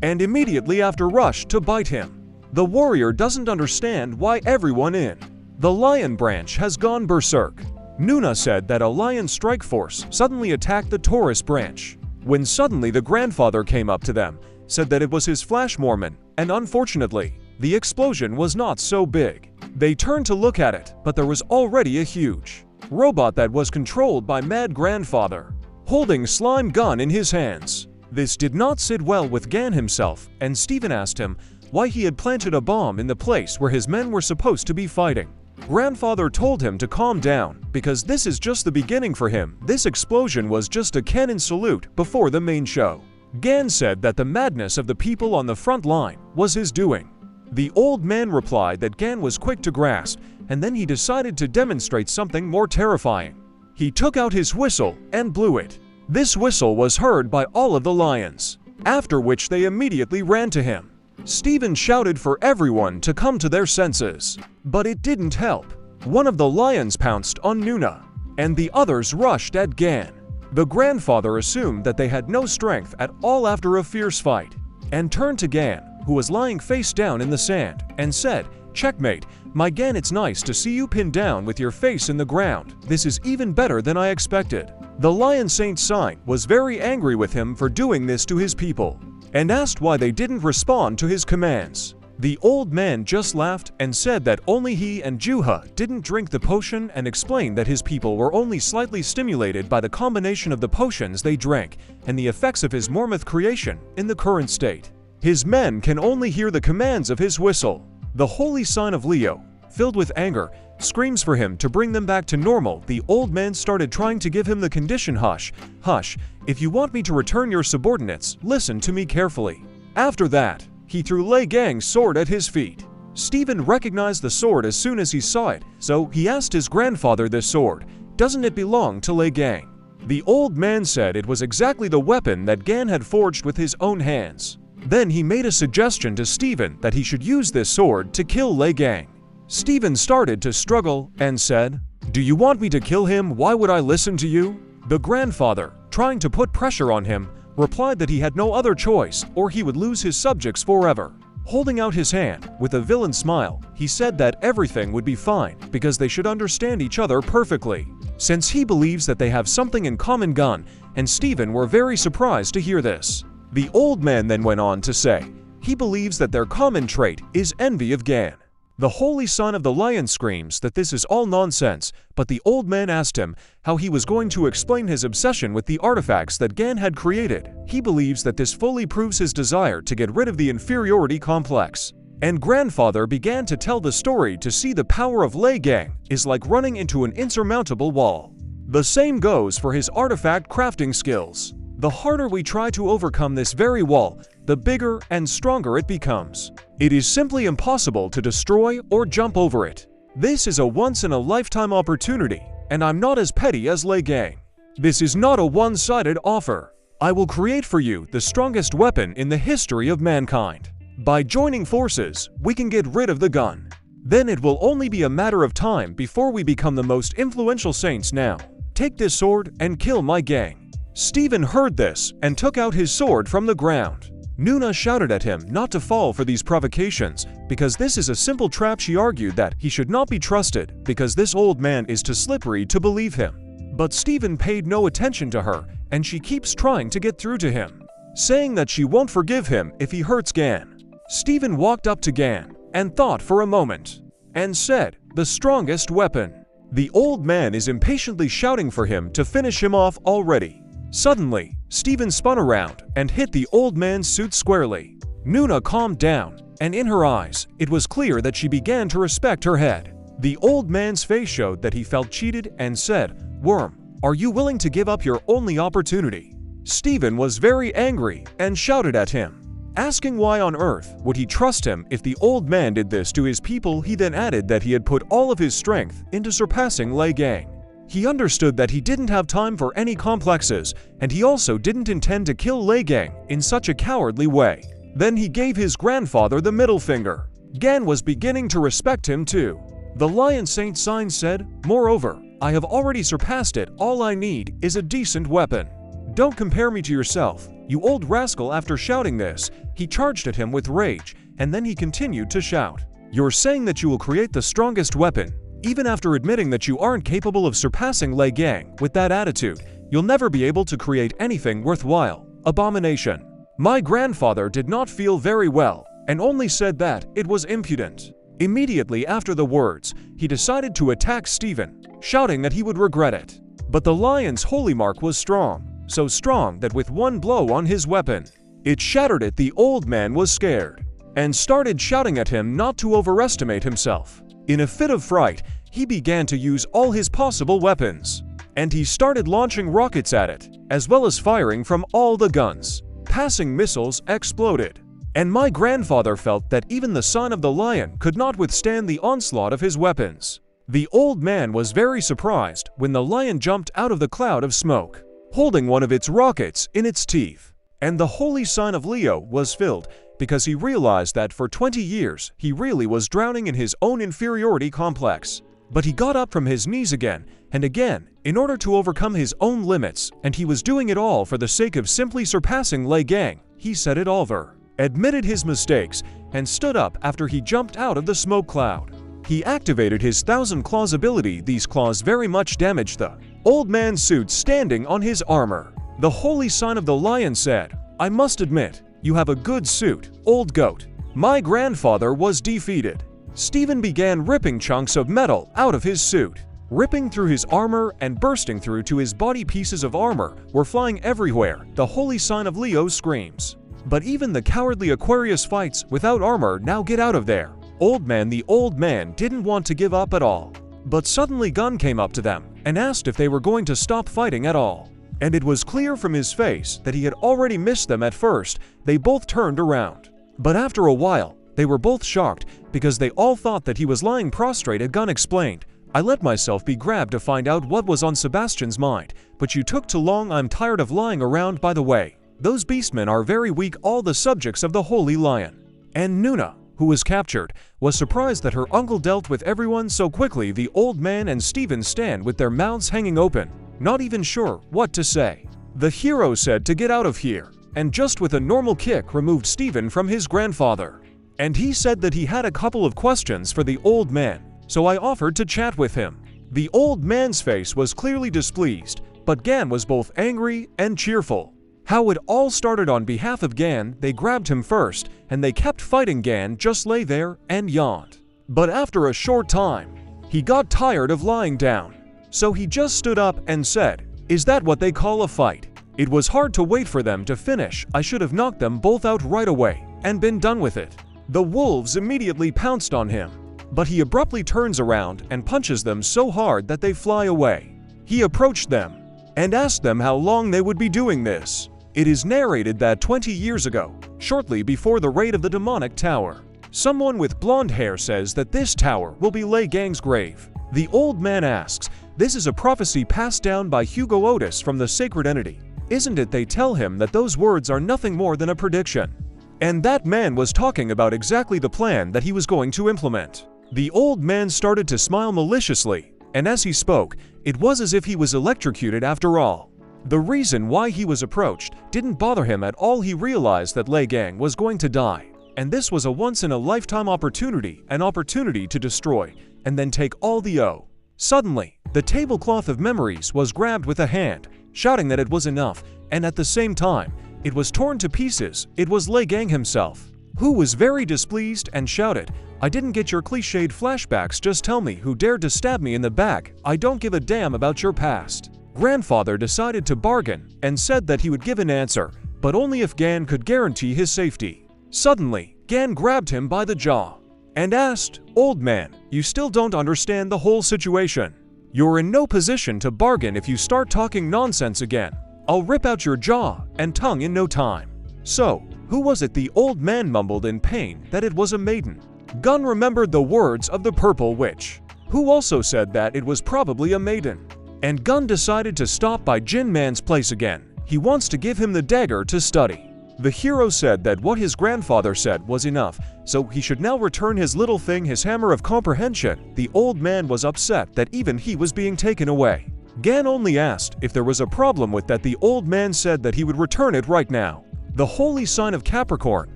A: and immediately after rushed to bite him. The warrior doesn't understand why everyone in the lion branch has gone berserk. Nuna said that a lion strike force suddenly attacked the Taurus branch, when suddenly the grandfather came up to them, said that it was his flash Mormon, and unfortunately, the explosion was not so big. They turned to look at it, but there was already a huge robot that was controlled by Mad Grandfather, holding slime gun in his hands. This did not sit well with Gan himself, and Steven asked him why he had planted a bomb in the place where his men were supposed to be fighting. Grandfather told him to calm down, because this is just the beginning for him. This explosion was just a cannon salute before the main show. Gan said that the madness of the people on the front line was his doing. The old man replied that Gan was quick to grasp, and then he decided to demonstrate something more terrifying. He took out his whistle and blew it. This whistle was heard by all of the lions, after which they immediately ran to him. Steven shouted for everyone to come to their senses, but it didn't help. One of the lions pounced on Nuna, and the others rushed at Gan. The grandfather assumed that they had no strength at all after a fierce fight, and turned to Gan, who was lying face down in the sand, and said, "Checkmate, my Gan, it's nice to see you pinned down with your face in the ground. This is even better than I expected." The Lion Saint Sign was very angry with him for doing this to his people, and asked why they didn't respond to his commands. The old man just laughed and said that only he and Juha didn't drink the potion, and explained that his people were only slightly stimulated by the combination of the potions they drank and the effects of his Mormouth creation in the current state. His men can only hear the commands of his whistle. The holy sign of Leo, filled with anger, screams for him to bring them back to normal. The old man started trying to give him the condition, "Hush, hush, if you want me to return your subordinates, listen to me carefully." After that, he threw Liang's sword at his feet. Steven recognized the sword as soon as he saw it, so he asked his grandfather, "This sword, doesn't it belong to Liang?" The old man said it was exactly the weapon that Gan had forged with his own hands. Then he made a suggestion to Steven that he should use this sword to kill Liang. Steven started to struggle and said, "Do you want me to kill him? Why would I listen to you?" The grandfather, trying to put pressure on him, replied that he had no other choice or he would lose his subjects forever. Holding out his hand with a villain smile, he said that everything would be fine because they should understand each other perfectly, since he believes that they have something in common. Gun and Steven were very surprised to hear this. The old man then went on to say he believes that their common trait is envy of Gan. The holy son of the lion screams that this is all nonsense, but the old man asked him how he was going to explain his obsession with the artifacts that Gan had created. He believes that this fully proves his desire to get rid of the inferiority complex, And grandfather began to tell the story to see the power of Liang is like running into an insurmountable wall. The same goes for his artifact crafting skills. The harder we try to overcome this very wall, the bigger and stronger it becomes. It is simply impossible to destroy or jump over it. This is a once-in-a-lifetime opportunity, and I'm not as petty as Liang. This is not a one-sided offer. I will create for you the strongest weapon in the history of mankind. By joining forces, we can get rid of the gun. Then it will only be a matter of time before we become the most influential saints now. Take this sword and kill my gang. Stephen heard this and took out his sword from the ground. Nuna shouted at him not to fall for these provocations, because this is a simple trap. She argued that he should not be trusted because this old man is too slippery to believe him. But Stephen paid no attention to her, and she keeps trying to get through to him, saying that she won't forgive him if he hurts Gan. Stephen walked up to Gan and thought for a moment, and said, "The strongest weapon." The old man is impatiently shouting for him to finish him off already. Suddenly, Stephen spun around and hit the old man's suit squarely. Nuna calmed down, and in her eyes, it was clear that she began to respect her head. The old man's face showed that he felt cheated and said, "Worm, are you willing to give up your only opportunity?" Stephen was very angry and shouted at him, asking why on earth would he trust him if the old man did this to his people. He then added that he had put all of his strength into surpassing Liang. He understood that he didn't have time for any complexes, and he also didn't intend to kill Liang in such a cowardly way. Then he gave his grandfather the middle finger. Gan was beginning to respect him too. The Lion Saint sign said, "Moreover, I have already surpassed it. All I need is a decent weapon. Don't compare me to yourself, you old rascal." After shouting this, he charged at him with rage, and then he continued to shout, "You're saying that you will create the strongest weapon, even after admitting that you aren't capable of surpassing Liang. With that attitude, you'll never be able to create anything worthwhile. Abomination." My grandfather did not feel very well, and only said that it was impudent. Immediately after the words, he decided to attack Stephen, shouting that he would regret it. But the lion's holy mark was strong, so strong that with one blow on his weapon, it shattered it. The old man was scared, and started shouting at him not to overestimate himself. In a fit of fright, he began to use all his possible weapons, and he started launching rockets at it, as well as firing from all the guns. Passing missiles exploded, and my grandfather felt that even the son of the lion could not withstand the onslaught of his weapons. The old man was very surprised when the lion jumped out of the cloud of smoke, holding one of its rockets in its teeth. And the holy sign of Leo was filled, because he realized that for 20 years he really was drowning in his own inferiority complex. But he got up from his knees again and again in order to overcome his own limits, and he was doing it all for the sake of simply surpassing Liang. He said it over, admitted his mistakes, and stood up after he jumped out of the smoke cloud. He activated his 1,000 claws ability. These claws very much damaged the old man's suit standing on his armor. The holy sign of the lion said, "I must admit, you have a good suit, old goat." My grandfather was defeated. Stephen began ripping chunks of metal out of his suit, ripping through his armor and bursting through to his body. Pieces of armor were flying everywhere. The holy sign of Leo screams, "But even the cowardly Aquarius fights without armor. Now get out of there, old man." The old man didn't want to give up at all, but suddenly Gun came up to them and asked if they were going to stop fighting at all. And it was clear from his face that he had already missed them. At first, they both turned around, but after a while, they were both shocked because they all thought that he was lying prostrate. Gun explained, "I let myself be grabbed to find out what was on Sebastian's mind, but you took too long. I'm tired of lying around. By the way, those beastmen are very weak, all the subjects of the Holy Lion." And Nuna, who was captured, was surprised that her uncle dealt with everyone so quickly. The old man and Stephen stand with their mouths hanging open, not even sure what to say. The hero said to get out of here, and just with a normal kick removed Stephen from his grandfather. And he said that he had a couple of questions for the old man, so I offered to chat with him. The old man's face was clearly displeased, but Gan was both angry and cheerful. How it all started. On behalf of Gan, they grabbed him first, and they kept fighting. Gan just lay there and yawned. But after a short time, he got tired of lying down, so he just stood up and said, "Is that what they call a fight?" It was hard to wait for them to finish. I should have knocked them both out right away and been done with it. The wolves immediately pounced on him, but he abruptly turns around and punches them so hard that they fly away. He approached them and asked them how long they would be doing this. It is narrated that 20 years ago, shortly before the raid of the demonic tower, someone with blonde hair says that this tower will be Lei Gang's grave. The old man asks, "This is a prophecy passed down by Hugo Otis from the sacred entity, isn't it?" They tell him that those words are nothing more than a prediction. And that man was talking about exactly the plan that he was going to implement. The old man started to smile maliciously, and as he spoke, it was as if he was electrocuted after all. The reason why he was approached didn't bother him at all. He realized that Lei Gang was going to die, and this was a once-in-a-lifetime opportunity, an opportunity to destroy and then take all the O. Suddenly, the tablecloth of memories was grabbed with a hand, shouting that it was enough, and at the same time, it was torn to pieces. It was Lei Gang himself, who was very displeased and shouted, "I didn't get your cliched flashbacks, just tell me who dared to stab me in the back. I don't give a damn about your past." Grandfather decided to bargain and said that he would give an answer, but only if Gan could guarantee his safety. Suddenly, Gan grabbed him by the jaw and asked, "Old man, you still don't understand the whole situation. You're in no position to bargain. If you start talking nonsense again, I'll rip out your jaw and tongue in no time." "So, who was it?" The old man mumbled in pain that it was a maiden. Gun remembered the words of the purple witch, who also said that it was probably a maiden. And Gun decided to stop by Jin Man's place again. He wants to give him the dagger to study. The hero said that what his grandfather said was enough, so he should now return his little thing, his hammer of comprehension. The old man was upset that even he was being taken away. Gan only asked if there was a problem with that. The old man said that he would return it right now. The holy sign of Capricorn,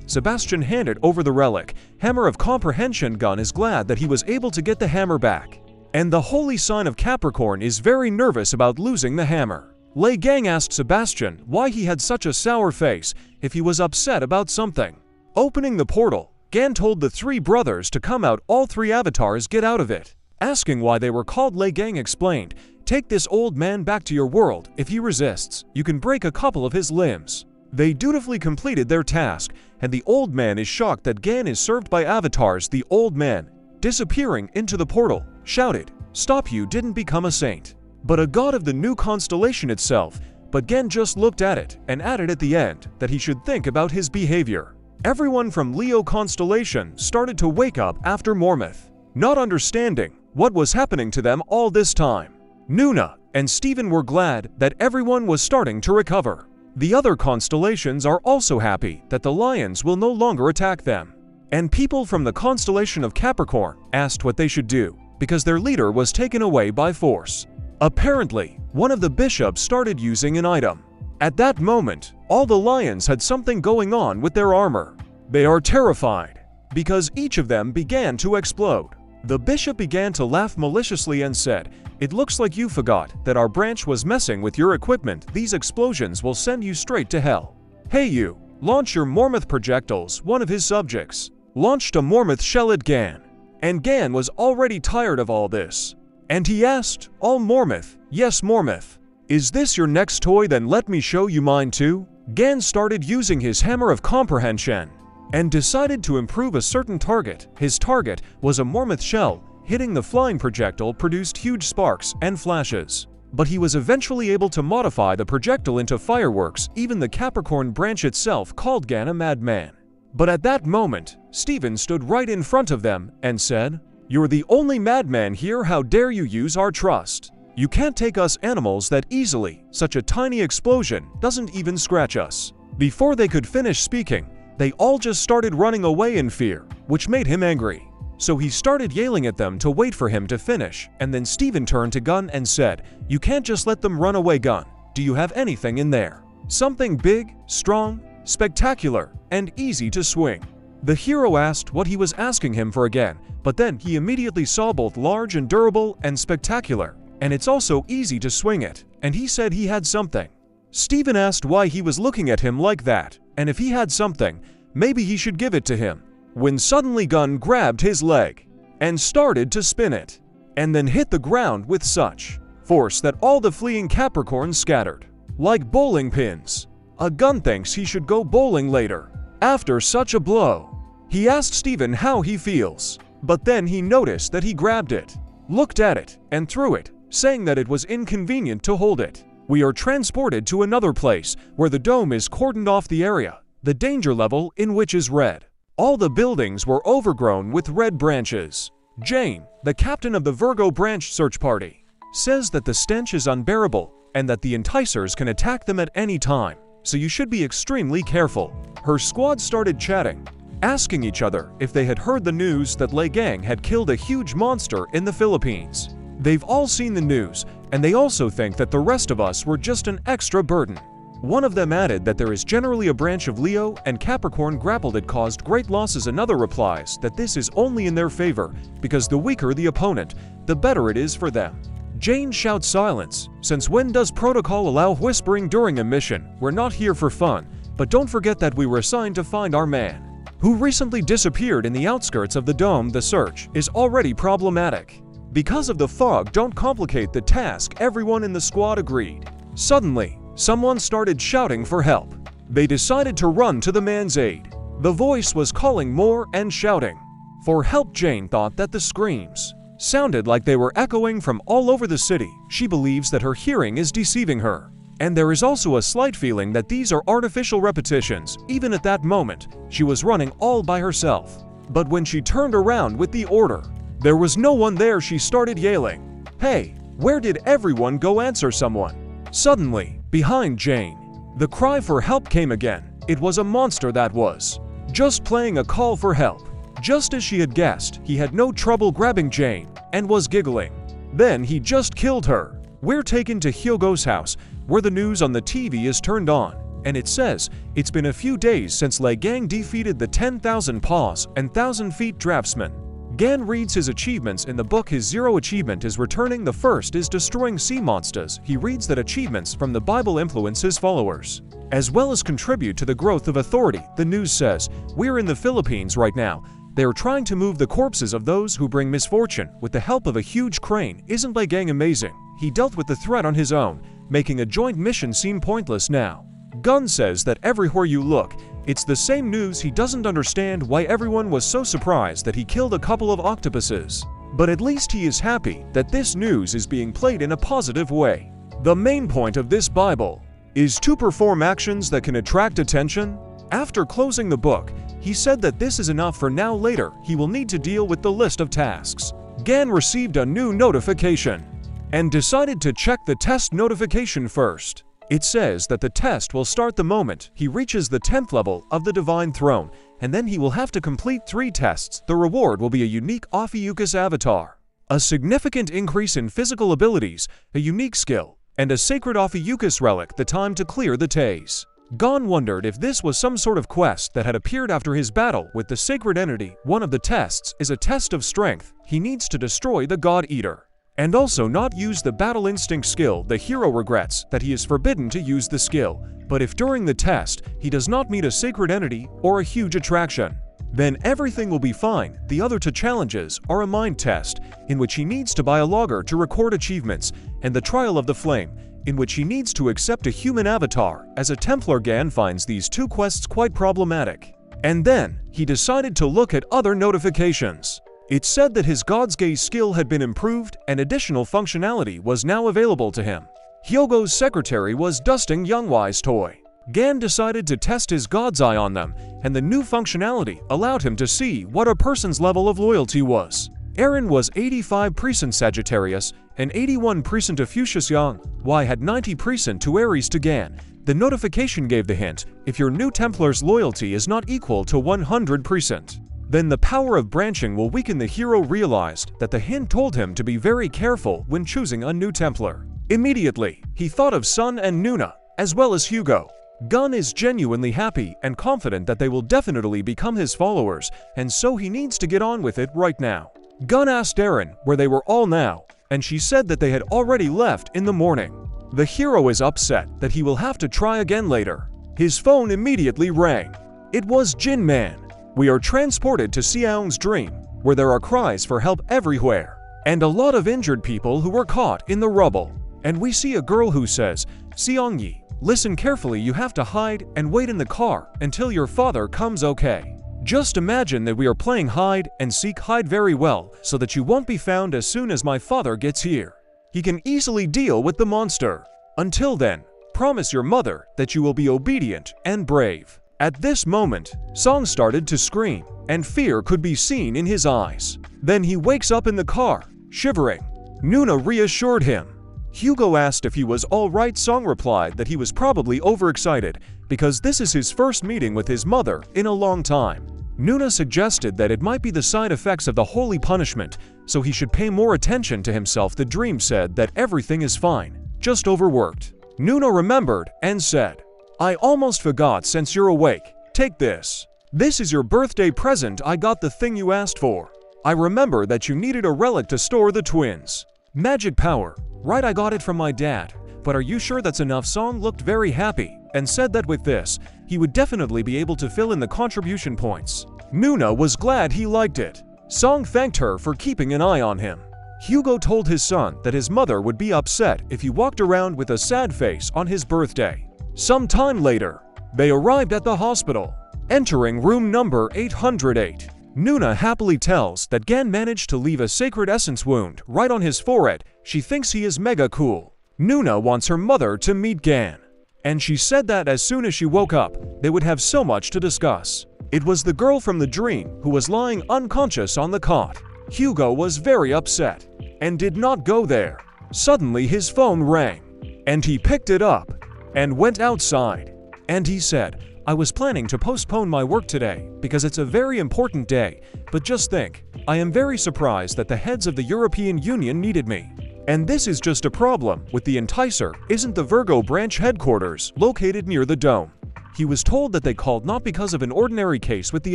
A: Sebastian handed over the relic, hammer of comprehension. Gun is glad that he was able to get the hammer back. And the holy sign of Capricorn is very nervous about losing the hammer. Lei Gang asked Sebastian why he had such a sour face, if he was upset about something. Opening the portal, Gan told the three brothers to come out. All three avatars get out of it. Asking why they were called, Lei Gang explained, "Take this old man back to your world. If he resists, you can break a couple of his limbs." They dutifully completed their task, and the old man is shocked that Gan is served by avatars. The old man, disappearing into the portal, shouted, "Stop, you didn't become a saint, but a god of the new constellation itself." But Gan just looked at it and added at the end that he should think about his behavior. Everyone from Leo constellation started to wake up after Mormouth, not understanding what was happening to them all this time. Nuna and Steven were glad that everyone was starting to recover. The other constellations are also happy that the lions will no longer attack them. And people from the constellation of Capricorn asked what they should do, because their leader was taken away by force. Apparently, one of the bishops started using an item. At that moment, all the lions had something going on with their armor. They are terrified, because each of them began to explode. The bishop began to laugh maliciously and said, "It looks like you forgot that our branch was messing with your equipment. These explosions will send you straight to hell. Hey you, launch your Mormouth projectiles." One of his subjects launched a Mormouth shell at Gan, and Gan was already tired of all this. And he asked, "All Mormouth?" "Yes, Mormouth." "Is this your next toy? Then let me show you mine too." Gan started using his hammer of comprehension and decided to improve a certain target. His target was a Mormouth shell. Hitting the flying projectile produced huge sparks and flashes. But he was eventually able to modify the projectile into fireworks. Even the Capricorn branch itself called Gan a madman. But at that moment, Steven stood right in front of them and said, "You're the only madman here. How dare you use our trust? You can't take us animals that easily. Such a tiny explosion doesn't even scratch us." Before they could finish speaking, they all just started running away in fear, which made him angry. So he started yelling at them to wait for him to finish, and then Steven turned to Gun and said, "You can't just let them run away. Gun, do you have anything in there? Something big, strong, spectacular, and easy to swing?" The hero asked what he was asking him for again, but then he immediately saw both large and durable and spectacular, and it's also easy to swing it, and he said he had something. Steven asked why he was looking at him like that, and if he had something, maybe he should give it to him. When suddenly Gun grabbed his leg and started to spin it, and then hit the ground with such force that all the fleeing Capricorns scattered like bowling pins. A Gun thinks he should go bowling later after such a blow. He asked Steven how he feels, but then he noticed that he grabbed it, looked at it, and threw it, saying that it was inconvenient to hold it. We are transported to another place where the dome is cordoned off the area, the danger level in which is red. All the buildings were overgrown with red branches. Jane, the captain of the Virgo branch search party, says that the stench is unbearable and that the enticers can attack them at any time, so you should be extremely careful. Her squad started chatting, asking each other if they had heard the news that Liang had killed a huge monster in the Philippines. They've all seen the news, and they also think that the rest of us were just an extra burden. One of them added that there is generally a branch of Leo and Capricorn grapple that caused great losses. Another replies that this is only in their favor, because the weaker the opponent, the better it is for them. Jane shouts silence. Since when does protocol allow whispering during a mission? We're not here for fun, but don't forget that we were assigned to find our man, who recently disappeared in the outskirts of the dome. The search is already problematic. Because of the fog, don't complicate the task. Everyone in the squad agreed. Suddenly, someone started shouting for help. They decided to run to the man's aid. The voice was calling more and shouting for help. Jane thought that the screams sounded like they were echoing from all over the city. She believes that her hearing is deceiving her, and there is also a slight feeling that these are artificial repetitions. Even at that moment, she was running all by herself. But when she turned around with the order, there was no one there. She started yelling, "Hey, where did everyone go? Answer someone!" Suddenly, behind Jane, the cry for help came again. It was a monster that was just playing a call for help. Just as she had guessed, he had no trouble grabbing Jane and was giggling. Then he just killed her. We're taken to Hugo's house, where the news on the TV is turned on, and it says it's been a few days since Liang defeated the 10,000 paws and 1,000 feet draftsman. Gan reads his achievements in the book. His 0 achievement is returning. The first is destroying sea monsters. He reads that achievements from the Bible influence his followers, as well as contribute to the growth of authority. The news says, we're in the Philippines right now. They are trying to move the corpses of those who bring misfortune with the help of a huge crane. Isn't Liang amazing? He dealt with the threat on his own, making a joint mission seem pointless now. Gun says that everywhere you look, it's the same news. He doesn't understand why everyone was so surprised that he killed a couple of octopuses. But at least he is happy that this news is being played in a positive way. The main point of this Bible is to perform actions that can attract attention. After closing the book, he said that this is enough for now. Later, he will need to deal with the list of tasks. Gan received a new notification and decided to check the test notification first. It says that the test will start the moment he reaches the 10th level of the Divine Throne, and then he will have to complete 3 tests. The reward will be a unique Ophiuchus avatar, a significant increase in physical abilities, a unique skill, and a sacred Ophiuchus relic. The time to clear the Taze. Gon wondered if this was some sort of quest that had appeared after his battle with the sacred entity. One of the tests is a test of strength. He needs to destroy the God Eater, and also not use the battle instinct skill. The hero regrets that he is forbidden to use the skill, but if during the test he does not meet a sacred entity or a huge attraction, then everything will be fine. The other 2 challenges are a mind test, in which he needs to buy a logger to record achievements, and the trial of the flame, in which he needs to accept a human avatar. As a Templar, Gan finds these 2 quests quite problematic. And then, he decided to look at other notifications. It said that his God's Gaze skill had been improved and additional functionality was now available to him. Hugo's secretary was dusting Youngwai's toy. Gan decided to test his God's Eye on them, and the new functionality allowed him to see what a person's level of loyalty was. Aaron was 85% Sagittarius and 81% Ophiuchus. Yang Y had 90% to Aries. To Gan, the notification gave the hint: if your new Templar's loyalty is not equal to 100%, then the power of branching will weaken. The hero realized that the hint told him to be very careful when choosing a new Templar. Immediately, he thought of Sun and Nuna, as well as Hugo. Gun is genuinely happy and confident that they will definitely become his followers, and so he needs to get on with it right now. Gun asked Aaron where they were all now, and she said that they had already left in the morning. The hero is upset that he will have to try again later. His phone immediately rang. It was Jin Man. We are transported to Xiaong's dream, where there are cries for help everywhere, and a lot of injured people who were caught in the rubble. And we see a girl who says, Xiangyi, listen carefully, you have to hide and wait in the car until your father comes, okay? Just imagine that we are playing hide and seek hide very well so that you won't be found as soon as my father gets here. He can easily deal with the monster. Until then, promise your mother that you will be obedient and brave." At this moment, Song started to scream, and fear could be seen in his eyes. Then he wakes up in the car, shivering. Nuna reassured him. Hugo asked if he was all right. Song replied that he was probably overexcited because this is his first meeting with his mother in a long time. Nuna suggested that it might be the side effects of the holy punishment, so he should pay more attention to himself. The dream said that everything is fine, just overworked. Nuna remembered and said, "I almost forgot. Since you're awake, take this. This is your birthday present. I got the thing you asked for. I remember that you needed a relic to store the twins. Magic power. Right, I got it from my dad. But are you sure that's enough?" Song looked very happy and said that with this, he would definitely be able to fill in the contribution points. Nuna was glad he liked it. Song thanked her for keeping an eye on him. Hugo told his son that his mother would be upset if he walked around with a sad face on his birthday. Some time later, they arrived at the hospital. Entering room number 808, Nuna happily tells that Gan managed to leave a sacred essence wound right on his forehead. She thinks he is mega cool. Nuna wants her mother to meet Gan, and she said that as soon as she woke up, they would have so much to discuss. It was the girl from the dream who was lying unconscious on the cot. Hugo was very upset and did not go there. Suddenly his phone rang, and he picked it up and went outside. And he said, "I was planning to postpone my work today because it's a very important day, but just think, I am very surprised that the heads of the European Union needed me. And this is just a problem with the Enticer. Isn't the Virgo branch headquarters located near the dome?" He was told that they called not because of an ordinary case with the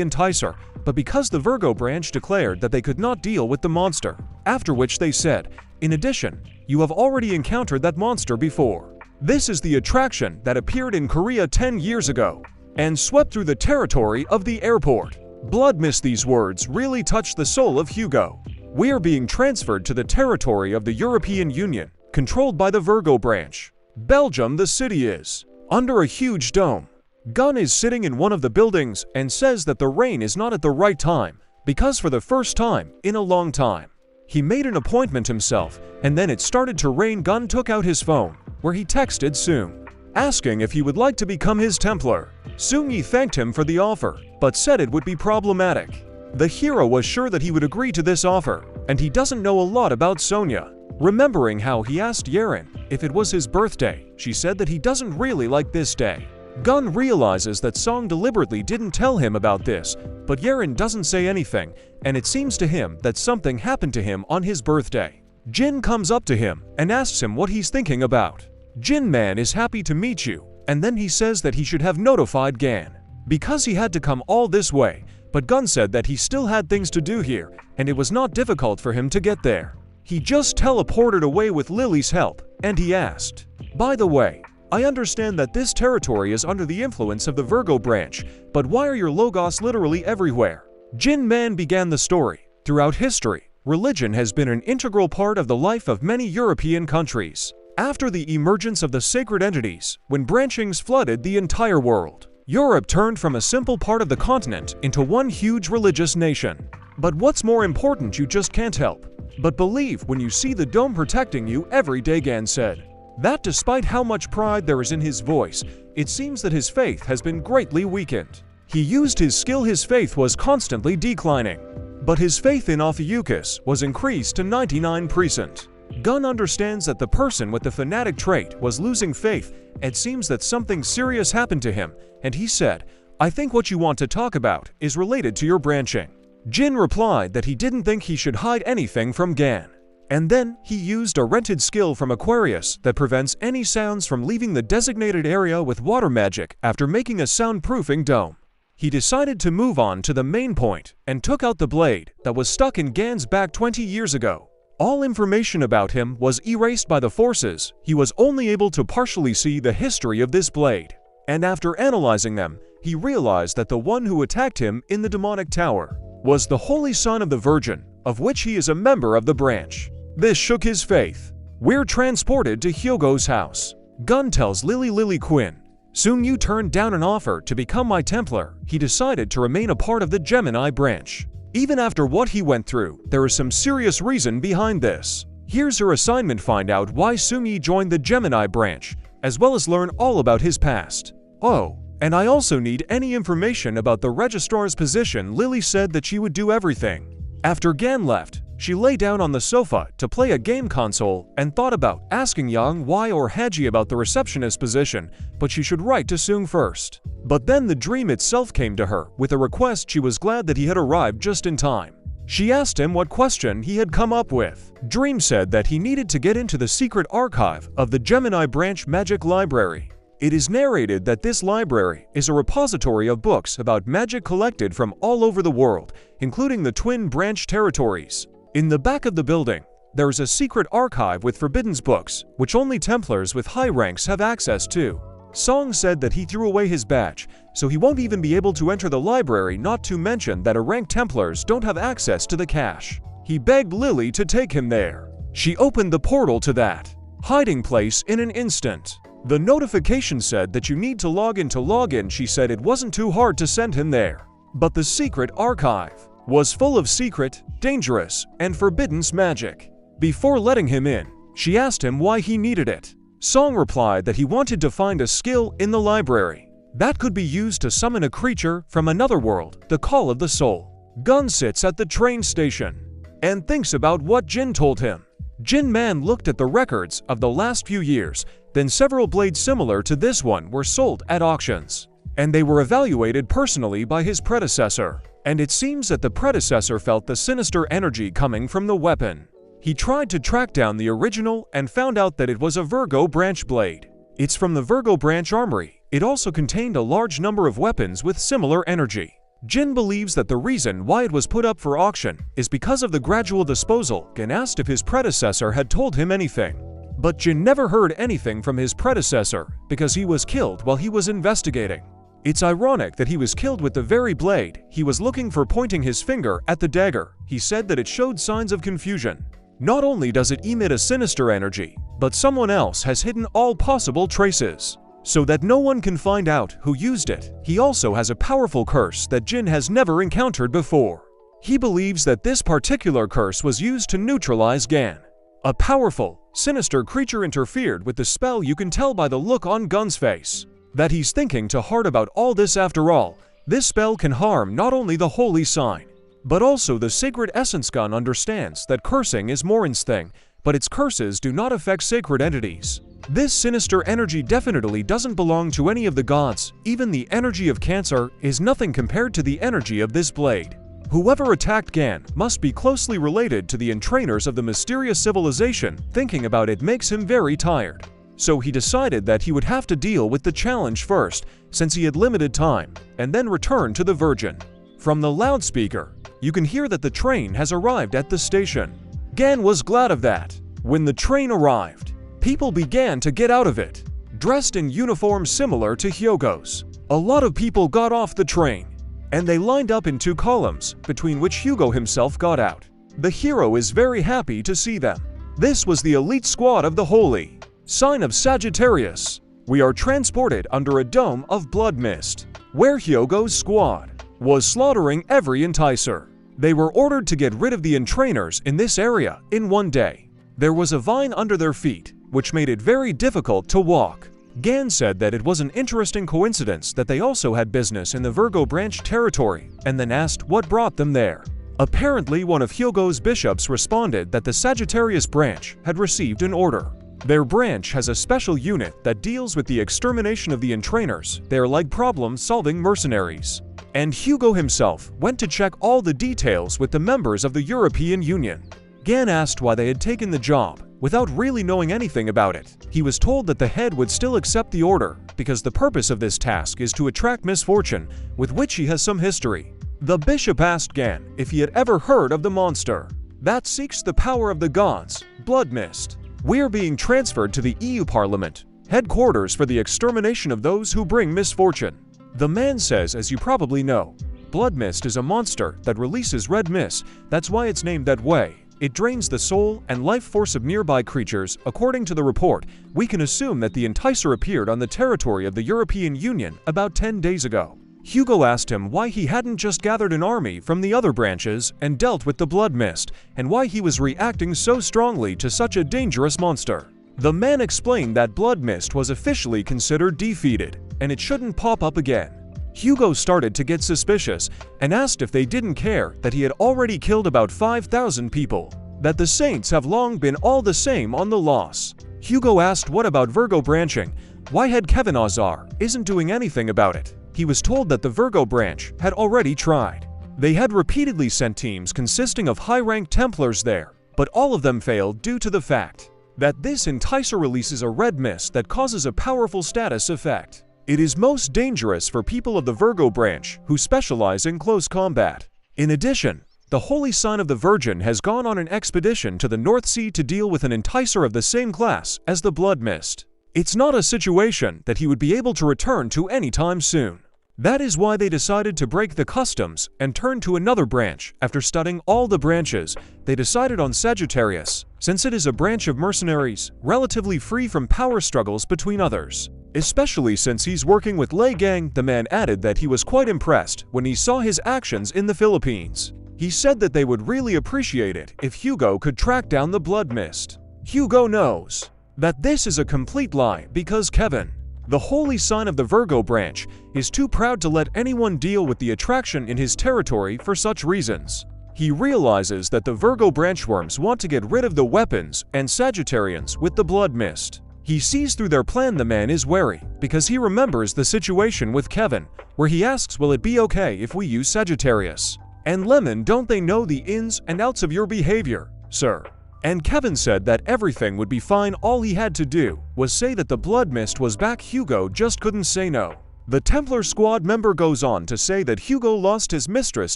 A: Enticer, but because the Virgo branch declared that they could not deal with the monster. After which they said, "In addition, you have already encountered that monster before. This is the attraction that appeared in Korea 10 years ago and swept through the territory of the airport." Blood mist. These words really touched the soul of Hugo. "We are being transferred to the territory of the European Union, controlled by the Virgo branch. Belgium. The city is under a huge dome. Gun is sitting in one of the buildings and says that the rain is not at the right time because for the first time in a long time, he made an appointment himself and then it started to rain. Gun took out his phone where he texted Soong, asking if he would like to become his Templar. Soong thanked him for the offer, but said it would be problematic. The hero was sure that he would agree to this offer, and he doesn't know a lot about Sonia. Remembering how he asked Yeren if it was his birthday, she said that he doesn't really like this day. Gun realizes that Song deliberately didn't tell him about this, but Yeren doesn't say anything, and it seems to him that something happened to him on his birthday. Jin comes up to him and asks him what he's thinking about. Jin Man is happy to meet you, and then he says that he should have notified Gan because he had to come all this way, but Gun said that he still had things to do here, and it was not difficult for him to get there. He just teleported away with Lily's help, and he asked, "By the way, I understand that this territory is under the influence of the Virgo branch, but why are your logos literally everywhere?" Jin Man began the story. Throughout history, religion has been an integral part of the life of many European countries. After the emergence of the sacred entities, when branchings flooded the entire world, Europe turned from a simple part of the continent into one huge religious nation. But what's more important, you just can't help but believe when you see the dome protecting you every day. Gan said that despite how much pride there is in his voice, it seems that his faith has been greatly weakened. He used his skill, his faith was constantly declining, but his faith in Ophiuchus was increased to 99%. Gun understands that the person with the fanatic trait was losing faith. It seems that something serious happened to him, and he said, "I think what you want to talk about is related to your branching." Jin replied that he didn't think he should hide anything from Gan. And then he used a rented skill from Aquarius that prevents any sounds from leaving the designated area with water magic after making a soundproofing dome. He decided to move on to the main point and took out the blade that was stuck in Gan's back 20 years ago. All information about him was erased by the forces. He was only able to partially see the history of this blade. And after analyzing them, he realized that the one who attacked him in the demonic tower was the Holy Son of the Virgin, of which he is a member of the branch. This shook his faith. We're transported to Hyogo's house. Gun tells Lily Quinn Soon Yu turned down an offer to become my Templar. He decided to remain a part of the Gemini branch. Even after what he went through, there is some serious reason behind this. Here's her assignment: find out why Sung-yi joined the Gemini branch, as well as learn all about his past. Oh, and I also need any information about the registrar's position. Lily said that she would do everything. After Gan left, she lay down on the sofa to play a game console and thought about asking Yang why or Haji about the receptionist position, but she should write to Sung first. But then the dream itself came to her with a request. She was glad that he had arrived just in time. She asked him what question he had come up with. Dream said that he needed to get into the secret archive of the Gemini branch magic library. It is narrated that this library is a repository of books about magic collected from all over the world, including the twin branch territories. In the back of the building, there is a secret archive with forbidden books, which only Templars with high ranks have access to. Song said that he threw away his badge, so he won't even be able to enter the library, not to mention that ranked Templars don't have access to the cache. He begged Lily to take him there. She opened the portal to that hiding place in an instant. The notification said that you need to log in to log in. She said it wasn't too hard to send him there. But the secret archive was full of secret, dangerous, and forbidden magic. Before letting him in, she asked him why he needed it. Song replied that he wanted to find a skill in the library that could be used to summon a creature from another world, the Call of the Soul. Gun sits at the train station and thinks about what Jin told him. Jin Man looked at the records of the last few years, then several blades similar to this one were sold at auctions, and they were evaluated personally by his predecessor. And it seems that the predecessor felt the sinister energy coming from the weapon. He tried to track down the original and found out that it was a Virgo branch blade. It's from the Virgo branch armory. It also contained a large number of weapons with similar energy. Jin believes that the reason why it was put up for auction is because of the gradual disposal, and asked if his predecessor had told him anything. But Jin never heard anything from his predecessor because he was killed while he was investigating. It's ironic that he was killed with the very blade he was looking for, pointing his finger at the dagger. He said that it showed signs of confusion. Not only does it emit a sinister energy, but someone else has hidden all possible traces, so that no one can find out who used it. He also has a powerful curse that Jin has never encountered before. He believes that this particular curse was used to neutralize Gan. A powerful, sinister creature interfered with the spell. You can tell by the look on Gun's face that he's thinking too hard about all this. After all, this spell can harm not only the holy sign, but also the sacred essence. Gun understands that cursing is Morin's thing, but its curses do not affect sacred entities. This sinister energy definitely doesn't belong to any of the gods. Even the energy of Cancer is nothing compared to the energy of this blade. Whoever attacked Gan must be closely related to the entrainers of the mysterious civilization. Thinking about it makes him very tired. So he decided that he would have to deal with the challenge first, since he had limited time, and then return to the Virgin. From the loudspeaker, you can hear that the train has arrived at the station. Gan was glad of that. When the train arrived, people began to get out of it, dressed in uniforms similar to Hyogo's. A lot of people got off the train, and they lined up in two columns, between which Hugo himself got out. The hero is very happy to see them. This was the elite squad of the Holy Sign of Sagittarius. We are transported under a dome of blood mist, where Hyogo's squad was slaughtering every enticer. They were ordered to get rid of the entrainers in this area in one day. There was a vine under their feet, which made it very difficult to walk. Gan said that it was an interesting coincidence that they also had business in the Virgo branch territory, and then asked what brought them there. Apparently, one of Hyogo's bishops responded that the Sagittarius branch had received an order. Their branch has a special unit that deals with the extermination of the entrainers. They are like problem-solving mercenaries. And Hugo himself went to check all the details with the members of the European Union. Gan asked why they had taken the job, without really knowing anything about it. He was told that the head would still accept the order, because the purpose of this task is to attract misfortune, with which he has some history. The bishop asked Gan if he had ever heard of the monster that seeks the power of the gods, Blood Mist. We are being transferred to the EU Parliament, headquarters for the extermination of those who bring misfortune. The man says, as you probably know, Blood Mist is a monster that releases red mist. That's why it's named that way. It drains the soul and life force of nearby creatures. According to the report, we can assume that the enticer appeared on the territory of the European Union about 10 days ago. Hugo asked him why he hadn't just gathered an army from the other branches and dealt with the blood mist, and why he was reacting so strongly to such a dangerous monster. The man explained that blood mist was officially considered defeated, and it shouldn't pop up again. Hugo started to get suspicious and asked if they didn't care that he had already killed about 5,000 people, that the Saints have long been all the same on the loss. Hugo asked what about Virgo branching, why had Kevin Azar isn't doing anything about it. He was told that the Virgo branch had already tried. They had repeatedly sent teams consisting of high-ranked Templars there, but all of them failed due to the fact that this enticer releases a red mist that causes a powerful status effect. It is most dangerous for people of the Virgo branch who specialize in close combat. In addition, the Holy Sign of the Virgin has gone on an expedition to the North Sea to deal with an enticer of the same class as the blood mist. It's not a situation that he would be able to return to anytime soon. That is why they decided to break the customs and turn to another branch. After studying all the branches, they decided on Sagittarius, since it is a branch of mercenaries, relatively free from power struggles between others. Especially since he's working with Liang. The man added that he was quite impressed when he saw his actions in the Philippines. He said that they would really appreciate it if Hugo could track down the blood mist. Hugo knows that this is a complete lie because Kevin, the holy sign of the Virgo branch, is too proud to let anyone deal with the attraction in his territory for such reasons. He realizes that the Virgo branchworms want to get rid of the weapons and Sagittarians with the blood mist. He sees through their plan. The man is wary because he remembers the situation with Kevin, where he asks, will it be okay if we use Sagittarius and Lemon? Don't they know the ins and outs of your behavior, sir? And Kevin said that everything would be fine. All he had to do was say that the blood mist was back. Hugo just couldn't say no. The Templar squad member goes on to say that Hugo lost his mistress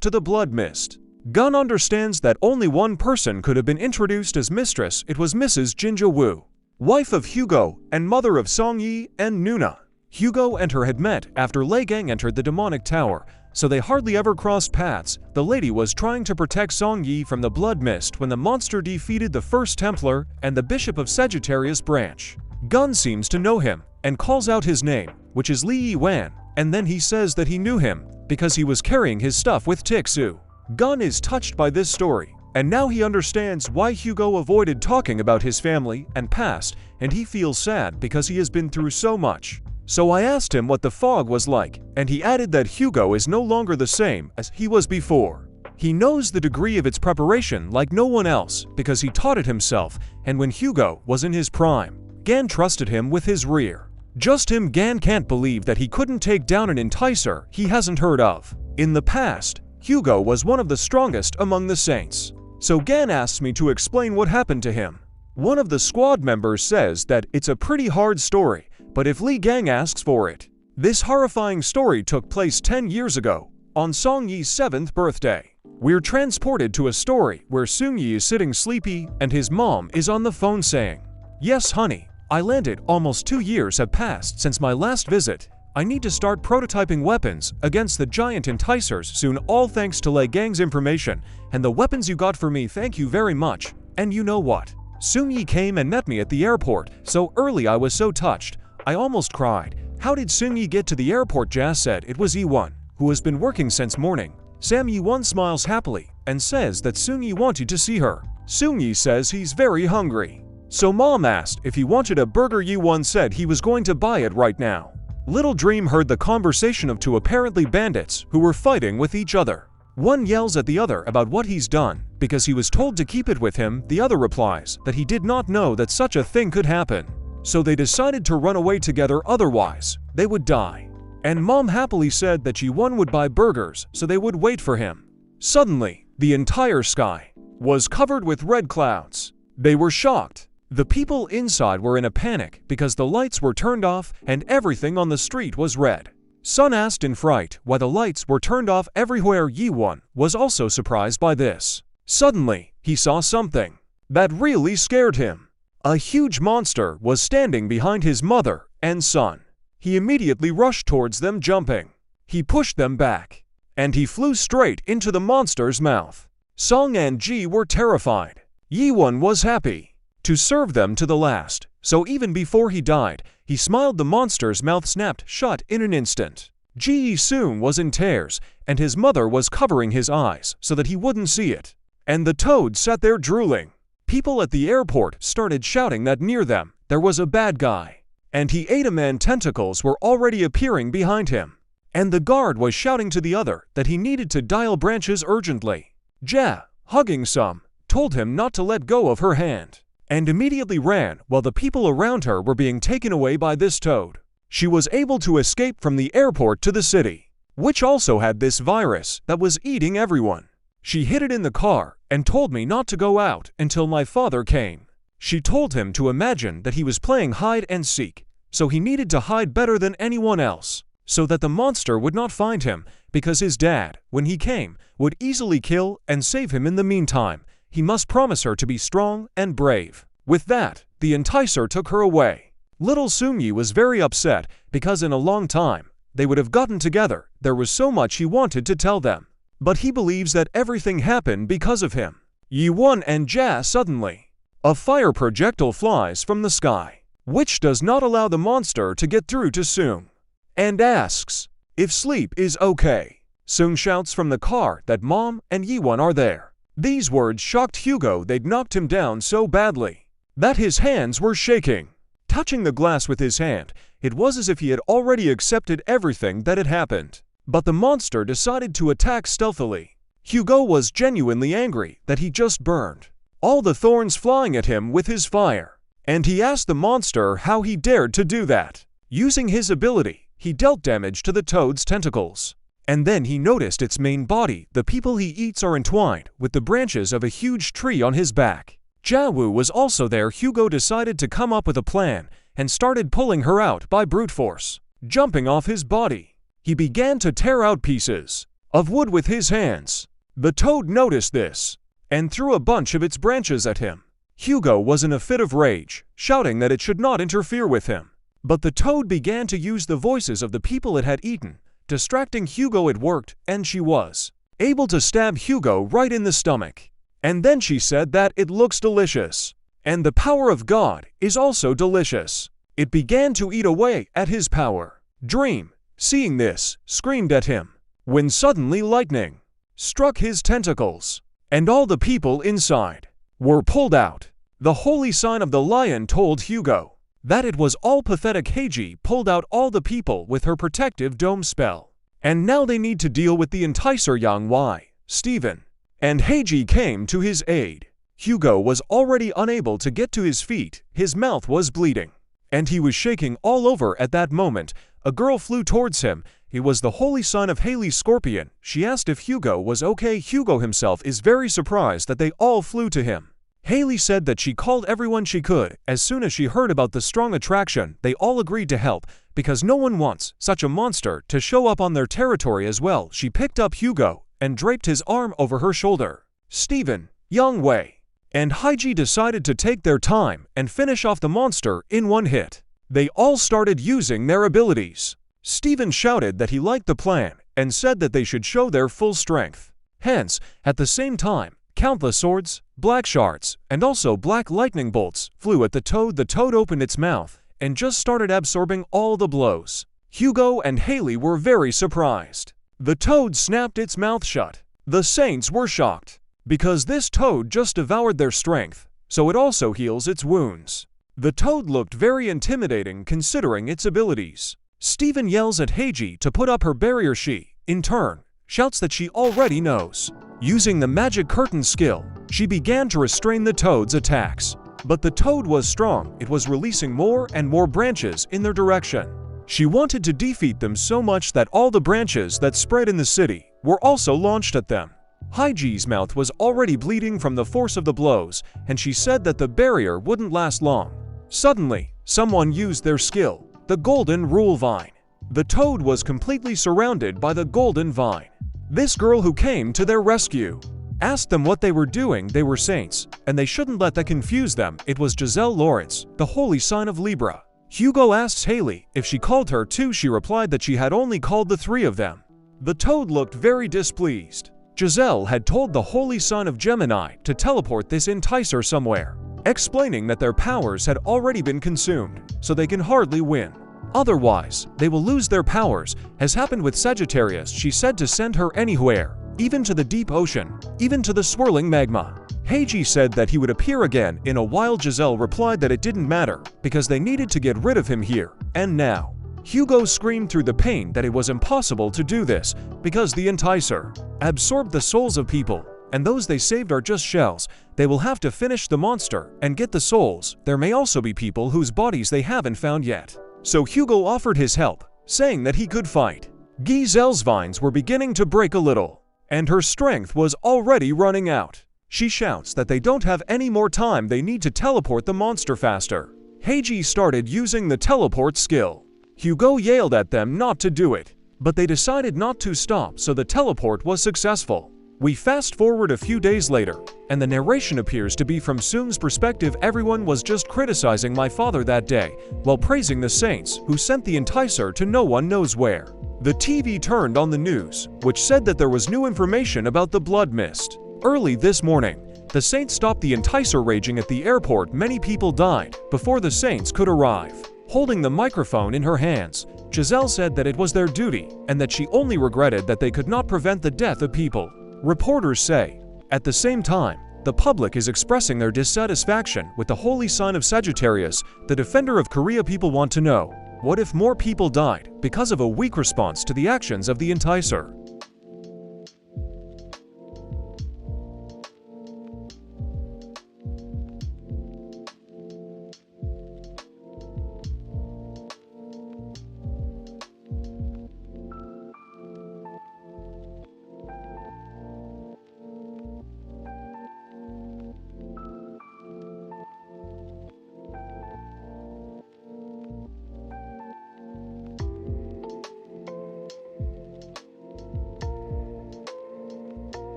A: to the blood mist. Gun understands that only one person could have been introduced as mistress. It was Mrs. Jinja Wu, wife of Hugo and mother of Song Yi and Nuna. Hugo and her had met after Liang entered the demonic tower, so they hardly ever crossed paths. The lady was trying to protect Song Yi from the blood mist when the monster defeated the first Templar and the Bishop of Sagittarius branch. Gun seems to know him and calls out his name, which is Li Yiwan, and then he says that he knew him because he was carrying his stuff with Tixu. Gun is touched by this story, and now he understands why Hugo avoided talking about his family and past, and he feels sad because he has been through so much. So I asked him what the fog was like, and he added that Hugo is no longer the same as he was before. He knows the degree of its preparation like no one else because he taught it himself, and when Hugo was in his prime, Gan trusted him with his rear. Just him. Gan can't believe that he couldn't take down an enticer he hasn't heard of. In the past, Hugo was one of the strongest among the Saints. So Gan asks me to explain what happened to him. One of the squad members says that it's a pretty hard story, but if Liang asks for it. This horrifying story took place 10 years ago, on Song Yi's 7th birthday. We're transported to a story where Sung Yi is sitting sleepy and his mom is on the phone saying, "Yes, honey, I landed. Almost 2 years have passed since my last visit. I need to start prototyping weapons against the giant enticers soon, all thanks to Liang's information and the weapons you got for me. Thank you very much. And you know what? Sung Yi came and met me at the airport so early. I was so touched. I almost cried. How did Sung Yi get to the airport?" Jazz said it was Yi1, who has been working since morning. Sam Yi1 smiles happily and says that Sung Yi wanted to see her. Sung Yi says he's very hungry. So mom asked if he wanted a burger. Yi1 said he was going to buy it right now. Little Dream heard the conversation of two apparently bandits who were fighting with each other. One yells at the other about what he's done because he was told to keep it with him. The other replies that he did not know that such a thing could happen. So they decided to run away together, otherwise they would die. And mom happily said that Ji1 would buy burgers so they would wait for him. Suddenly, the entire sky was covered with red clouds. They were shocked. The people inside were in a panic because the lights were turned off and everything on the street was red. Sun asked in fright why the lights were turned off everywhere. Yi1 was also surprised by this. Suddenly, he saw something that really scared him. A huge monster was standing behind his mother and son. He immediately rushed towards them, jumping. He pushed them back, and he flew straight into the monster's mouth. Song and Ji were terrified. Yiwon was happy to serve them to the last, so even before he died, he smiled. The monster's mouth snapped shut in an instant. Ji Soon was in tears, and his mother was covering his eyes so that he wouldn't see it. And the toad sat there drooling. People at the airport started shouting that near them there was a bad guy, and he ate a man. Tentacles were already appearing behind him, and the guard was shouting to the other that he needed to dial branches urgently. Ja, hugging Sum, told him not to let go of her hand, and immediately ran while the people around her were being taken away by this toad. She was able to escape from the airport to the city, which also had this virus that was eating everyone. She hid it in the car and told me not to go out until my father came. She told him to imagine that he was playing hide and seek, so he needed to hide better than anyone else, so that the monster would not find him, because his dad, when he came, would easily kill and save him. In the meantime, he must promise her to be strong and brave. With that, the enticer took her away. Little Sungyi was very upset because in a long time, they would have gotten together. There was so much he wanted to tell them. But he believes that everything happened because of him. Yiwon and Ja suddenly. A fire projectile flies from the sky, which does not allow the monster to get through to Sung, and asks if sleep is okay. Sung shouts from the car that Mom and Yiwon are there. These words shocked Hugo. They'd knocked him down so badly that his hands were shaking. Touching the glass with his hand, it was as if he had already accepted everything that had happened. But the monster decided to attack stealthily. Hugo was genuinely angry that he just burned all the thorns flying at him with his fire, and he asked the monster how he dared to do that. Using his ability, he dealt damage to the toad's tentacles, and then he noticed its main body. The people he eats are entwined with the branches of a huge tree on his back. Jawu was also there. Hugo decided to come up with a plan and started pulling her out by brute force. Jumping off his body, he began to tear out pieces of wood with his hands. The toad noticed this and threw a bunch of its branches at him. Hugo was in a fit of rage, shouting that it should not interfere with him. But the toad began to use the voices of the people it had eaten, distracting Hugo. It worked, and she was able to stab Hugo right in the stomach. And then she said that it looks delicious, and the power of God is also delicious. It began to eat away at his power. Dream, seeing this, screamed at him, when suddenly lightning struck his tentacles, and all the people inside were pulled out. The holy sign of the lion told Hugo that it was all pathetic. Heiji pulled out all the people with her protective dome spell, and now they need to deal with the enticer Yang Y, Steven, and Heiji came to his aid. Hugo was already unable to get to his feet. His mouth was bleeding, and he was shaking all over. At that moment, a girl flew towards him. It was the holy sign of Haley Scorpion. She asked if Hugo was okay. Hugo himself is very surprised that they all flew to him. Haley said that she called everyone she could. As soon as she heard about the strong attraction, they all agreed to help, because no one wants such a monster to show up on their territory as well. She picked up Hugo and draped his arm over her shoulder. Steven, Yang Wei, and Heiji decided to take their time and finish off the monster in one hit. They all started using their abilities. Steven shouted that he liked the plan and said that they should show their full strength. Hence, at the same time, countless swords, black shards, and also black lightning bolts flew at the toad. The toad opened its mouth and just started absorbing all the blows. Hugo and Haley were very surprised. The toad snapped its mouth shut. The saints were shocked, because this toad just devoured their strength, so it also heals its wounds. The toad looked very intimidating considering its abilities. Steven yells at Heiji to put up her barrier. She, in turn, shouts that she already knows. Using the magic curtain skill, she began to restrain the toad's attacks. But the toad was strong. It was releasing more and more branches in their direction. She wanted to defeat them so much that all the branches that spread in the city were also launched at them. Heiji's mouth was already bleeding from the force of the blows, and she said that the barrier wouldn't last long. Suddenly, someone used their skill, the Golden Rule Vine. The toad was completely surrounded by the Golden Vine. This girl who came to their rescue asked them what they were doing. They were saints, and they shouldn't let that confuse them. It was Giselle Lawrence, the holy sign of Libra. Hugo asks Haley if she called her too. She replied that she had only called the three of them. The toad looked very displeased. Giselle had told the holy son of Gemini to teleport this enticer somewhere, explaining that their powers had already been consumed, so they can hardly win. Otherwise, they will lose their powers, as happened with Sagittarius. She said to send her anywhere, even to the deep ocean, even to the swirling magma. Heiji said that he would appear again in a while. Giselle replied that it didn't matter, because they needed to get rid of him here and now. Hugo screamed through the pain that it was impossible to do this, because the enticer absorbed the souls of people, and those they saved are just shells. They will have to finish the monster and get the souls. There may also be people whose bodies they haven't found yet. So Hugo offered his help, saying that he could fight. Giselle's vines were beginning to break a little, and her strength was already running out. She shouts that they don't have any more time, they need to teleport the monster faster. Heiji started using the teleport skill. Hugo yelled at them not to do it, but they decided not to stop, so the teleport was successful. We fast forward a few days later, and the narration appears to be from Soong's perspective. Everyone was just criticizing my father that day, while praising the saints who sent the enticer to no one knows where. The TV turned on the news, which said that there was new information about the blood mist. Early this morning, the saints stopped the enticer raging at the airport. Many people died before the saints could arrive. Holding the microphone in her hands, Giselle said that it was their duty, and that she only regretted that they could not prevent the death of people. Reporters say. At the same time, the public is expressing their dissatisfaction with the holy sign of Sagittarius, the defender of Korea. People want to know, what if more people died because of a weak response to the actions of the enticer?